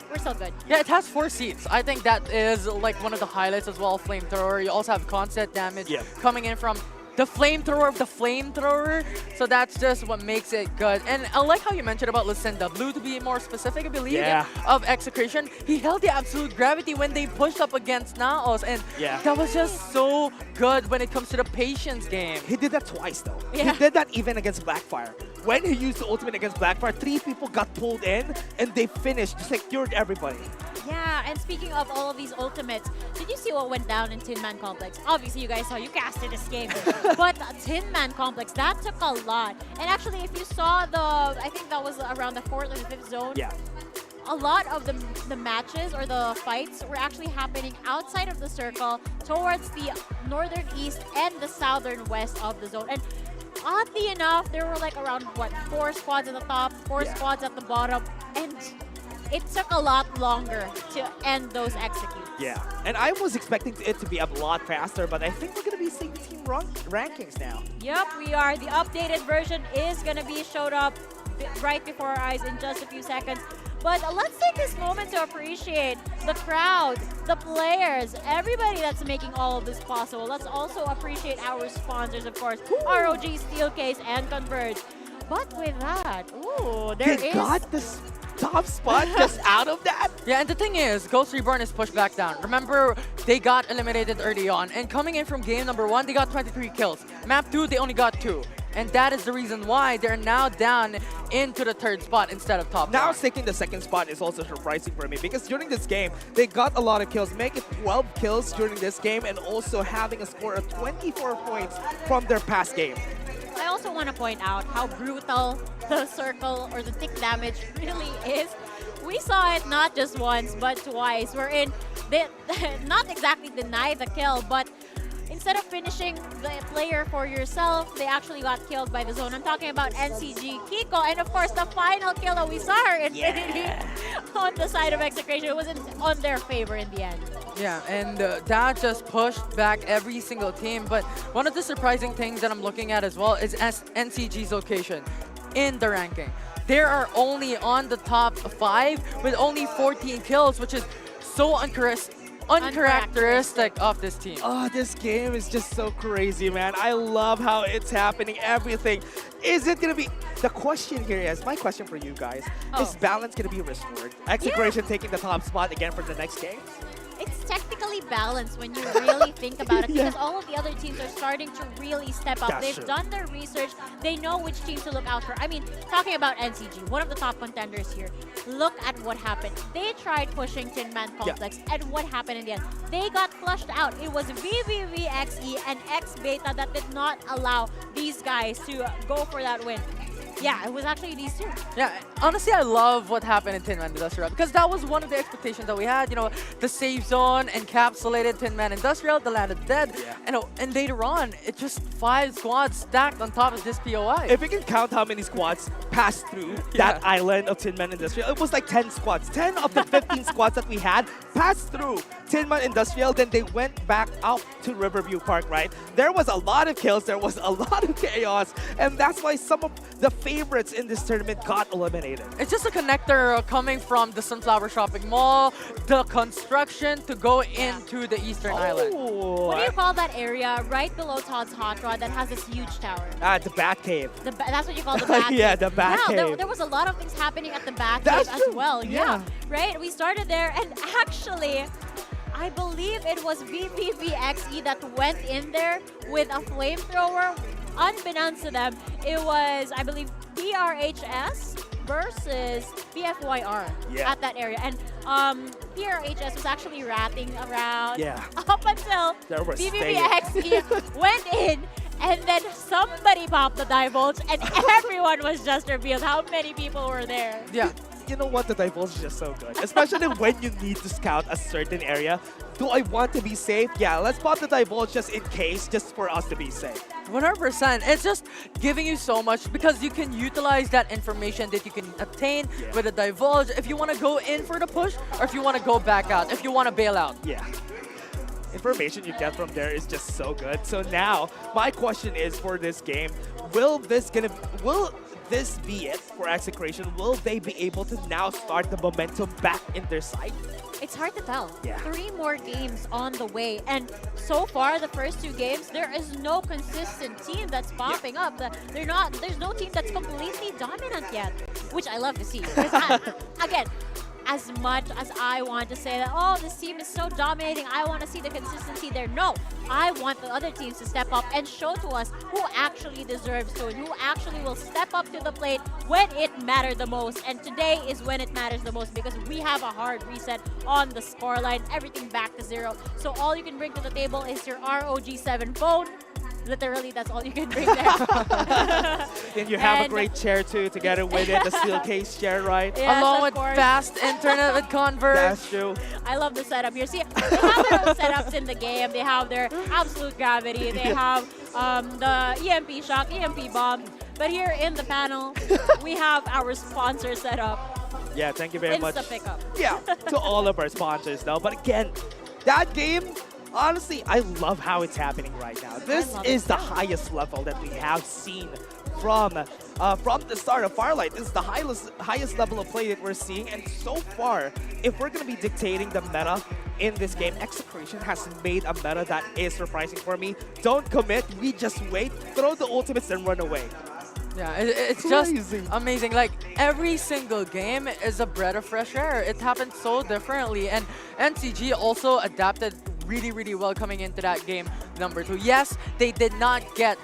We're still good. Yeah, it has 4 seats. I think that is like one of the highlights as well, flamethrower. You also have constant damage coming in from the flamethrower of the flamethrower. So that's just what makes it good. And I like how you mentioned about Lucinda. Blue, to be more specific, I believe, of Execration. He held the absolute gravity when they pushed up against Naos. And that was just so good when it comes to the patience game. He did that twice, though. He did that even against Blackfire. When he used the ultimate against Blackfire, 3 people got pulled in, and they finished, secured everybody. Yeah, and speaking of all of these ultimates, did you see what went down in Tin Man Complex? Obviously, you guys saw, you casted this game. But Tin Man Complex, that took a lot. And actually, if you saw I think that was around the 4th or the 5th zone. Yeah. A lot of the matches or the fights were actually happening outside of the circle towards the northern east and the southern west of the zone. And oddly enough, there were like around, 4 squads at the top, 4 squads at the bottom. And it took a lot longer to end those executes. Yeah, and I was expecting it to be a lot faster, but I think we're going to be seeing team rankings now. Yep, we are. The updated version is going to be showed up right before our eyes in just a few seconds. But let's take this moment to appreciate the crowd, the players, everybody that's making all of this possible. Let's also appreciate our sponsors, of course, ROG, Steelcase, and Converge. But with that, They got this top spot just out of that? Yeah, and the thing is, Ghost Reborn is pushed back down. Remember, they got eliminated early on. And coming in from game number 1, they got 23 kills. Map 2, they only got 2. And that is the reason why they're now down into the 3rd spot instead of top 1. Now taking the 2nd spot is also surprising for me because during this game, they got a lot of kills, making 12 kills during this game and also having a score of 24 points from their past game. I also want to point out how brutal the circle or the tick damage really is. We saw it not just once, but twice. Wherein they not exactly deny the kill, but instead of finishing the player for yourself, they actually got killed by the zone. I'm talking about NCG Kiko, and of course the final kill that we saw her Infinity on the side of Execration. It wasn't on their favor in the end. Yeah, and that just pushed back every single team. But one of the surprising things that I'm looking at as well is NCG's location in the ranking. They are only on the top 5 with only 14 kills, which is so uncharacteristic of this team. Oh, this game is just so crazy, man. I love how it's happening, everything. Is it going to be... The question here is, my question for you guys, is balance going to be restored? Execration taking the top spot again for the next game? It's technically balanced when you really think about it because all of the other teams are starting to really step up. They've done their research. They know which teams to look out for. I mean, talking about NCG, one of the top contenders here, look at what happened. They tried pushing Tin Man Complex, and what happened in the end? They got flushed out. It was VVVXE and X Beta that did not allow these guys to go for that win. Yeah, it was actually these two. Yeah, honestly, I love what happened in Tin Man Industrial because that was one of the expectations that we had. You know, the safe zone encapsulated Tin Man Industrial, the land of the dead, and later on, it's just 5 squads stacked on top of this POI. If you can count how many squads passed through that island of Tin Man Industrial, it was like 10 squads. 10 of the 15 squads that we had passed through Tin Man Industrial, then they went back out to Riverview Park, right? There was a lot of kills, there was a lot of chaos, and that's why some of the favorites in this tournament got eliminated. It's just a connector coming from the Sunflower Shopping Mall, the construction to go into the Eastern Island. What do you call that area right below Todd's Hot Rod that has this huge tower? The Bat Cave. That's what you call the Bat Cave. Yeah, the Bat Cave. There was a lot of things happening at the Bat Cave as well. Yeah, right? We started there, and actually, I believe it was VVVXE that went in there with a flamethrower. Unbeknownst to them, it was, I believe, PRHS versus PFYR at that area. And PRHS was actually ratting around up until VVVXE went in, and then somebody popped the divulge, and everyone was just revealed how many people were there. Yeah. you know what? The Divulge is just so good. Especially when you need to scout a certain area. Do I want to be safe? Yeah, let's pop the Divulge just in case, just for us to be safe. 100%. It's just giving you so much because you can utilize that information that you can obtain with a Divulge if you want to go in for the push or if you want to go back out, if you want to bail out. Yeah. Information you get from there is just so good. So now, my question is for this game, will this be it for Execration? Will they be able to now start the momentum back in their side? It's hard to tell. Yeah. 3 more games on the way. And so far, the first 2 games, there is no consistent team that's popping up. There's no team that's completely dominant yet, which I love to see. Because again, as much as I want to say that, oh, this team is so dominating, I want to see the consistency there. No, I want the other teams to step up and show to us who actually deserves to and who actually will step up to the plate when it matters the most. And today is when it matters the most because we have a hard reset on the scoreline, everything back to 0. So all you can bring to the table is your ROG7 phone. Literally, that's all you can bring there. And you have a great chair too, together with it, the steel case chair, right? Yes, Along of with course. fast internet with Converge. That's true. I love the setup here. See, they have their own setups in the game. They have their absolute gravity. They have the EMP shock, EMP bomb. But here in the panel, we have our sponsor setup. Yeah, thank you very much. Insta pickup. Yeah, to all of our sponsors though. But again, that game, honestly, I love how it's happening right now. This is the highest level that we have seen from the start of Farlight. This is the highest level of play that we're seeing. And so far, if we're going to be dictating the meta in this game, Execration has made a meta that is surprising for me. Don't commit, we just wait, throw the ultimates and run away. Yeah, it's just amazing. Like, every single game is a breath of fresh air. It happens so differently. And NCG also adapted really, really well coming into that game number 2. Yes, they did not get,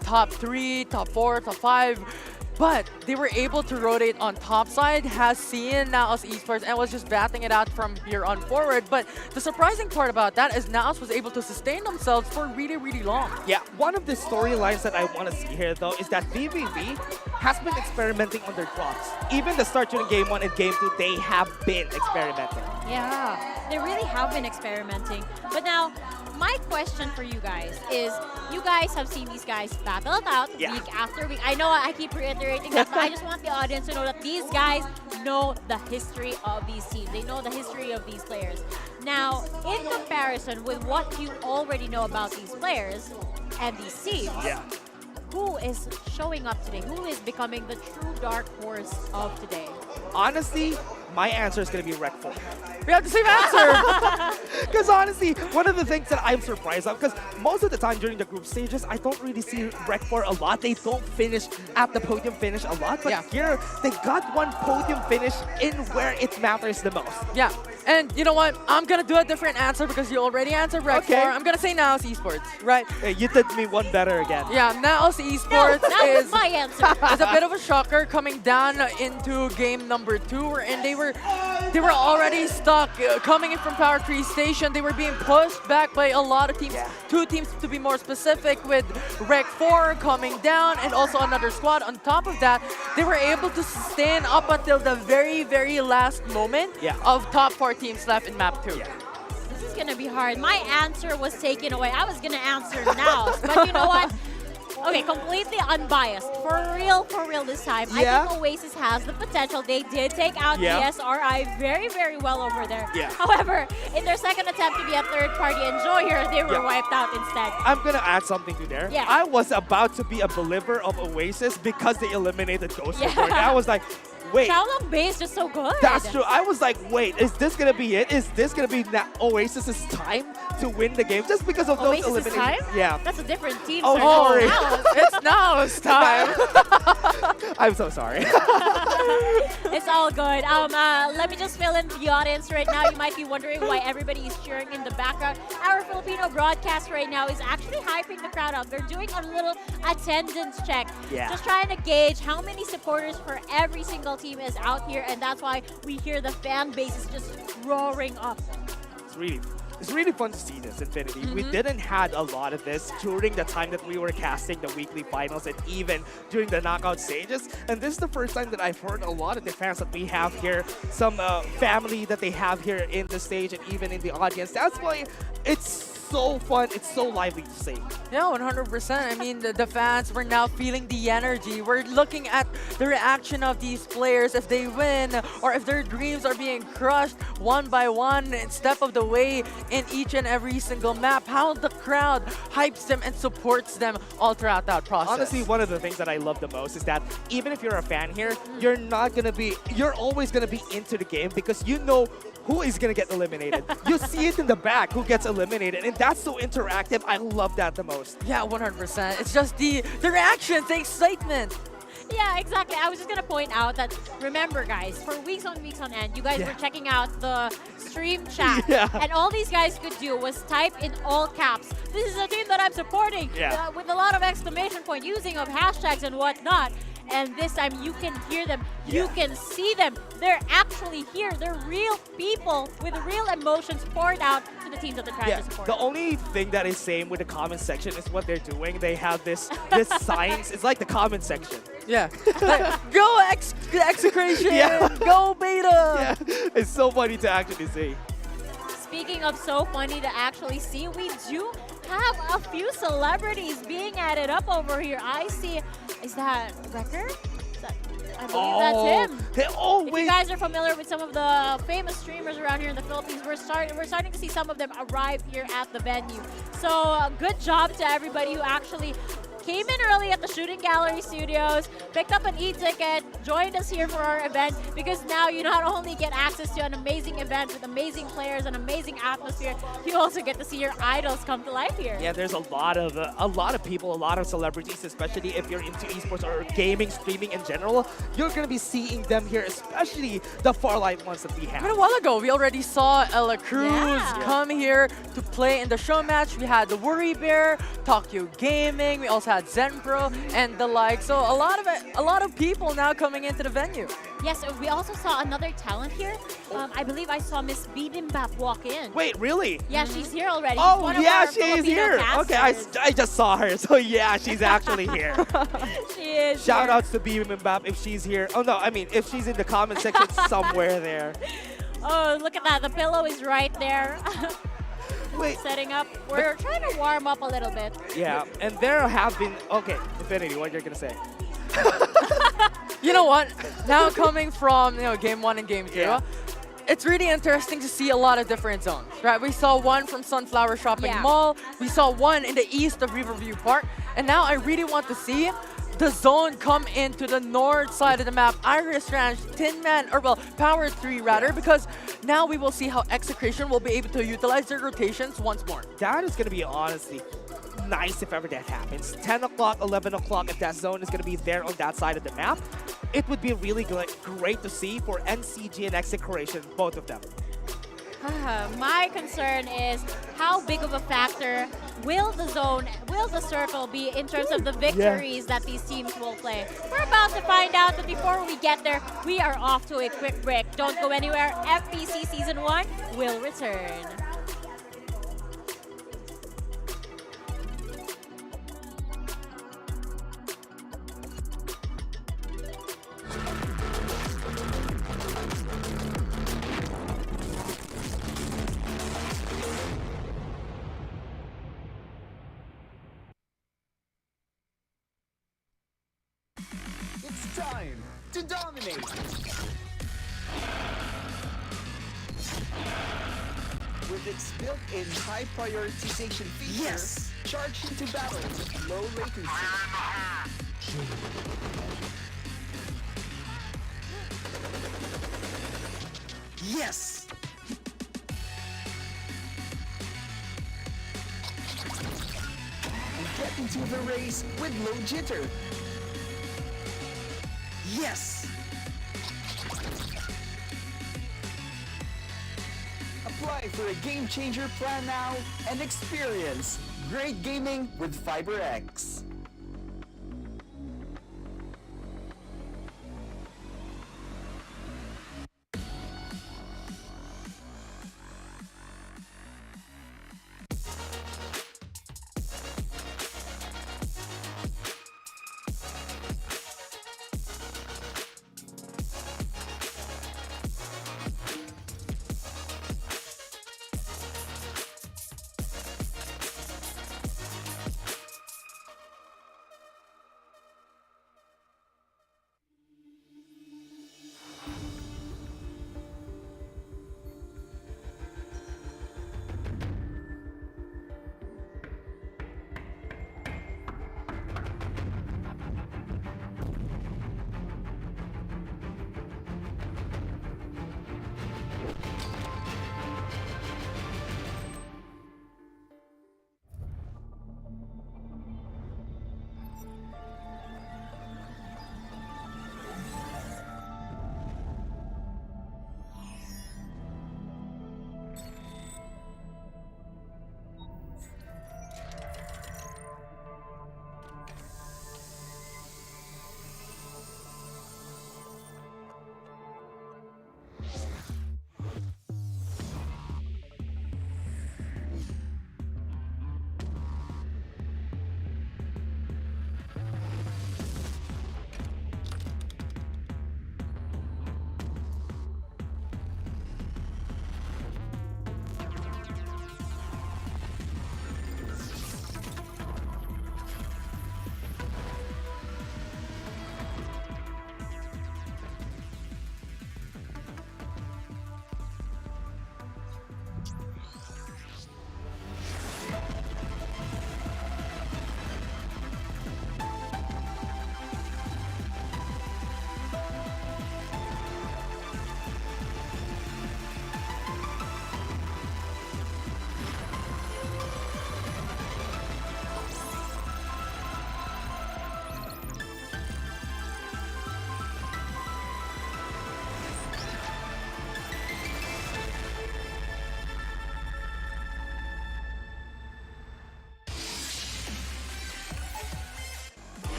top 3, top 4, top 5, but they were able to rotate on top side, has seen Naos Esports, and was just batting it out from here on forward. But the surprising part about that is Naos was able to sustain themselves for really, really long. Yeah, one of the storylines that I want to see here, though, is that VVV has been experimenting on their drops. Even the start during Game 1 and Game 2, they have been experimenting. Yeah, they really have been experimenting. But now, my question for you guys is, you guys have seen these guys battle it out week after week. I know I keep reiterating that, but I just want the audience to know that these guys know the history of these teams. They know the history of these players. Now, in comparison with what you already know about these players and these teams, who is showing up today? Who is becoming the true dark horse of today? Honestly, my answer is going to be Rec 4. We have the same answer! Because honestly, one of the things that I'm surprised of, because most of the time during the group stages, I don't really see Rec 4 a lot. They don't finish at the podium finish a lot. But here, they got one podium finish in where it matters the most. Yeah, and you know what? I'm going to do a different answer because you already answered Rec 4. I'm going to say Naos Esports, right? Hey, you did me one better again. Yeah, Naos Esports that was my answer. is a bit of a shocker coming down into game number 2, and they were already stuck coming in from Power Tree Station. They were being pushed back by a lot of teams. 2 teams to be more specific, with Rec 4 coming down and also another squad. On top of that, they were able to sustain up until the very, very last moment of top 4 teams left in map 2. This is going to be hard. My answer was taken away. I was going to answer now, but you know what? Okay, completely unbiased. For real this time. I think Oasis has the potential. They did take out the SRI very, very well over there. However, in their second attempt to be a third-party enjoyer, they were wiped out instead. I'm going to add something to there. I was about to be a believer of Oasis because they eliminated Ghost Report. I was like, wait. Shaolong Bay is just so good. That's true. I was like, wait, is this going to be it? Is this going to be Oasis's time to win the game just because of those eliminations? Time? Yeah. That's a different team. Oh, sorry. It's Naos time. I'm so sorry. It's all good. Let me just fill in the audience right now. You might be wondering why everybody is cheering in the background. Our Filipino broadcast right now is actually hyping the crowd up. They're doing a little attendance check. Just trying to gauge how many supporters for every single team is out here, and that's why we hear the fan base is just roaring up. It's really it's really fun to see this, Infinity. We didn't had a lot of this during the time that we were casting the weekly finals and even during the knockout stages. And this is the first time that I've heard a lot of the fans that we have here, some family that they have here in the stage and even in the audience. That's why it's so fun. It's so lively to see. Yeah, 100%. I mean, the fans, we're now feeling the energy. We're looking at the reaction of these players if they win or if their dreams are being crushed one by one, step of the way in each and every single map. How the crowd hypes them and supports them all throughout that process. Honestly, one of the things that I love the most is that even if you're a fan here, you're always gonna be into the game because you know who is gonna get eliminated. You see it in the back who gets eliminated, and that's so interactive. I love that the most. Yeah, 100%. It's just the reaction, the excitement. Yeah, exactly. I was just going to point out that, remember guys, for weeks on end, you guys were checking out the stream chat. And all these guys could do was type in all caps, "This is a team that I'm supporting," with a lot of exclamation point, using of hashtags and whatnot. And this time you can hear them, you can see them. They're actually here. They're real people with real emotions poured out to the teams that they're trying to support. The only thing that is same with the comment section is what they're doing. They have this signs. It's like the comment section. Yeah. Like, go Execration! Go Beta! Yeah, it's so funny to actually see. Speaking of so funny to actually see, we do have a few celebrities being added up over here. I see, is that Wrecker? I believe that's him. If you guys are familiar with some of the famous streamers around here in the Philippines, we're starting to see some of them arrive here at the venue. So good job to everybody who actually came in early at the Shooting Gallery Studios, picked up an e-ticket, joined us here for our event, because now you not only get access to an amazing event with amazing players, an amazing atmosphere, you also get to see your idols come to life here. Yeah, there's a lot of people, a lot of celebrities, especially if you're into esports or gaming, streaming in general. You're gonna be seeing them here, especially the Farlight ones that we have. But a while ago, we already saw Ella Cruz come here to play in the show match. We had the Worry Bear, Tokyo Gaming. We also had Zenpro and the like. So a lot of people now coming into the venue. Yes, we also saw another talent here. I believe I saw Miss Bibimbap walk in. Wait, really? Yeah, she's here already. Oh, yeah, she's here. Okay, I just saw her. So yeah, she's actually here. She is. Shout outs to Bibimbap if she's here. Oh no, I mean if she's in the comment section somewhere there. Oh, look at that. The pillow is right there. Wait. Setting up. We're trying to warm up a little bit. Yeah, and there have been... Okay, Infinity, what you're going to say? You know what? Now coming from game 1 and game 2, it's really interesting to see a lot of different zones, right? We saw one from Sunflower Shopping Mall. We saw one in the east of Riverview Park. And now I really want to see the zone come into the north side of the map, Iris Ranch, Tin Man, or well, Power 3 rather, because now we will see how Execration will be able to utilize their rotations once more. That is going to be honestly nice if ever that happens. 10 o'clock, 11 o'clock, if that zone is going to be there on that side of the map, it would be really great to see for NCG and Execration, both of them. My concern is how big of a factor will the circle be in terms of the victories that these teams will play. We're about to find out, but before we get there, we are off to a quick break. Don't go anywhere. FPC Season 1 will return. It's time to dominate! With its built-in high prioritization feature, charge into battle with low latency. Yes! And get into the race with low jitter. Yes! Apply for a Game Changer plan now and experience great gaming with FiberX.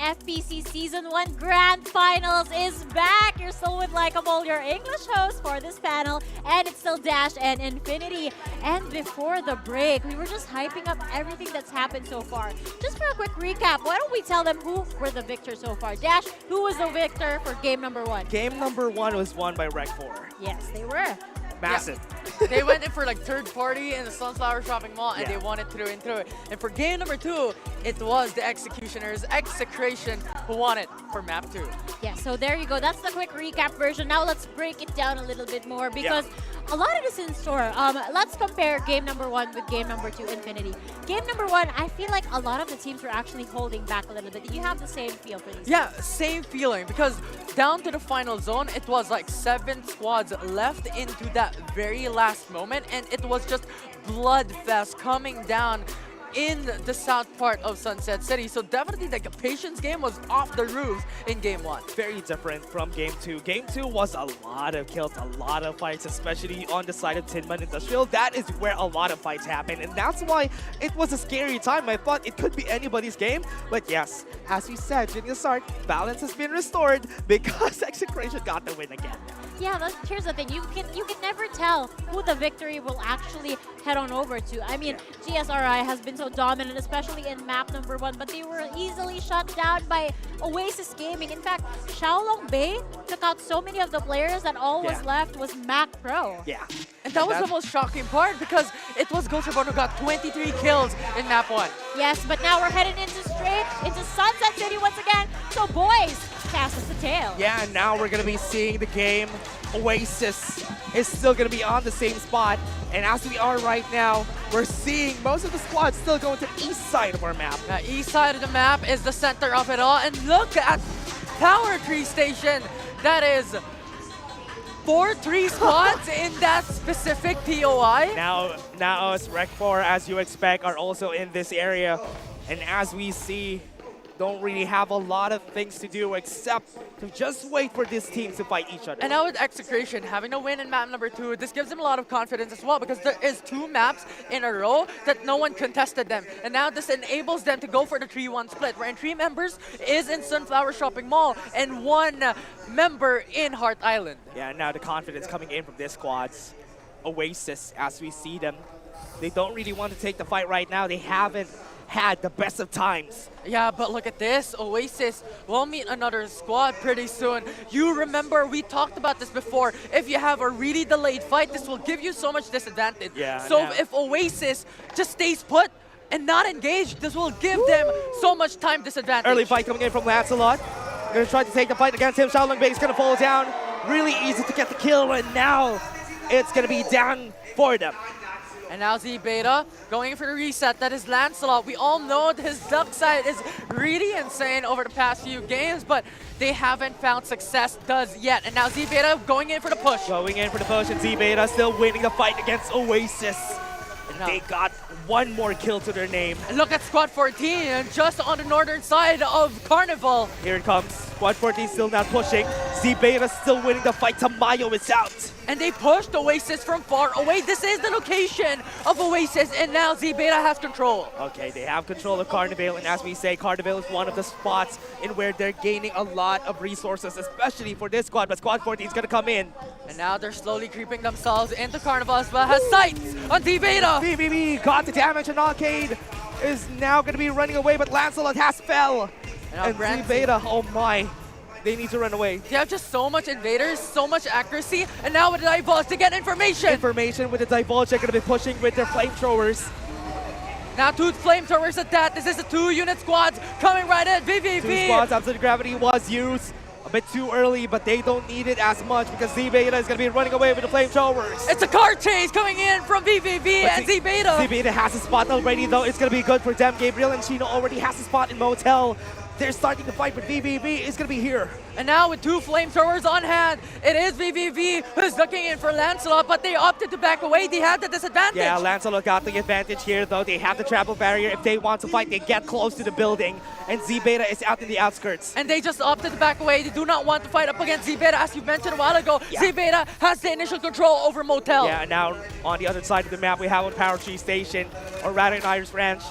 FPC Season 1 Grand Finals is back. You're still with Likeable, your English host for this panel, and it's still Dash and Infinity. And before the break, we were just hyping up everything that's happened so far. Just for a quick recap, why don't we tell them who were the victors so far? Dash, who was the victor for game number 1? Game number 1 was won by Rec 4. Yes, they were. Massive. Yeah. They went in for like third party in the Sunflower Shopping Mall, and they won it through and through. And for game number 2, it was the Executioners, Execration, who won it for map 2. Yeah, so there you go. That's the quick recap version. Now let's break it down a little bit more because a lot of this in store. Let's compare game number 1 with game number 2, Infinity. Game number 1, I feel like a lot of the teams were actually holding back a little bit. You have the same feel for these Yeah, teams? same feeling, because down to the final zone, it was like 7 squads left into that very last moment, and it was just bloodfest coming down in the south part of Sunset City. So definitely like a patience game was off the roof in game 1. Very different from game 2. Game 2 was a lot of kills, a lot of fights, especially on the side of Tinman Industrial. That is where a lot of fights happen, and that's why it was a scary time. I thought it could be anybody's game, but yes, as we said during the start, balance has been restored because Execration got the win again. Yeah, here's the thing. You can never tell who the victory will actually head on over to. I mean, GSRI has been so dominant, especially in map number 1, but they were easily shut down by Oasis Gaming. In fact, Shaolong Bay took out so many of the players that all was left was Mac Pro. Yeah. And that was the most shocking part, because it was Ghostribon who got 23 kills in map 1. Yes, but now we're heading into Sunset City once again. So boys, cast us the tail. Yeah, and now we're going to be seeing the game. Oasis is still going to be on the same spot. And as we are right now, we're seeing most of the squads still going to the east side of our map. The east side of the map is the center of it all. And look at Power Tree Station. That is 4-3 squads in that specific POI. Now as Rec 4, as you expect, are also in this area. And as we see, don't really have a lot of things to do except to just wait for these teams to fight each other. And now with Execration having a win in map number 2, this gives them a lot of confidence as well, because there is 2 maps in a row that no one contested them. And now this enables them to go for the 3-1 split, wherein 3 members is in Sunflower Shopping Mall and 1 member in Heart Island. Yeah, now the confidence coming in from this squads. Oasis, as we see them, they don't really want to take the fight right now. They haven't had the best of times. Yeah, but look at this. Oasis will meet another squad pretty soon. You remember, we talked about this before. If you have a really delayed fight, this will give you so much disadvantage. Yeah, so if Oasis just stays put and not engaged, this will give them so much time disadvantage. Early fight coming in from Lancelot. Going to try to take the fight against him. Shaolong Bay is going to fall down. Really easy to get the kill, and now it's going to be down for them. And now Z-Beta going for the reset. That is Lancelot. We all know that his duck side is really insane over the past few games, but they haven't found success yet. And now Z-Beta going in for the push. Going in for the push, and Z-Beta still winning the fight against Oasis. And they got 1 more kill to their name. And look at Squad 14 just on the northern side of Carnival. Here it comes. Squad 14 still not pushing. Z-Beta still winning the fight. Tamayo is out. And they pushed Oasis from far away. This is the location of Oasis, and now Z-Beta has control. Okay, they have control of Carnival, and as we say, Carnival is one of the spots in where they're gaining a lot of resources, especially for this squad, but Squad 14 is going to come in. And now they're slowly creeping themselves into Carnival as well. Has sights on Z-Beta. BBB got the damage, and Arcade is now going to be running away, but Lancelot has fell. And Z-Beta, oh my. They need to run away. They have just so much invaders, so much accuracy, and now with the Divulge to get information. Information with the Divulge, they're going to be pushing with their flamethrowers. Now 2 flamethrowers at that. This is the 2-unit squads coming right in. VVV. 2 squads, Absolute Gravity was used a bit too early, but they don't need it as much because Z-Beta is going to be running away with the flamethrowers. It's a car chase coming in from VVV and Z-Beta. Z-Beta has a spot already, though. It's going to be good for them. Gabriel and Chino already has a spot in Motel. They're starting to fight, but VVV is going to be here. And now with 2 flamethrowers on hand, it is VVV who's looking in for Lancelot, but they opted to back away. They had the disadvantage. Yeah, Lancelot got the advantage here, though. They have the travel barrier. If they want to fight, they get close to the building. And Z-Beta is out in the outskirts. And they just opted to back away. They do not want to fight up against Z-Beta. As you mentioned a while ago, Z-Beta has the initial control over Motel. Yeah, and now on the other side of the map, we have on Power Tree Station, or rather in Iris Ranch.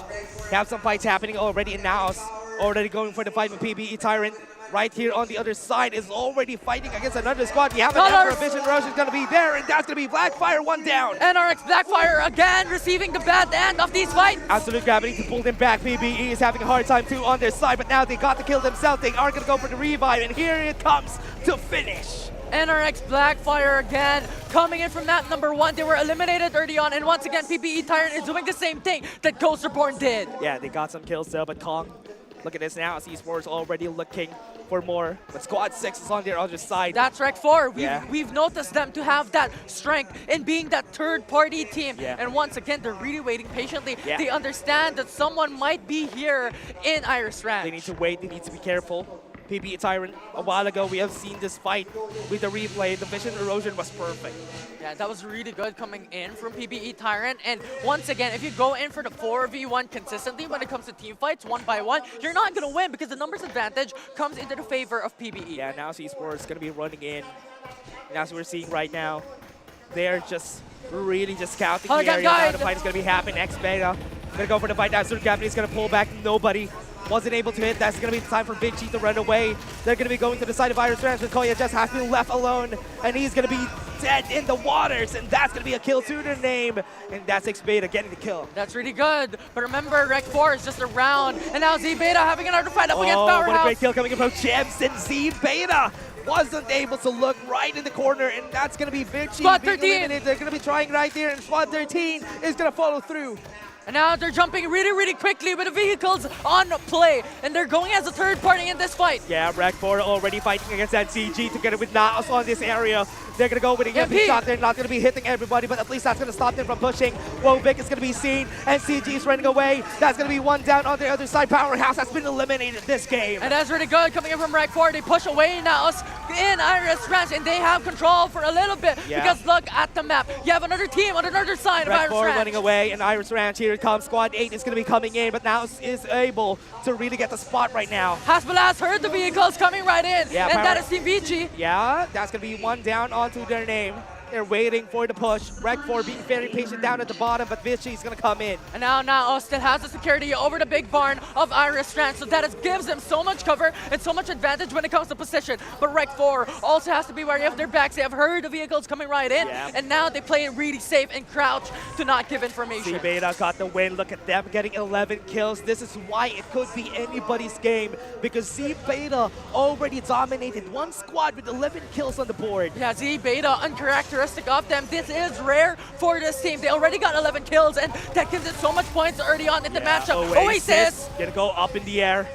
We have some fights happening already in Naos. already going for the fight with PBE Tyrant. Right here on the other side is already fighting against another squad. We have an Emperor Vision Rush is going to be there, and that's going to be Blackfire, one down. NRX Blackfire again receiving the bad end of these fights. Absolute Gravity to pull them back. PBE is having a hard time too on their side, but now they got to kill themselves. They are going to go for the revive, and here it comes to finish. NRX Blackfire again coming in from map number 1. They were eliminated early on, and once again PBE Tyrant is doing the same thing that Ghost Reborn did. Yeah, they got some kills though, but Kong, look at this now. esports already looking for more, but Squad 6 is on their other side. That's Rec 4. We've noticed them to have that strength in being that third-party team. Yeah. And once again, they're really waiting patiently. Yeah. They understand that someone might be here in Iris Ranch. They need to wait. They need to be careful. PBE Tyrant, a while ago, we have seen this fight with the replay. The vision erosion was perfect. Yeah, that was really good coming in from PBE Tyrant. And once again, if you go in for the 4v1 consistently when it comes to team fights, one by one, you're not going to win because the numbers advantage comes into the favor of PBE. Yeah, now esports is going to be running in. And as we're seeing right now, they're just really just scouting the area. Now the fight is going to be happening. X-Beta going to go for the fight. Absolute Gravity is going to pull back. Nobody wasn't able to hit. That's going to be the time for Vinci to run away. They're going to be going to the side of Iris Ranch, with Koya just has been left alone, and he's going to be dead in the waters, and that's going to be a kill to their name, and that's X-Beta getting the kill. That's really good, but remember, Rec 4 is just around, and now Z-Beta having another fight up against Powerhouse. What a great kill coming in from Chebs, and Z-Beta wasn't able to look right in the corner, and that's going to be Vinci. Squad 13! They're going to be trying right there, and Squad 13 is going to follow through. And now they're jumping really, really quickly with the vehicles on play. And they're going as a third party in this fight. Yeah, Rec 4 already fighting against NCG together with Naos on this area. They're going to go with a EMP shot. They're not going to be hitting everybody, but at least that's going to stop them from pushing. Wovik is going to be seen. NCG is running away. That's going to be one down on the other side. Powerhouse has been eliminated this game. And that's really good coming in from Rec 4. They push away Naos in Iris Ranch, and they have control for a little bit. Yeah. Because look at the map. You have another team on another side of Iris Ranch. Rec 4 running away, and Iris Ranch here comes. Squad 8 is going to be coming in, but Naos is able to really get the spot right now. Hasbulas heard the vehicles coming right in, yeah, and that is Team Vici. Yeah, that's going to be one down onto their name. They're waiting for the push. Rec 4 being very patient down at the bottom, but Vichy is going to come in. And now Naos still has the security over the big barn of Iris Ranch, so that gives them so much cover and so much advantage when it comes to position. But Rec 4 also has to be wary of their backs. They have heard the vehicles coming right in, and now they play it really safe and crouch to not give information. Z-Beta got the win. Look at them getting 11 kills. This is why it could be anybody's game, because Z-Beta already dominated one squad with 11 kills on the board. Yeah, Z-Beta, uncharacteristic of them. This is rare for this team. They already got 11 kills, and that gives it so much points early on in the matchup. Oasis gonna go up in the air.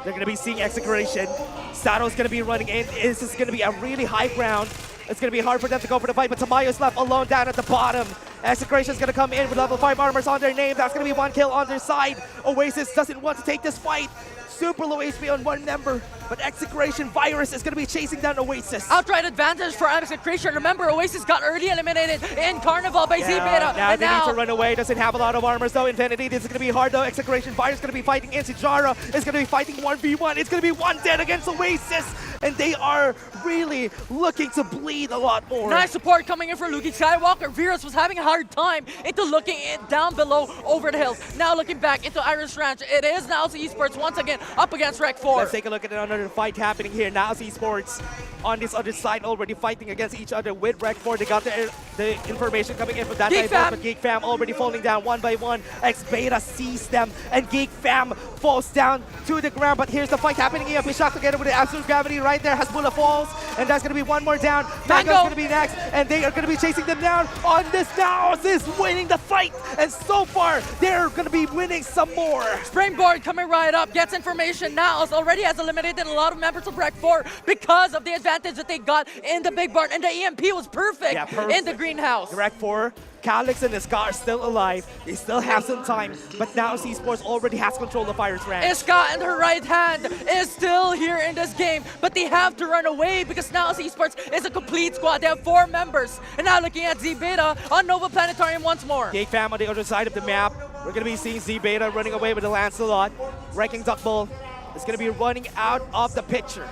They're gonna be seeing execution. Sato's gonna be running in. This is gonna be a really high ground. It's gonna be hard for them to go for the fight, but Tamayo's left alone down at the bottom. Execration's gonna come in with level 5 armors on their name. That's gonna be one kill on their side. Oasis doesn't want to take this fight. Super low HP on one member, but Execration Virus is going to be chasing down Oasis. Outright advantage for Execration. Remember, Oasis got early eliminated in Carnival by Z-Beta. Now they need to run away. Doesn't have a lot of armor, so Infinity. This is going to be hard, though. Execration Virus is going to be fighting Insijara. Is going to be fighting 1v1. It's going to be one dead against Oasis, and they are really looking to bleed a lot more. Nice support coming in for Luki Skywalker. Virus was having a hard time into looking down below over the hills. Now looking back into Iris Ranch. It is now esports once again up against Rec 4. Let's take a look at another fight happening here. Now esports on this other side already fighting against each other with Rec 4. They got the information coming in from that side, but Geek Fam already falling down one by one. X-Beta sees them, and Geek Fam falls down to the ground. But here's the fight happening here. Bishak together with the Absolute Gravity right there. Hasbulla falls, and that's going to be one more down. Mango's going to be next, and they are going to be chasing them down on this. Naos is winning the fight, and so far they're going to be winning some more. Springboard coming right up, gets information. Naos already has eliminated a lot of members of Rec 4 because of the advantage that they got in the big barn, and the EMP was perfect, in the greenhouse. Rec 4, Calix and Iska are still alive. They still have some time, but now esports already has control of Iris Ranch. Iska and her right hand is still here in this game, but they have to run away because now esports is a complete squad. They have 4 members, and now looking at Z-Beta on Nova Planetarium once more. Geek Fam on the other side of the map. We're going to be seeing Z-Beta running away with the Lancelot. Wrecking Duckbull is going to be running out of the picture.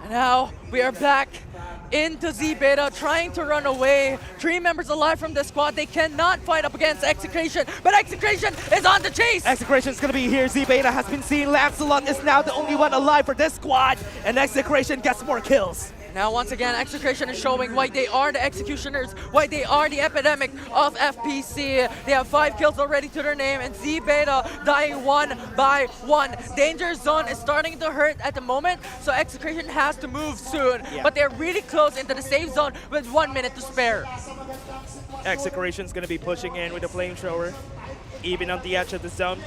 And now we are back into Z Beta, trying to run away. 3 members alive from the squad. They cannot fight up against Execration, but Execration is on the chase. Execration is going to be here. Z Beta has been seen. Lancelot is now the only one alive for this squad, and Execration gets more kills. Now, once again, Execration is showing why they are the executioners, why they are the epidemic of FPC. They have 5 kills already to their name, and Z Beta dying 1 by 1. Danger zone is starting to hurt at the moment, so Execration has to move soon. Yeah. But they're really close into the safe zone with 1 minute to spare. Execration's going to be pushing in with the flamethrower, even on the edge of the zone.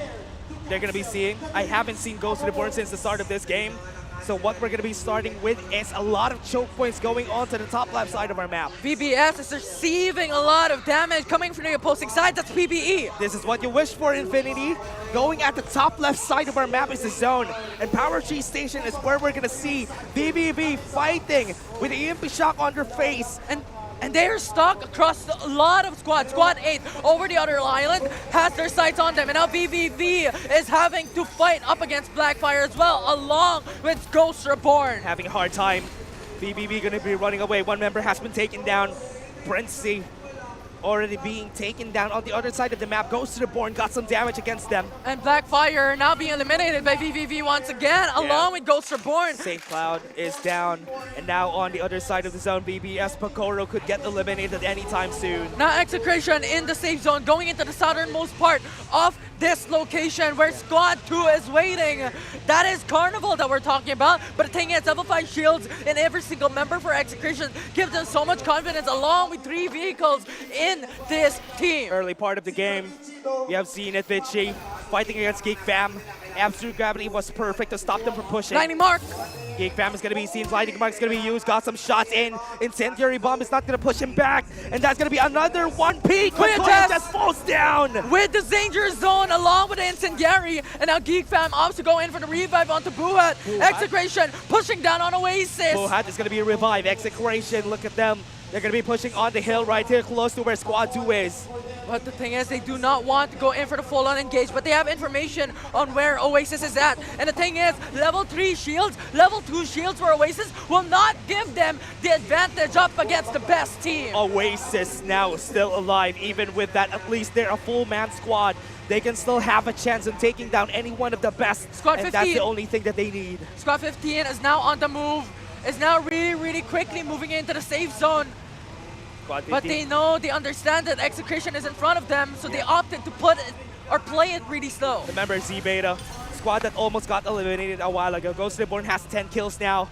They're going to be seeing. I haven't seen Ghost Reborn since the start of this game. So what we're going to be starting with is a lot of choke points going on to the top left side of our map. VBS is receiving a lot of damage coming from the opposing side. That's PBE. This is what you wish for, Infinity. Going at the top left side of our map is the zone. And Power G Station is where we're going to see BBB fighting with the EMP shock on their face. And they are stuck across a lot of squads. Squad 8 over the other island has their sights on them. And now BVV is having to fight up against Blackfire as well, along with Ghost Reborn. Having a hard time. BBB going to be running away. 1 member has been taken down. Princey already being taken down on the other side of the map. Ghost Reborn got some damage against them. And Blackfire now being eliminated by VVV once again, along with Ghost Reborn. Safe Cloud is down, and now on the other side of the zone, BBS Pokoro could get eliminated anytime soon. Now Execration in the safe zone, going into the southernmost part of this location where Squad 2 is waiting. That is Carnival that we're talking about, but the thing is, level 5 shields in every single member for Execration give them so much confidence, along with 3 vehicles in this team. Early part of the game, we have seen it, Vichy fighting against Geek Fam. Absolute Gravity was perfect to stop them from pushing. Lightning Mark! Geek Fam is going to be seen. Lightning Mark is going to be used. Got some shots in. Incendiary Bomb is not going to push him back. And that's going to be another 1 peak. Koya just falls down. With the danger zone along with the Incendiary. And now Geek Fam opts to go in for the revive onto Buhat. Execration pushing down on Oasis. Buhat is going to be a revive. Execration, look at them. They're going to be pushing on the hill right here close to where Squad 2 is. But the thing is, they do not want to go in for the full-on engage, but they have information on where Oasis is at. And the thing is, level 3 shields, level 2 shields for Oasis will not give them the advantage up against the best team. Oasis now still alive. Even with that, at least they're a full-man squad. They can still have a chance of taking down any one of the best. Squad 15. And that's the only thing that they need. Squad 15 is now on the move, is now really quickly moving into the safe zone. But they know, they understand that Execration is in front of them, so they opted to put it or play it really slow. Remember Z Beta, squad that almost got eliminated a while ago. Ghost Reborn has 10 kills now.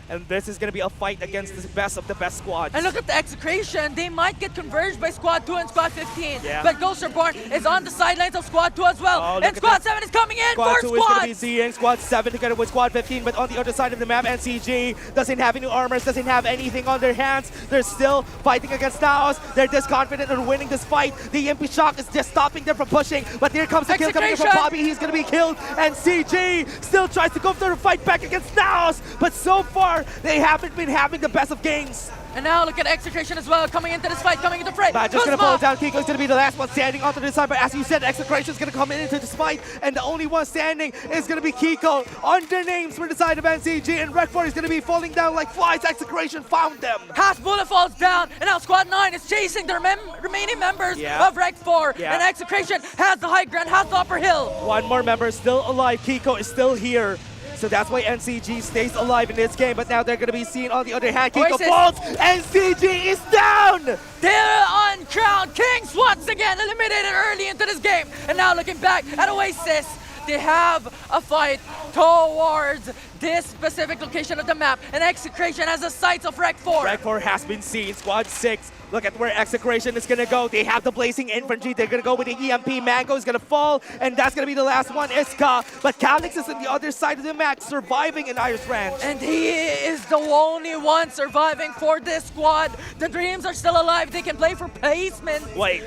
And this is going to be a fight against the best of the best squads. And look at the Execration. They might get converged by Squad 2 and Squad 15. Yeah. But Ghost Reborn is on the sidelines of Squad 2 as well. Oh, and Squad 7 is coming in Squad for 2 Squad. is going to be seeing Squad 7 together with Squad 15. But on the other side of the map, NCG doesn't have any armors, doesn't have anything on their hands. They're still fighting against Naos. They're just confident in winning this fight. The EMP shock is just stopping them from pushing. But here comes the kill coming in from Bobby. He's going to be killed. And CG still tries to go for the fight back against Naos. But so far, they haven't been having the best of games. And now look at Execration as well, coming into this fight, coming into fray. Just gonna fall down. Kiko's gonna be the last one standing onto the side, but as you said, Execration's gonna come into this fight, and the only one standing is gonna be Kiko. Under names for the side of NCG, and Rekfor is gonna be falling down like flies. Execration found them. Half Bullet falls down, and now Squad 9 is chasing the remaining members of Rec 4. And Execration has the high ground, has the upper hill. One more member still alive. Kiko is still here. So that's why NCG stays alive in this game, but now they're going to be seen on the other hand. Kiko falls, NCG is down! They're uncrowned kings once again, eliminated early into this game. And now looking back at Oasis, they have a fight towards this specific location of the map. And Execration has the sights of Rec 4. Rec 4 has been seen, Squad 6. Look at where Execration is going to go. They have the Blazing Infantry. They're going to go with the EMP. Mango is going to fall, and that's going to be the last one, Iska. But Calix is on the other side of the map, surviving in Iris Ranch. And he is the only one surviving for this squad. The Dreams are still alive. They can play for placement. Wait.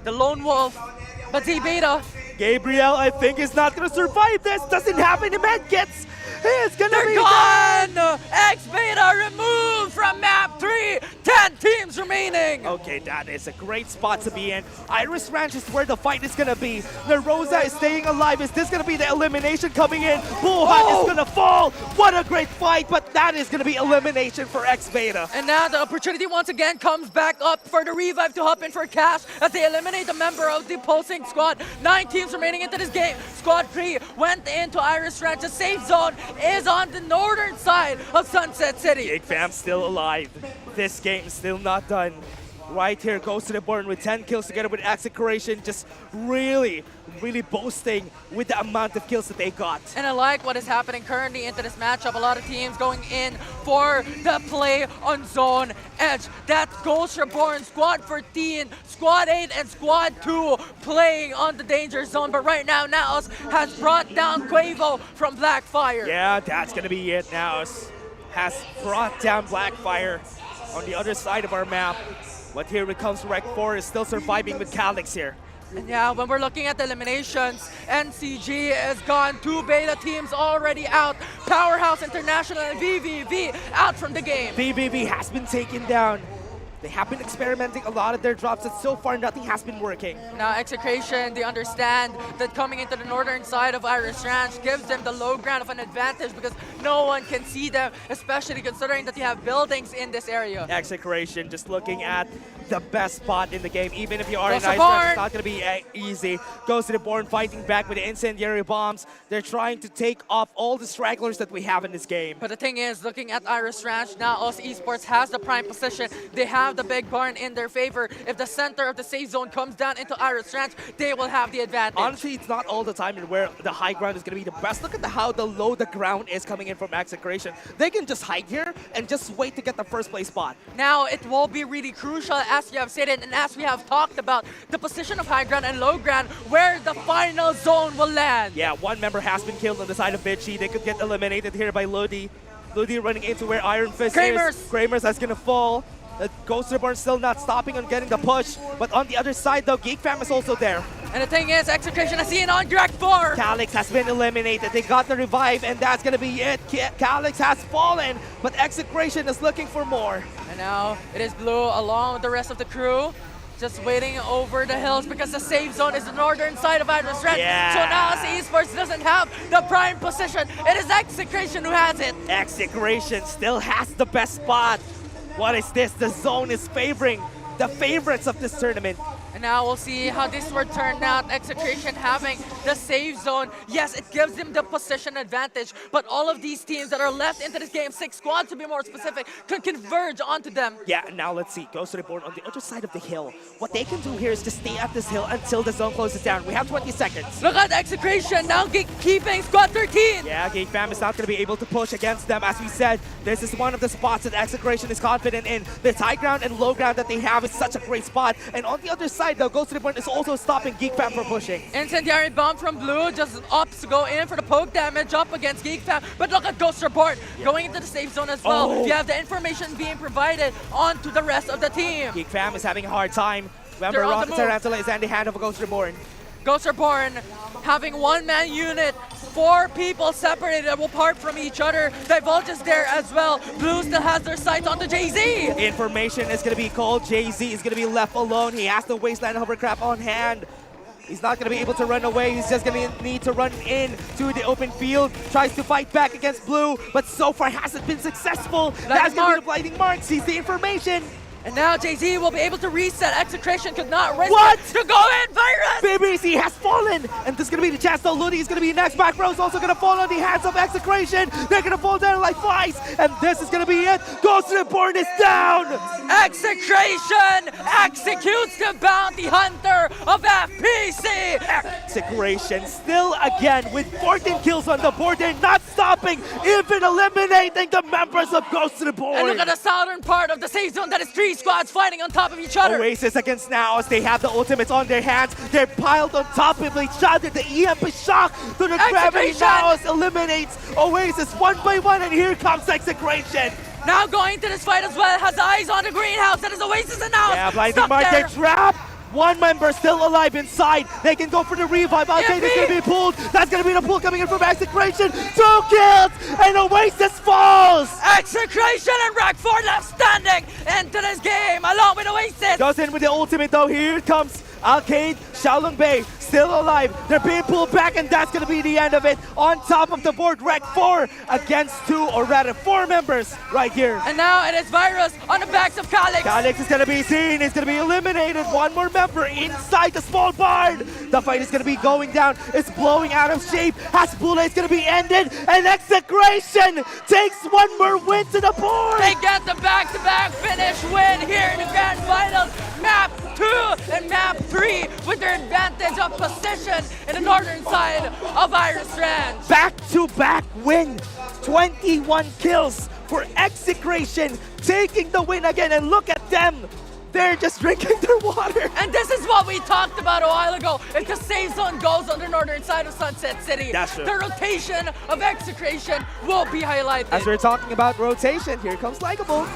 The Lone Wolf. But Z-Beta. Gabriel, I think, is not going to survive this. Doesn't have any medkits. It's going to be gone! X-Beta removed from map 3. 10 teams remaining. ring. Okay, that is a great spot to be in. Iris Ranch is where the fight is going to be. Narosa is staying alive. Is this going to be the elimination coming in? Buhan is going to fall. What a great fight, but that is going to be elimination for X-Beta. And now the opportunity once again comes back up for the revive to hop in for cash as they eliminate a member of the opposing squad. 9 teams remaining into this game. Squad 3 went into Iris Ranch. The safe zone is on the northern side of Sunset City. Big Fam still alive. This game is still not done. Right here goes to the board with 10 kills together with Execration, just really boasting with the amount of kills that they got. And I like what is happening currently into this matchup. A lot of teams going in for the play on Zone Edge. That's Ghost Reborn, Squad 14, Squad 8, and Squad 2 playing on the danger zone. But right now, Naos has brought down Quavo from Blackfire. Yeah, that's gonna be it. Naos has brought down Blackfire on the other side of our map. But here it comes, Rec 4 is still surviving with Calyx here. And yeah, when we're looking at the eliminations, NCG is gone. 2 beta teams already out. Powerhouse International and VVV out from the game. VVV has been taken down. They have been experimenting a lot of their drops, and so far nothing has been working. Now Execration, they understand that coming into the northern side of Iris Ranch gives them the low ground of an advantage because no one can see them, especially considering that you have buildings in this area. Execration just looking at the best spot in the game. Even if you are in Goes to Ice Born. Ranch, it's not going to be easy. Goes to the Born fighting back with the incendiary bombs. They're trying to take off all the stragglers that we have in this game. But the thing is, looking at Iris Ranch, now us esports has the prime position. They have the big barn in their favor. If the center of the safe zone comes down into Iris Ranch, they will have the advantage. Honestly, it's not all the time where the high ground is going to be the best. Look at how the low the ground is coming in from Execration. They can just hide here and just wait to get the first place spot. Now, it will be really crucial, as you have said it, and as we have talked about, the position of high ground and low ground, where the final zone will land. Yeah, one member has been killed on the side of Bitchy. They could get eliminated here by Lodi. Lodi running into where Iron Fist is. Kramers is going to fall. Ghost Reborn still not stopping on getting the push. But on the other side, though, Geek Fam is also there. And the thing is, Execration has seen on Direct 4. Calyx has been eliminated. They got the revive, and that's going to be it. Calyx has fallen, but Execration is looking for more. And now it is Blue along with the rest of the crew, just waiting over the hills because the safe zone is the northern side of Iris Ranch. Yeah. So now as esports doesn't have the prime position, it is Execration who has it. Execration still has the best spot. What is this? The zone is favoring the favorites of this tournament. And now we'll see how this will turn out. Execration having the safe zone. Yes, it gives them the position advantage, but all of these teams that are left into this game, 6 squads to be more specific, can converge onto them. Yeah, now let's see. Goes to the board on the other side of the hill. What they can do here is just stay at this hill until the zone closes down. We have 20 seconds. Look at Execration now keeping Squad 13. Yeah, Geek Fam is not going to be able to push against them. As we said, this is one of the spots that Execration is confident in. The high ground and low ground that they have is such a great spot. And on the other side, though, Ghost Reborn is also stopping Geek Fam from pushing. Incendiary bomb from Blue just opts to go in for the poke damage up against Geek Fam. But look at Ghost Reborn going into the safe zone as well. Oh. You have the information being provided onto the rest of the team. Geek Fam is having a hard time. Remember, They're on the Rocket move. Tarantula is in the hand of a Ghost Reborn. Ghost Reborn having 1-man unit, 4 people separated apart from each other. Divulge is there as well. Blue still has their sights on the Jay-Z. Information is going to be called. Jay-Z is going to be left alone. He has the Wasteland Hovercraft on hand. He's not going to be able to run away. He's just going to need to run in to the open field. Tries to fight back against Blue, but so far hasn't been successful. That's going to be the Blinding Mark. Sees the information. And now Jay-Z will be able to reset. Execration could not risk What? it to go in. Virus! BBC has fallen, and this is going to be the chance though. Ludi is going to be next. Back row is also going to fall on the hands of Execration. They're going to fall down like flies, and this is going to be it. Ghost Reborn is down! Execration executes the bounty hunter of FPC! Execration still again with 14 kills on the board. They're not stopping, even eliminating the members of Ghost Reborn. And look at the southern part of the safe zone. That is 3 squads fighting on top of each other. Oasis against Naos. They have the ultimates on their hands. They're piled on top of each other. The EMP shock to the gravity. Naos eliminates Oasis 1 by 1, and here comes Execration. Now going to this fight as well, has eyes on the greenhouse. That is Oasis and Naos. Yeah, Blinding Mark, they're trapped. One member still alive inside. They can go for the revive. Arcade is going to be pulled. That's going to be the pull coming in from Execration. 2 kills and Oasis falls. Execration and Rack4 left standing into this game along with Oasis. Goes in with the ultimate though. Here comes Arcade, Xiaolong Bei still alive. They're being pulled back and that's going to be the end of it. On top of the board, Rec 4 against 2 or rather 4 members right here. And now it is Virus on the backs of Calix. Calix is going to be seen. He's going to be eliminated. One more member inside the small barn. The fight is going to be going down. It's blowing out of shape. Hasbula is going to be ended. And Execration takes one more win to the board. They get the back-to-back finish win here in the grand finals. Map 2 and Map 3 with their advantage of position in the northern side of Iron Strand. Back-to-back win. 21 kills for Execration, taking the win again. And look at them. They're just drinking their water. And this is what we talked about a while ago. If the safe zone goes on the northern side of Sunset City, That's true. the rotation of Execration will be highlighted. As we're talking about rotation, here comes Likeable.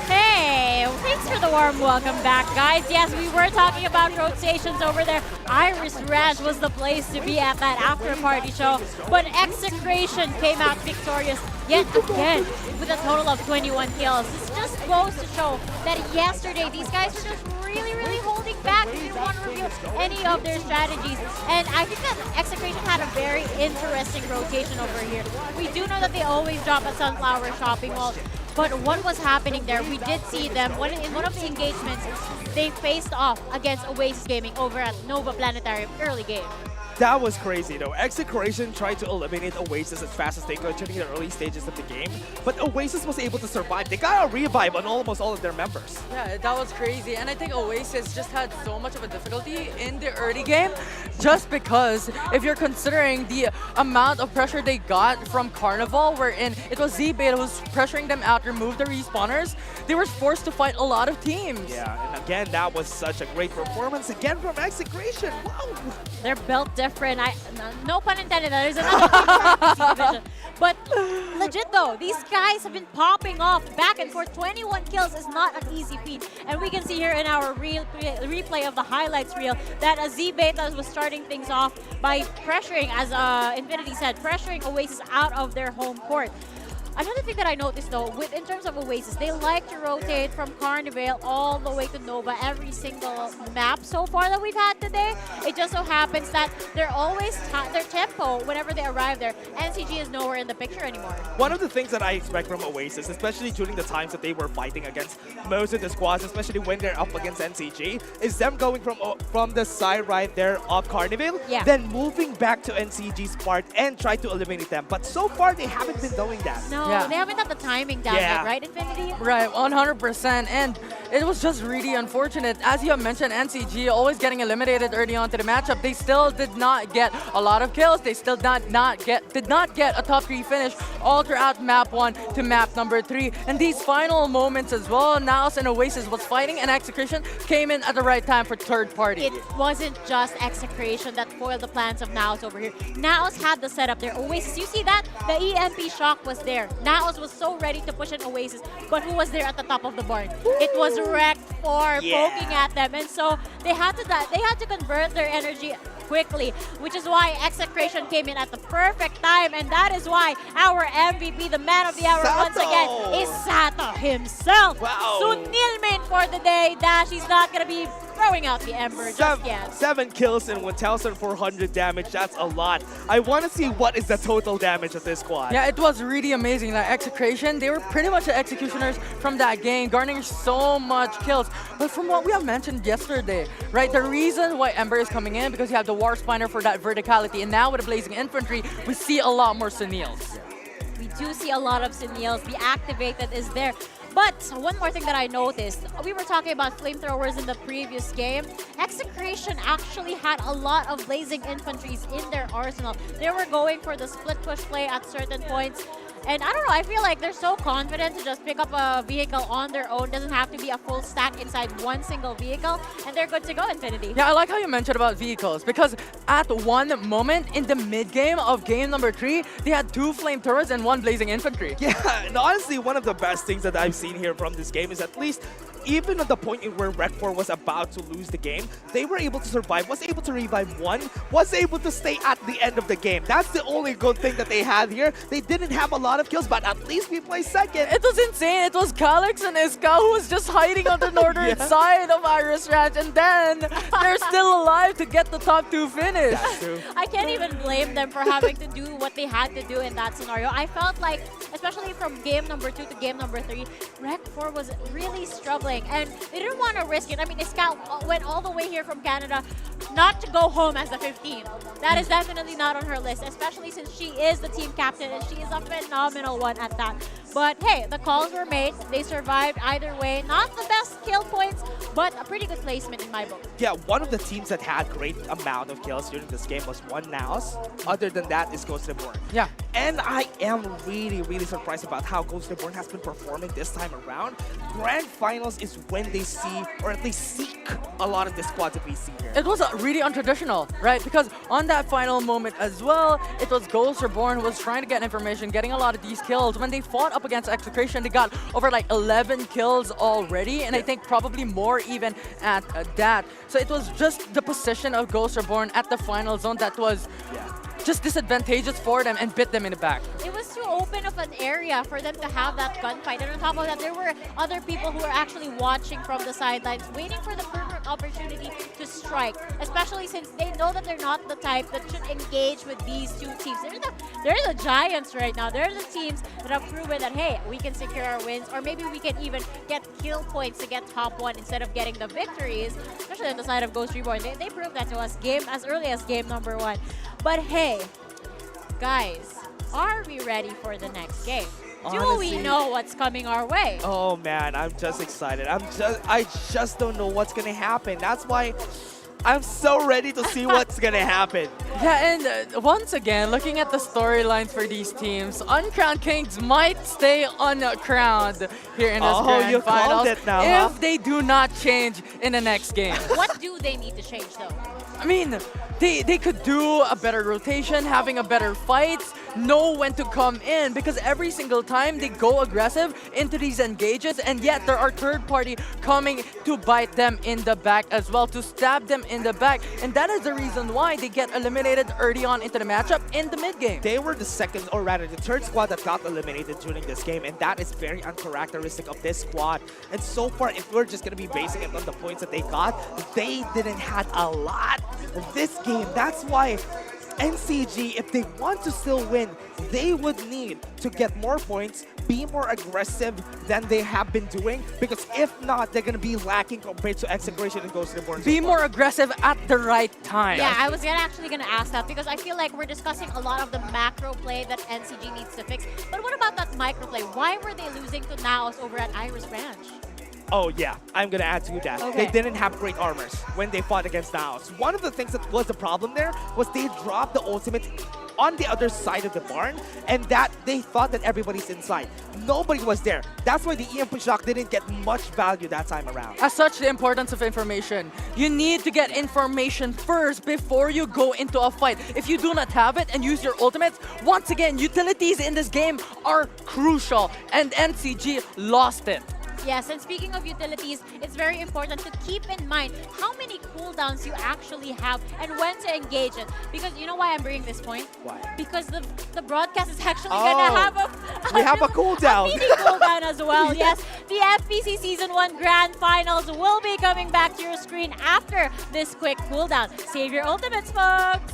Hey, thanks for the warm welcome back, guys. Yes, we were talking about rotations over there. Iris Ranch was the place to be at that after-party show, but Execration came out victorious yet again with a total of 21 kills. This just goes to show that yesterday these guys were just really holding back. They didn't want to reveal any of their strategies. And I think that Execration had a very interesting rotation over here. We do know that they always drop at Sunflower Shopping Mall. But what was happening there, we did see them, in one of the engagements, they faced off against Oasis Gaming over at Nova Planetarium early game. That was crazy though. Execration tried to eliminate Oasis as fast as they could during the early stages of the game, but Oasis was able to survive. They got a revive on almost all of their members. Yeah, that was crazy. And I think Oasis just had so much of a difficulty in the early game just because if you're considering the amount of pressure they got from Carnival, wherein it was Z-Beta who was pressuring them out, remove the respawners, they were forced to fight a lot of teams. Yeah, and again, that was such a great performance again from Execration. Wow. They're built different. No pun intended, there's another team from PC division. But legit though, these guys have been popping off back and forth. 21 kills is not an easy feat. And we can see here in our replay of the highlights reel that Z-Beta was starting things off by pressuring, as Infinity said, pressuring Oasis out of their home court. Another thing that I noticed though, in terms of Oasis, they like to rotate from Carnival all the way to Nova every single map so far that we've had today. It just so happens that they're always, their tempo, whenever they arrive there, NCG is nowhere in the picture anymore. One of the things that I expect from Oasis, especially during the times that they were fighting against most of the squads, especially when they're up against NCG, is them going from the side right there of Carnival, then moving back to NCG's part and try to eliminate them. But so far, they haven't been doing that. No, they haven't had the timing down yet, right, Infinity? Right, 100%. And it was just really unfortunate. As you have mentioned, NCG always getting eliminated early on to the matchup. They still did not get a lot of kills. They still did not get a top 3 finish all throughout map 1 to map number 3. And these final moments as well, Naos and Oasis was fighting, and Execration came in at the right time for third party. It wasn't just Execration that foiled the plans of Naos over here. Naos had the setup there. Oasis, you see that? The EMP shock was there. Naos was so ready to push an Oasis, but who was there at the top of the barn? It was Rec 4 poking at them, and so they had to convert their energy quickly, which is why Execration came in at the perfect time, and that is why our MVP, the man of the hour once again, is Sato himself. Wow. Sunil main for the day. Dash, he's not gonna be throwing out the Ember just yet. 7 kills and 1,400 damage, that's a lot. I want to see what is the total damage of this squad. Yeah, it was really amazing. Like Execration, they were pretty much the executioners from that game, garnering so much kills. But from what we have mentioned yesterday, right, the reason why Ember is coming in, because you have the War Spiner for that verticality, and now with the Blazing Infantry, we see a lot more Sunils. We do see a lot of Sunils. The activated is there. But one more thing that I noticed, we were talking about flamethrowers in the previous game. Execration actually had a lot of Blazing Infantries in their arsenal. They were going for the split push play at certain points. And I don't know, I feel like they're so confident to just pick up a vehicle on their own. Doesn't have to be a full stack inside one single vehicle. And they're good to go, Infinity. Yeah, I like how you mentioned about vehicles, because at one moment in the mid-game of game number 3, they had 2 flamethrowers and 1 Blazing Infantry. Yeah, and honestly, one of the best things that I've seen here from this game is at least even at the point in where Rec 4 was about to lose the game, they were able to survive, was able to revive one, was able to stay at the end of the game. That's the only good thing that they had here. They didn't have a lot of kills, but at least we placed second. It was insane. It was Calix and Iska who was just hiding on the northern side of Iris Ranch, and then they're still alive to get the top 2 finish. That's true. I can't even blame them for having to do what they had to do in that scenario. I felt like, especially from game number 2 to game number 3, Rec 4 was really struggling, and they didn't want to risk it. I mean, Iska went all the way here from Canada not to go home as a 15. That is definitely not on her list, especially since she is the team captain and she is a phenomenal one at that. But hey, the calls were made. They survived either way. Not the best kill points, but a pretty good placement in my book. Yeah, one of the teams that had great amount of kills during this game was one Naos. Other than that is Ghost Reborn. Yeah. And I am really, really surprised about how Ghost Reborn has been performing this time around. Grand Finals is when they see, or at least seek, a lot of the squad that we see here. It was really untraditional, right? Because on that final moment as well, it was Ghost Reborn who was trying to get information, getting a lot of these kills. When they fought up against Execration, they got over like 11 kills already, and I think probably more even at that. So it was just the position of Ghost Reborn at the final zone that was just disadvantageous for them and bit them in the back. It was too open of an area for them to have that gunfight. And on top of that, there were other people who were actually watching from the sidelines, waiting for the perfect opportunity to strike, especially since they know that they're not the type that should engage with these two teams. They're the giants right now. They're the teams that have proven that, hey, we can secure our wins, or maybe we can even get kill points to get top 1 instead of getting the victories, especially on the side of Ghost Reborn. They proved that to us as early as game number 1. But hey, guys, are we ready for the next game? Do we know what's coming our way? Oh man, I'm just excited. I just don't know what's gonna happen. That's why I'm so ready to see what's gonna happen. Yeah, and once again, looking at the storylines for these teams, Uncrowned Kings might stay uncrowned here in this grand you finals called it now, if they do not change in the next game. What do they need to change, though? I mean, they could do a better rotation, having a better fights, know when to come in, because every single time they go aggressive into these engages, and yet there are third party coming to bite them in the back as well, to stab them in the back, and that is the reason why they get eliminated early on into the matchup in the mid game. They were the second, or rather the third squad that got eliminated during this game, and that is very uncharacteristic of this squad. And so far, if we're just gonna be basing it on the points that they got, they didn't have a lot this game. That's why NCG, if they want to still win, they would need to get more points, be more aggressive than they have been doing, because if not, they're going to be lacking compared to Execration and Ghost Reborn. Be more aggressive at the right time. Yeah, I was actually going to ask that, because I feel like we're discussing a lot of the macro play that NCG needs to fix. But what about that micro play? Why were they losing to Naos over at Iris Ranch? Oh yeah, I'm gonna add to that. Okay. They didn't have great armors when they fought against Naos. One of the things that was the problem there was they dropped the ultimate on the other side of the barn, and that they thought that everybody's inside. Nobody was there. That's why the EMP shock didn't get much value that time around. As such, the importance of information. You need to get information first before you go into a fight. If you do not have it and use your ultimates, once again, utilities in this game are crucial, and NCG lost it. Yes, and speaking of utilities, it's very important to keep in mind how many cooldowns you actually have and when to engage it. Because you know why I'm bringing this point? Why? Because the broadcast is actually going to have we have a cooldown. A mini cooldown as well. Yes, the FPC Season 1 Grand Finals will be coming back to your screen after this quick cooldown. Save your ultimates, folks!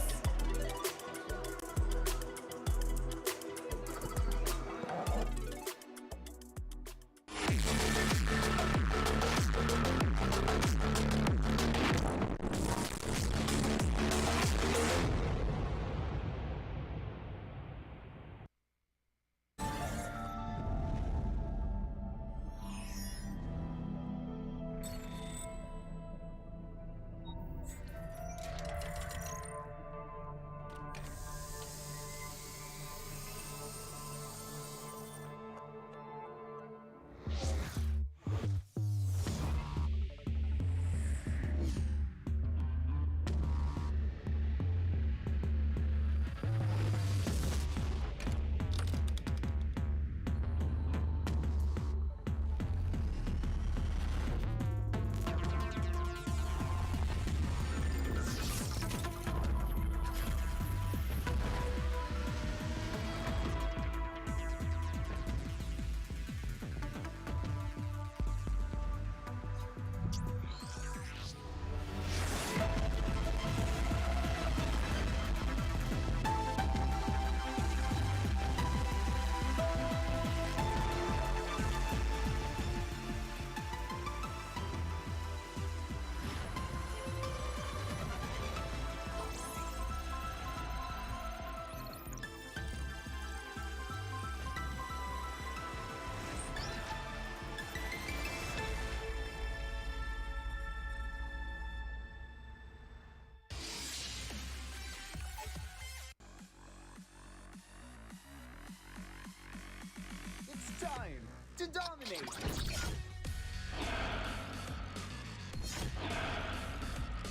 time to dominate.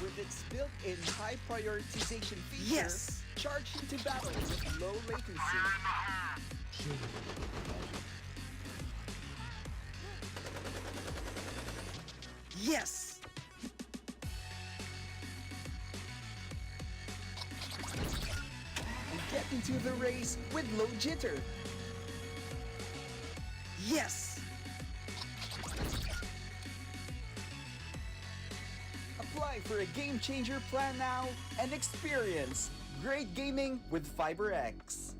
With its built-in high prioritization feature, Yes. charge into battle with low latency. Yes. And get into the race with low jitter. Yes. Apply for a game changer plan now and experience great gaming with FiberX.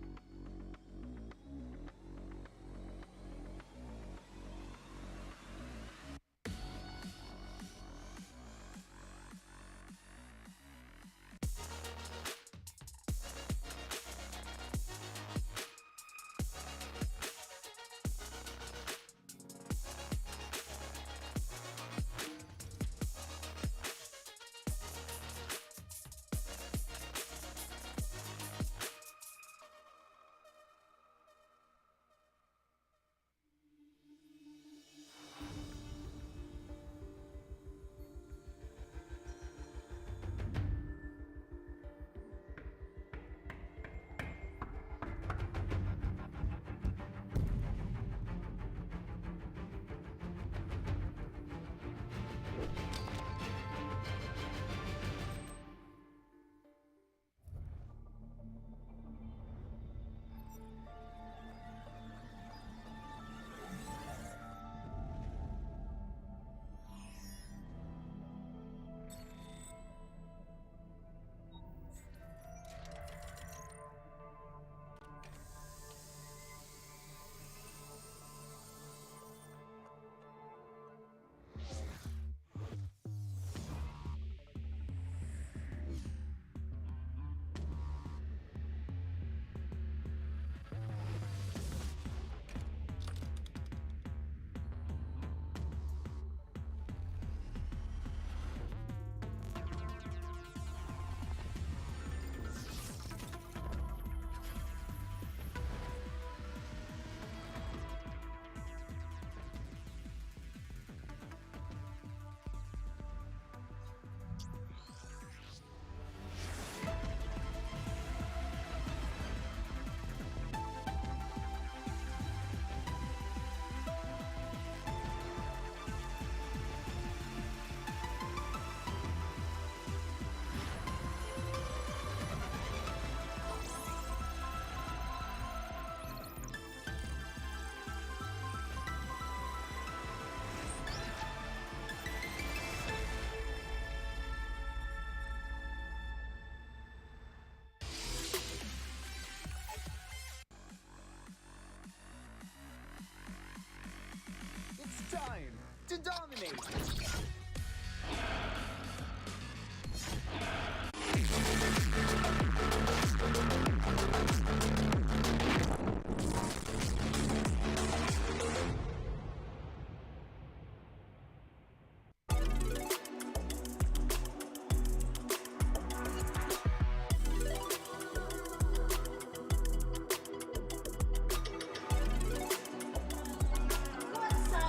It's time to dominate.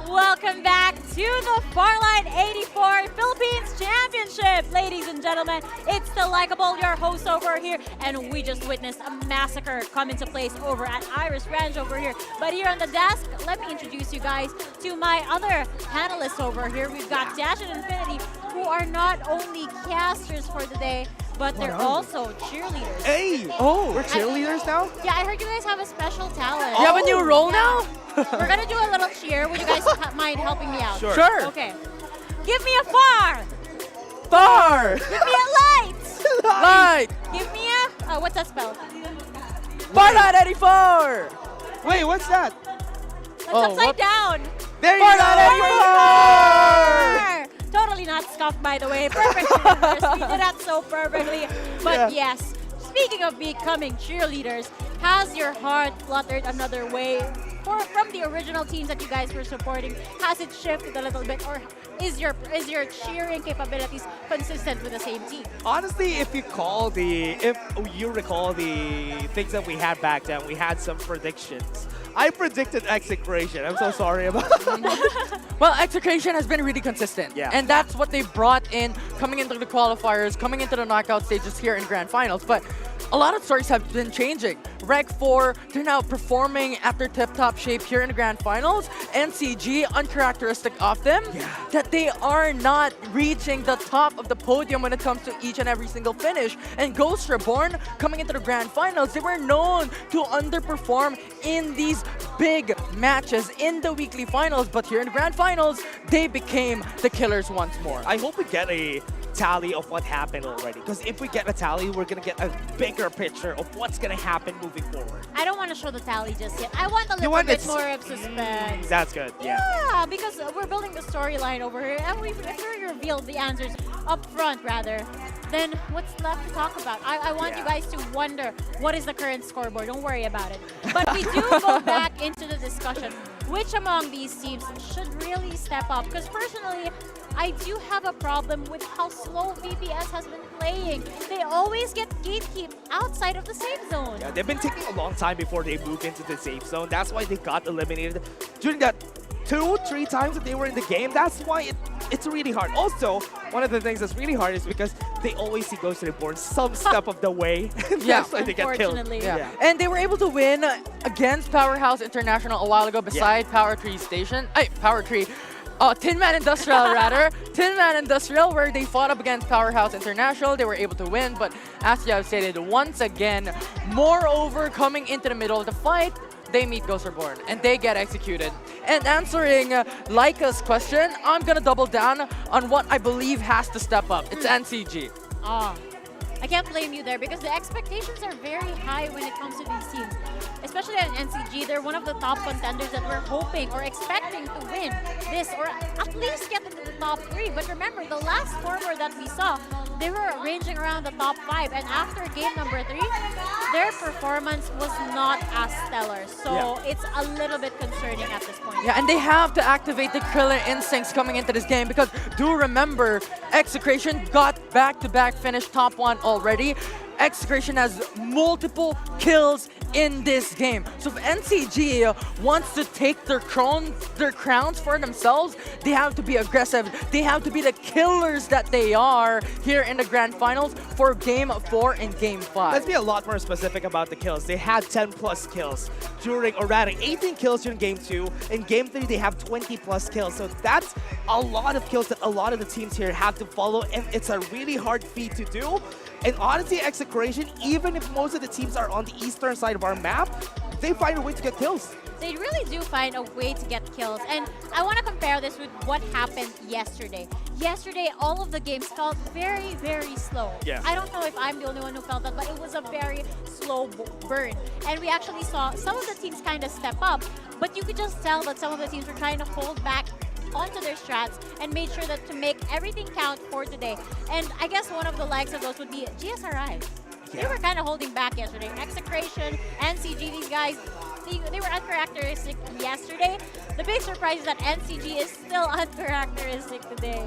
Welcome back to the Farlight 84 Philippines Championship. Ladies and gentlemen, it's the likable, your host over here, and we just witnessed a massacre come into place over at Iris Ranch over here. But here on the desk, let me introduce you guys to my other panelists over here. We've got Dash and Infinity, who are not only casters for the day, but they're also cheerleaders. Hey! Oh, we're cheerleaders now? Yeah, I heard you guys have a special talent. You have a new role now? We're gonna do a little cheer. Would you guys mind helping me out? Sure. Sure. Okay. Give me a far. Bar! Give me a light. Light! Give me a what's that spell? Farlight 84! Wait, what's that? That's upside down. There you go! Totally not scuffed, by the way. Perfect. We did that so perfectly. But yes, speaking of becoming cheerleaders, has your heart fluttered another way? From the original teams that you guys were supporting, has it shifted a little bit, or is your cheering capabilities consistent with the same team? Honestly, if you recall the things that we had back then, we had some predictions I predicted Execration. I'm so sorry about Well, Execration has been really consistent. Yeah. And that's what they brought in coming into the qualifiers, coming into the knockout stages here in Grand Finals. But a lot of stories have been changing. Reg 4, they're now performing at their tip-top shape here in the Grand Finals. NCG, uncharacteristic of them, that they are not reaching the top of the podium when it comes to each and every single finish. And Ghost Reborn, coming into the Grand Finals, they were known to underperform in these big matches in the weekly finals. But here in the Grand Finals, they became the killers once more. I hope we get a tally of what happened already. Because if we get a tally, we're going to get a bigger picture of what's going to happen moving forward. I don't want to show the tally just yet. I want a little bit more of suspense. That's good, Yeah, because we're building the storyline over here. And if we reveal the answers up front, rather, then what's left to talk about? I want you guys to wonder, what is the current scoreboard? Don't worry about it. But we do go back into the discussion. Which among these teams should really step up? Because personally, I do have a problem with how slow VPS has been playing. They always get gatekeep outside of the safe zone. Yeah, they've been taking a long time before they move into the safe zone. That's why they got eliminated during that 2-3 times that they were in the game. That's why it's really hard. Also, one of the things that's really hard is because they always see Ghost Reborn some step of the way. That's why they get killed. Yeah. And they were able to win against Powerhouse International a while ago beside Power Tree Station. Power Tree. Tin Man Industrial, rather. Tin Man Industrial, where they fought up against Powerhouse International. They were able to win, but as you have stated, once again, moreover, coming into the middle of the fight, they meet Ghost Reborn, and they get executed. And answering Laika's question, I'm gonna double down on what I believe has to step up. It's NCG. I can't blame you there because the expectations are very high when it comes to these teams. Especially at NCG, they're one of the top contenders that we're hoping or expecting to win this or at least get into the top 3. But remember, the last former that we saw, they were ranging around the top 5. And after game number 3, their performance was not as stellar. So it's a little bit concerning at this point. Yeah, and they have to activate the killer instincts coming into this game because do remember, Execration got back-to-back finish top 1 already. Execration has multiple kills in this game. So if NCG wants to take their crowns for themselves, they have to be aggressive. They have to be the killers that they are here in the Grand Finals for Game 4 and Game 5. Let's be a lot more specific about the kills. They had 10+ kills during, or rather 18 kills during Game 2. In Game 3, they have 20+ kills. So that's a lot of kills that a lot of the teams here have to follow, and it's a really hard feat to do. And honestly, Execration, even if most of the teams are on the eastern side of our map, they find a way to get kills. They really do find a way to get kills. And I want to compare this with what happened yesterday. Yesterday, all of the games felt very, very slow. Yeah. I don't know if I'm the only one who felt that, but it was a very slow burn. And we actually saw some of the teams kind of step up, but you could just tell that some of the teams were trying to hold back onto their strats and made sure that to make everything count for today. And I guess one of the likes of those would be GSRI. They were kind of holding back yesterday. Execration, NCG, these guys, they were uncharacteristic yesterday. The big surprise is that NCG is still uncharacteristic today.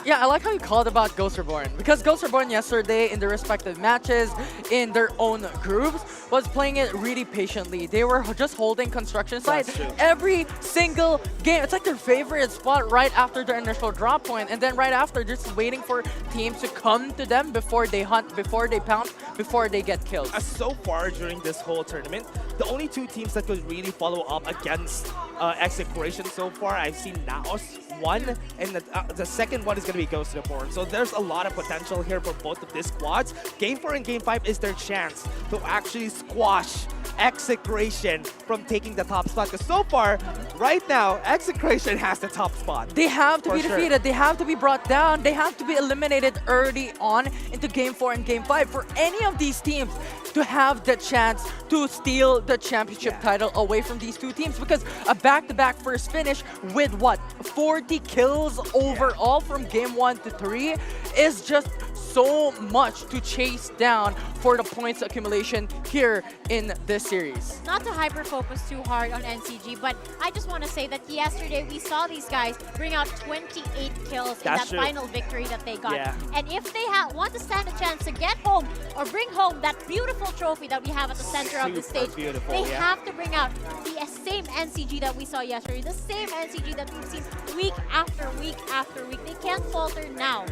Yeah, I like how you called about Ghost Reborn because Ghost Reborn yesterday in their respective matches, in their own groups, was playing it really patiently. They were just holding construction site every single game. It's like their favorite spot right after their initial drop point, and then right after, just waiting for teams to come to them before they hunt, before they pounce, before they get killed. So far during this whole tournament, the only 2 teams that could really follow up against Execration so far, I've seen Naos one, and the second one is going to be Ghost Reborn. So there's a lot of potential here for both of these squads. Game 4 and Game 5 is their chance to actually squash Execration from taking the top spot. Because so far, right now, Execration has the top spot. They have to be defeated. They have to be brought down. They have to be eliminated early on into Game 4 and Game 5 for any of these teams to have the chance to steal the championship title away from these 2 teams. Because a back-to-back first finish with what, 40 kills overall from Game 1 to 3 is just so much to chase down for the points accumulation here in this series. Not to hyper-focus too hard on NCG, but I just want to say that yesterday we saw these guys bring out 28 kills in that final victory that they got. Yeah. And if they want to stand a chance to get home or bring home that beautiful trophy that we have at the center of the stage, they have to bring out the same NCG that we saw yesterday, the same NCG that we've seen week after week after week. They can't falter now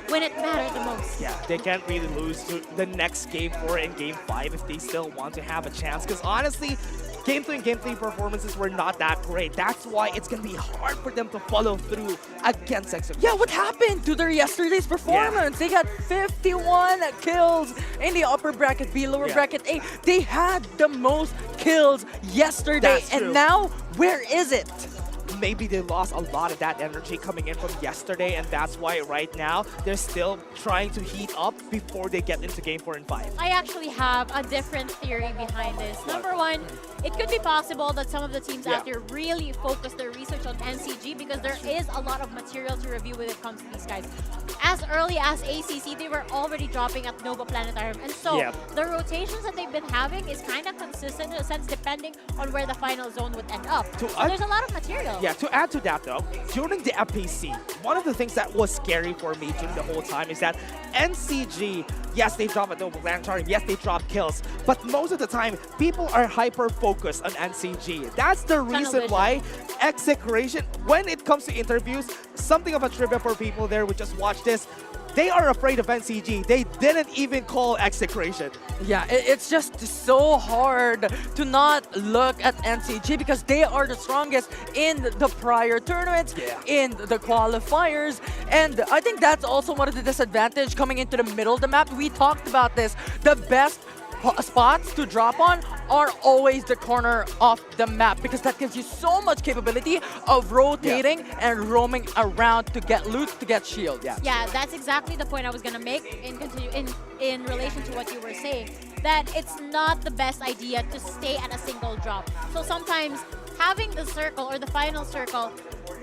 when it matters the most. Yeah, they can't really lose to the next Game 4 and Game 5 if they still want to have a chance. Because honestly, Game 2 and Game 3 performances were not that great. That's why it's going to be hard for them to follow through against Execution. Yeah, what happened to their yesterday's performance? They got 51 kills in the upper bracket B, lower bracket A. They had the most kills yesterday, and now where is it? Maybe they lost a lot of that energy coming in from yesterday, and that's why right now they're still trying to heat up before they get into Game 4 and 5. I actually have a different theory behind this. Number one, it could be possible that some of the teams out there really focus their research on NCG because there is a lot of material to review when it comes to these guys. As early as ACC, they were already dropping at Nova Planetarium, and so the rotations that they've been having is kind of consistent in a sense depending on where the final zone would end up. So there's a lot of material. Yeah, to add to that though, during the FPC, one of the things that was scary for me during the whole time is that NCG, yes, they drop at Nova Planetarium, yes, they drop kills, but most of the time, people are hyper-focused on NCG. That's the reason why Execration, when it comes to interviews, something of a trivia for people there would just watch this, they are afraid of NCG. They didn't even call Execration. Yeah, it's just so hard to not look at NCG because they are the strongest in the prior tournaments, in the qualifiers, and I think that's also one of the disadvantages coming into the middle of the map. We talked about this. The best spots to drop on are always the corner of the map because that gives you so much capability of rotating and roaming around to get loot, to get shield. Yeah, that's exactly the point I was gonna make in relation to what you were saying. That it's not the best idea to stay at a single drop. So sometimes having the circle or the final circle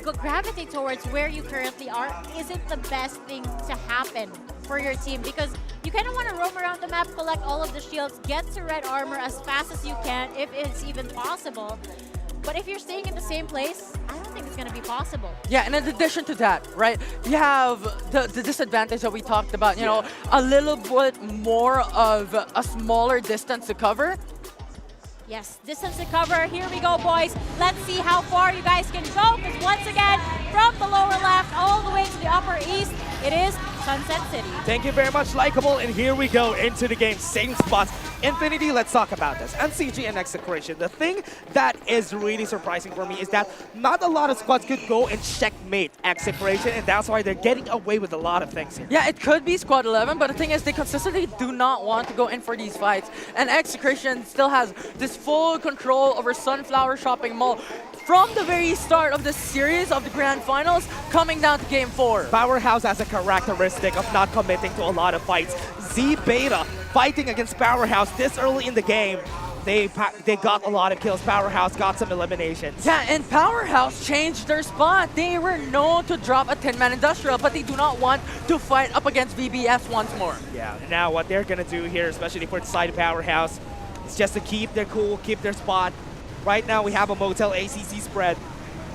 gravitate towards where you currently are isn't the best thing to happen for your team because you kind of want to roam around the map, collect all of the shields, get to red armor as fast as you can if it's even possible. But if you're staying in the same place, I don't think it's going to be possible. Yeah, and in addition to that, right, you have the disadvantage that we talked about, you know, a little bit more of a smaller distance to cover. Yes, distance to cover. Here we go, boys. Let's see how far you guys can go because once again, from the lower left all the way to the upper east, it is Sunset City. Thank you very much, Likeable, and here we go into the game. Same spots. Infinity, let's talk about this. NCG and Execration. The thing that is really surprising for me is that not a lot of squads could go and checkmate Execration, and that's why they're getting away with a lot of things here. Yeah, it could be Squad 11, but the thing is they consistently do not want to go in for these fights. And Execration still has this full control over Sunflower Shopping Mall from the very start of the series of the Grand Finals coming down to Game 4. Powerhouse has a characteristic of not committing to a lot of fights. Z-Beta fighting against Powerhouse this early in the game. They got a lot of kills. Powerhouse got some eliminations. Yeah, and Powerhouse changed their spot. They were known to drop a 10-man industrial, but they do not want to fight up against VBS once more. Yeah, and now what they're going to do here, especially for the side of Powerhouse, is just to keep their cool, keep their spot. Right now we have a Motel ACC spread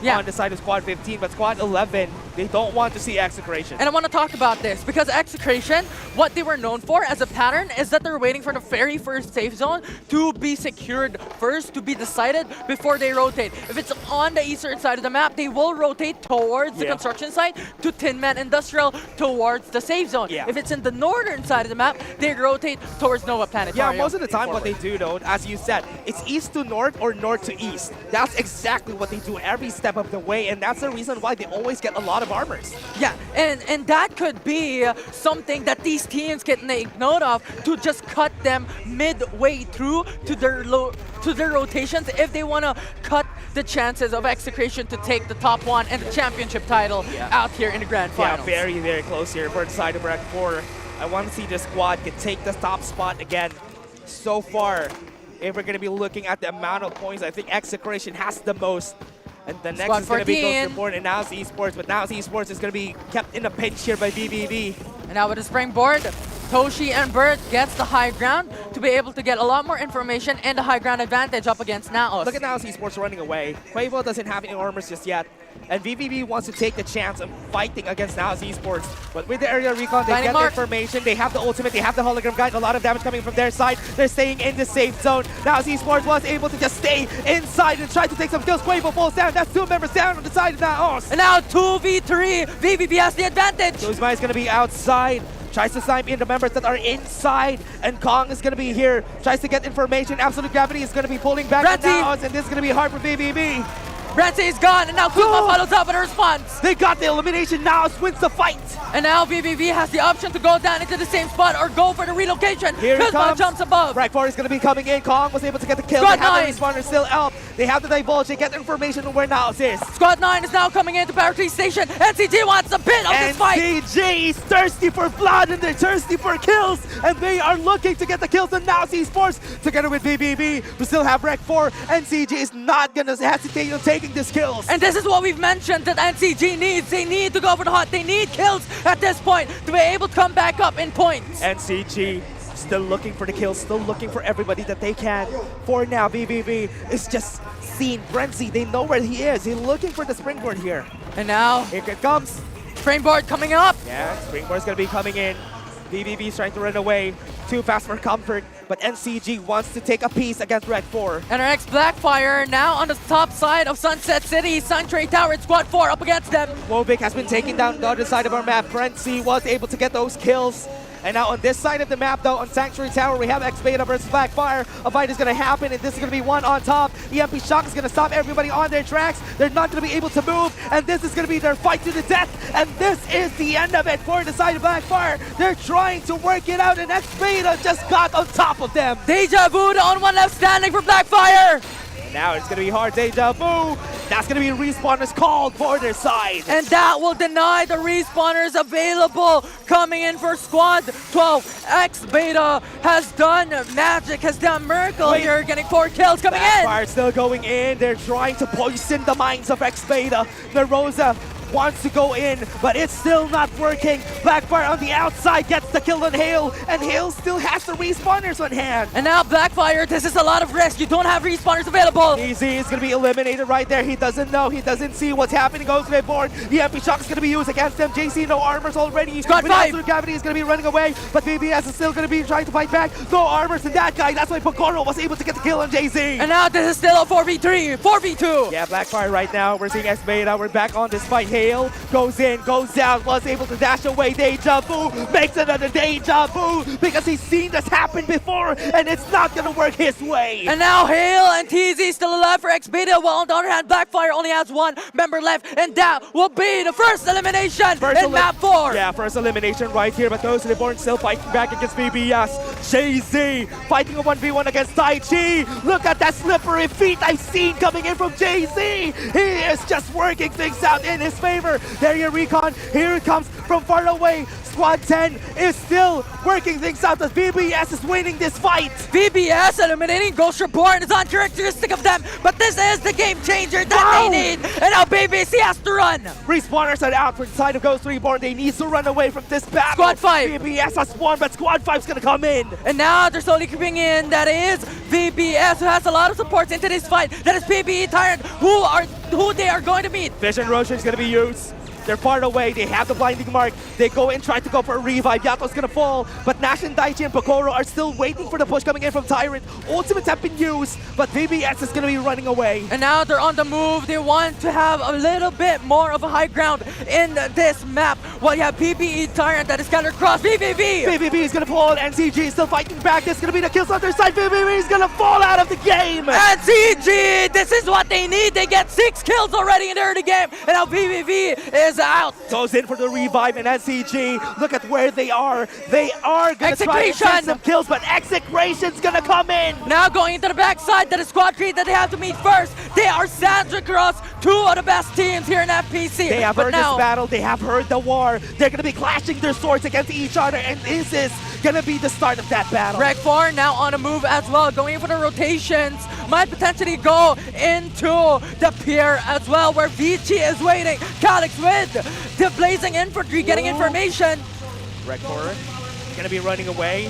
on the side of Squad 15, but Squad 11, they don't want to see Execration. And I want to talk about this because Execration, what they were known for as a pattern is that they're waiting for the very first safe zone to be secured first, to be decided before they rotate. If it's on the eastern side of the map, they will rotate towards the construction site to 10-man industrial towards the safe zone. If it's in the northern side of the map, they rotate towards Nova Planetarium. Yeah, most of the time what they do though, as you said, it's east to north or north to east. That's exactly what they do every step of the way, and that's the reason why they always get a lot of armors. Yeah, and that could be something that these teams can take note of to just cut them midway through to their rotations if they want to cut the chances of Execration to take the top one and the championship title out here in the Grand Finals. Yeah, very, very close here for the side of bracket 4. I want to see this squad can take the top spot again. So far, if we're going to be looking at the amount of points, I think Execration has the most. And the next Squad is going to be 14. Ghost Reborn and Now's Esports, but Now's Esports is going to be kept in a pinch here by BBB. And now with the springboard, Toshi and Bert gets the high ground to be able to get a lot more information and the high ground advantage up against Naos. Look at Now's Esports running away. Quavo doesn't have any armors just yet. And VVV wants to take the chance of fighting against Now's Esports. But with the area recon, they get the information, they have the ultimate, they have the hologram guide, a lot of damage coming from their side. They're staying in the safe zone. Now's Esports was able to just stay inside and try to take some kills. Quavo falls down. That's 2 members down on the side of Naos. And now 2v3, VVV has the advantage. Kuzma is going to be outside. Tries to snipe in the members that are inside, and Kong is going to be here. Tries to get information. Absolute Gravity is going to be pulling back on Naos, and this is going to be hard for BBB. Branty is gone, and now Kuzma follows up with a response. They got the elimination. Naos wins the fight. And now BBV has the option to go down into the same spot or go for the relocation. Here he Kuzma comes. jumps above. Ragford is going to be coming in. Kong was able to get the kill. Squad They have 9. the respawner still out. They have the divulge. They get information on where Naos is. Squad 9 is now coming into Power 3 Station. NCG wants a bit of this fight. NCG is thirsty for blood and they're thirsty for kills. And they are looking to get the kills on Naos Esports together with BBB. We still have Rec 4. NCG is not going to hesitate on taking these kills. And this is what we've mentioned that NCG needs. They need to go for the hot. They need kills at this point to be able to come back up in points. NCG still looking for the kills, still looking for everybody that they can. For now, BBB is just seeing Brenzy. They know where he is. He's looking for the springboard here. And now, here it comes. Springboard coming up. Yeah, springboard's going to be coming in. BBB is trying to run away. Too fast for comfort, but NCG wants to take a piece against Red 4. And our ex-Blackfire now on the top side of Sunset City. Suntrade Tower in Squad 4 up against them. Wobik has been taking down the other side of our map. Frenzy was able to get those kills. And now on this side of the map, though, on Sanctuary Tower, we have X-Beta versus Blackfire. A fight is going to happen, and this is going to be one on top. EMP Shock is going to stop everybody on their tracks. They're not going to be able to move, and this is going to be their fight to the death. And this is the end of it for the side of Blackfire. They're trying to work it out, and X-Beta just got on top of them. Deja Vu, the only one left standing for Blackfire. Now it's going to be hard. Deja Vu. That's going to be respawners called for their side. And that will deny the respawners available coming in for Squad 12. X-Beta has done magic, has done miracle here, getting 4 kills coming in. Blackfire still going in. They're trying to poison the minds of X-Beta. Nerosa wants to go in, but it's still not working. Blackfire on the outside gets the kill on Hale, and Hale still has the respawners on hand. And now Blackfire, this is a lot of risk. You don't have respawners available. Easy is going to be eliminated right there. He doesn't know. He doesn't see what's happening. Goes to board. The MP Shock is going to be used against them. JC, no armors already. Squad 5. Absolute Gravity is going to be running away, but BBS is still going to be trying to fight back. No armors in that guy. That's why Pokoro was able to get the kill on JC. And now this is still a 4v3, 4v2. Yeah, Blackfire right now. We're seeing X-Beta. We're back on this fight. Hale goes in, goes down, was able to dash away. Deja Vu makes another Deja Vu because he's seen this happen before, and it's not going to work his way. And now Hale and TZ still alive for X-Beta, while on the other hand, Blackfire only has 1 member left, and that will be the first elimination in map 4. Yeah, first elimination right here, but those Reborn still fighting back against BBS. Jay-Z fighting a 1v1 against Tai Chi. Look at that slippery feet I've seen coming in from Jay-Z. He is just working things out in his favor. There you recon. Here it comes from far away. Squad 10 is still working things out as BBS is winning this fight. BBS eliminating Ghost Reborn is uncharacteristic of them, but this is the game changer that they need. And now BBC has to run. Respawners are out for the side of Ghost Reborn. They need to run away from this battle. Squad 5. BBS has won, but Squad 5 is going to come in. And now they're slowly creeping in. That is BBS, who has a lot of supports into this fight. That is PBE Tyrant, who they are going to meet. Vision Roshan is going to be used. They're far away. They have the blinding mark. They go and try to go for a revive. Yato's gonna fall, but Nash and Daichi and Pokoro are still waiting for the push coming in from Tyrant. Ultimates have been used, but VBS is gonna be running away. And now they're on the move. They want to have a little bit more of a high ground in this map. While you have PPE Tyrant that is scattered across BBB. BBB is gonna fall. NCG is still fighting back. This is gonna be the kills on their side. BBB is gonna fall out of the game. NCG, this is what they need. They get 6 kills already in the early game, and now BBB is out. Goes in for the revive, and NCG, look at where they are. They are gonna try to get some kills, but Execration's gonna come in. Now going into the backside, that is Squad 3 that they have to meet first. They are Sandra Cross, 2 of the best teams here in FPC. They have heard this battle, they have heard the war. They're gonna be clashing their swords against each other, and this is gonna be the start of that battle. Rec 4 now on a move as well, going in for the rotations. might potentially go into the pier as well, where Vici is waiting. Calix with the Blazing Infantry getting information. Rektor gonna be running away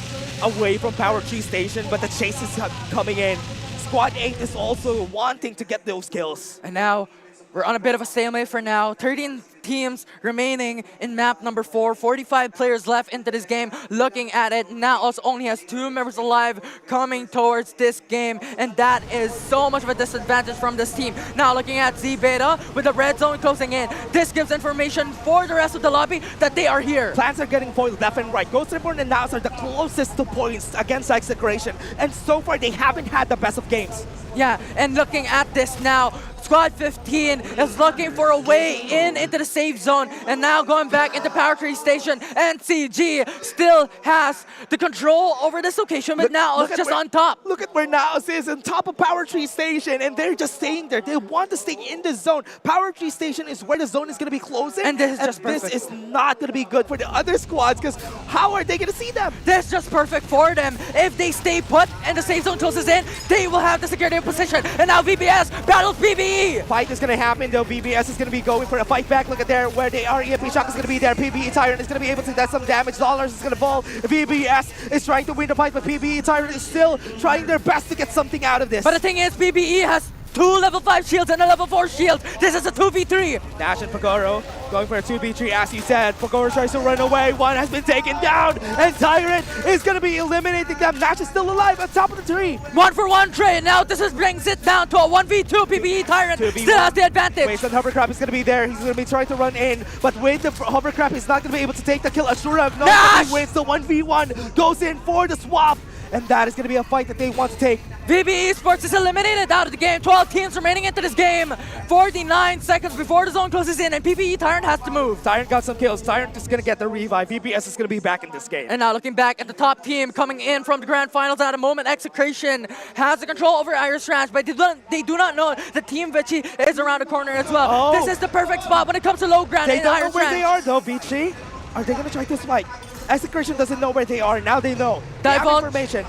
from Power Tree Station, but the chase is coming in. Squad 8 is also wanting to get those kills. And now, we're on a bit of a stalemate for now. 13 teams remaining in map number 4. 45 players left into this game. Looking at it, Naos only has 2 members alive coming towards this game. And that is so much of a disadvantage from this team. Now looking at Z-Beta with the red zone closing in. This gives information for the rest of the lobby that they are here. Plans are getting foiled left and right. Ghost Reborn and Naos are the closest to points against Execration. And so far, they haven't had the best of games. Yeah, and looking at this now, Squad 15 is looking for a way into the safe zone, and now going back into Power Tree Station. NCG still has the control over this location, but now it's just on top. Look at where Naos is, on top of Power Tree Station, and they're just staying there. They want to stay in the zone. Power Tree Station is where the zone is going to be closing, and this is just perfect. This is not going to be good for the other squads, because how are they going to see them? This is just perfect for them. If they stay put and the safe zone closes in, they will have the security position. And now VBS battles PBE. Fight is going to happen though. VBS is going to be going for a fight back. Look at there where they are. EMP Shock is going to be there. PBE Tyrant is going to be able to do some damage. Dollars is going to fall. VBS is trying to win the fight, but PBE Tyrant is still trying their best to get something out of this. But the thing is, PBE has 2 level 5 shields and a level 4 shield. This is a 2v3. Nash and Pagoro going for a 2v3, as you said. Pagoro tries to run away. One has been taken down, and Tyrant is going to be eliminating them. Nash is still alive on top of the tree. 1-for-1 trade. Now this brings it down to a 1v2. PBE Tyrant still has the advantage. Wasteland Hovercrab is going to be there. He's going to be trying to run in, but with the Hovercrab, he's not going to be able to take the kill. Ashura, no, he wins the 1v1, goes in for the swap, and that is going to be a fight that they want to take. VB Esports is eliminated out of the game. 12 teams remaining into this game. 49 seconds before the zone closes in, and PBE Tyrant has to move. Tyrant got some kills. Tyrant is going to get the revive. VBS is going to be back in this game. And now looking back at the top team coming in from the grand finals at a moment, Execration has the control over Irish Ranch, but they do not know that Team Vici is around the corner as well. Oh. This is the perfect spot when it comes to low ground They in don't know Irish where Ranch. they are though, Vici. Are they going to try to spike? Execration doesn't know where they are. Now they know. They have information.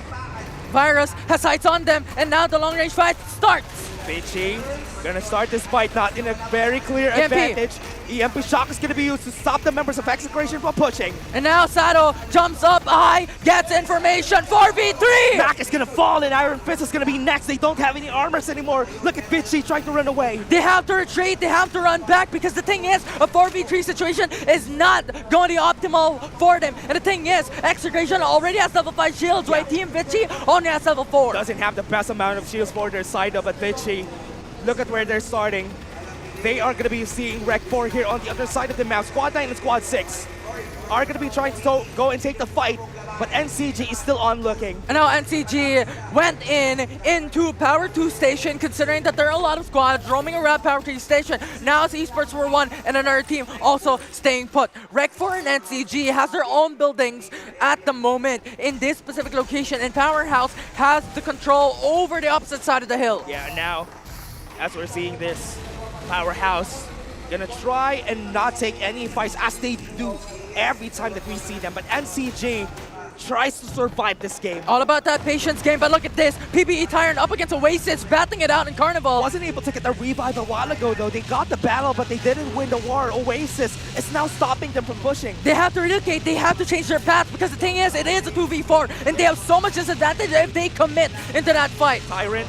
Virus has sights on them, and now the long-range fight starts. Vici gonna start this fight not in a very clear advantage. EMP Shock is gonna be used to stop the members of Execration from pushing. And now Sato jumps up high, gets information, 4v3! Mac is gonna fall and Iron Fist is gonna be next. They don't have any armors anymore. Look at Vici trying to run away. They have to retreat, they have to run back, because the thing is, a 4v3 situation is not going to be optimal for them. And the thing is, Execration already has level 5 shields, while Team Vici only has level 4. Doesn't have the best amount of shields for their side though, but Vici, look at where they're starting. They are going to be seeing Rec 4 here on the other side of the map. Squad 9 and Squad 6 are going to be trying to go and take the fight, but NCG is still on looking. And now NCG went into Power 2 Station, considering that there are a lot of squads roaming around Power 2 Station. Now it's Esports were 1 and another team also staying put. Rec 4 and NCG has their own buildings at the moment in this specific location, and Powerhouse has the control over the opposite side of the hill. Yeah, now, as we're seeing this, Powerhouse gonna try and not take any fights as they do every time that we see them, but NCG tries to survive this game. All about that patience game, but look at this. PBE Tyrant up against Oasis, battling it out in Carnival. Wasn't able to get the revive a while ago though. They got the battle, but they didn't win the war. Oasis is now stopping them from pushing. They have to relocate, they have to change their path, because the thing is, it is a 2v4, and they have so much disadvantage if they commit into that fight. Tyrant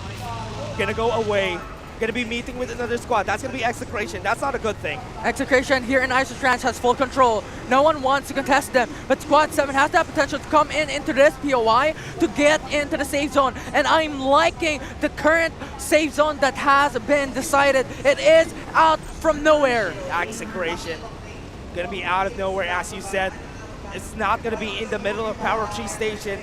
gonna go away. Gonna be meeting with another squad. That's gonna be Execration. That's not a good thing. Execration here in Irish Ranch has full control. No one wants to contest them, but Squad 7 has that potential to come into this POI to get into the safe zone. And I'm liking the current safe zone that has been decided. It is out from nowhere. Execration gonna be out of nowhere, as you said. It's not gonna be in the middle of Power 3 Station.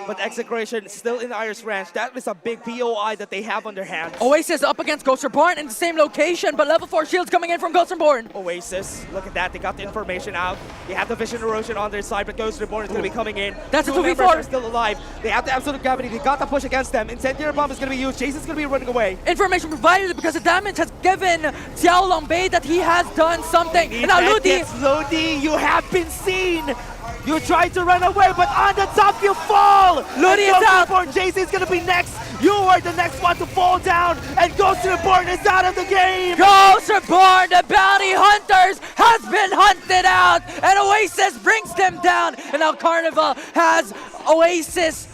But Execration still in Irish Ranch. That is a big POI that they have on their hands. Oasis up against Ghost Reborn in the same location, but level 4 shields coming in from Ghost Reborn. Oasis, look at that. They got the information out. They have the vision erosion on their side, but Ghost Reborn is going to be coming in. That's a 2v4. Members are still alive. They have the absolute gravity. They got the push against them. Incendiary bomb is going to be used. Jason's going to be running away. Information provided because the damage has given Xiao Longbei that he has done something. And now Ludi. Ludi, you have been seen. You try to run away, but on the top you fall! Looney is out! JC is gonna be next! You are the next one to fall down, and Ghost Reborn is out of the game! Ghost Reborn, the Bounty Hunters, has been hunted out, and Oasis brings them down, and now Carnival has Oasis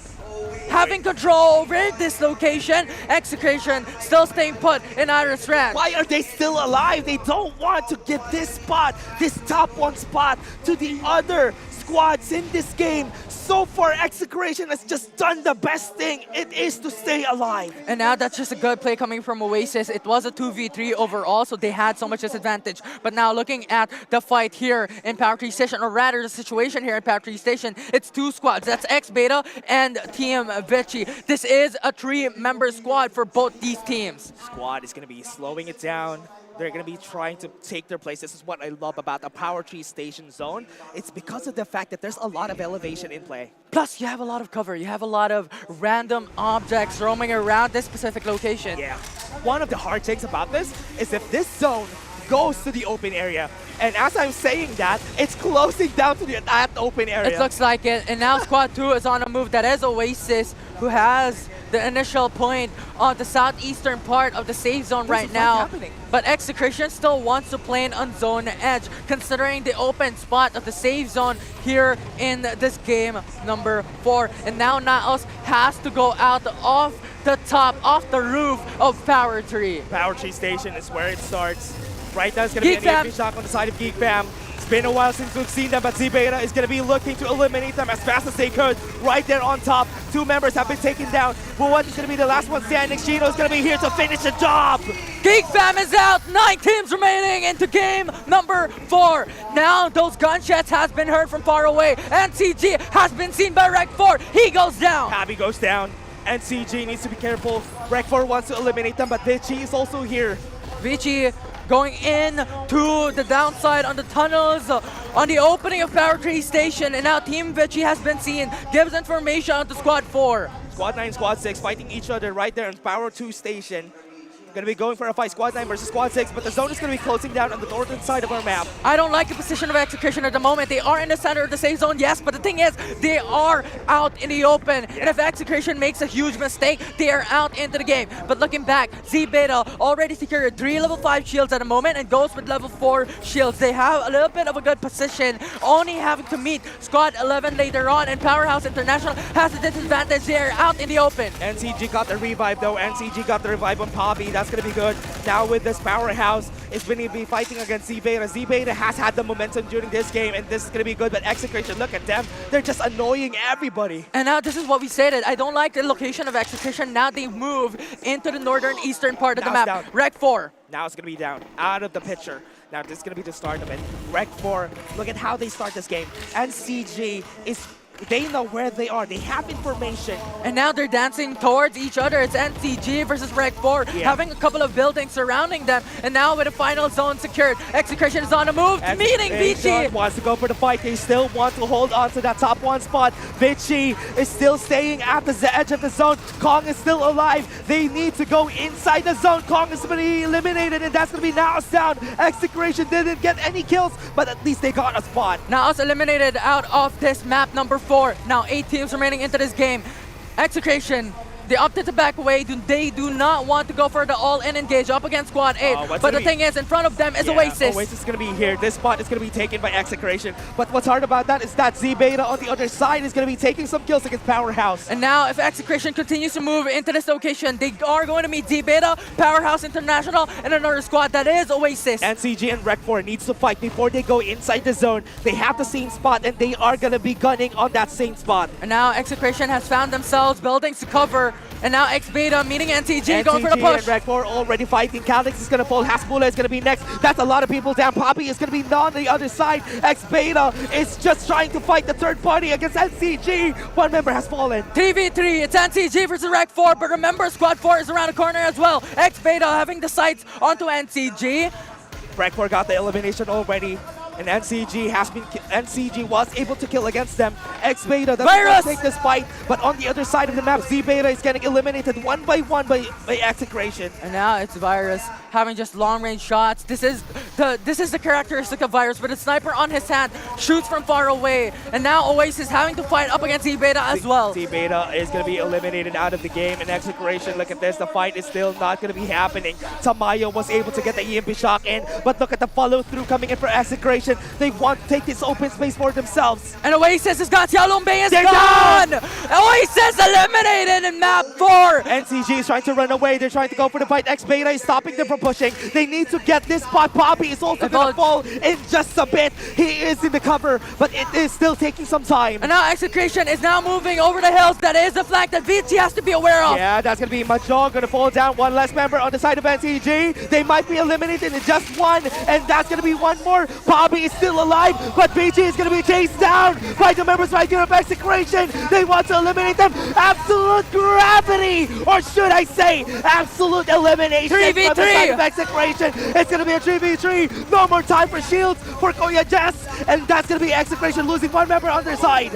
having control over this location. Execration still staying put in Iris Ranch. Why are they still alive? They don't want to give this spot, this top 1 spot, to the other squads in this game. So far, Execration has just done the best thing. It is to stay alive. And now that's just a good play coming from Oasis. It was a 2v3 overall, so they had so much disadvantage. But now looking at the fight here in Power Tree Station, or rather the situation here in Power Tree Station, it's 2 squads. That's X-Beta and Team Vichy. This is a 3-member squad for both these teams. Squad is going to be slowing it down. They're going to be trying to take their place. This is what I love about the Power Tree Station zone. It's because of the fact that there's a lot of elevation in play. Plus, you have a lot of cover. You have a lot of random objects roaming around this specific location. Yeah. One of the hard things about this is if this zone goes to the open area, and as I'm saying that, it's closing down to that open area. It looks like it. And now Squad 2 is on a move. That is Oasis, who has the initial point on the southeastern part of the safe zone right now. But Execration still wants to play on zone edge, considering the open spot of the safe zone here in this game number 4. And now Naos has to go out off the top, off the roof of Power Tree. Power Tree Station is where it starts. Right now, it's going to be an EMP shock on the side of Geek Fam. It's been a while since we've seen them, but Z-Beta is going to be looking to eliminate them as fast as they could. Right there on top, 2 members have been taken down. But what is going to be the last one standing? Shino is going to be here to finish the job. Geek Fam is out. 9 teams remaining into game number 4. Now those gunshots has been heard from far away. NCG has been seen by Rec 4. He goes down. Abby goes down. NCG needs to be careful. Rec 4 wants to eliminate them, but Vichy is also here. Vichy going in to the downside on the tunnels on the opening of Power Tree Station, and now Team Vichy has been seen, gives information on to Squad 4. Squad 9, Squad 6 fighting each other right there in Power 2 Station. Going to be going for a fight, Squad 9 versus Squad 6, but the zone is going to be closing down on the northern side of our map. I don't like the position of Execution at the moment. They are in the center of the safe zone, yes, but the thing is, they are out in the open. Yeah. And if Execution makes a huge mistake, they are out into the game. But looking back, Z-Beta already secured 3 level 5 shields at the moment and goes with level 4 shields. They have a little bit of a good position, only having to meet Squad 11 later on, and Powerhouse International has a disadvantage. They are out in the open. NCG got the revive though. NCG got the revive on Poppy. That's going to be good. Now with this Powerhouse, it's going to be fighting against Z-Beta. Z-Beta has had the momentum during this game, and this is going to be good, but Execration, look at them. They're just annoying everybody. And now this is what we stated. I don't like the location of Execution. Now they move into the northern eastern part of the map. Down. Rec 4. Now it's going to be down, out of the picture. Now this is going to be the start of it. Rec 4, look at how they start this game. NCG is... They know where they are. They have information. And now they're dancing towards each other. It's NCG versus Rec 4, having a couple of buildings surrounding them. And now with the final zone secured, Execution is on the move, meeting Vichy. Wants to go for the fight. They still want to hold on to that top 1 spot. Vichy is still staying at the edge of the zone. Kong is still alive. They need to go inside the zone. Kong is going to be eliminated, and that's going to be Naos down. Execution didn't get any kills, but at least they got a spot. Naos eliminated out of this map number 4. Now 8 teams remaining into this game. Execution, they opted to back away. They do not want to go for the all-in engage up against Squad 8. But the thing is, in front of them is Oasis. Oasis is going to be here. This spot is going to be taken by Execration. But what's hard about that is that Z-Beta on the other side is going to be taking some kills against Powerhouse. And now if Execration continues to move into this location, they are going to meet Z-Beta, Powerhouse International, and another squad that is Oasis. NCG and Rec 4 needs to fight before they go inside the zone. They have the same spot, and they are going to be gunning on that same spot. And now Execration has found themselves buildings to cover. And now X-Beta meeting NCG going for the push. And Rec 4 already fighting. Calix is going to fall. Hasbula is going to be next. That's a lot of people down. Poppy is going to be on the other side. X-Beta is just trying to fight the third party against NCG. 1 member has fallen. 3v3. It's NCG versus Rec 4. But remember, Squad 4 is around the corner as well. X-Beta having the sights onto NCG. Rec 4 got the elimination already. And NCG was able to kill against them. X-Beta doesn't take this fight, but on the other side of the map, Z-Beta is getting eliminated 1 by 1 by Execration. And now it's Virus having just long-range shots. This is this is the characteristic of Virus, but the sniper on his hand shoots from far away. And now Oasis having to fight up against Z-Beta as well. Z-Beta is going to be eliminated out of the game. And Execration, look at this, the fight is still not going to be happening. Tamayo was able to get the EMP shock in, but look at the follow-through coming in for Execration. They want to take this open space for themselves. And Oasis has got Xiaolong Bei is They're gone! down! Oasis eliminated in map 4! NCG is trying to run away. They're trying to go for the fight. X-Beta is stopping them from pushing. They need to get this spot. Poppy is also going to fall in just a bit. He is in the cover, but it is still taking some time. And now Execration is now moving over the hills. That is the flank that Vici has to be aware of. Yeah, that's going to be Mahjong going to fall down. One less member on the side of NCG. They might be eliminated in just one, and that's going to be one more. Poppy is still alive, but BG is going to be chased down by the members right here of Execration. They want to eliminate them. Absolute gravity, or should I say, absolute elimination 3v3. from the side of Execration. It's going to be a 3v3. No more time for shields for Koya Jess, and that's going to be Execration losing one member on their side.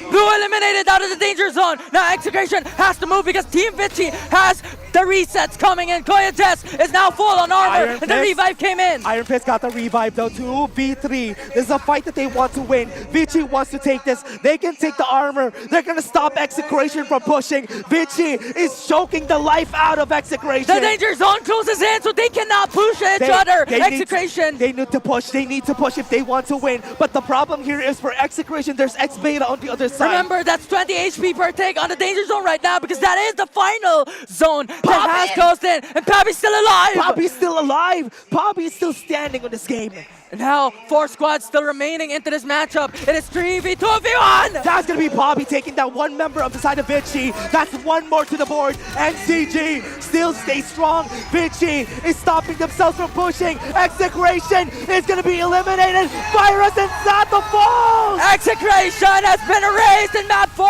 Blue eliminated out of the danger zone. Now Execration has to move because Team Vici has the resets coming in. Koya Jess is now full on armor, and the revive came in. Iron Fist got the revive though, 2v3. This is a fight that they want to win. Vici wants to take this. They can take the armor. They're going to stop Execration from pushing. Vici is choking the life out of Execration. The danger zone closes in, so they cannot push each other. Execration. They need to push. They need to push if they want to win. But the problem here is for Execration, there's X-Beta on the other side. Remember, that's 20 HP per take on the danger zone right now because that is the final zone that has closed in. And Poppy's still alive. Poppy's still alive. Poppy's still standing on this game. And now 4 squads still remaining into this matchup. It is 3v2v1. That's going to be Poppy taking that one member of the side of Vici. That's one more to the board. NCG still stays strong. Vici is stopping themselves from pushing. Execration is going to be eliminated. Virus and Sato falls. Execration has been erased in map 4.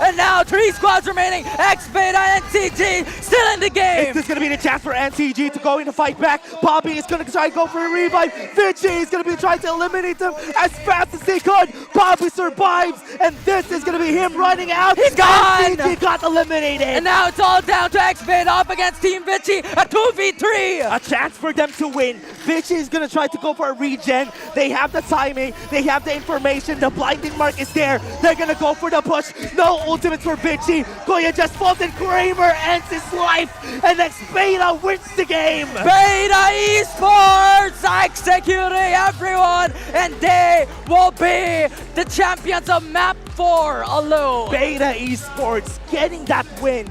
And now 3 squads remaining. X-Beta and NCG still in the game. Is this going to be the chance for NCG to go in to fight back? Poppy is going to try to go for a revive. Vici is going to be trying to eliminate them as fast as they could. Poppy survives, and this is going to be him running out. He's gone! NCG got eliminated. And now it's all down to X-Beta up against Team Vici, a 2v3. A chance for them to win. Vici is going to try to go for a regen. They have the timing. They have the information. The blinding mark is there. They're going to go for the push. No ultimates for Vici. Koya just falls, and Kramer ends his life. And X-Beta wins the game. Beta Esports executing everyone, and they will be the champions of map 4 alone. Beta Esports getting that win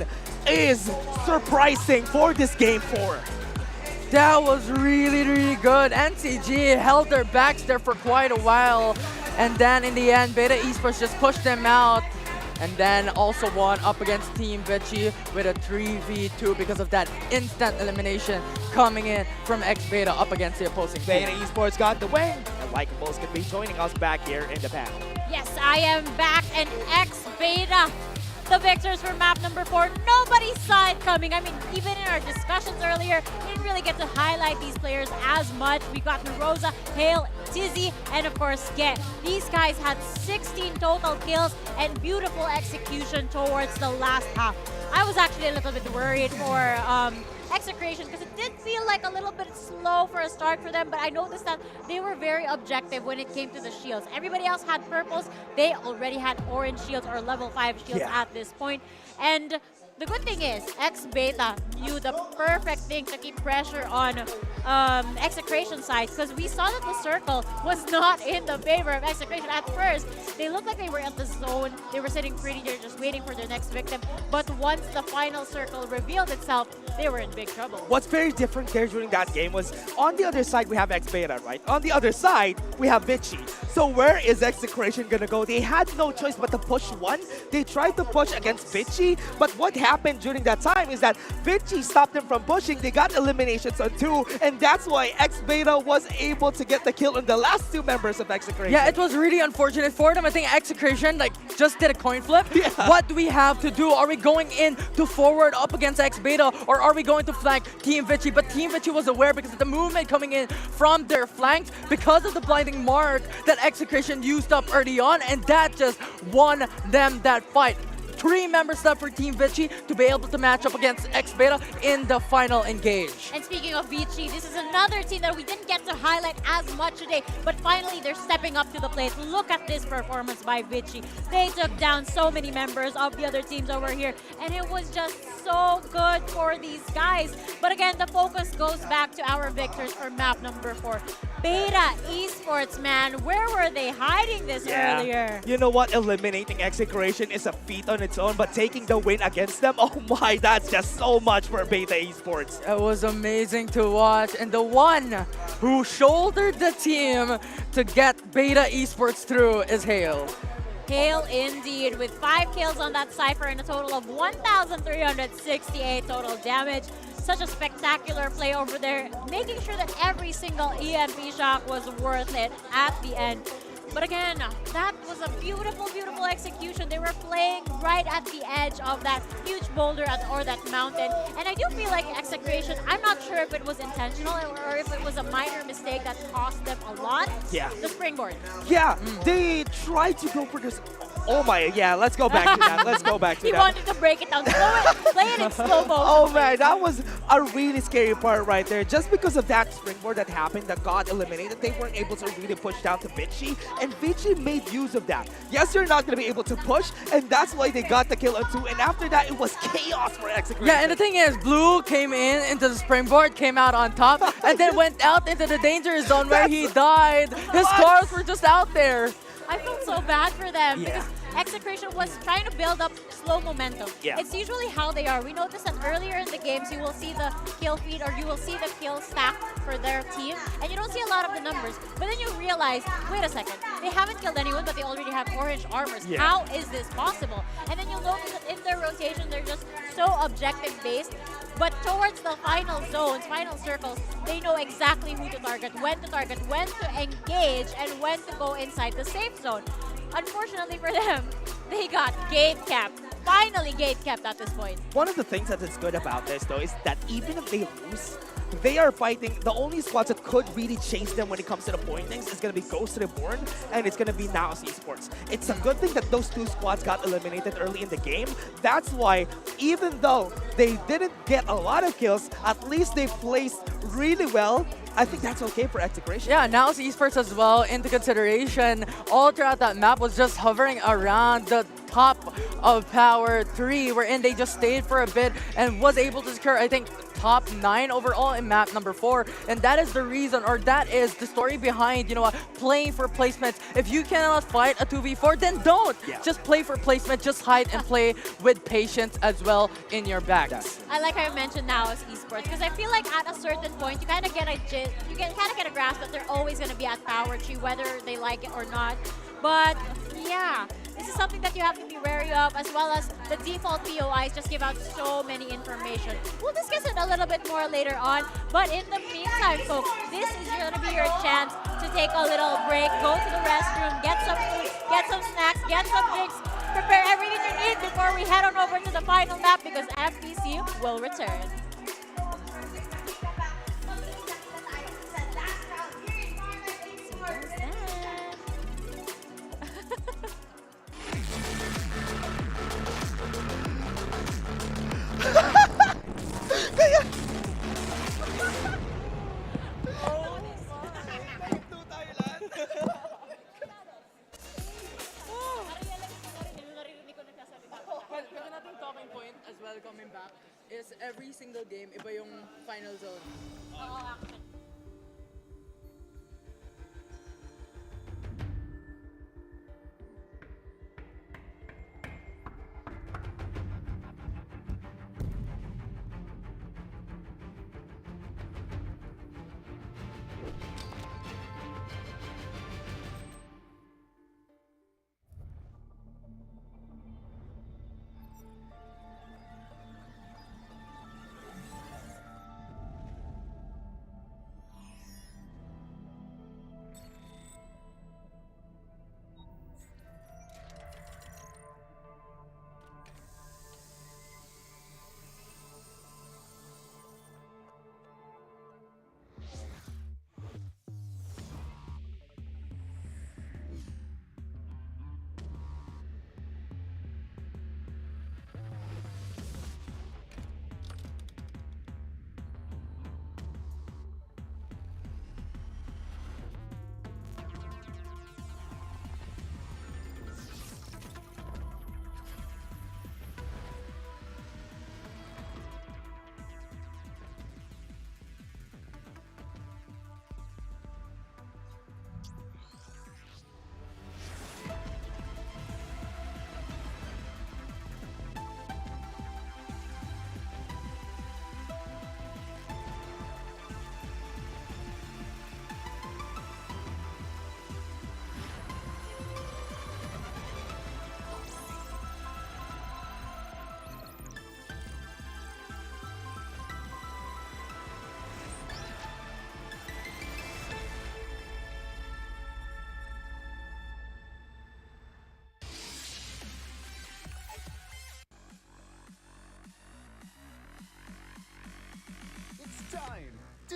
is surprising for this game 4. That was really, really good. NCG held their backs there for quite a while, and then in the end, Beta Esports just pushed them out. And then also won up against Team Vici with a 3v2 because of that instant elimination coming in from X-Beta up against the opposing team. Beta Esports got the win. And Likeables can be joining us back here in the panel. Yes, I am back, and X-Beta, the victors for map number 4. Nobody saw it coming. I mean, even in our discussions earlier, we didn't really get to highlight these players as much. We got Rosa, Hale, Tizzy, and of course, Get. These guys had 16 total kills and beautiful execution towards the last half. I was actually a little bit worried for Execration because it did feel like a little bit slow for a start for them, but I noticed that they were very objective when it came to the shields. Everybody else had purples. They already had orange shields or level 5 shields at this point. And the good thing is, X-Beta knew the perfect thing to keep pressure on Execration side, because we saw that the circle was not in the favor of Execration at first. They looked like they were at the zone. They were sitting pretty there just waiting for their next victim. But once the final circle revealed itself, they were in big trouble. What's very different there during that game was on the other side we have X-Beta, right? On the other side, we have Vici. So where is Execration going to go? They had no choice but to push one. They tried to push against Vici, but what happened during that time is that Vici stopped them from pushing. They got eliminations on 2, and that's why X-Beta was able to get the kill on the last 2 members of Execration. Yeah, it was really unfortunate for them. I think Execration just did a coin flip. Yeah. What do we have to do? Are we going in to forward up against X-Beta, or are we going to flank Team Vici? But Team Vici was aware because of the movement coming in from their flanks, because of the blinding mark that Execration used up early on, and that just won them that fight. 3 members left for Team Vichy to be able to match up against X-Beta in the final engage. And speaking of Vichy, this is another team that we didn't get to highlight as much today, but finally they're stepping up to the plate. Look at this performance by Vichy. They took down so many members of the other teams over here, and it was just so good for these guys. But again, the focus goes back to our victors for map number 4. Beta Esports, man, where were they hiding this earlier? You know what? Eliminating Execration is a feat on its own, but taking the win against them, oh my, that's just so much for Beta Esports. It was amazing to watch, and the one who shouldered the team to get Beta Esports through is Hale. Hale indeed, with 5 kills on that Cypher and a total of 1,368 total damage. Such a spectacular play over there, making sure that every single EMP shot was worth it at the end. But again, that was a beautiful, beautiful execution. They were playing right at the edge of that huge boulder or that mountain. And I do feel like Execration, I'm not sure if it was intentional or if it was a minor mistake that cost them a lot. Yeah. The springboard. Yeah, they tried to go for this. Oh my, yeah, let's go back to that. Let's go back to He that. wanted to break it down, play it in slow motion. Oh man, that was a really scary part right there. Just because of that springboard that happened that got eliminated, they weren't able to really push down to Vichy, and Vichy made use of that. Yes, they're not going to be able to push, and that's why they got the kill on 2, and after that, it was chaos for Execration. Yeah, and the thing is, Blue came in into the springboard, came out on top, and then went out into the danger zone where he died. His scars were just out there. I felt so bad for them Yeah. because Execration was trying to build up slow momentum. Yeah. It's usually how they are. We noticed that earlier in the games, you will see the kill feed or you will see the kill stack for their team, and you don't see a lot of the numbers. But then you realize, wait a second, they haven't killed anyone, but they already have orange armors. Yeah. How is this possible? And then you'll notice that in their rotation, they're just so objective-based. But towards the final zones, final circles, they know exactly who to target, when to engage, and when to go inside the safe zone. Unfortunately for them, they got gate capped. Finally gate capped at this point. One of the things that is good about this, though, is that even if they lose, they are fighting. The only squads that could really chase them when it comes to the pointings is going to be Ghost Reborn, and it's going to be Naos Esports. It's a good thing that those 2 squads got eliminated early in the game. That's why, even though they didn't get a lot of kills, at least they placed really well. I think that's okay for Execration. Yeah, now Esports as well into consideration. All throughout that map was just hovering around the top of Power 3, wherein they just stayed for a bit and was able to secure, I think, top 9 overall in map number 4. And that is the reason, or that is the story behind, you know what, playing for placements. If you cannot fight a 2v4, then don't. Yeah. Just play for placement, just hide and play with patience as well in your backs. I like how you mentioned now as esports because I feel like at a certain point you kind of get a grasp that they're always going to be at Power 3 whether they like it or not. But yeah, this is something that you have to be wary of, as well as the default POIs just give out so many information. We'll discuss it a little bit more later on, but in the meantime, folks, this is going to be your chance to take a little break, go to the restroom, get some food, get some snacks, get some drinks, prepare everything you need before we head on over to the final map because FPC will return. Pwede natin talking point as well coming back is every single game, iba yung final zone.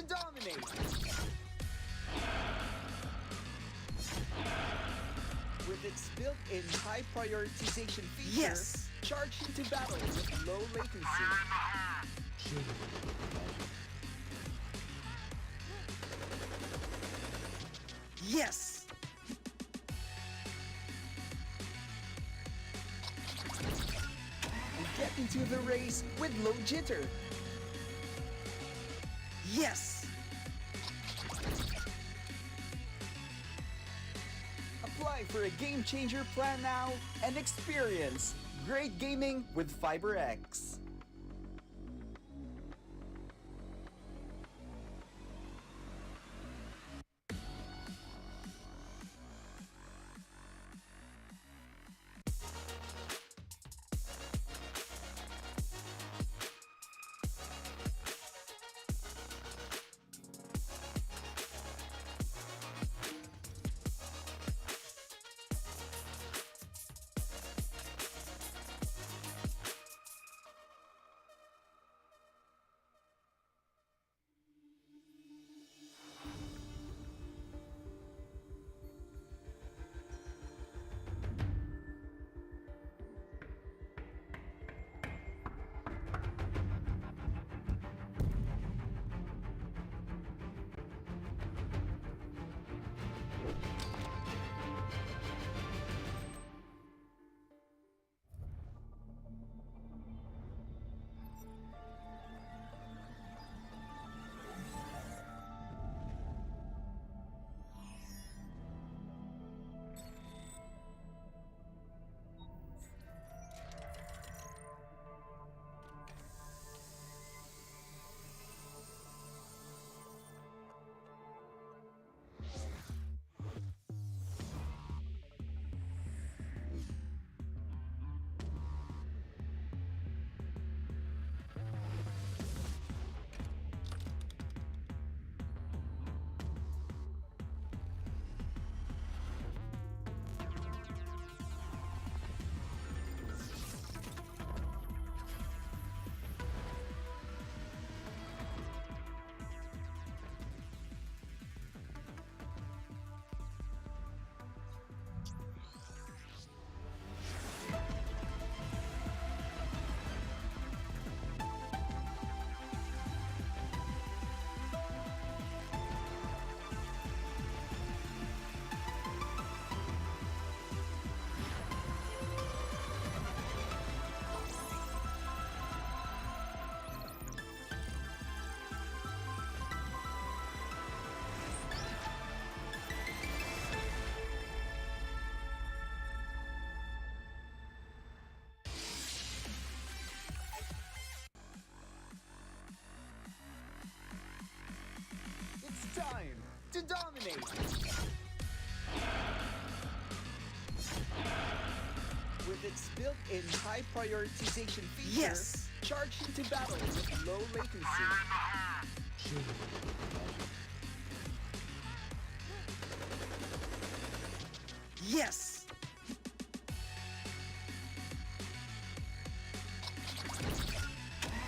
dominate. With its built-in high prioritization feature, Yes. charge into battle with low latency. Yes. And get into the race with low jitter. Yes. Apply for a game changer plan now and experience great gaming with FiberX. It's time to dominate. With its built-in high prioritization feature, Yes. charge into battle with low latency. Yes.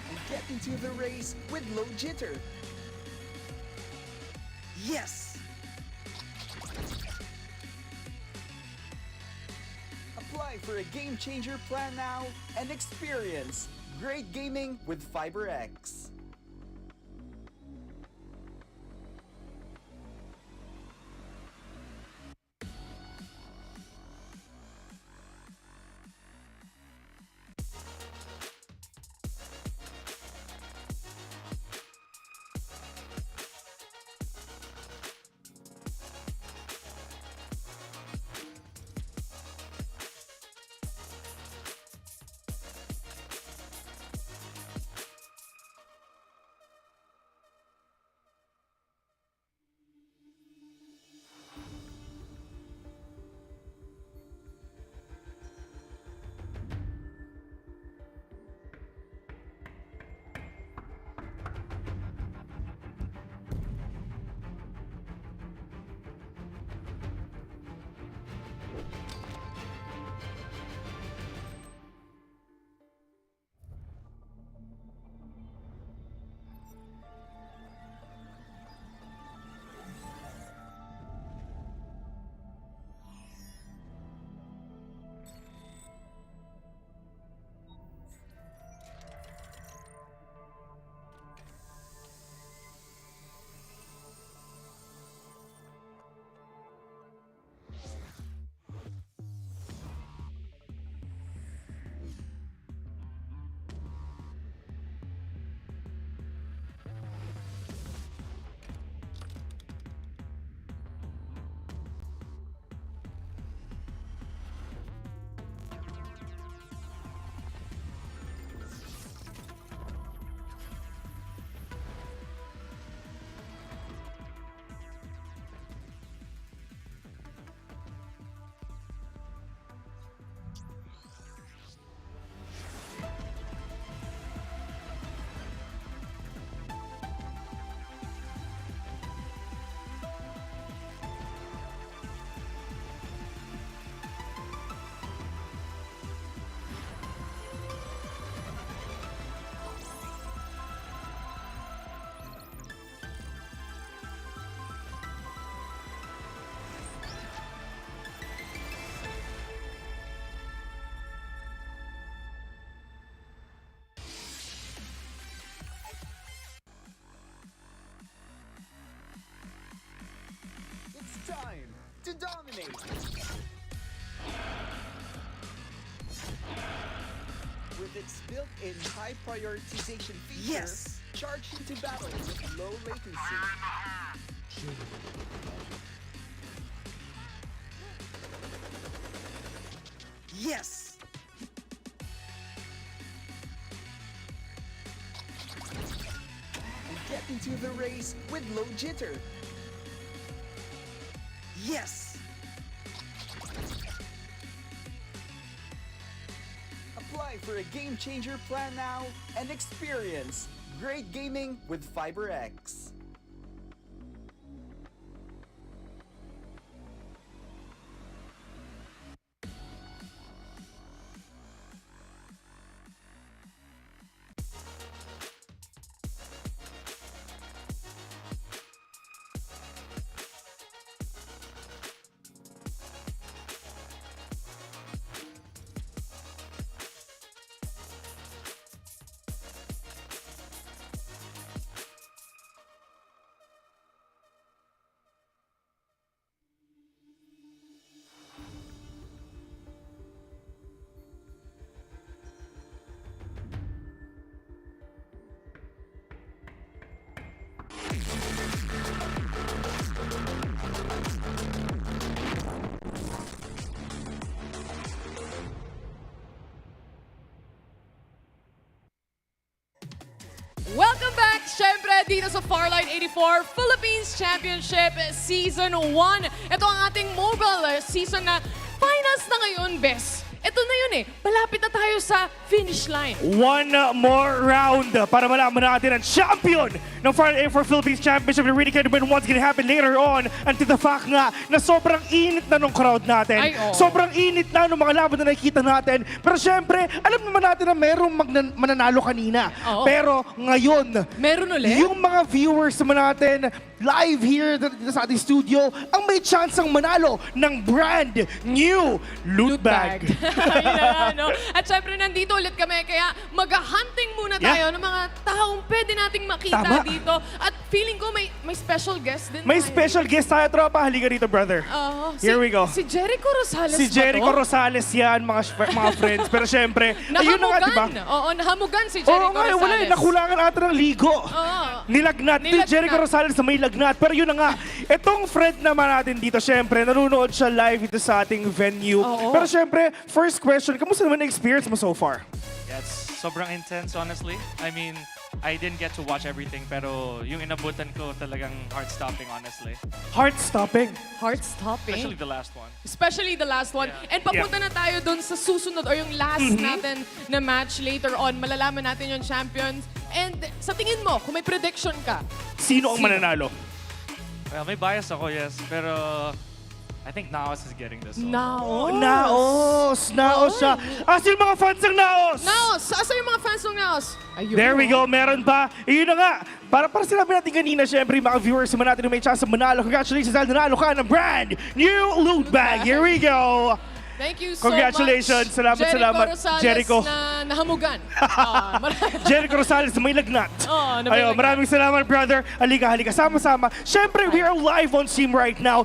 And get into the race with low jitter. Yes. Apply for a game changer plan now and experience great gaming with FiberX. time to dominate. With its built-in high prioritization feature, Yes. charge into battle with low latency. Yes. And get into the race with low jitter. Yes. Apply for a game changer plan now and experience great gaming with FiberX. Welcome back, syempre, dito sa Farlight 84 Philippines Championship Season 1. Ito ang ating mobile season na finals na ngayon, Bes. Ito na yun eh. Malapit na tayo sa finish line. One more round para malaman natin ang champion ng Farlight 84 Philippines Championship. We really can't win what's gonna happen later on. And to the fact nga na sobrang init na nung crowd natin. Ay, oo. Sobrang init na nung mga laban na nakikita natin. Pero syempre, alam naman natin na merong mananalo kanina. Oo. Pero ngayon, meron ulit? Yung mga viewers naman natin live here dito sa ating studio ang may chance ang manalo ng brand new loot bag. Ayun na nga, no? At syempre, nandito ulit kami, kaya mag-hunting muna tayo ng mga taong pwede nating makita Tama. dito. At feeling ko may special guest din May tayo. special guest tayo, tropa. Halika dito, brother. Here we go. Si Jericho Rosales Si Jericho ba to? Rosales yan, mga friends. Pero syempre, ayun na nga, di ba? Oo, nahamugan si Jericho Oo nga, Rosales. wala eh. Nakulangan ata ng ligo. Oo. Nilagnat. Nilagnat. Jericho Rosales na may lagnat. Pero yun na nga, itong friend naman natin dito, syempre, nanonood siya live ito sa ating venue. Oo. Pero syempre, first question, kamusta naman ang experience mo so far? Yeah, it's sobrang intense, honestly. I mean, I didn't get to watch everything, pero yung inabutan ko talagang heart-stopping, honestly. Heart-stopping? Heart-stopping? Especially the last one. Especially the last one. And papunta na tayo dun sa susunod or yung last natin na match later on. Malalaman natin yung champions. And sa tingin mo, kung may prediction ka, Sino ang mananalo? Well, may bias ako, yes, pero I think Naos is getting this one. Naos siya. Asa yung mga fans ng Naos? Naos! Asa yung mga fans ng Naos? Ayun. There we go, meron pa. Yun na nga, para sinabi natin kanina, syempre, mga viewers naman natin na may chance na manalo. Congratulations dahil nanalo ka ng brand new loot bag. Here we go. Thank you so Congratulations. much. Salamat, salamat. Rosales Jericho. na nahamugan. Jericho Rosales na may lagnat. Na may lagnat. Maraming salamat, brother. Halika. Sama-sama. Syempre, we are live on Steam right now.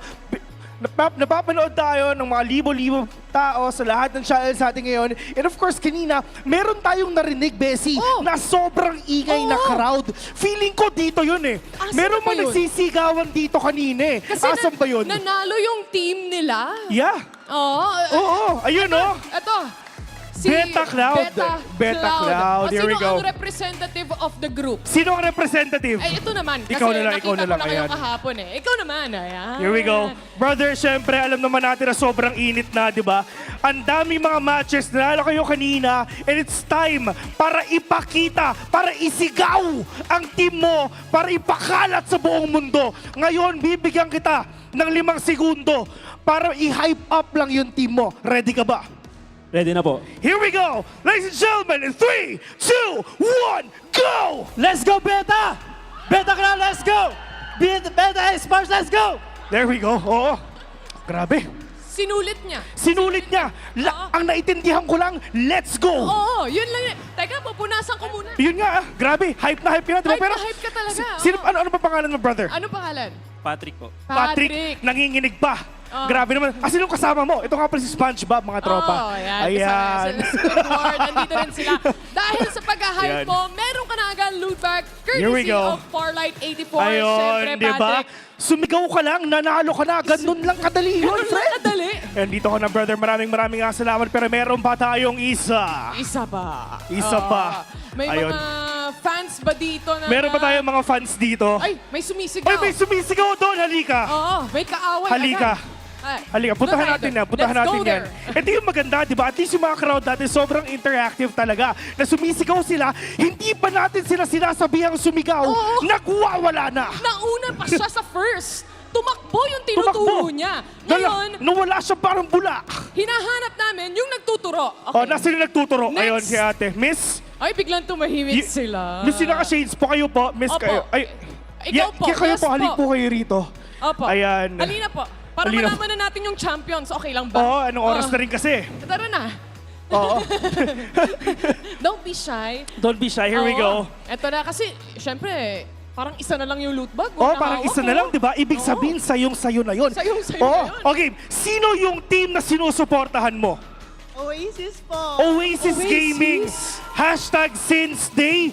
Napapanood tayo ng mga libo-libo tao sa lahat ng channels natin ngayon. And of course, kanina, meron tayong narinig, Bessie, na sobrang ingay na crowd. Feeling ko dito yun eh. Meron ba mga yun? nagsisigawan dito kanina eh. Kasi Asan ba yun? nanalo yung team nila. Yeah. Oo, ayun oh. Ito. Beta Cloud. Beta Cloud. Here we Sino go. ang representative of the group? Sino ang representative? Eh, ito naman. Kasi Ikaw na lang, ikaw na lang. nakita ko Ayan. kayo kahapon eh. Ikaw naman. Ayan. Here we go. Brother, syempre, alam naman natin na sobrang init na, di ba? Ang dami mga matches, nalala kayo kanina, and it's time para ipakita, para isigaw ang team mo, para ipakalat sa buong mundo. Ngayon, bibigyan kita ng 5 segundo para i-hype up lang yung team mo. Ready ka ba? Ready na po. Here we go! Ladies and gentlemen, in 3, 2, 1, go! Let's go, Beta! Beta Cloud, let's go! Beta esports, let's go! There we go. Oo. Grabe. Sinulit niya. Sinulit niya. Ang naiintindihan ko lang, let's go! Oo, yun lang yun. Teka, pupunasan ko muna. Yun nga, grabe. Hype na hype ka na, di ba? Hype na hype ka talaga. Ano pa pangalan mo, brother? Ano pangalan? Patrick po. Patrick, nanginginig pa. Grabe naman. Kasi nung kasama mo, ito nga pala si SpongeBob, mga tropa. Ayan. Squidward, nandito rin sila. Dahil sa pag-hype Ayan. mo, meron ka na agad loot bag Here we courtesy go. of Farlight 84. Ayun, Siyempre, di ba? Patrick. Sumigaw ka lang, nanalo ka na. Ganun lang kadali yun, Ganun lang friend. kadali. And dito ka na, brother. Maraming nga salamat. Pero meron pa tayong isa. Isa pa. Isa pa. May Ayun. mga fans ba dito na... Meron pa tayong mga fans dito. Ay, may sumisigaw. Ay, may sumisigaw doon. Halika. Oo, may kaaway Halika. agad. Ay, Halika, puntahan look, natin Ryder. yan. Puntahan Let's natin go yan. Ito yung maganda, di ba? At least yung mga crowd natin sobrang interactive talaga. Na sumisigaw sila, hindi pa natin sila sinasabihang sumigaw. Nagwawala na. Nauna pa siya sa first. Tumakbo yung tinuturo niya. Ngayon, nung wala siya parang bula. hinahanap namin yung nagtuturo. Oh, nasa yung nagtuturo. Next. Ayun si ate. Miss? Ay, biglang tumahimik sila. Miss, yung naka-shades po kayo po. Miss Opo. kayo. Ay, Ikaw po, kayo yes po. Halik po. po kayo rito. Opo. Ayan. Halina po. Para Halina malaman na natin yung champions. Okay lang ba? Oo, anong oras na rin kasi? Tara na. Oo. Don't be shy. Don't be shy. Here we go. Ito na kasi, syempre, parang isa na lang yung loot bag. Oh, parang isa na lang, di ba? Ibig sabihin, sayong-sayo na yun. Sayong-sayo Oh, na yun. okay. Sino yung team na sinusuportahan mo? Oasis po. Oasis Gaming. Hashtag since day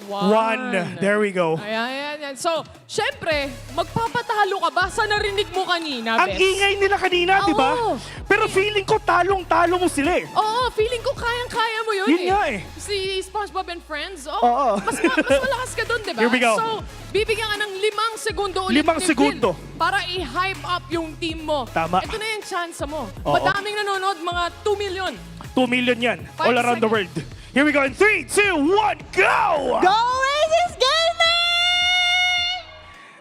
one. There we go. Ayan. So, syempre, magpapatalo ka ba sa narinig mo kanina, Ang Bes? ingay nila kanina, di ba? Oo. Pero feeling ko talong-talo mo sila eh. Oo, feeling ko kayang-kaya mo yun Yun nga eh. Si SpongeBob and Friends, Oo. mas malakas ka dun, di ba? Here we go. So, bibigyan ka ng 5 segundo ulit 5 ni segundo. Phil para i-hype up yung team mo. Tama. Ito na yung chance mo. Oo. Madaming nanonood, mga 2 million. 2 million yan. 5 All around the world. Here we go in 3, 2, 1, go! Go Oasis Gaming!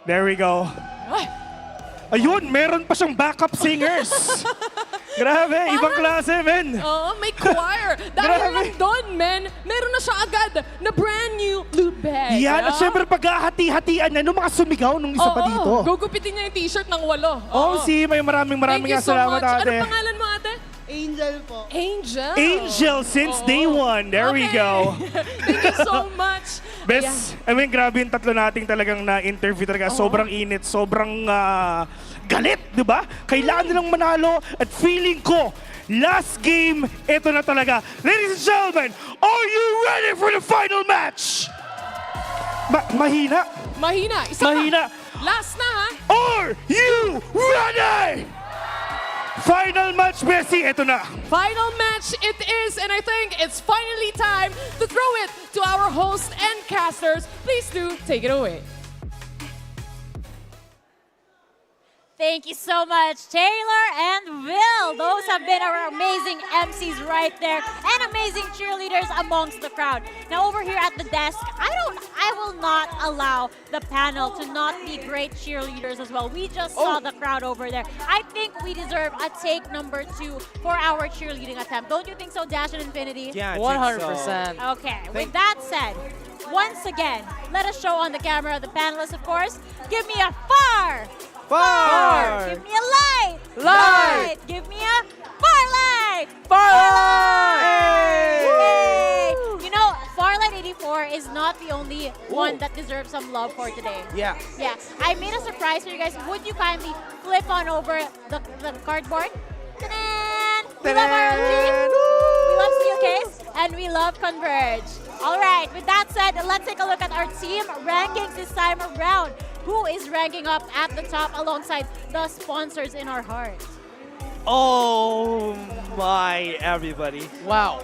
There we go. Ayun, meron pa siyang backup singers. Grabe, ibang klase, men. Oo, may choir. Dahil lang doon, men, meron na siya agad na brand new loot bag. Yan, at syempre paghahati-hatian na nung mga sumigaw nung isa pa dito. Gugupitin niya yung t-shirt ng 8. Oh, si may maraming Thank you so salamat, much. ate. Anong pangalan mo, ate? Angel po. Angel. Angel since day one. There we go. Thank you so much. Best, I mean, grabe yung tatlo nating talagang na-interview talaga. Sobrang init, sobrang galit, di ba? Kailangan nilang manalo at feeling ko, last game, ito na talaga. Ladies and gentlemen, are you ready for the final match? Mahina. Mahina. Isa Mahina. pa. Last na, ha? Are you ready? Final match, Bessie. Ito na. Final match it is, and I think it's finally time to throw it to our hosts and casters. Please do take it away. Thank you so much, Taylor and Will. Those have been our amazing MCs right there and amazing cheerleaders amongst the crowd. Now over here at the desk, I will not allow the panel to not be great cheerleaders as well. We just saw the crowd over there. I think we deserve a take number 2 for our cheerleading attempt. Don't you think so, Dash and Infinity? Yeah, 100%. Okay, with that said, once again, let us show on the camera the panelists, of course. Give me a far. Give me a light. Light. Give me a Farlight. Farlight. Yay. You know, Farlight 84 is not the only one that deserves some love for today. Yeah. Yeah. I made a surprise for you guys. Would you kindly flip on over the cardboard? Ta-da! We love ROG. We love Steelcase. And we love Converge. All right. With that said, let's take a look at our team rankings this time around. Who is ranking up at the top alongside the sponsors in our hearts? Oh my, everybody. Wow.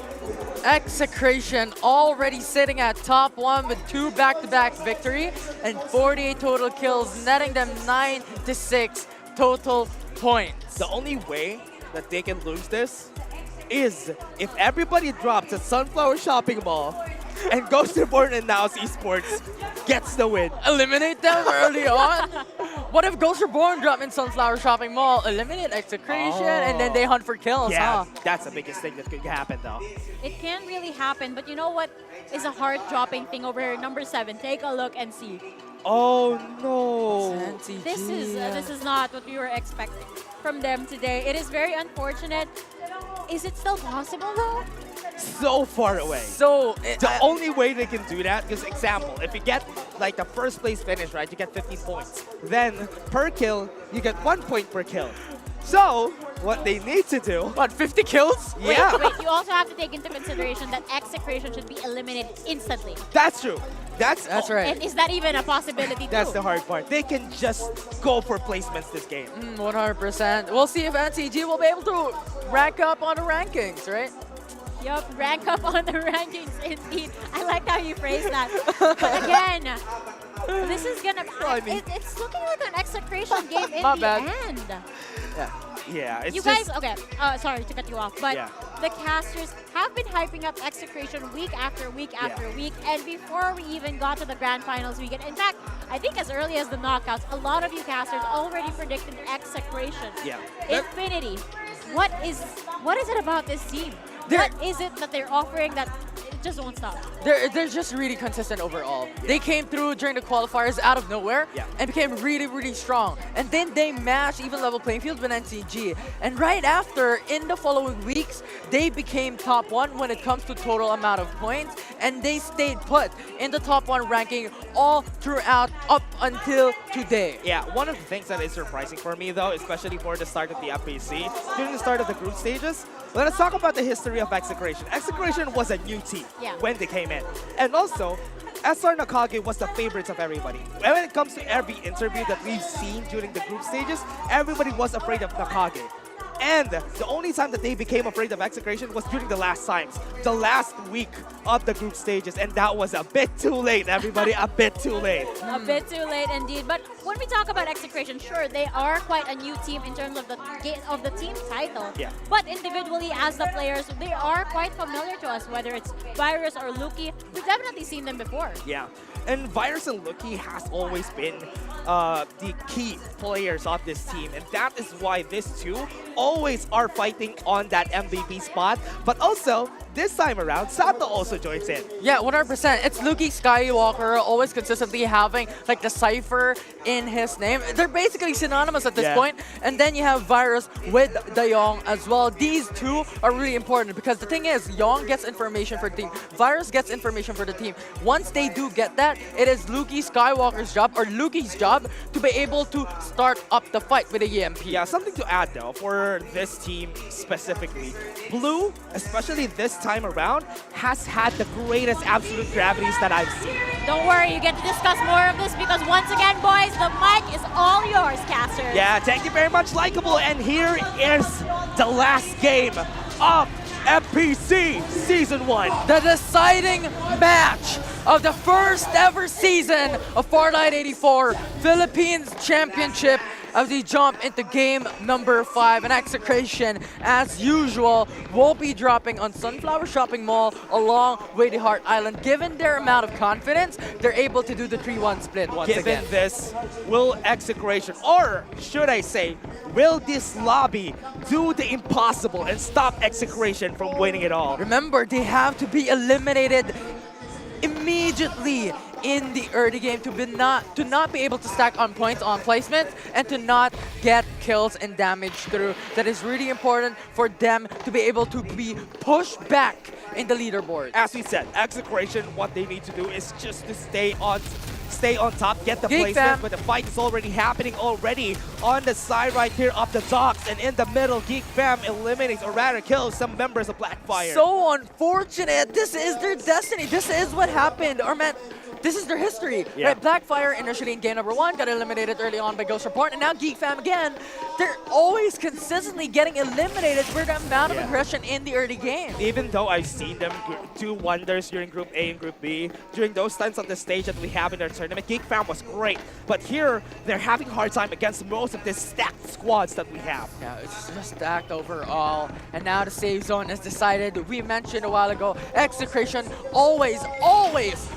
Execration already sitting at top 1 with 2 back-to-back victory and 48 total kills, netting them 9 to 6 total points. The only way that they can lose this is if everybody drops at Sunflower Shopping Mall and goes to Born and Now's esports gets the win. Eliminate them early on? What if Ghost Reborn drop in Sunflower Shopping Mall, eliminate Execration, and then they hunt for kills, Yeah, huh? that's the biggest thing that could happen though. It can really happen, but you know what is a heart-dropping thing over here? Number 7. Take a look and see. Oh no. This is not what we were expecting from them today. It is very unfortunate. Is it still possible though? So far away. So The only way they can do that, because example, if you get like the first place finish, right, you get 15 points. Then per kill, you get 1 point per kill. So what they need to do, what, 50 kills? Yeah. Wait, you also have to take into consideration that execration should be eliminated instantly. That's true. That's right. And is that even a possibility That's too? the hard part. They can just go for placements this game. 100%. We'll see if NCG will be able to rank up on the rankings, right? Yup, rank up on the rankings indeed. I like how you phrase that. But again, this is gonna it's looking like an execration game in My the bad. end. Yeah, it's You just, guys, okay, sorry to cut you off, but Yeah. the casters have been hyping up execration week after week after week, and before we even got to the grand finals weekend, in fact, I think as early as the knockouts, a lot of you casters already predicted execration. Yeah. Infinity, what is it about this team? What is it that they're offering that it just won't stop? They're just really consistent overall. They came through during the qualifiers out of nowhere and became really, really strong. And then they matched even level playing field with NCG. And right after, in the following weeks, they became top 1 when it comes to total amount of points. And they stayed put in the top 1 ranking all throughout up until today. Yeah, one of the things that is surprising for me though, especially for the start of the FPC, during the start of the group stages, let us talk about the history of Execration. Execration was a new team when they came in. And also, SR Nakage was the favorites of everybody. When it comes to every interview that we've seen during the group stages, everybody was afraid of Nakage. And the only time that they became afraid of Execration was during the last times, the last week of the group stages, and that was a bit too late, everybody, a bit too late. A bit too late indeed. But when we talk about Execration, sure, they are quite a new team in terms of the team title. Yeah. But individually, as the players, they are quite familiar to us, whether it's Virus or Luki. We've definitely seen them before. Yeah, and Virus and Luki has always been the key players of this team, and that is why these two always are fighting on that MVP spot. But also, this time around, Sato also joins in. Yeah, 100%. It's Luki Skywalker always consistently having like the cipher in his name. They're basically synonymous at this point. And then you have Virus with the Yong as well. These two are really important because the thing is, Yong gets information for the team. Virus gets information for the team. Once they do get that, it is Luki Skywalker's job or Luki's job to be able to start up the fight with the EMP. Yeah, something to add though for this team specifically. Blue, especially this time around, has had the greatest absolute gravities that I've seen. Don't worry, you get to discuss more of this because once again, boys, the mic is all yours, casters. Yeah, thank you very much, Likeable. And here is the last game of FPC Season 1. The deciding match of the first ever season of Farlight 84 Philippines Championship of the jump into game number 5. And Execration, as usual, will be dropping on Sunflower Shopping Mall along with the Heart Island. Given their amount of confidence, they're able to do the 3-1 split once Given again. this, will Execration, or should I say, will this lobby do the impossible and stop Execration from winning it all? Remember, they have to be eliminated immediately in the early game to not be able to stack on points on placement and to not get kills and damage through. That is really important for them to be able to be pushed back in the leaderboard. As we said, Execration, what they need to do is just to stay on top, get the placement, but the fight is already happening already on the side right here of the docks, and in the middle, Geek Fam eliminates or rather kills some members of Blackfire. So unfortunate. This is their destiny. This is what happened. Or man, this is their history. Yeah. Right? Blackfire initially in game number 1 got eliminated early on by Ghost Report, and now Geek Fam again. They're always consistently getting eliminated for the amount of aggression in the early game. Even though I've seen them do wonders during Group A and Group B, during those times on the stage that we have in their tournament, Geek Fam was great. But here, they're having a hard time against most of the stacked squads that we have. Yeah, it's just stacked overall. And now the save zone is decided. We mentioned a while ago, Execration always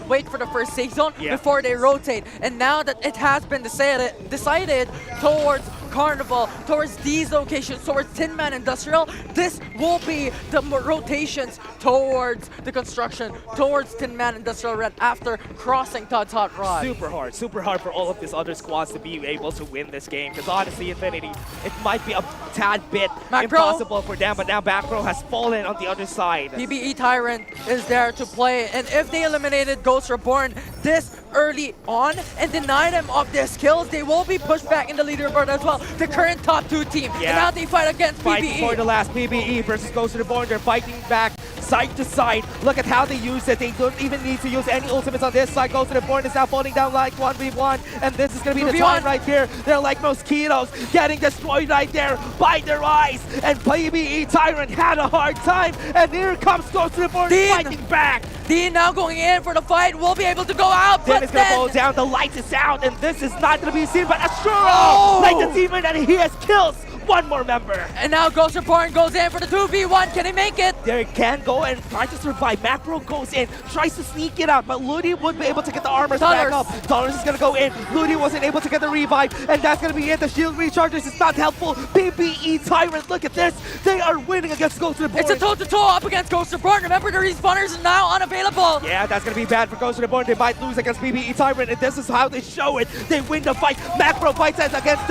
wait for the first save zone before they rotate. And now that it has been decided towards Carnival, towards these locations, towards Tin Man Industrial, this will be the rotations towards the construction, towards Tin Man Industrial Red after crossing Todd's Hot Rod. Super hard for all of these other squads to be able to win this game. Because honestly, Infinity, it might be a tad bit impossible for them, but now Macro has fallen on the other side. PBE Tyrant is there to play, and if they eliminated Ghost Reborn this early on and deny them of their skills, they will be pushed back in the leaderboard as well. The current top 2 team, and now they fight against Fighting PBE. for the last PBE versus Ghost Reborn. They're fighting back side to side. Look at how they use it. They don't even need to use any ultimates on this side. Ghost Reborn is now falling down like 1v1, and this is going to be the time right here. They're like mosquitoes getting destroyed right there by their eyes, and PBE Tyrant had a hard time, and here comes Ghost Reborn fighting back. Dean now going in for the fight, will be able to go out, Then but it's going to fall down, the light is out, and this is not going to be seen, but Ashuro, like the demon that he has, kills one more member. And now Ghost Reborn goes in for the 2v1. Can he make it? There can go and try to survive. Macro goes in, tries to sneak it out, but Ludi would be able to get the armors back up. Dollars is going to go in. Ludi wasn't able to get the revive, and that's going to be it. The shield recharges is not helpful. PBE Tyrant, look at this. They are winning against Ghost Reborn. It's a toe-to-toe up against Ghost Reborn. Remember, the respawners are now unavailable. Yeah, that's going to be bad for Ghost Reborn. They might lose against PBE Tyrant, and this is how they show it. They win the fight. Macro fights us against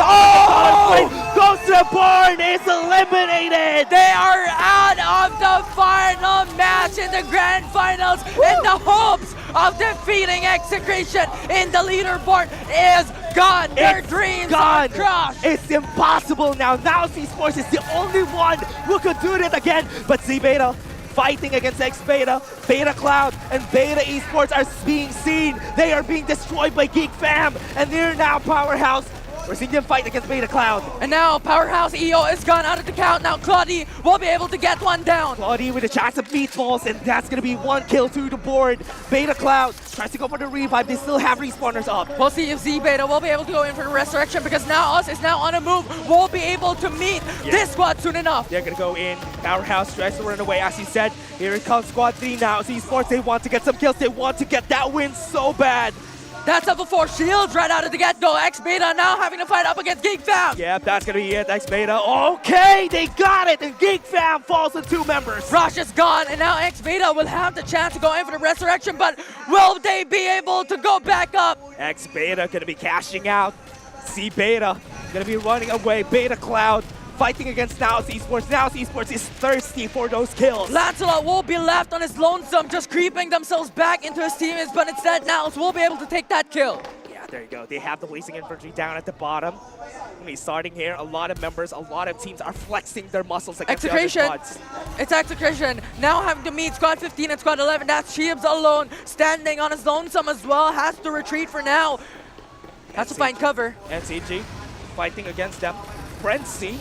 Ghost Reborn is eliminated. They are out of the final match in the grand finals, and the hopes of defeating Execration in the leaderboard is gone. Their dreams are crushed. It's impossible now. Now esports is the only one who could do it again. But Z-Beta fighting against X-Beta, Beta Cloud, and Beta Esports are being seen. They are being destroyed by Geek Fam, and they're now Powerhouse. We're seeing them fight against Beta Cloud. And now Powerhouse EO is gone out of the count. Now Claudie will be able to get one down. Claudie with a chance of meatballs, and that's going to be 1 kill to the board. Beta Cloud tries to go for the revive. They still have respawners up. We'll see if Z-Beta will be able to go in for the resurrection, because now Us is now on a move. We'll be able to meet this squad soon enough. They're going to go in. Powerhouse tries to run away. As you said, here it comes Squad 3 now. Esports, they want to get some kills. They want to get that win so bad. That's level 4 shields right out of the get-go. X-Beta now having to fight up against Geek Fam. Yep, that's going to be it. X-Beta. Okay, they got it. And Geek Fam falls in 2 members. Rush is gone, and now X-Beta will have the chance to go in for the resurrection, but will they be able to go back up? X-Beta going to be cashing out. Z-Beta going to be running away. Beta Cloud fighting against Naos Esports. Naos Esports is thirsty for those kills. Lancelot will be left on his lonesome, just creeping themselves back into his teammates, but instead Naos will be able to take that kill. Yeah, there you go. They have the Blazing Infantry down at the bottom. Starting here, a lot of members, a lot of teams are flexing their muscles against Execration. the other squads. It's Execration now having to meet Squad 15 and Squad 11. That's Sheebs alone, standing on his lonesome as well. Has to retreat for now. Has to find cover. NCG fighting against them. Frenzy.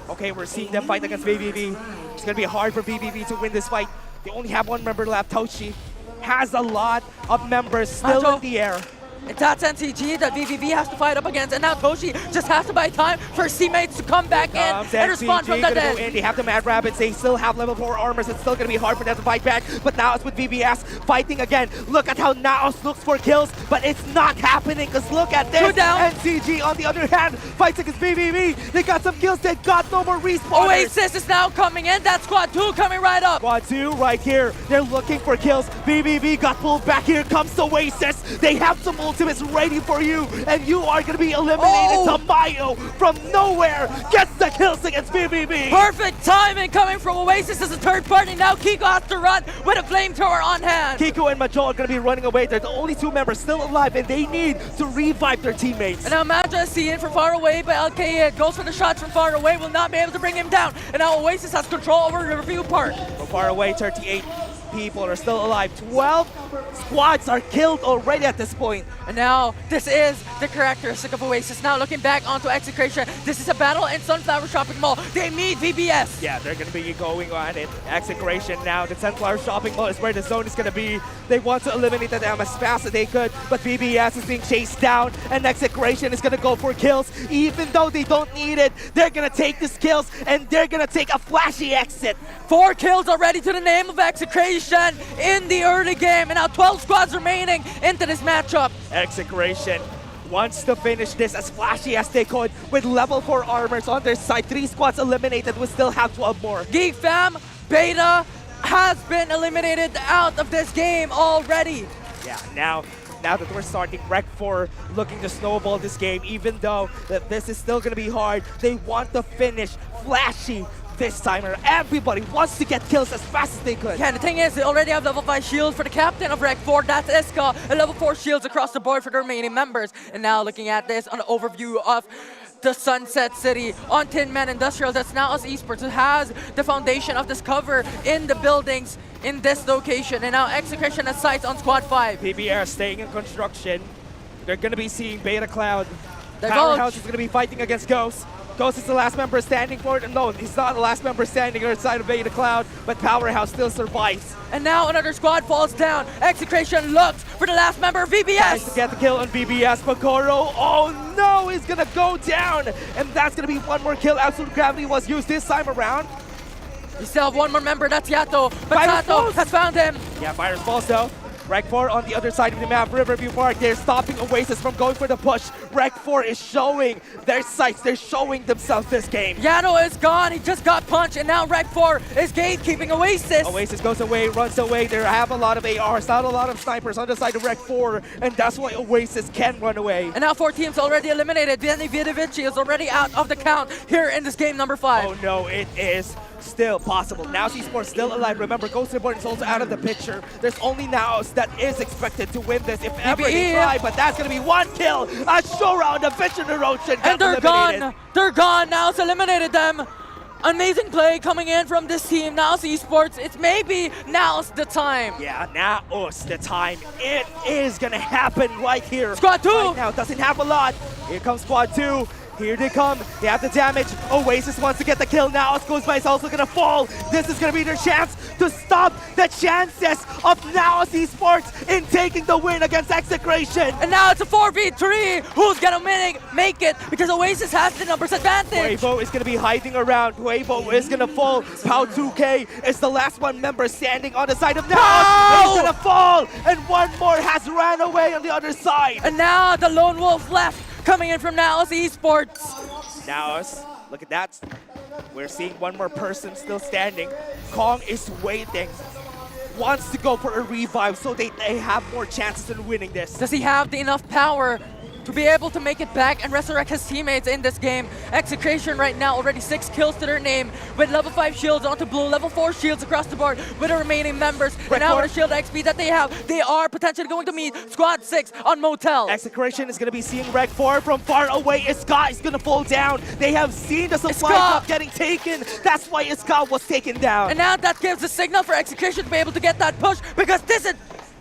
Okay, we're seeing them fight against BBB. It's going to be hard for BBB to win this fight. They only have 1 member left. Toshi has a lot of members still in the air. And that's NCG that VVV has to fight up against, and now Toshi just has to buy time for his teammates to come back in and respond from the dead. They have the Mad Rabbits, they still have level 4 armors, it's still going to be hard for them to fight back, but now it's with VBS fighting again. Look at how Naos looks for kills, but it's not happening, because look at this. 2 down. NCG, on the other hand, fights against VVV. They got some kills, they got no more respawners. Oasis is now coming in, that's Squad 2 coming right up. Squad 2 right here, they're looking for kills. VVV got pulled back, here comes Oasis. They have some ultimates ready for you, and you are going to be eliminated. Tamayo from nowhere gets the kills against BBB. Perfect timing coming from Oasis as a third party. Now Kiko has to run with a flamethrower on hand. Kiko and Majo are going to be running away. They're the only 2 members still alive, and they need to revive their teammates. And now Madra is seen from far away by LKA. Goes for the shots from far away, will not be able to bring him down. And now Oasis has control over Riverview Park. From far away, 38 people are still alive. 12 squads are killed already at this point. And now, this is the characteristic of Oasis. Now looking back onto Execration, this is a battle in Sunflower Shopping Mall. They meet VBS. Yeah, they're going to be going on it. Execration now. The Sunflower Shopping Mall is where the zone is going to be. They want to eliminate them as fast as they could, but VBS is being chased down, and Execration is going to go for kills. Even though they don't need it, they're going to take these kills, and they're going to take a flashy exit. 4 kills already to the name of Execration in the early game, and now 12 squads remaining into this matchup. Execration wants to finish this as flashy as they could with level 4 armors on their side. 3 squads eliminated, we still have 12 more. Geek Fam, Beta, has been eliminated out of this game already. Yeah, now that we're starting, Rec 4 looking to snowball this game, even though that this is still going to be hard. They want to finish flashy this timer. Everybody wants to get kills as fast as they could. Yeah, and the thing is, they already have level 5 shields for the captain of Rec 4, that's Iska, and level 4 shields across the board for the remaining members. And now looking at this on an overview of the Sunset City on Tin Man Industrial, that's now us esports. It has the foundation of this cover in the buildings in this location. And now Execution has sights on Squad 5. PBR staying in construction. They're going to be seeing Beta Cloud. Divulge. Powerhouse is going to be fighting against Ghost. Ghost is the last member standing for it. No, he's not the last member standing outside of Beta Cloud, but Powerhouse still survives. And now another squad falls down. Execration looks for the last member, VBS. Tries to get the kill on VBS. Pagoro, oh no, he's gonna go down. And that's gonna be one more kill. Absolute Gravity was used this time around. You still have one more member, that's Yato. But Sato has found him. Yeah, Virus falls though. Rec 4 on the other side of the map, Riverview Park, they're stopping Oasis from going for the push. Rec 4 is showing their sights, they're showing themselves this game. Yato is gone, he just got punched, and now Rec 4 is gatekeeping Oasis. Oasis goes away, runs away, they have a lot of ARs, not a lot of snipers on the side of Rec 4, and that's why Oasis can run away. And now 4 teams already eliminated. Vianney Vidovici is already out of the count here in this game number 5. Oh no, it is still possible. Now esports still alive. Remember, Ghost Reborn is also out of the picture. There's only Naos that is expected to win this if ever they try, but that's gonna be one kill. A Shora on the Vision Erosion. And they're gone. They're gone. Naos eliminated them. Amazing play coming in from this team. Naos esports. It's maybe now's the time. Yeah, now's the time. It is gonna happen right here. Squad 2. Right now, doesn't have a lot. Here comes Squad 2. Here they come. They have the damage. Oasis wants to get the kill now. Goosebye is also gonna fall. This is gonna be their chance to stop the chances of Naos esports in taking the win against Execration. And now it's a 4v3. Who's gonna make it? Because Oasis has the numbers advantage. Huevo is gonna be hiding around. Huevo is gonna fall. Pau 2K is the last one member standing on the side of Naos. He's gonna fall. And one more has ran away on the other side. And now the lone wolf left. Coming in from Naos esports. Naos, look at that. We're seeing one more person still standing. Kong is waiting. Wants to go for a revive so they have more chances in winning this. Does he have the enough power to be able to make it back and resurrect his teammates in this game? Execration right now already 6 kills to their name with level 5 shields onto blue, level 4 shields across the board with the remaining members. And now with the shield XP that they have, they are potentially going to meet Squad 6 on Motel. Execration is going to be seeing Rec 4 from far away. Iska is going to fall down. They have seen the supply drop getting taken. That's why Iska was taken down. And now that gives a signal for Execution to be able to get that push because this is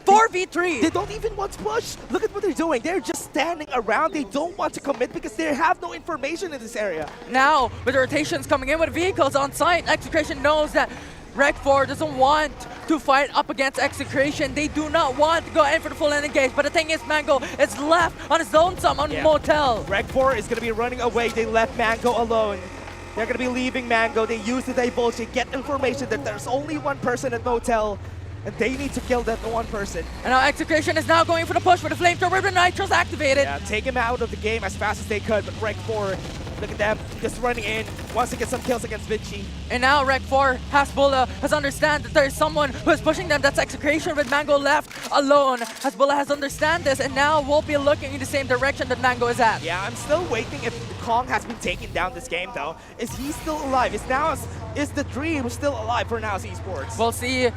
4v3. They don't even want to push. Look at what they're doing. They're just standing around. They don't want to commit because they have no information in this area. Now, with the rotations coming in with vehicles on site, Execration knows that Rec 4 doesn't want to fight up against Execration. They do not want to go in for the full engage. But the thing is, Mango is left on his lonesome on Motel. Rec 4 is going to be running away. They left Mango alone. They're going to be leaving Mango. They use the divulge to get information that there's only one person at Motel. And they need to kill that one person. And now Execration is now going for the push with the flamethrower with Nitro's activated. Yeah, take him out of the game as fast as they could. But Rec 4, look at them, just running in, wants to get some kills against Vinci. And now Rec 4, Hasbulla, has understand that there's someone who is pushing them. That's Execration with Mango left alone. Hasbulla has understand this and now will be looking in the same direction that Mango is at. Yeah, I'm still waiting if Kong has been taken down this game though. Is he still alive? Is the Dream still alive for Naos esports? We'll see.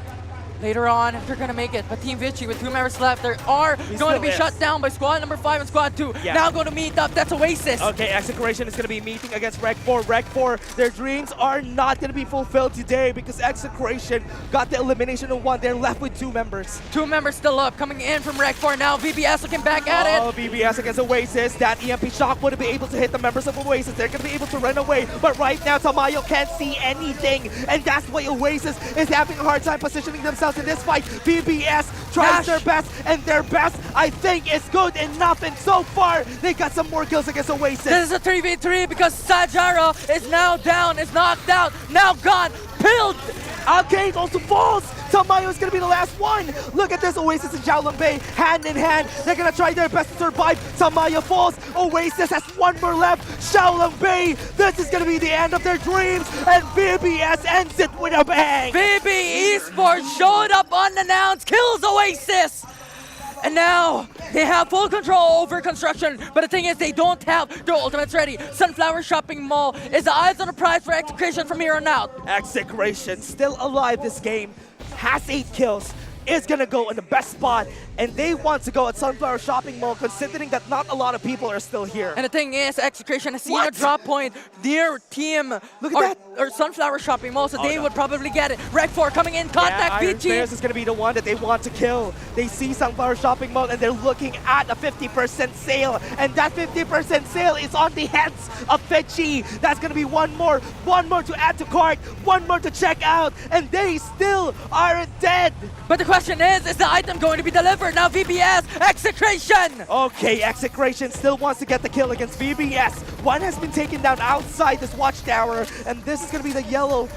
Later on, they're going to make it. But Team Vinci, with 2 members left, they are going to be shut down by Squad number 5 and Squad 2. Yeah. Now going to meet up. That's Oasis. Okay, Execration is going to be meeting against Rec 4. Rec 4, their dreams are not going to be fulfilled today because Execration got the elimination of 1. They're left with 2 members. 2 members still up. Coming in from Rec 4 now. VBS looking back at it. Oh, VBS against Oasis. That EMP shock wouldn't be able to hit the members of Oasis. They're going to be able to run away. But right now, Tamayo can't see anything. And that's why Oasis is having a hard time positioning themselves in this fight. VBS tries their best, and their best, I think, is good enough. And so far, they got some more kills against Oasis. This is a 3v3 because Sajara is now down, is knocked out, now gone, pilled Arcade also falls. Tamayo is going to be the last one. Look at this. Oasis and Xiaolong Bei hand in hand. They're going to try their best to survive. Tamayo falls. Oasis has one more left. Xiaolong Bei, this is going to be the end of their dreams. And VBS ends it with a bang. VB Esports showed up unannounced, kills Oasis. And now they have full control over construction, but the thing is they don't have their ultimates ready. Sunflower Shopping Mall is the eyes on the prize for Execration from here on out. Execration still alive this game, has 8 kills, is gonna go in the best spot, and they want to go at Sunflower Shopping Mall considering that not a lot of people are still here. And the thing is, Execration has seen a drop point near team or Sunflower Shopping Mall, so they would probably get it. Rec 4 coming in, contact Iron BG. Bears is gonna be the one that they want to kill. They see Sunflower Shopping Mall and they're looking at a 50% sale, and that 50% sale is on the heads of Fitchy. That's gonna be one more to add to cart, one more to check out, and they still aren't dead. But the question is the item going to be delivered? Now VBS, Execration! Okay, Execration still wants to get the kill against VBS. One has been taken down outside this watchtower, and this is going to be the yellow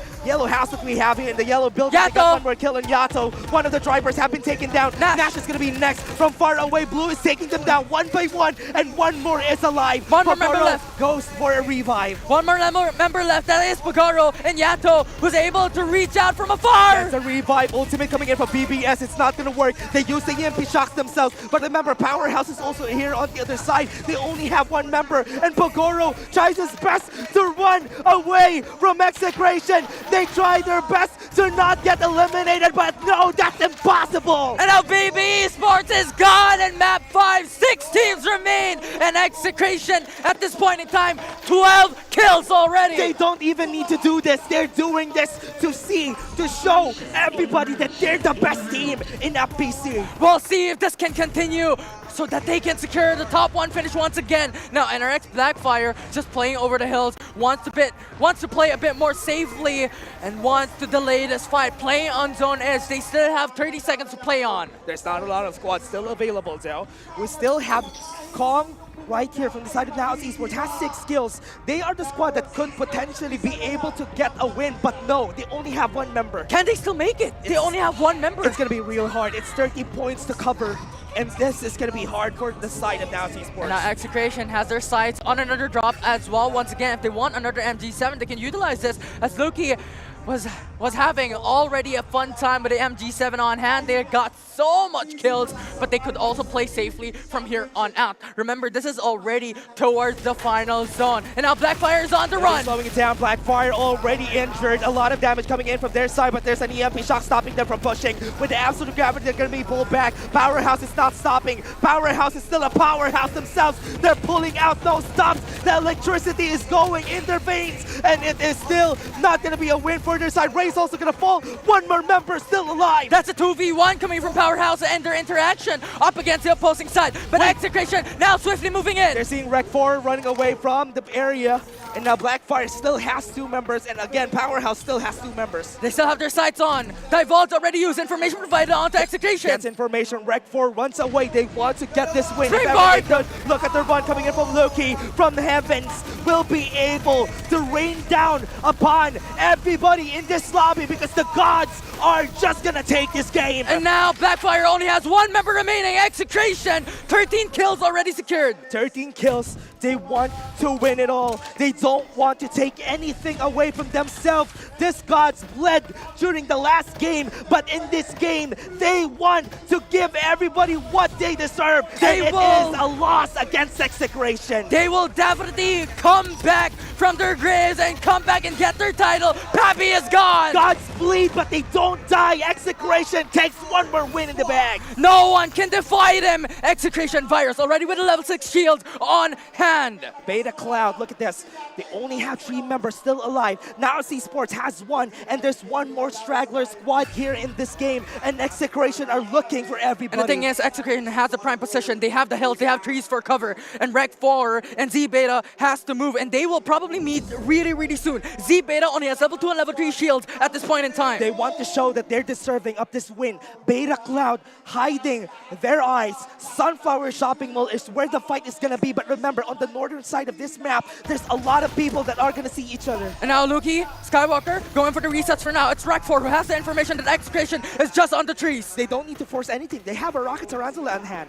house that we have here in the yellow building. They got one more kill on Yato. One of the drivers have been taken down. Nash is going to be next from far away. Blue is taking them down one by one, and one more is alive. One more member left. Goes for a revive. One more member left. That is Pagaro, and Yato was able to reach out from afar. There's a revive ultimate coming in from BBS. It's not going to work. They use the EMP shocks themselves, but remember, Powerhouse is also here on the other side. They only have one member, and Pagoro tries his best to run away from Execration. They try their best to not get eliminated, but no, that's impossible. And now BB Esports is gone in map 5. 6 teams remain, and Execration at this point in time, 12 kills already. They don't even need to do this. They're doing this to show everybody that they're the best team in FPC. We'll see if this can continue so that they can secure the top 1 finish once again. Now NRX Blackfire just playing over the hills, wants to play a bit more safely and wants to delay this fight, playing on zone edge. They still have 30 seconds to play on. There's not a lot of squads still available though. We still have Kong right here from the side of Naos Esports, has 6 kills. They are the squad that could potentially be able to get a win, but no, they only have one member. Can they still make it? They only have one member. It's gonna be real hard. It's 30 points to cover, and this is gonna be hard for the side of Naos Esports. And now Execration has their sights on another drop as well. Once again, if they want another MG7, they can utilize this, as Luki was having already a fun time with the MG7 on hand. They got so much kills, but they could also play safely from here on out. Remember, this is already towards the final zone. And now Blackfire is on the run. Slowing it down. Blackfire already injured. A lot of damage coming in from their side, but there's an EMP shock stopping them from pushing. With the absolute gravity, they're going to be pulled back. Powerhouse is not stopping. Powerhouse is still a powerhouse themselves. They're pulling out those stops. The electricity is going in their veins, and it is still not going to be a win for their side. Ray's also going to fall. One more member still alive. That's a 2v1 coming from Powerhouse and their interaction up against the opposing side. But Execration now swiftly moving in. They're seeing Rec 4 running away from the area, and now Blackfire still has 2 members, and again, Powerhouse still has 2 members. They still have their sights on. Divulge already used information provided onto Execration. Gets information. Rec 4 runs away. They want to get this win. Springboard! Look at the run coming in from Loki from the heavens. Will be able to rain down upon everybody in this lobby because the gods are just gonna take this game. And now Blackfire only has 1 member remaining. Execration, 13 kills already secured. 13 kills. They want to win it all. They don't want to take anything away from themselves. This gods bled during the last game, but in this game, they want to give everybody what they deserve. It is a loss against Execration. They will definitely come back from their graves and come back and get their title. Pappy is gone. Gods bleed, but they don't die. Execration takes 1 more win in the bag. No one can defy them. Execration Virus already with a level 6 shield on hand. Beta Cloud, look at this. They only have 3 members still alive. Now Esports has 1, and there's 1 more straggler squad here in this game, and Execration are looking for everybody. And the thing is, Execration has the prime position. They have the hills, they have trees for cover, and Rec 4 and Z Beta has to move, and they will probably probably meet really soon. Z Beta only has level 2 and level 3 shields at this point in time. They want to show that they're deserving of this win. Beta Cloud hiding their eyes. Sunflower Shopping Mall is where the fight is going to be. But remember, on the northern side of this map, there's a lot of people that are going to see each other. And now Luki, Skywalker, going for the resets for now. It's Rec4 who has the information that Execration is just on the trees. They don't need to force anything. They have a Rocket Tarantula on hand.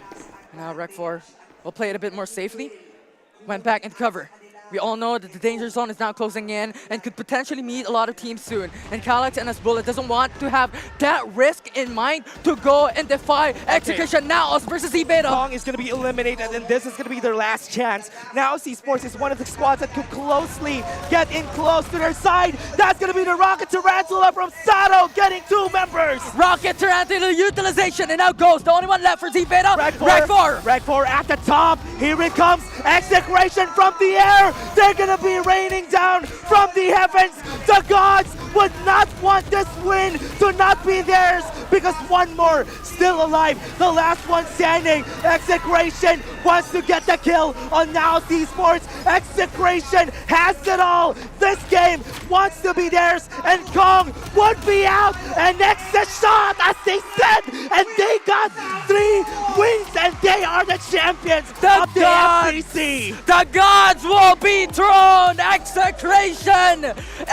Now Rec4 will play it a bit more safely. Went back into cover. We all know that the danger zone is now closing in and could potentially meet a lot of teams soon. And Calyx and Bullet doesn't want to have that risk in mind to go and defy Execution now versus Z-Beta. Kong is going to be eliminated, and this is going to be their last chance. Now esports is one of the squads that could closely get in close to their side. That's going to be the Rocket Tarantula from Sato getting 2 members. Rocket Tarantula utilization, and now Ghost, the only one left for Z-Beta. Rec4 at the top. Here it comes. Execration from the air. They're gonna be raining down from the heavens. The gods would not want this win to not be theirs because one more still alive. The last one standing. Execration wants to get the kill on Now Esports. Execration has it all. This game wants to be theirs, and Kong would be out. And next the shot, as they said, and they got 3 wins, and they are the champions of the FPC. The gods will be thrown. Execration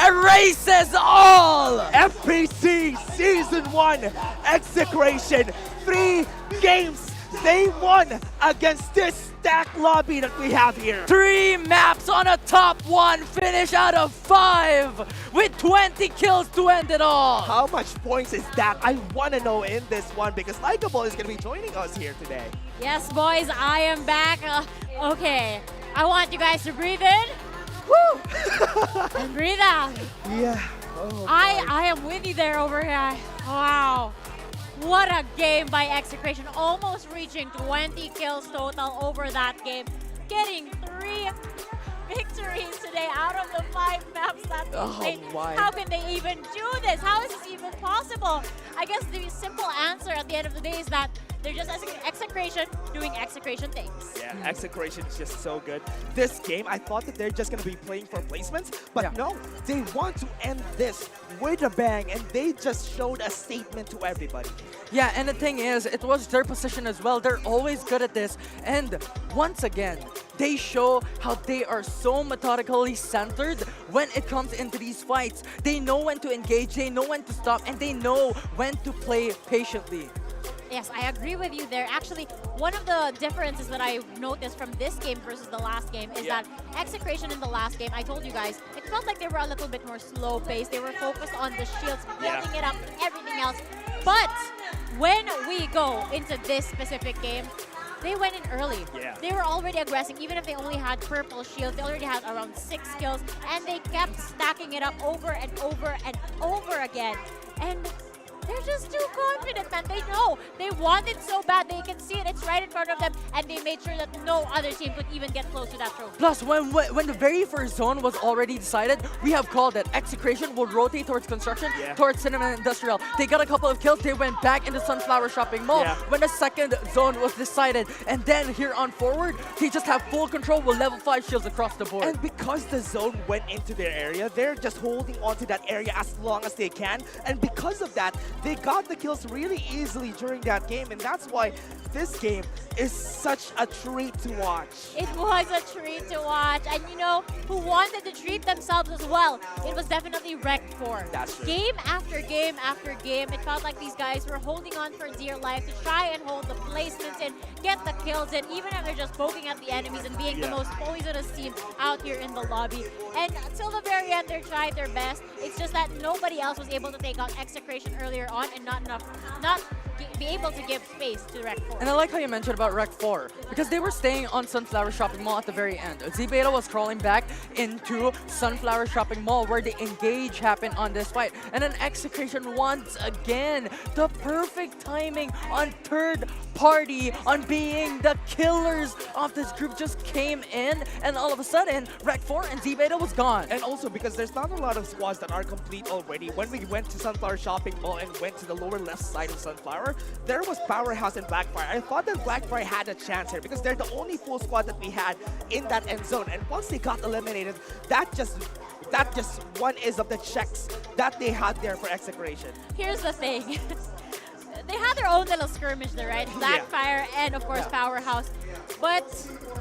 erases all. FPC Season 1 Execration. 3 games they won against this stacked lobby that we have here. 3 maps on a top 1 finish out of 5 with 20 kills to end it all. How much points is that? I want to know in this one because Likeable is going to be joining us here today. Yes, boys, I am back. Okay, I want you guys to breathe in. Woo! And breathe out. Yeah. Oh, I am with you there over here. Wow. What a game by Execration. Almost reaching 20 kills total over that game. Getting 3 victories today out of the 5 maps that they played. How can they even do this? How is this even possible? I guess the simple answer at the end of the day is that they're just Execration doing Execration things. Yeah, Execration is just so good. This game, I thought that they're just going to be playing for placements, but no, they want to end this with a bang, and they just showed a statement to everybody. Yeah, and the thing is, it was their position as well. They're always good at this. And once again, they show how they are so methodically centered when it comes into these fights. They know when to engage, they know when to stop, and they know when to play patiently. Yes, I agree with you there. Actually, one of the differences that I noticed from this game versus the last game is that Execration in the last game, I told you guys, it felt like they were a little bit more slow-paced. They were focused on the shields, building it up, everything else. But when we go into this specific game, they went in early. They were already aggressive. Even if they only had purple shields, they already had around 6 kills, and they kept stacking it up over and over and over again. And they're just too confident, man. They know. They want it so bad. They can see it. It's right in front of them. And they made sure that no other team could even get close to that trophy. Plus, when the very first zone was already decided, we have called that Execration will rotate towards construction, towards Cinema Industrial. They got a couple of kills. They went back into Sunflower Shopping Mall when the second zone was decided. And then here on forward, they just have full control with level 5 shields across the board. And because the zone went into their area, they're just holding onto that area as long as they can. And because of that, they got the kills really easily during that game, and that's why this game is such a treat to watch. It was a treat to watch, and you know who wanted to treat themselves as well? It was definitely Rec4. That's true. Game after game after game, it felt like these guys were holding on for dear life to try and hold the placements in, get the kills in, even if they're just poking at the enemies and being the most poisonous team out here in the lobby. And until the very end, they tried their best. It's just that nobody else was able to take out Execration earlier on, and not be able to give space to Rec4. And I like how you mentioned about Rec4, because they were staying on Sunflower Shopping Mall at the very end. Z-Beta was crawling back into Sunflower Shopping Mall where the engage happened on this fight. And then Execration once again, the perfect timing on third party, on being the killers of this group just came in, and all of a sudden, Rec4 and Z-Beta was gone. And also because there's not a lot of squads that are complete already. When we went to Sunflower Shopping Mall and went to the lower left side of Sunflower, there was Powerhouse and Blackfire Blackfire. I thought that Blackfire had a chance here because they're the only full squad that we had in that end zone. And once they got eliminated, that just one is of the checks that they had there for execration. Here's the thing. They had their own little skirmish there, right? Blackfire and, of course, Powerhouse. But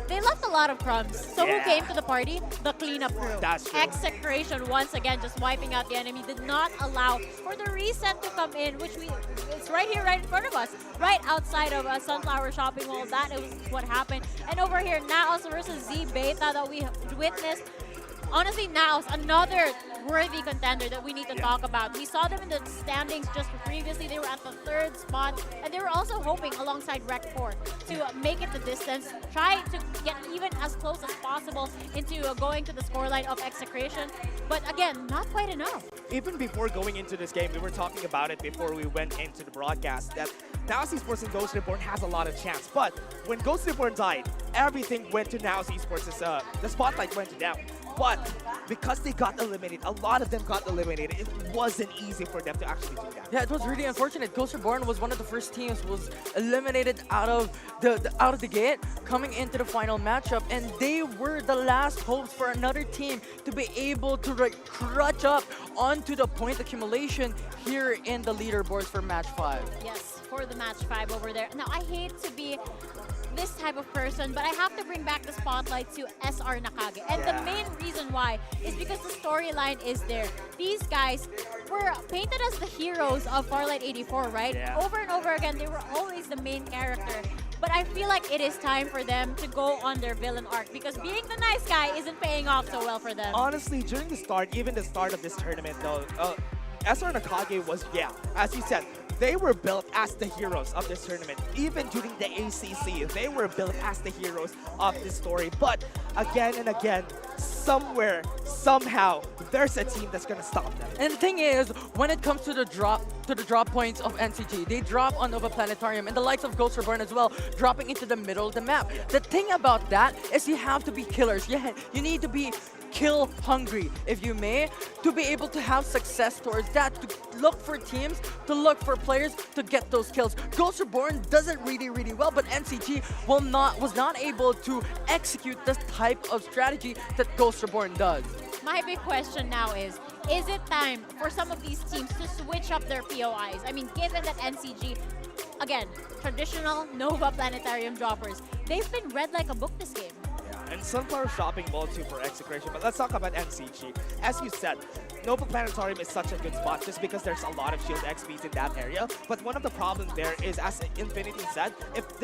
they left a lot of crumbs. So who came to the party? The cleanup crew. That's true. Execration, once again, just wiping out the enemy. Did not allow for the reset to come in, which it's right here, right in front of us. Right outside of Sunflower Shopping Mall. That is what happened. And over here, Naos versus Z Beta that we witnessed. Honestly, Naos, another worthy contender that we need to talk about. We saw them in the standings just previously. They were at the 3rd spot, and they were also hoping alongside Rec 4 to make it the distance, try to get even as close as possible into going to the scoreline of execration. But again, not quite enough. Even before going into this game, we were talking about it before we went into the broadcast that Naos Esports and Ghost Reborn has a lot of chance. But when Ghost Reborn died, everything went to Naos Esports. The spotlight went to them. But because they got eliminated, a lot of them got eliminated, it wasn't easy for them to actually do that. Yeah, it was really unfortunate. Ghost Reborn was one of the first teams was eliminated out of the gate, coming into the final matchup, and they were the last hopes for another team to be able to crutch up onto the point accumulation here in the leaderboards for match 5. Yes, for the match 5 over there. Now, I hate to be this type of person, but I have to bring back the spotlight to SR Nakage. And the main reason why is because the storyline is there. These guys were painted as the heroes of Farlight 84, right? Yeah. Over and over again, they were always the main character. But I feel like it is time for them to go on their villain arc because being the nice guy isn't paying off so well for them. Honestly, during the start, even the start of this tournament though, SR Nakage was, as you said, they were built as the heroes of this tournament. Even during the ACC, they were built as the heroes of this story. But again and again, somewhere, somehow, there's a team that's gonna stop them. And the thing is, when it comes to the drop points of NCG, they drop on Nova Planetarium and the likes of Ghost Reborn as well, dropping into the middle of the map. The thing about that is you have to be killers. You need to be kill hungry, if you may, to be able to have success towards that, to look for teams, to look for players to get those kills. Ghost Reborn does it really well, but NCG was not able to execute this type of strategy that Ghost Reborn does. My big question now is it time for some of these teams to switch up their POIs? I mean, given that NCG, again, traditional Nova Planetarium droppers, they've been read like a book this game. And Sunflower Shopping Mall too for execration. But let's talk about NCG. As you said, Nova Planetarium is such a good spot just because there's a lot of shield XPs in that area. But one of the problems there is, as Infinity said, if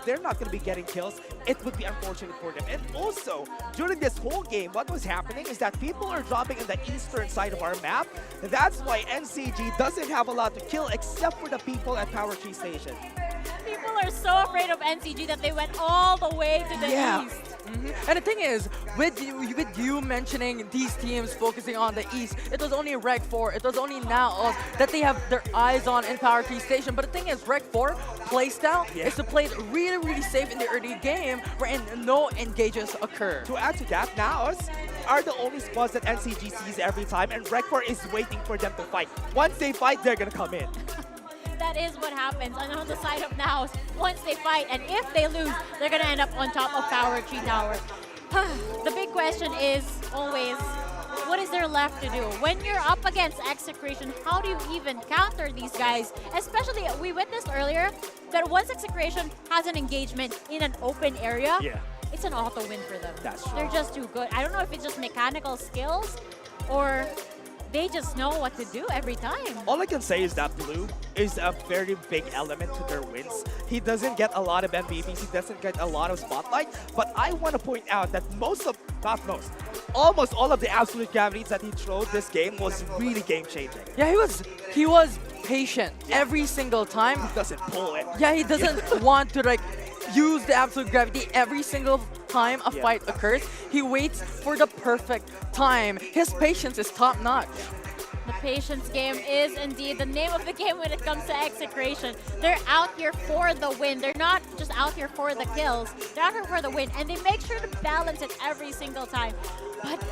they're not going to be getting kills, it would be unfortunate for them. And also, during this whole game, what was happening is that people are dropping in the eastern side of our map. That's why NCG doesn't have a lot to kill except for the people at Power Tree Station. People are so afraid of NCG that they went all the way to the east. And the thing is, with you mentioning these teams focusing on the east, it was only Rec 4, it was only now that they have their eyes on in Power Tree Station. But the thing is, Rec 4 playstyle is to play it really safe in the early game wherein no engages occur. To add to that, Naos are the only squads that NCG sees every time, and Rec 4 is waiting for them to fight. Once they fight, they're gonna come in. That is what happens on the side of Naos. Once they fight, and if they lose, they're gonna end up on top of Power Tree Tower. The big question is always, what is there left to do? When you're up against Execration, how do you even counter these guys? Especially, we witnessed earlier that once Execration has an engagement in an open area, it's an auto win for them. That's true. They're just too good. I don't know if it's just mechanical skills or they just know what to do every time. All I can say is that Blue is a very big element to their wins. He doesn't get a lot of MVPs, he doesn't get a lot of spotlight, but I want to point out that almost all of the absolute gravities that he threw this game was really game-changing. Yeah, he was patient every single time. He doesn't pull it. Yeah, he doesn't want to use the absolute gravity every single time a fight occurs. He waits for the perfect time. His patience is top-notch. The patience game is indeed the name of the game when it comes to Execration. They're out here for the win. They're not just out here for the kills. They're out here for the win, and they make sure to balance it every single time. But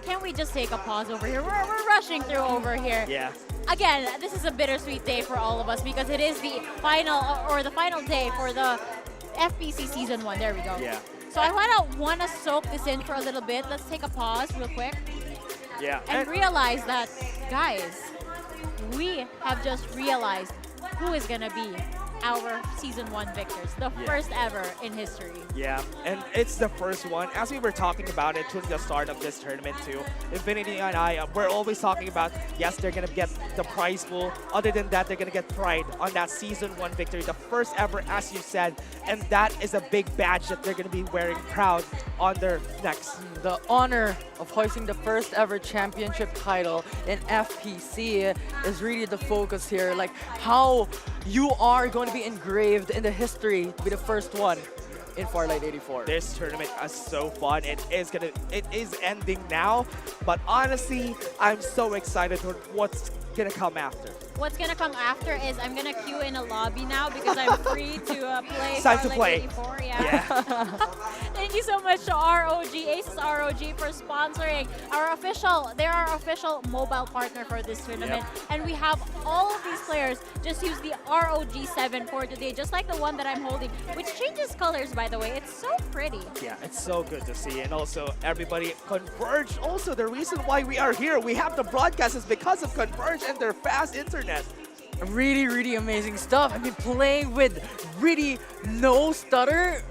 can we just take a pause over here? We're rushing through over here. Yeah. Again, this is a bittersweet day for all of us because it is the final day for the FPC Season 1. There we go. Yeah. So I want to soak this in for a little bit. Let's take a pause real quick. Yeah. And realize that, guys, we have just realized who is going to be our Season 1 victors. The first ever in history. Yeah, and it's the first one. As we were talking about it during the start of this tournament too, Infinity and I, we're always talking about, yes, they're going to get the prize pool. Other than that, they're going to get pride on that Season 1 victory. The first ever, as you said. And that is a big badge that they're going to be wearing proud on their necks. The honor of hoisting the first ever championship title in FPC is really the focus here. Like how you are going to be engraved in the history to be the first one in Farlight 84. This tournament is so fun. It is ending now, but honestly, I'm so excited for what's gonna come after. What's gonna come after is I'm gonna queue in a lobby now because I'm free to play. It's time to Farlight play. 84. Yeah. Thank you so much to ROG, Aces ROG, for sponsoring they're our official mobile partner for this tournament. Yep. And we have all of these players just use the ROG 7 for today, just like the one that I'm holding, which changes colors, by the way. It's so pretty. Yeah, it's so good to see. And also, everybody, Converge, also the reason why we are here. We have the broadcast is because of Converge and their fast internet. Really, really amazing stuff. I mean, playing with really no stutter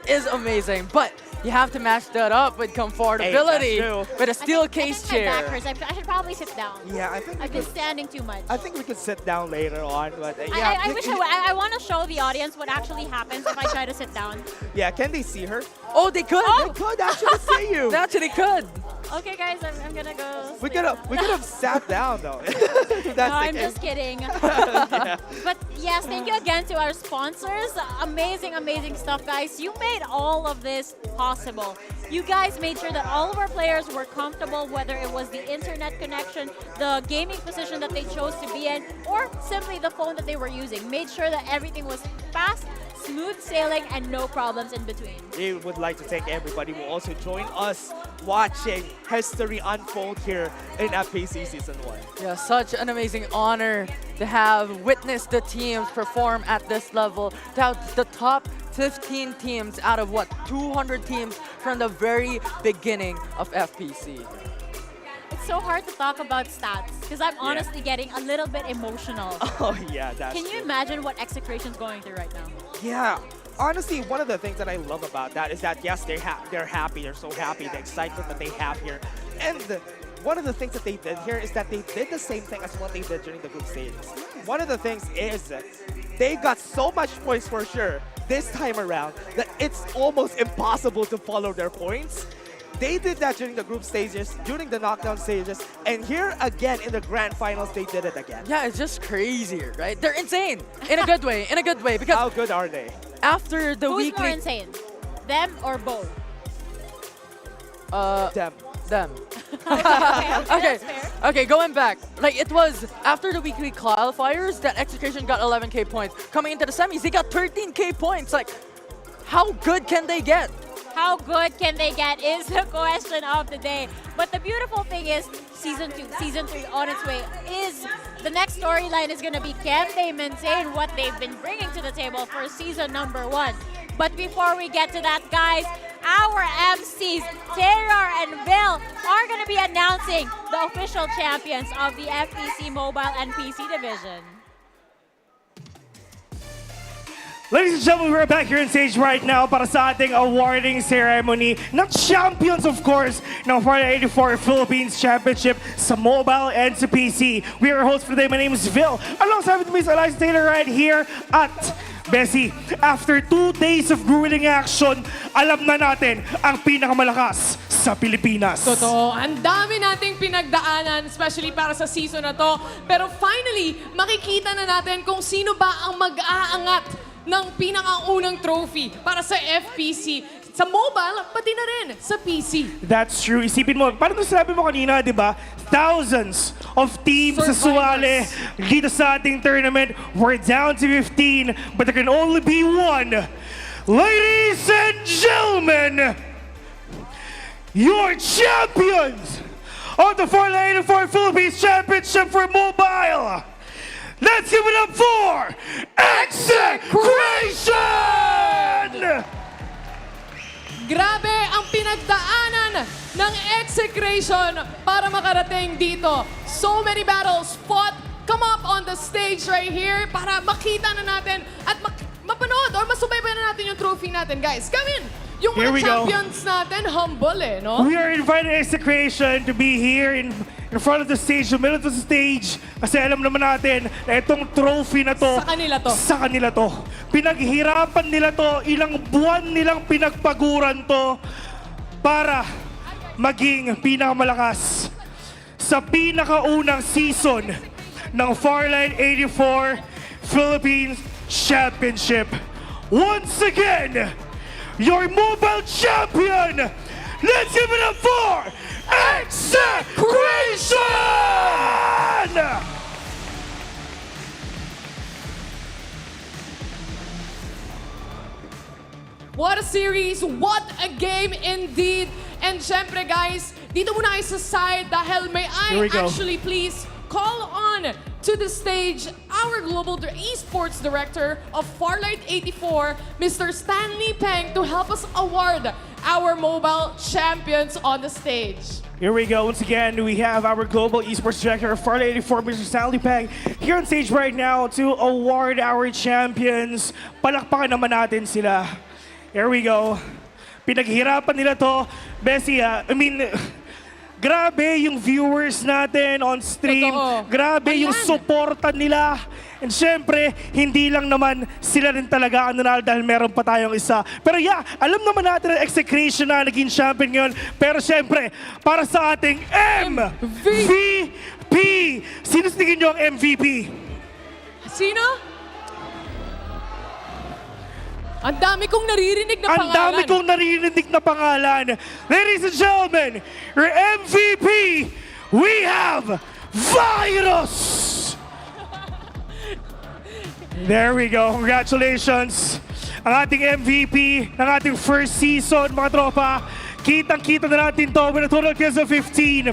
is amazing, but you have to match that up with comfortability with a steel case chair. My back hurts. I should probably sit down. Yeah, I think I've been standing too much. I think we could sit down later on, but yeah. I want to show the audience what actually happens if I try to sit down. Yeah, can they see her? Oh, they could. They could actually see you. They actually could. Okay, guys, I'm gonna go. We could have sat down though. No, I'm just kidding. Yeah. But yes, thank you again to our sponsors. Amazing, amazing stuff, guys. You made all of this possible. You guys made sure that all of our players were comfortable, whether it was the internet connection, the gaming position that they chose to be in, or simply the phone that they were using. Made sure that everything was fast, smooth sailing, and no problems in between. We would like to thank everybody who also joined us watching history unfold here in FPC Season 1. Yeah, such an amazing honor to have witnessed the teams perform at this level, to have the top 15 teams out of 200 teams from the very beginning of FPC. It's so hard to talk about stats because I'm honestly getting a little bit emotional. Oh yeah, that's Can you true. imagine what Execration's going through right now? Yeah. Honestly, one of the things that I love about that is that, yes, they're happy. They're so happy, the excitement that they have here. And one of the things that they did here is that they did the same thing as what they did during the group stages. One of the things is that they got so much points for sure this time around that it's almost impossible to follow their points. They did that during the group stages, during the knockdown stages, and here again in the grand finals, they did it again. Yeah, it's just crazy, right? They're insane in a good way, because how good are they? After the Who's weekly... more insane? Them or both? Them. Okay, going back. Like, it was after the weekly qualifiers that Execution got 11k points. Coming into the semis, they got 13k points. Like, how good can they get? How good can they get is the question of the day. But the beautiful thing is, Season 2, Season 3 on its way is the next storyline is going to be, can they maintain what they've been bringing to the table for Season number 1? But before we get to that, guys, our MCs, Taylor and Bill, are going to be announcing the official champions of the FPC Mobile and PC division. Ladies and gentlemen, we're back here on stage right now para sa ating awarding ceremony ng champions, of course, ng Farlight 84 Philippines Championship sa mobile and sa PC. We are your hosts for today. My name is Vil. Alongside with me is Eliza Taylor right here at Bessie. After 2 days of grueling action, alam na natin ang pinakamalakas sa Pilipinas. Totoo. Ang dami nating pinagdaanan, especially para sa season na to. Pero finally, makikita na natin kung sino ba ang mag-aangat ng pinakaunang trophy para sa FPC, sa mobile, pati na rin sa PC. That's true. Isipin mo, parang nung sinabi mo kanina, di ba? Thousands of teams sa suwali dito sa ating tournament. We're down to 15, but there can only be one. Ladies and gentlemen, your champions of the Farlight 84 Philippines Championship for Mobile. Let's give it up for Execration! Grabe ang pinagdaanan ng Execration para makarating dito. So many battles fought. Come up on the stage right here para makita na natin at mapanood or masubaybayan na natin yung trophy natin, guys. Come in! Yung Here mga we go. champions natin, humble no? We are inviting Execration to be here in front of the stage, the middle of the stage. Kasi alam naman natin na itong trophy na to, Sa kanila to. Sa kanila to. Pinaghirapan nila to, ilang buwan nilang pinagpaguran to para maging pinakamalakas sa pinakaunang season ng Farlight 84 Philippines Championship. Once again, your mobile champion! Let's give it up for Execration! What a series! What a game indeed! And syempre guys, dito muna kayo sa side dahil may I Here we go. actually please call on to the stage our global esports director of Farlight 84, Mr. Stanley Peng, to help us award our mobile champions on the stage. Here we go. Once again, we have our global esports director of Farlight 84, Mr. Stanley Peng, here on stage right now to award our champions. Palakpakan naman natin sila. Here we go. Pinaghirapan nila to. Bessie, grabe yung viewers natin on stream. Totoo. Grabe yung suporta nila. And syempre, hindi lang naman sila rin talaga ang nanalo dahil meron pa tayong isa. Pero yeah, alam naman natin na Execration na naging champion ngayon. Pero syempre, para sa ating MVP! Sino sa tingin nyo ang MVP? Sino? Ang dami kong naririnig na Ang pangalan. dami kong naririnig na pangalan. Ladies and gentlemen, your MVP, we have Virus! There we go. Congratulations. Ang ating MVP ng ating first season, mga tropa. Kitang-kita na natin to with a total kills of 15.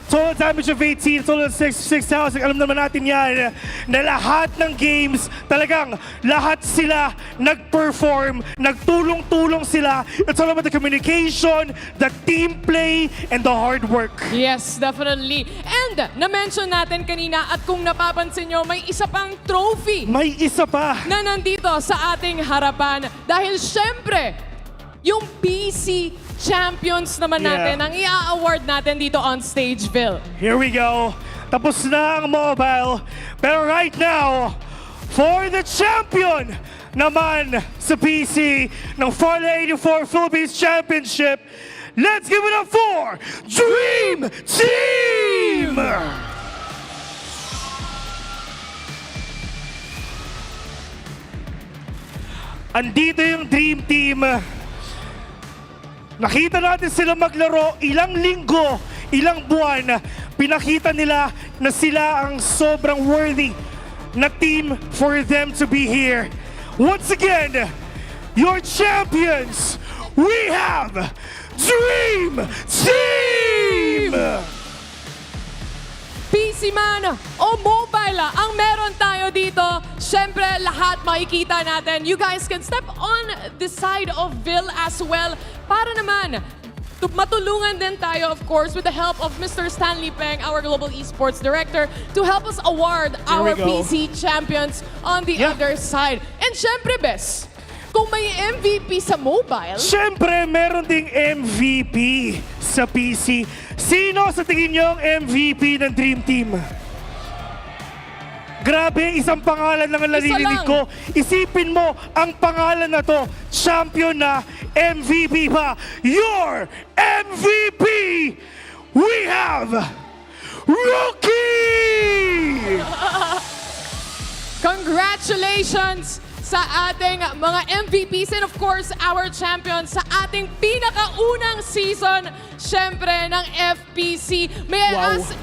Total damage of 18, total of 6,000. Alam naman natin yan na lahat ng games, talagang lahat sila nag-perform, nagtulong-tulong sila. It's all about the communication, the team play, and the hard work. Yes, definitely. And na-mention natin kanina at kung napapansin nyo, may isa pang trophy. May isa pa. Na nandito sa ating harapan. Dahil syempre, yung PC champions naman natin ang i-award natin dito on stage, Phil. Here we go. Tapos na ang mobile. Pero right now, for the champion naman sa PC ng Farlight 84 Philippines Championship, let's give it up for Dream Team! Andito yung Dream Team. Nakita natin sila maglaro ilang linggo, ilang buwan. Pinakita nila na sila ang sobrang worthy na team for them to be here. Once again, your champions, we have Dream Team! PC man o mobile ang meron tayo dito. Siyempre, lahat makikita natin. You guys can step on the side of Bill as well para naman matulungan din tayo, of course, with the help of Mr. Stanley Peng, our Global Esports Director, to help us award our PC champions on the other side. And syempre, Bes, kung may MVP sa mobile... Syempre, meron ding MVP sa PC. Sino sa tingin niyo ang MVP ng Dream Team? Grabe, isang pangalan lang ang naririnig ko. Isipin mo, ang pangalan na to, champion na, MVP pa. Your MVP, we have Rookie! Congratulations sa ating mga MVPs and of course, our champions sa ating pinakaunang season, syempre, ng FPC. May I ask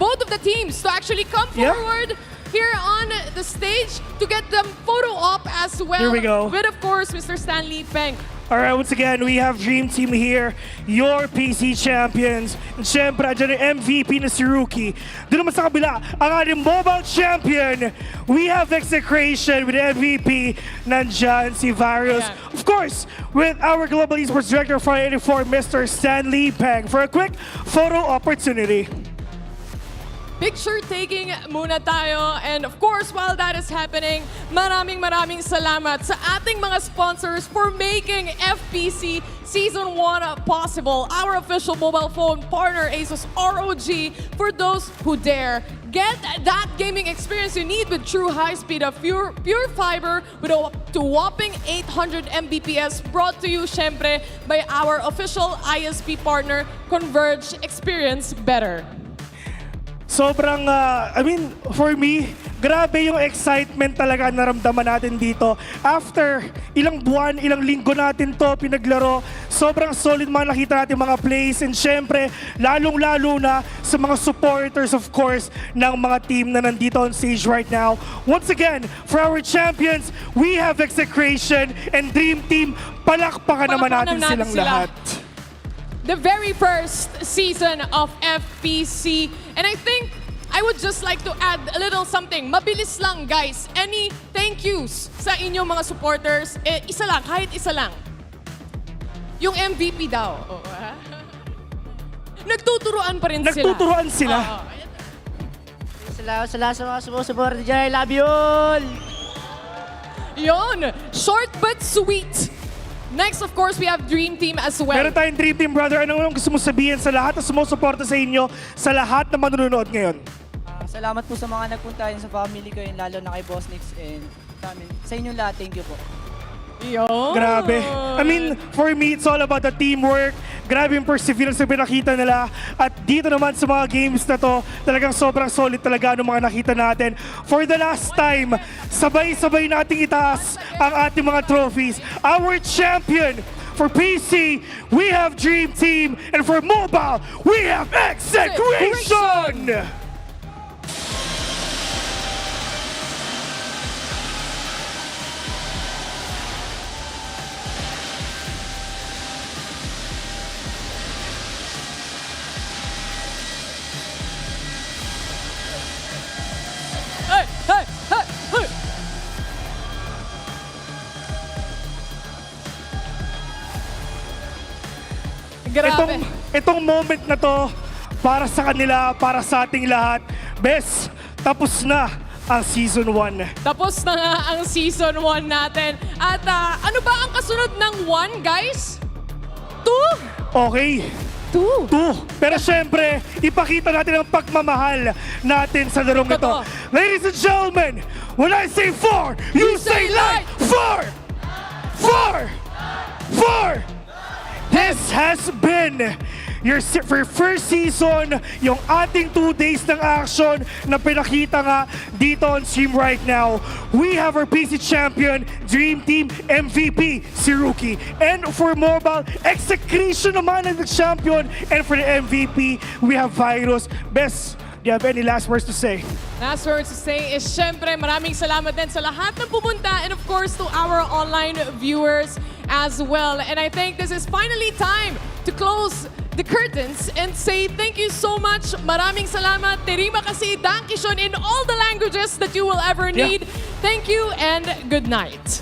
both of the teams to actually come forward here on the stage to get them photo op as well. Here we go. With, of course, Mr. Stanley Peng. Alright, once again, we have Dream Team here, your PC champions. And syempre, andyan yung MVP na si Rookie. Doon naman sa kabila, ang ating mobile champion. We have Execration with MVP. Nandyan si Varios. Of course, with our Global Esports Director for 84, Mr. Stanley Peng, for a quick photo opportunity. Picture taking muna tayo. And of course, while that is happening, maraming salamat sa ating mga sponsors for making FPC Season 1 possible. Our official mobile phone partner, Asus ROG, for those who dare. Get that gaming experience you need with true high speed of pure fiber with up to whopping 800 Mbps, brought to you, syempre, by our official ISP partner, Converge. Experience better. Sobrang, for me, grabe yung excitement talaga na naramdaman natin dito. After ilang buwan, ilang linggo natin to pinaglaro, sobrang solid mga nakita natin mga plays, and syempre, lalong-lalo na sa mga supporters, of course, ng mga team na nandito on stage right now. Once again, for our champions, we have Execration and Dream Team. Palakpakan naman natin silang lahat. The very first season of FPC. And I think I would just like to add a little something. Mabilis lang, guys. Any thank yous sa inyong mga supporters? Isa lang, kahit isa lang. Yung MVP daw. Nagtuturuan pa rin sila. Nagtuturuan sila. Salamat sa mga sumusuporta dyan. I love you all! Yon, short but sweet. Next, of course, we have Dream Team as well. Meron tayong Dream Team, brother. Anong gusto mo sabihin sa lahat na sumusuporta sa inyo, sa lahat na manunood ngayon? Salamat po sa mga nagpunta sa family ko, lalo na kay Boss Nix and sa inyong lahat. Thank you po. Grabe. I mean, for me, it's all about the teamwork. Grabe yung perseverance na pinakita nila. At dito naman sa mga games na to, talagang sobrang solid talaga ng mga nakita natin. For the last time, sabay-sabay nating itaas ang ating mga trophies. Our champion for PC, we have Dream Team. And for mobile, we have Execration! Grabe. Itong moment na to, para sa kanila, para sa ating lahat, best, tapos na ang Season 1. Tapos na nga ang Season 1 natin. At ano ba ang kasunod ng 1, guys? 2? Okay. 2. Pero syempre, ipakita natin ang pagmamahal natin sa larong ito. Ladies and gentlemen, when I say 4, you say light! 4! This has been your first season, yung ating 2 days ng action na pinakita nga dito on stream right now. We have our PC champion, Dream Team MVP, si Rookie. And for mobile, Execration naman ang champion. And for the MVP, we have Virus. Best, do you have any last words to say? Last words to say is, syempre, maraming salamat din sa lahat ng pumunta, and of course to our online viewers as well. And I think this is finally time to close the curtains and say thank you so much. Maraming salamat. Terima kasih, Dankishon in all the languages that you will ever need. Thank you and good night.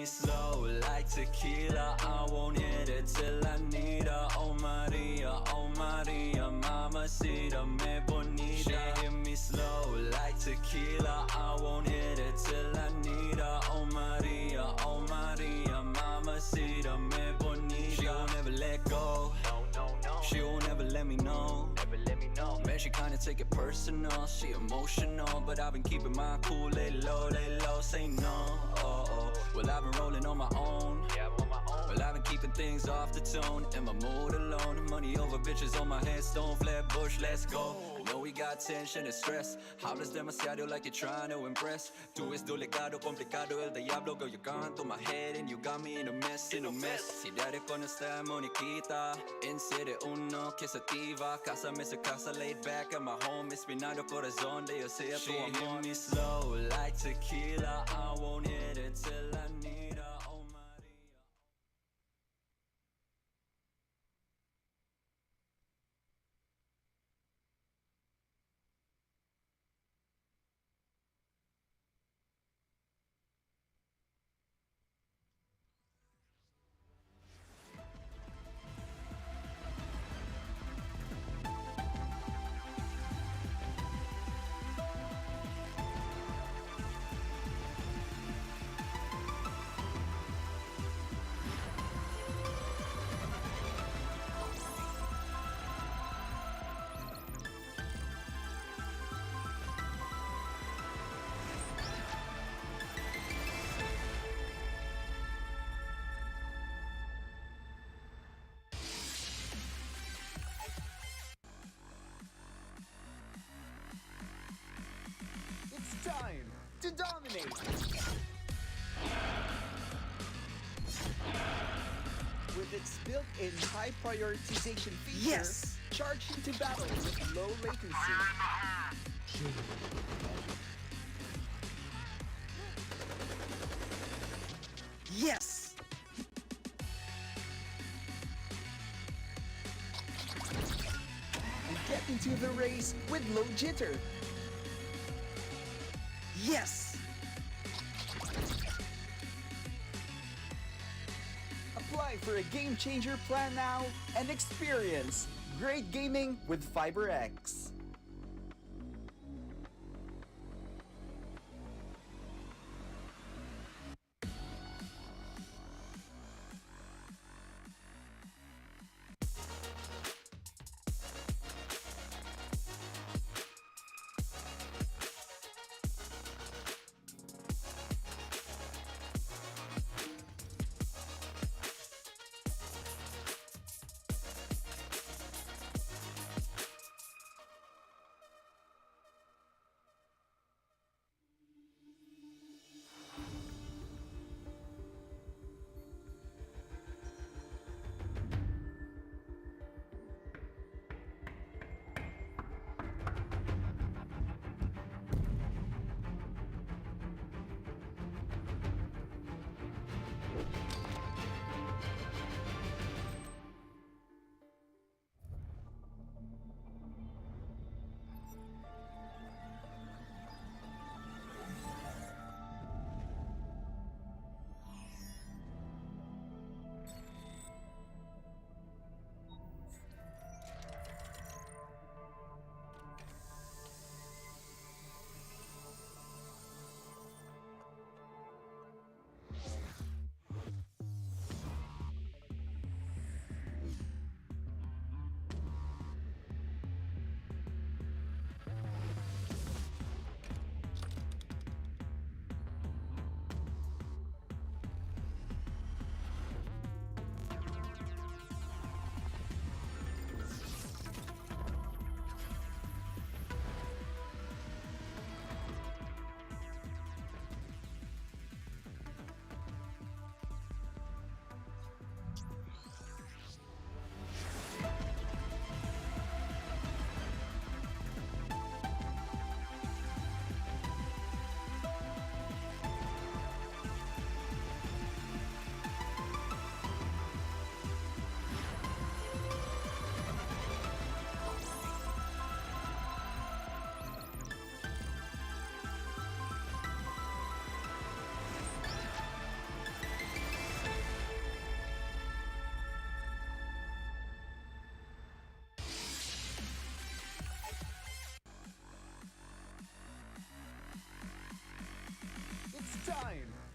me slow like tequila. I won't hit it till I need her. Oh Maria, mamacita, me bonita. She hit me slow like tequila. I won't hit it till I need her. Oh Maria, mamacita, me bonita. She won't ever let go. She won't ever let me know. Man, she kinda take it personal. She emotional, but I've been keeping my cool. Lay low, say no. Well, I've been rolling on my own. Well, I've been keeping things off the tone. In my mood alone. Money over bitches on my headstone. Flatbush, let's go. I know we got tension and stress. Hablas demasiado like you're trying to impress. Tú es delicado, complicado, el diablo. Girl, you're gone through my head and you got me in a mess, Si dare con esta moniquita. En serie uno que se activa. Cásame su casa, laid back at my home. Espinado corazón de yo sea tu amor. She hit me slow like tequila. I won't hit it till I need her. Oh Maria. It's time to dominate! With its built-in high prioritization feature, Yes. charge into battle with low latency. Yes. And get into the race with low jitter. Yes. Apply for a game changer plan now and experience great gaming with FiberX.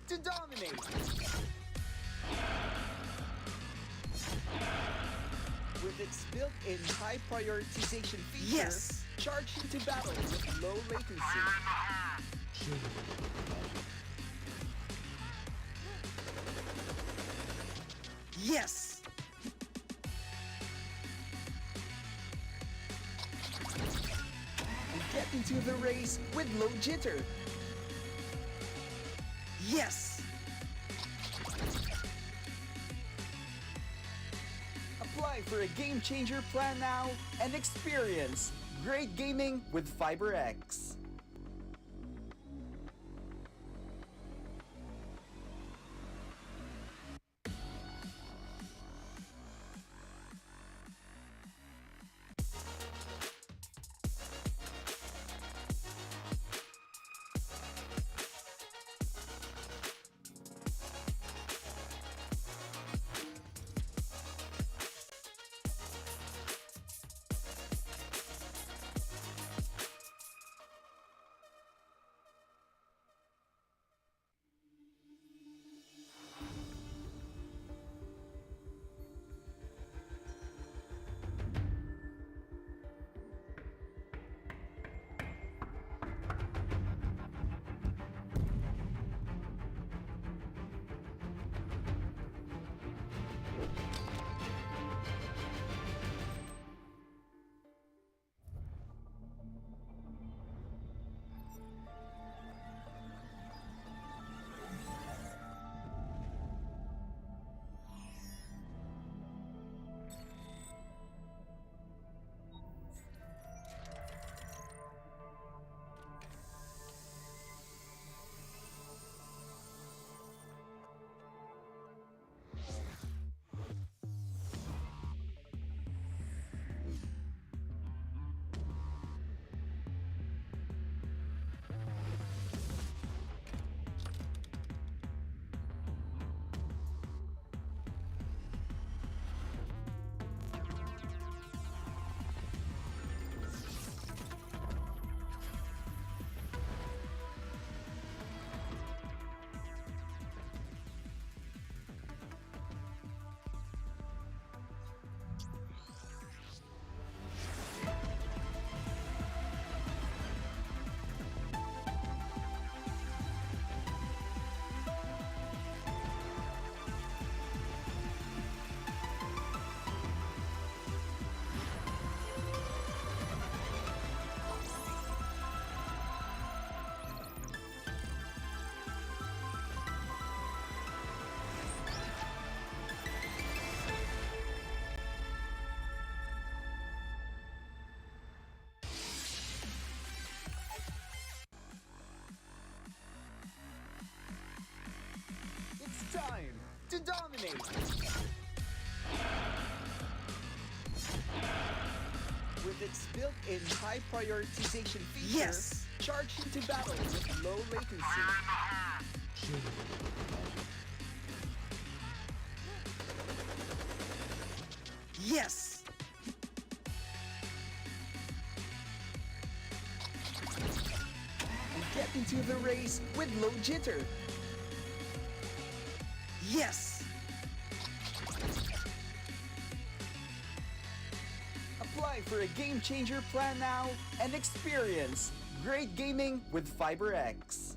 to dominate. With its built-in high prioritization feature, Yes. charge into battle with low latency. Yes. And get into the race with low jitter. Yes. Apply for a game changer plan now and experience great gaming with FiberX. It's time to dominate. With its built-in high prioritization feature, Yes. charge into battle with low latency. Yes. And get into the race with low jitter. Yes. Apply for a game changer plan now and experience great gaming with FiberX.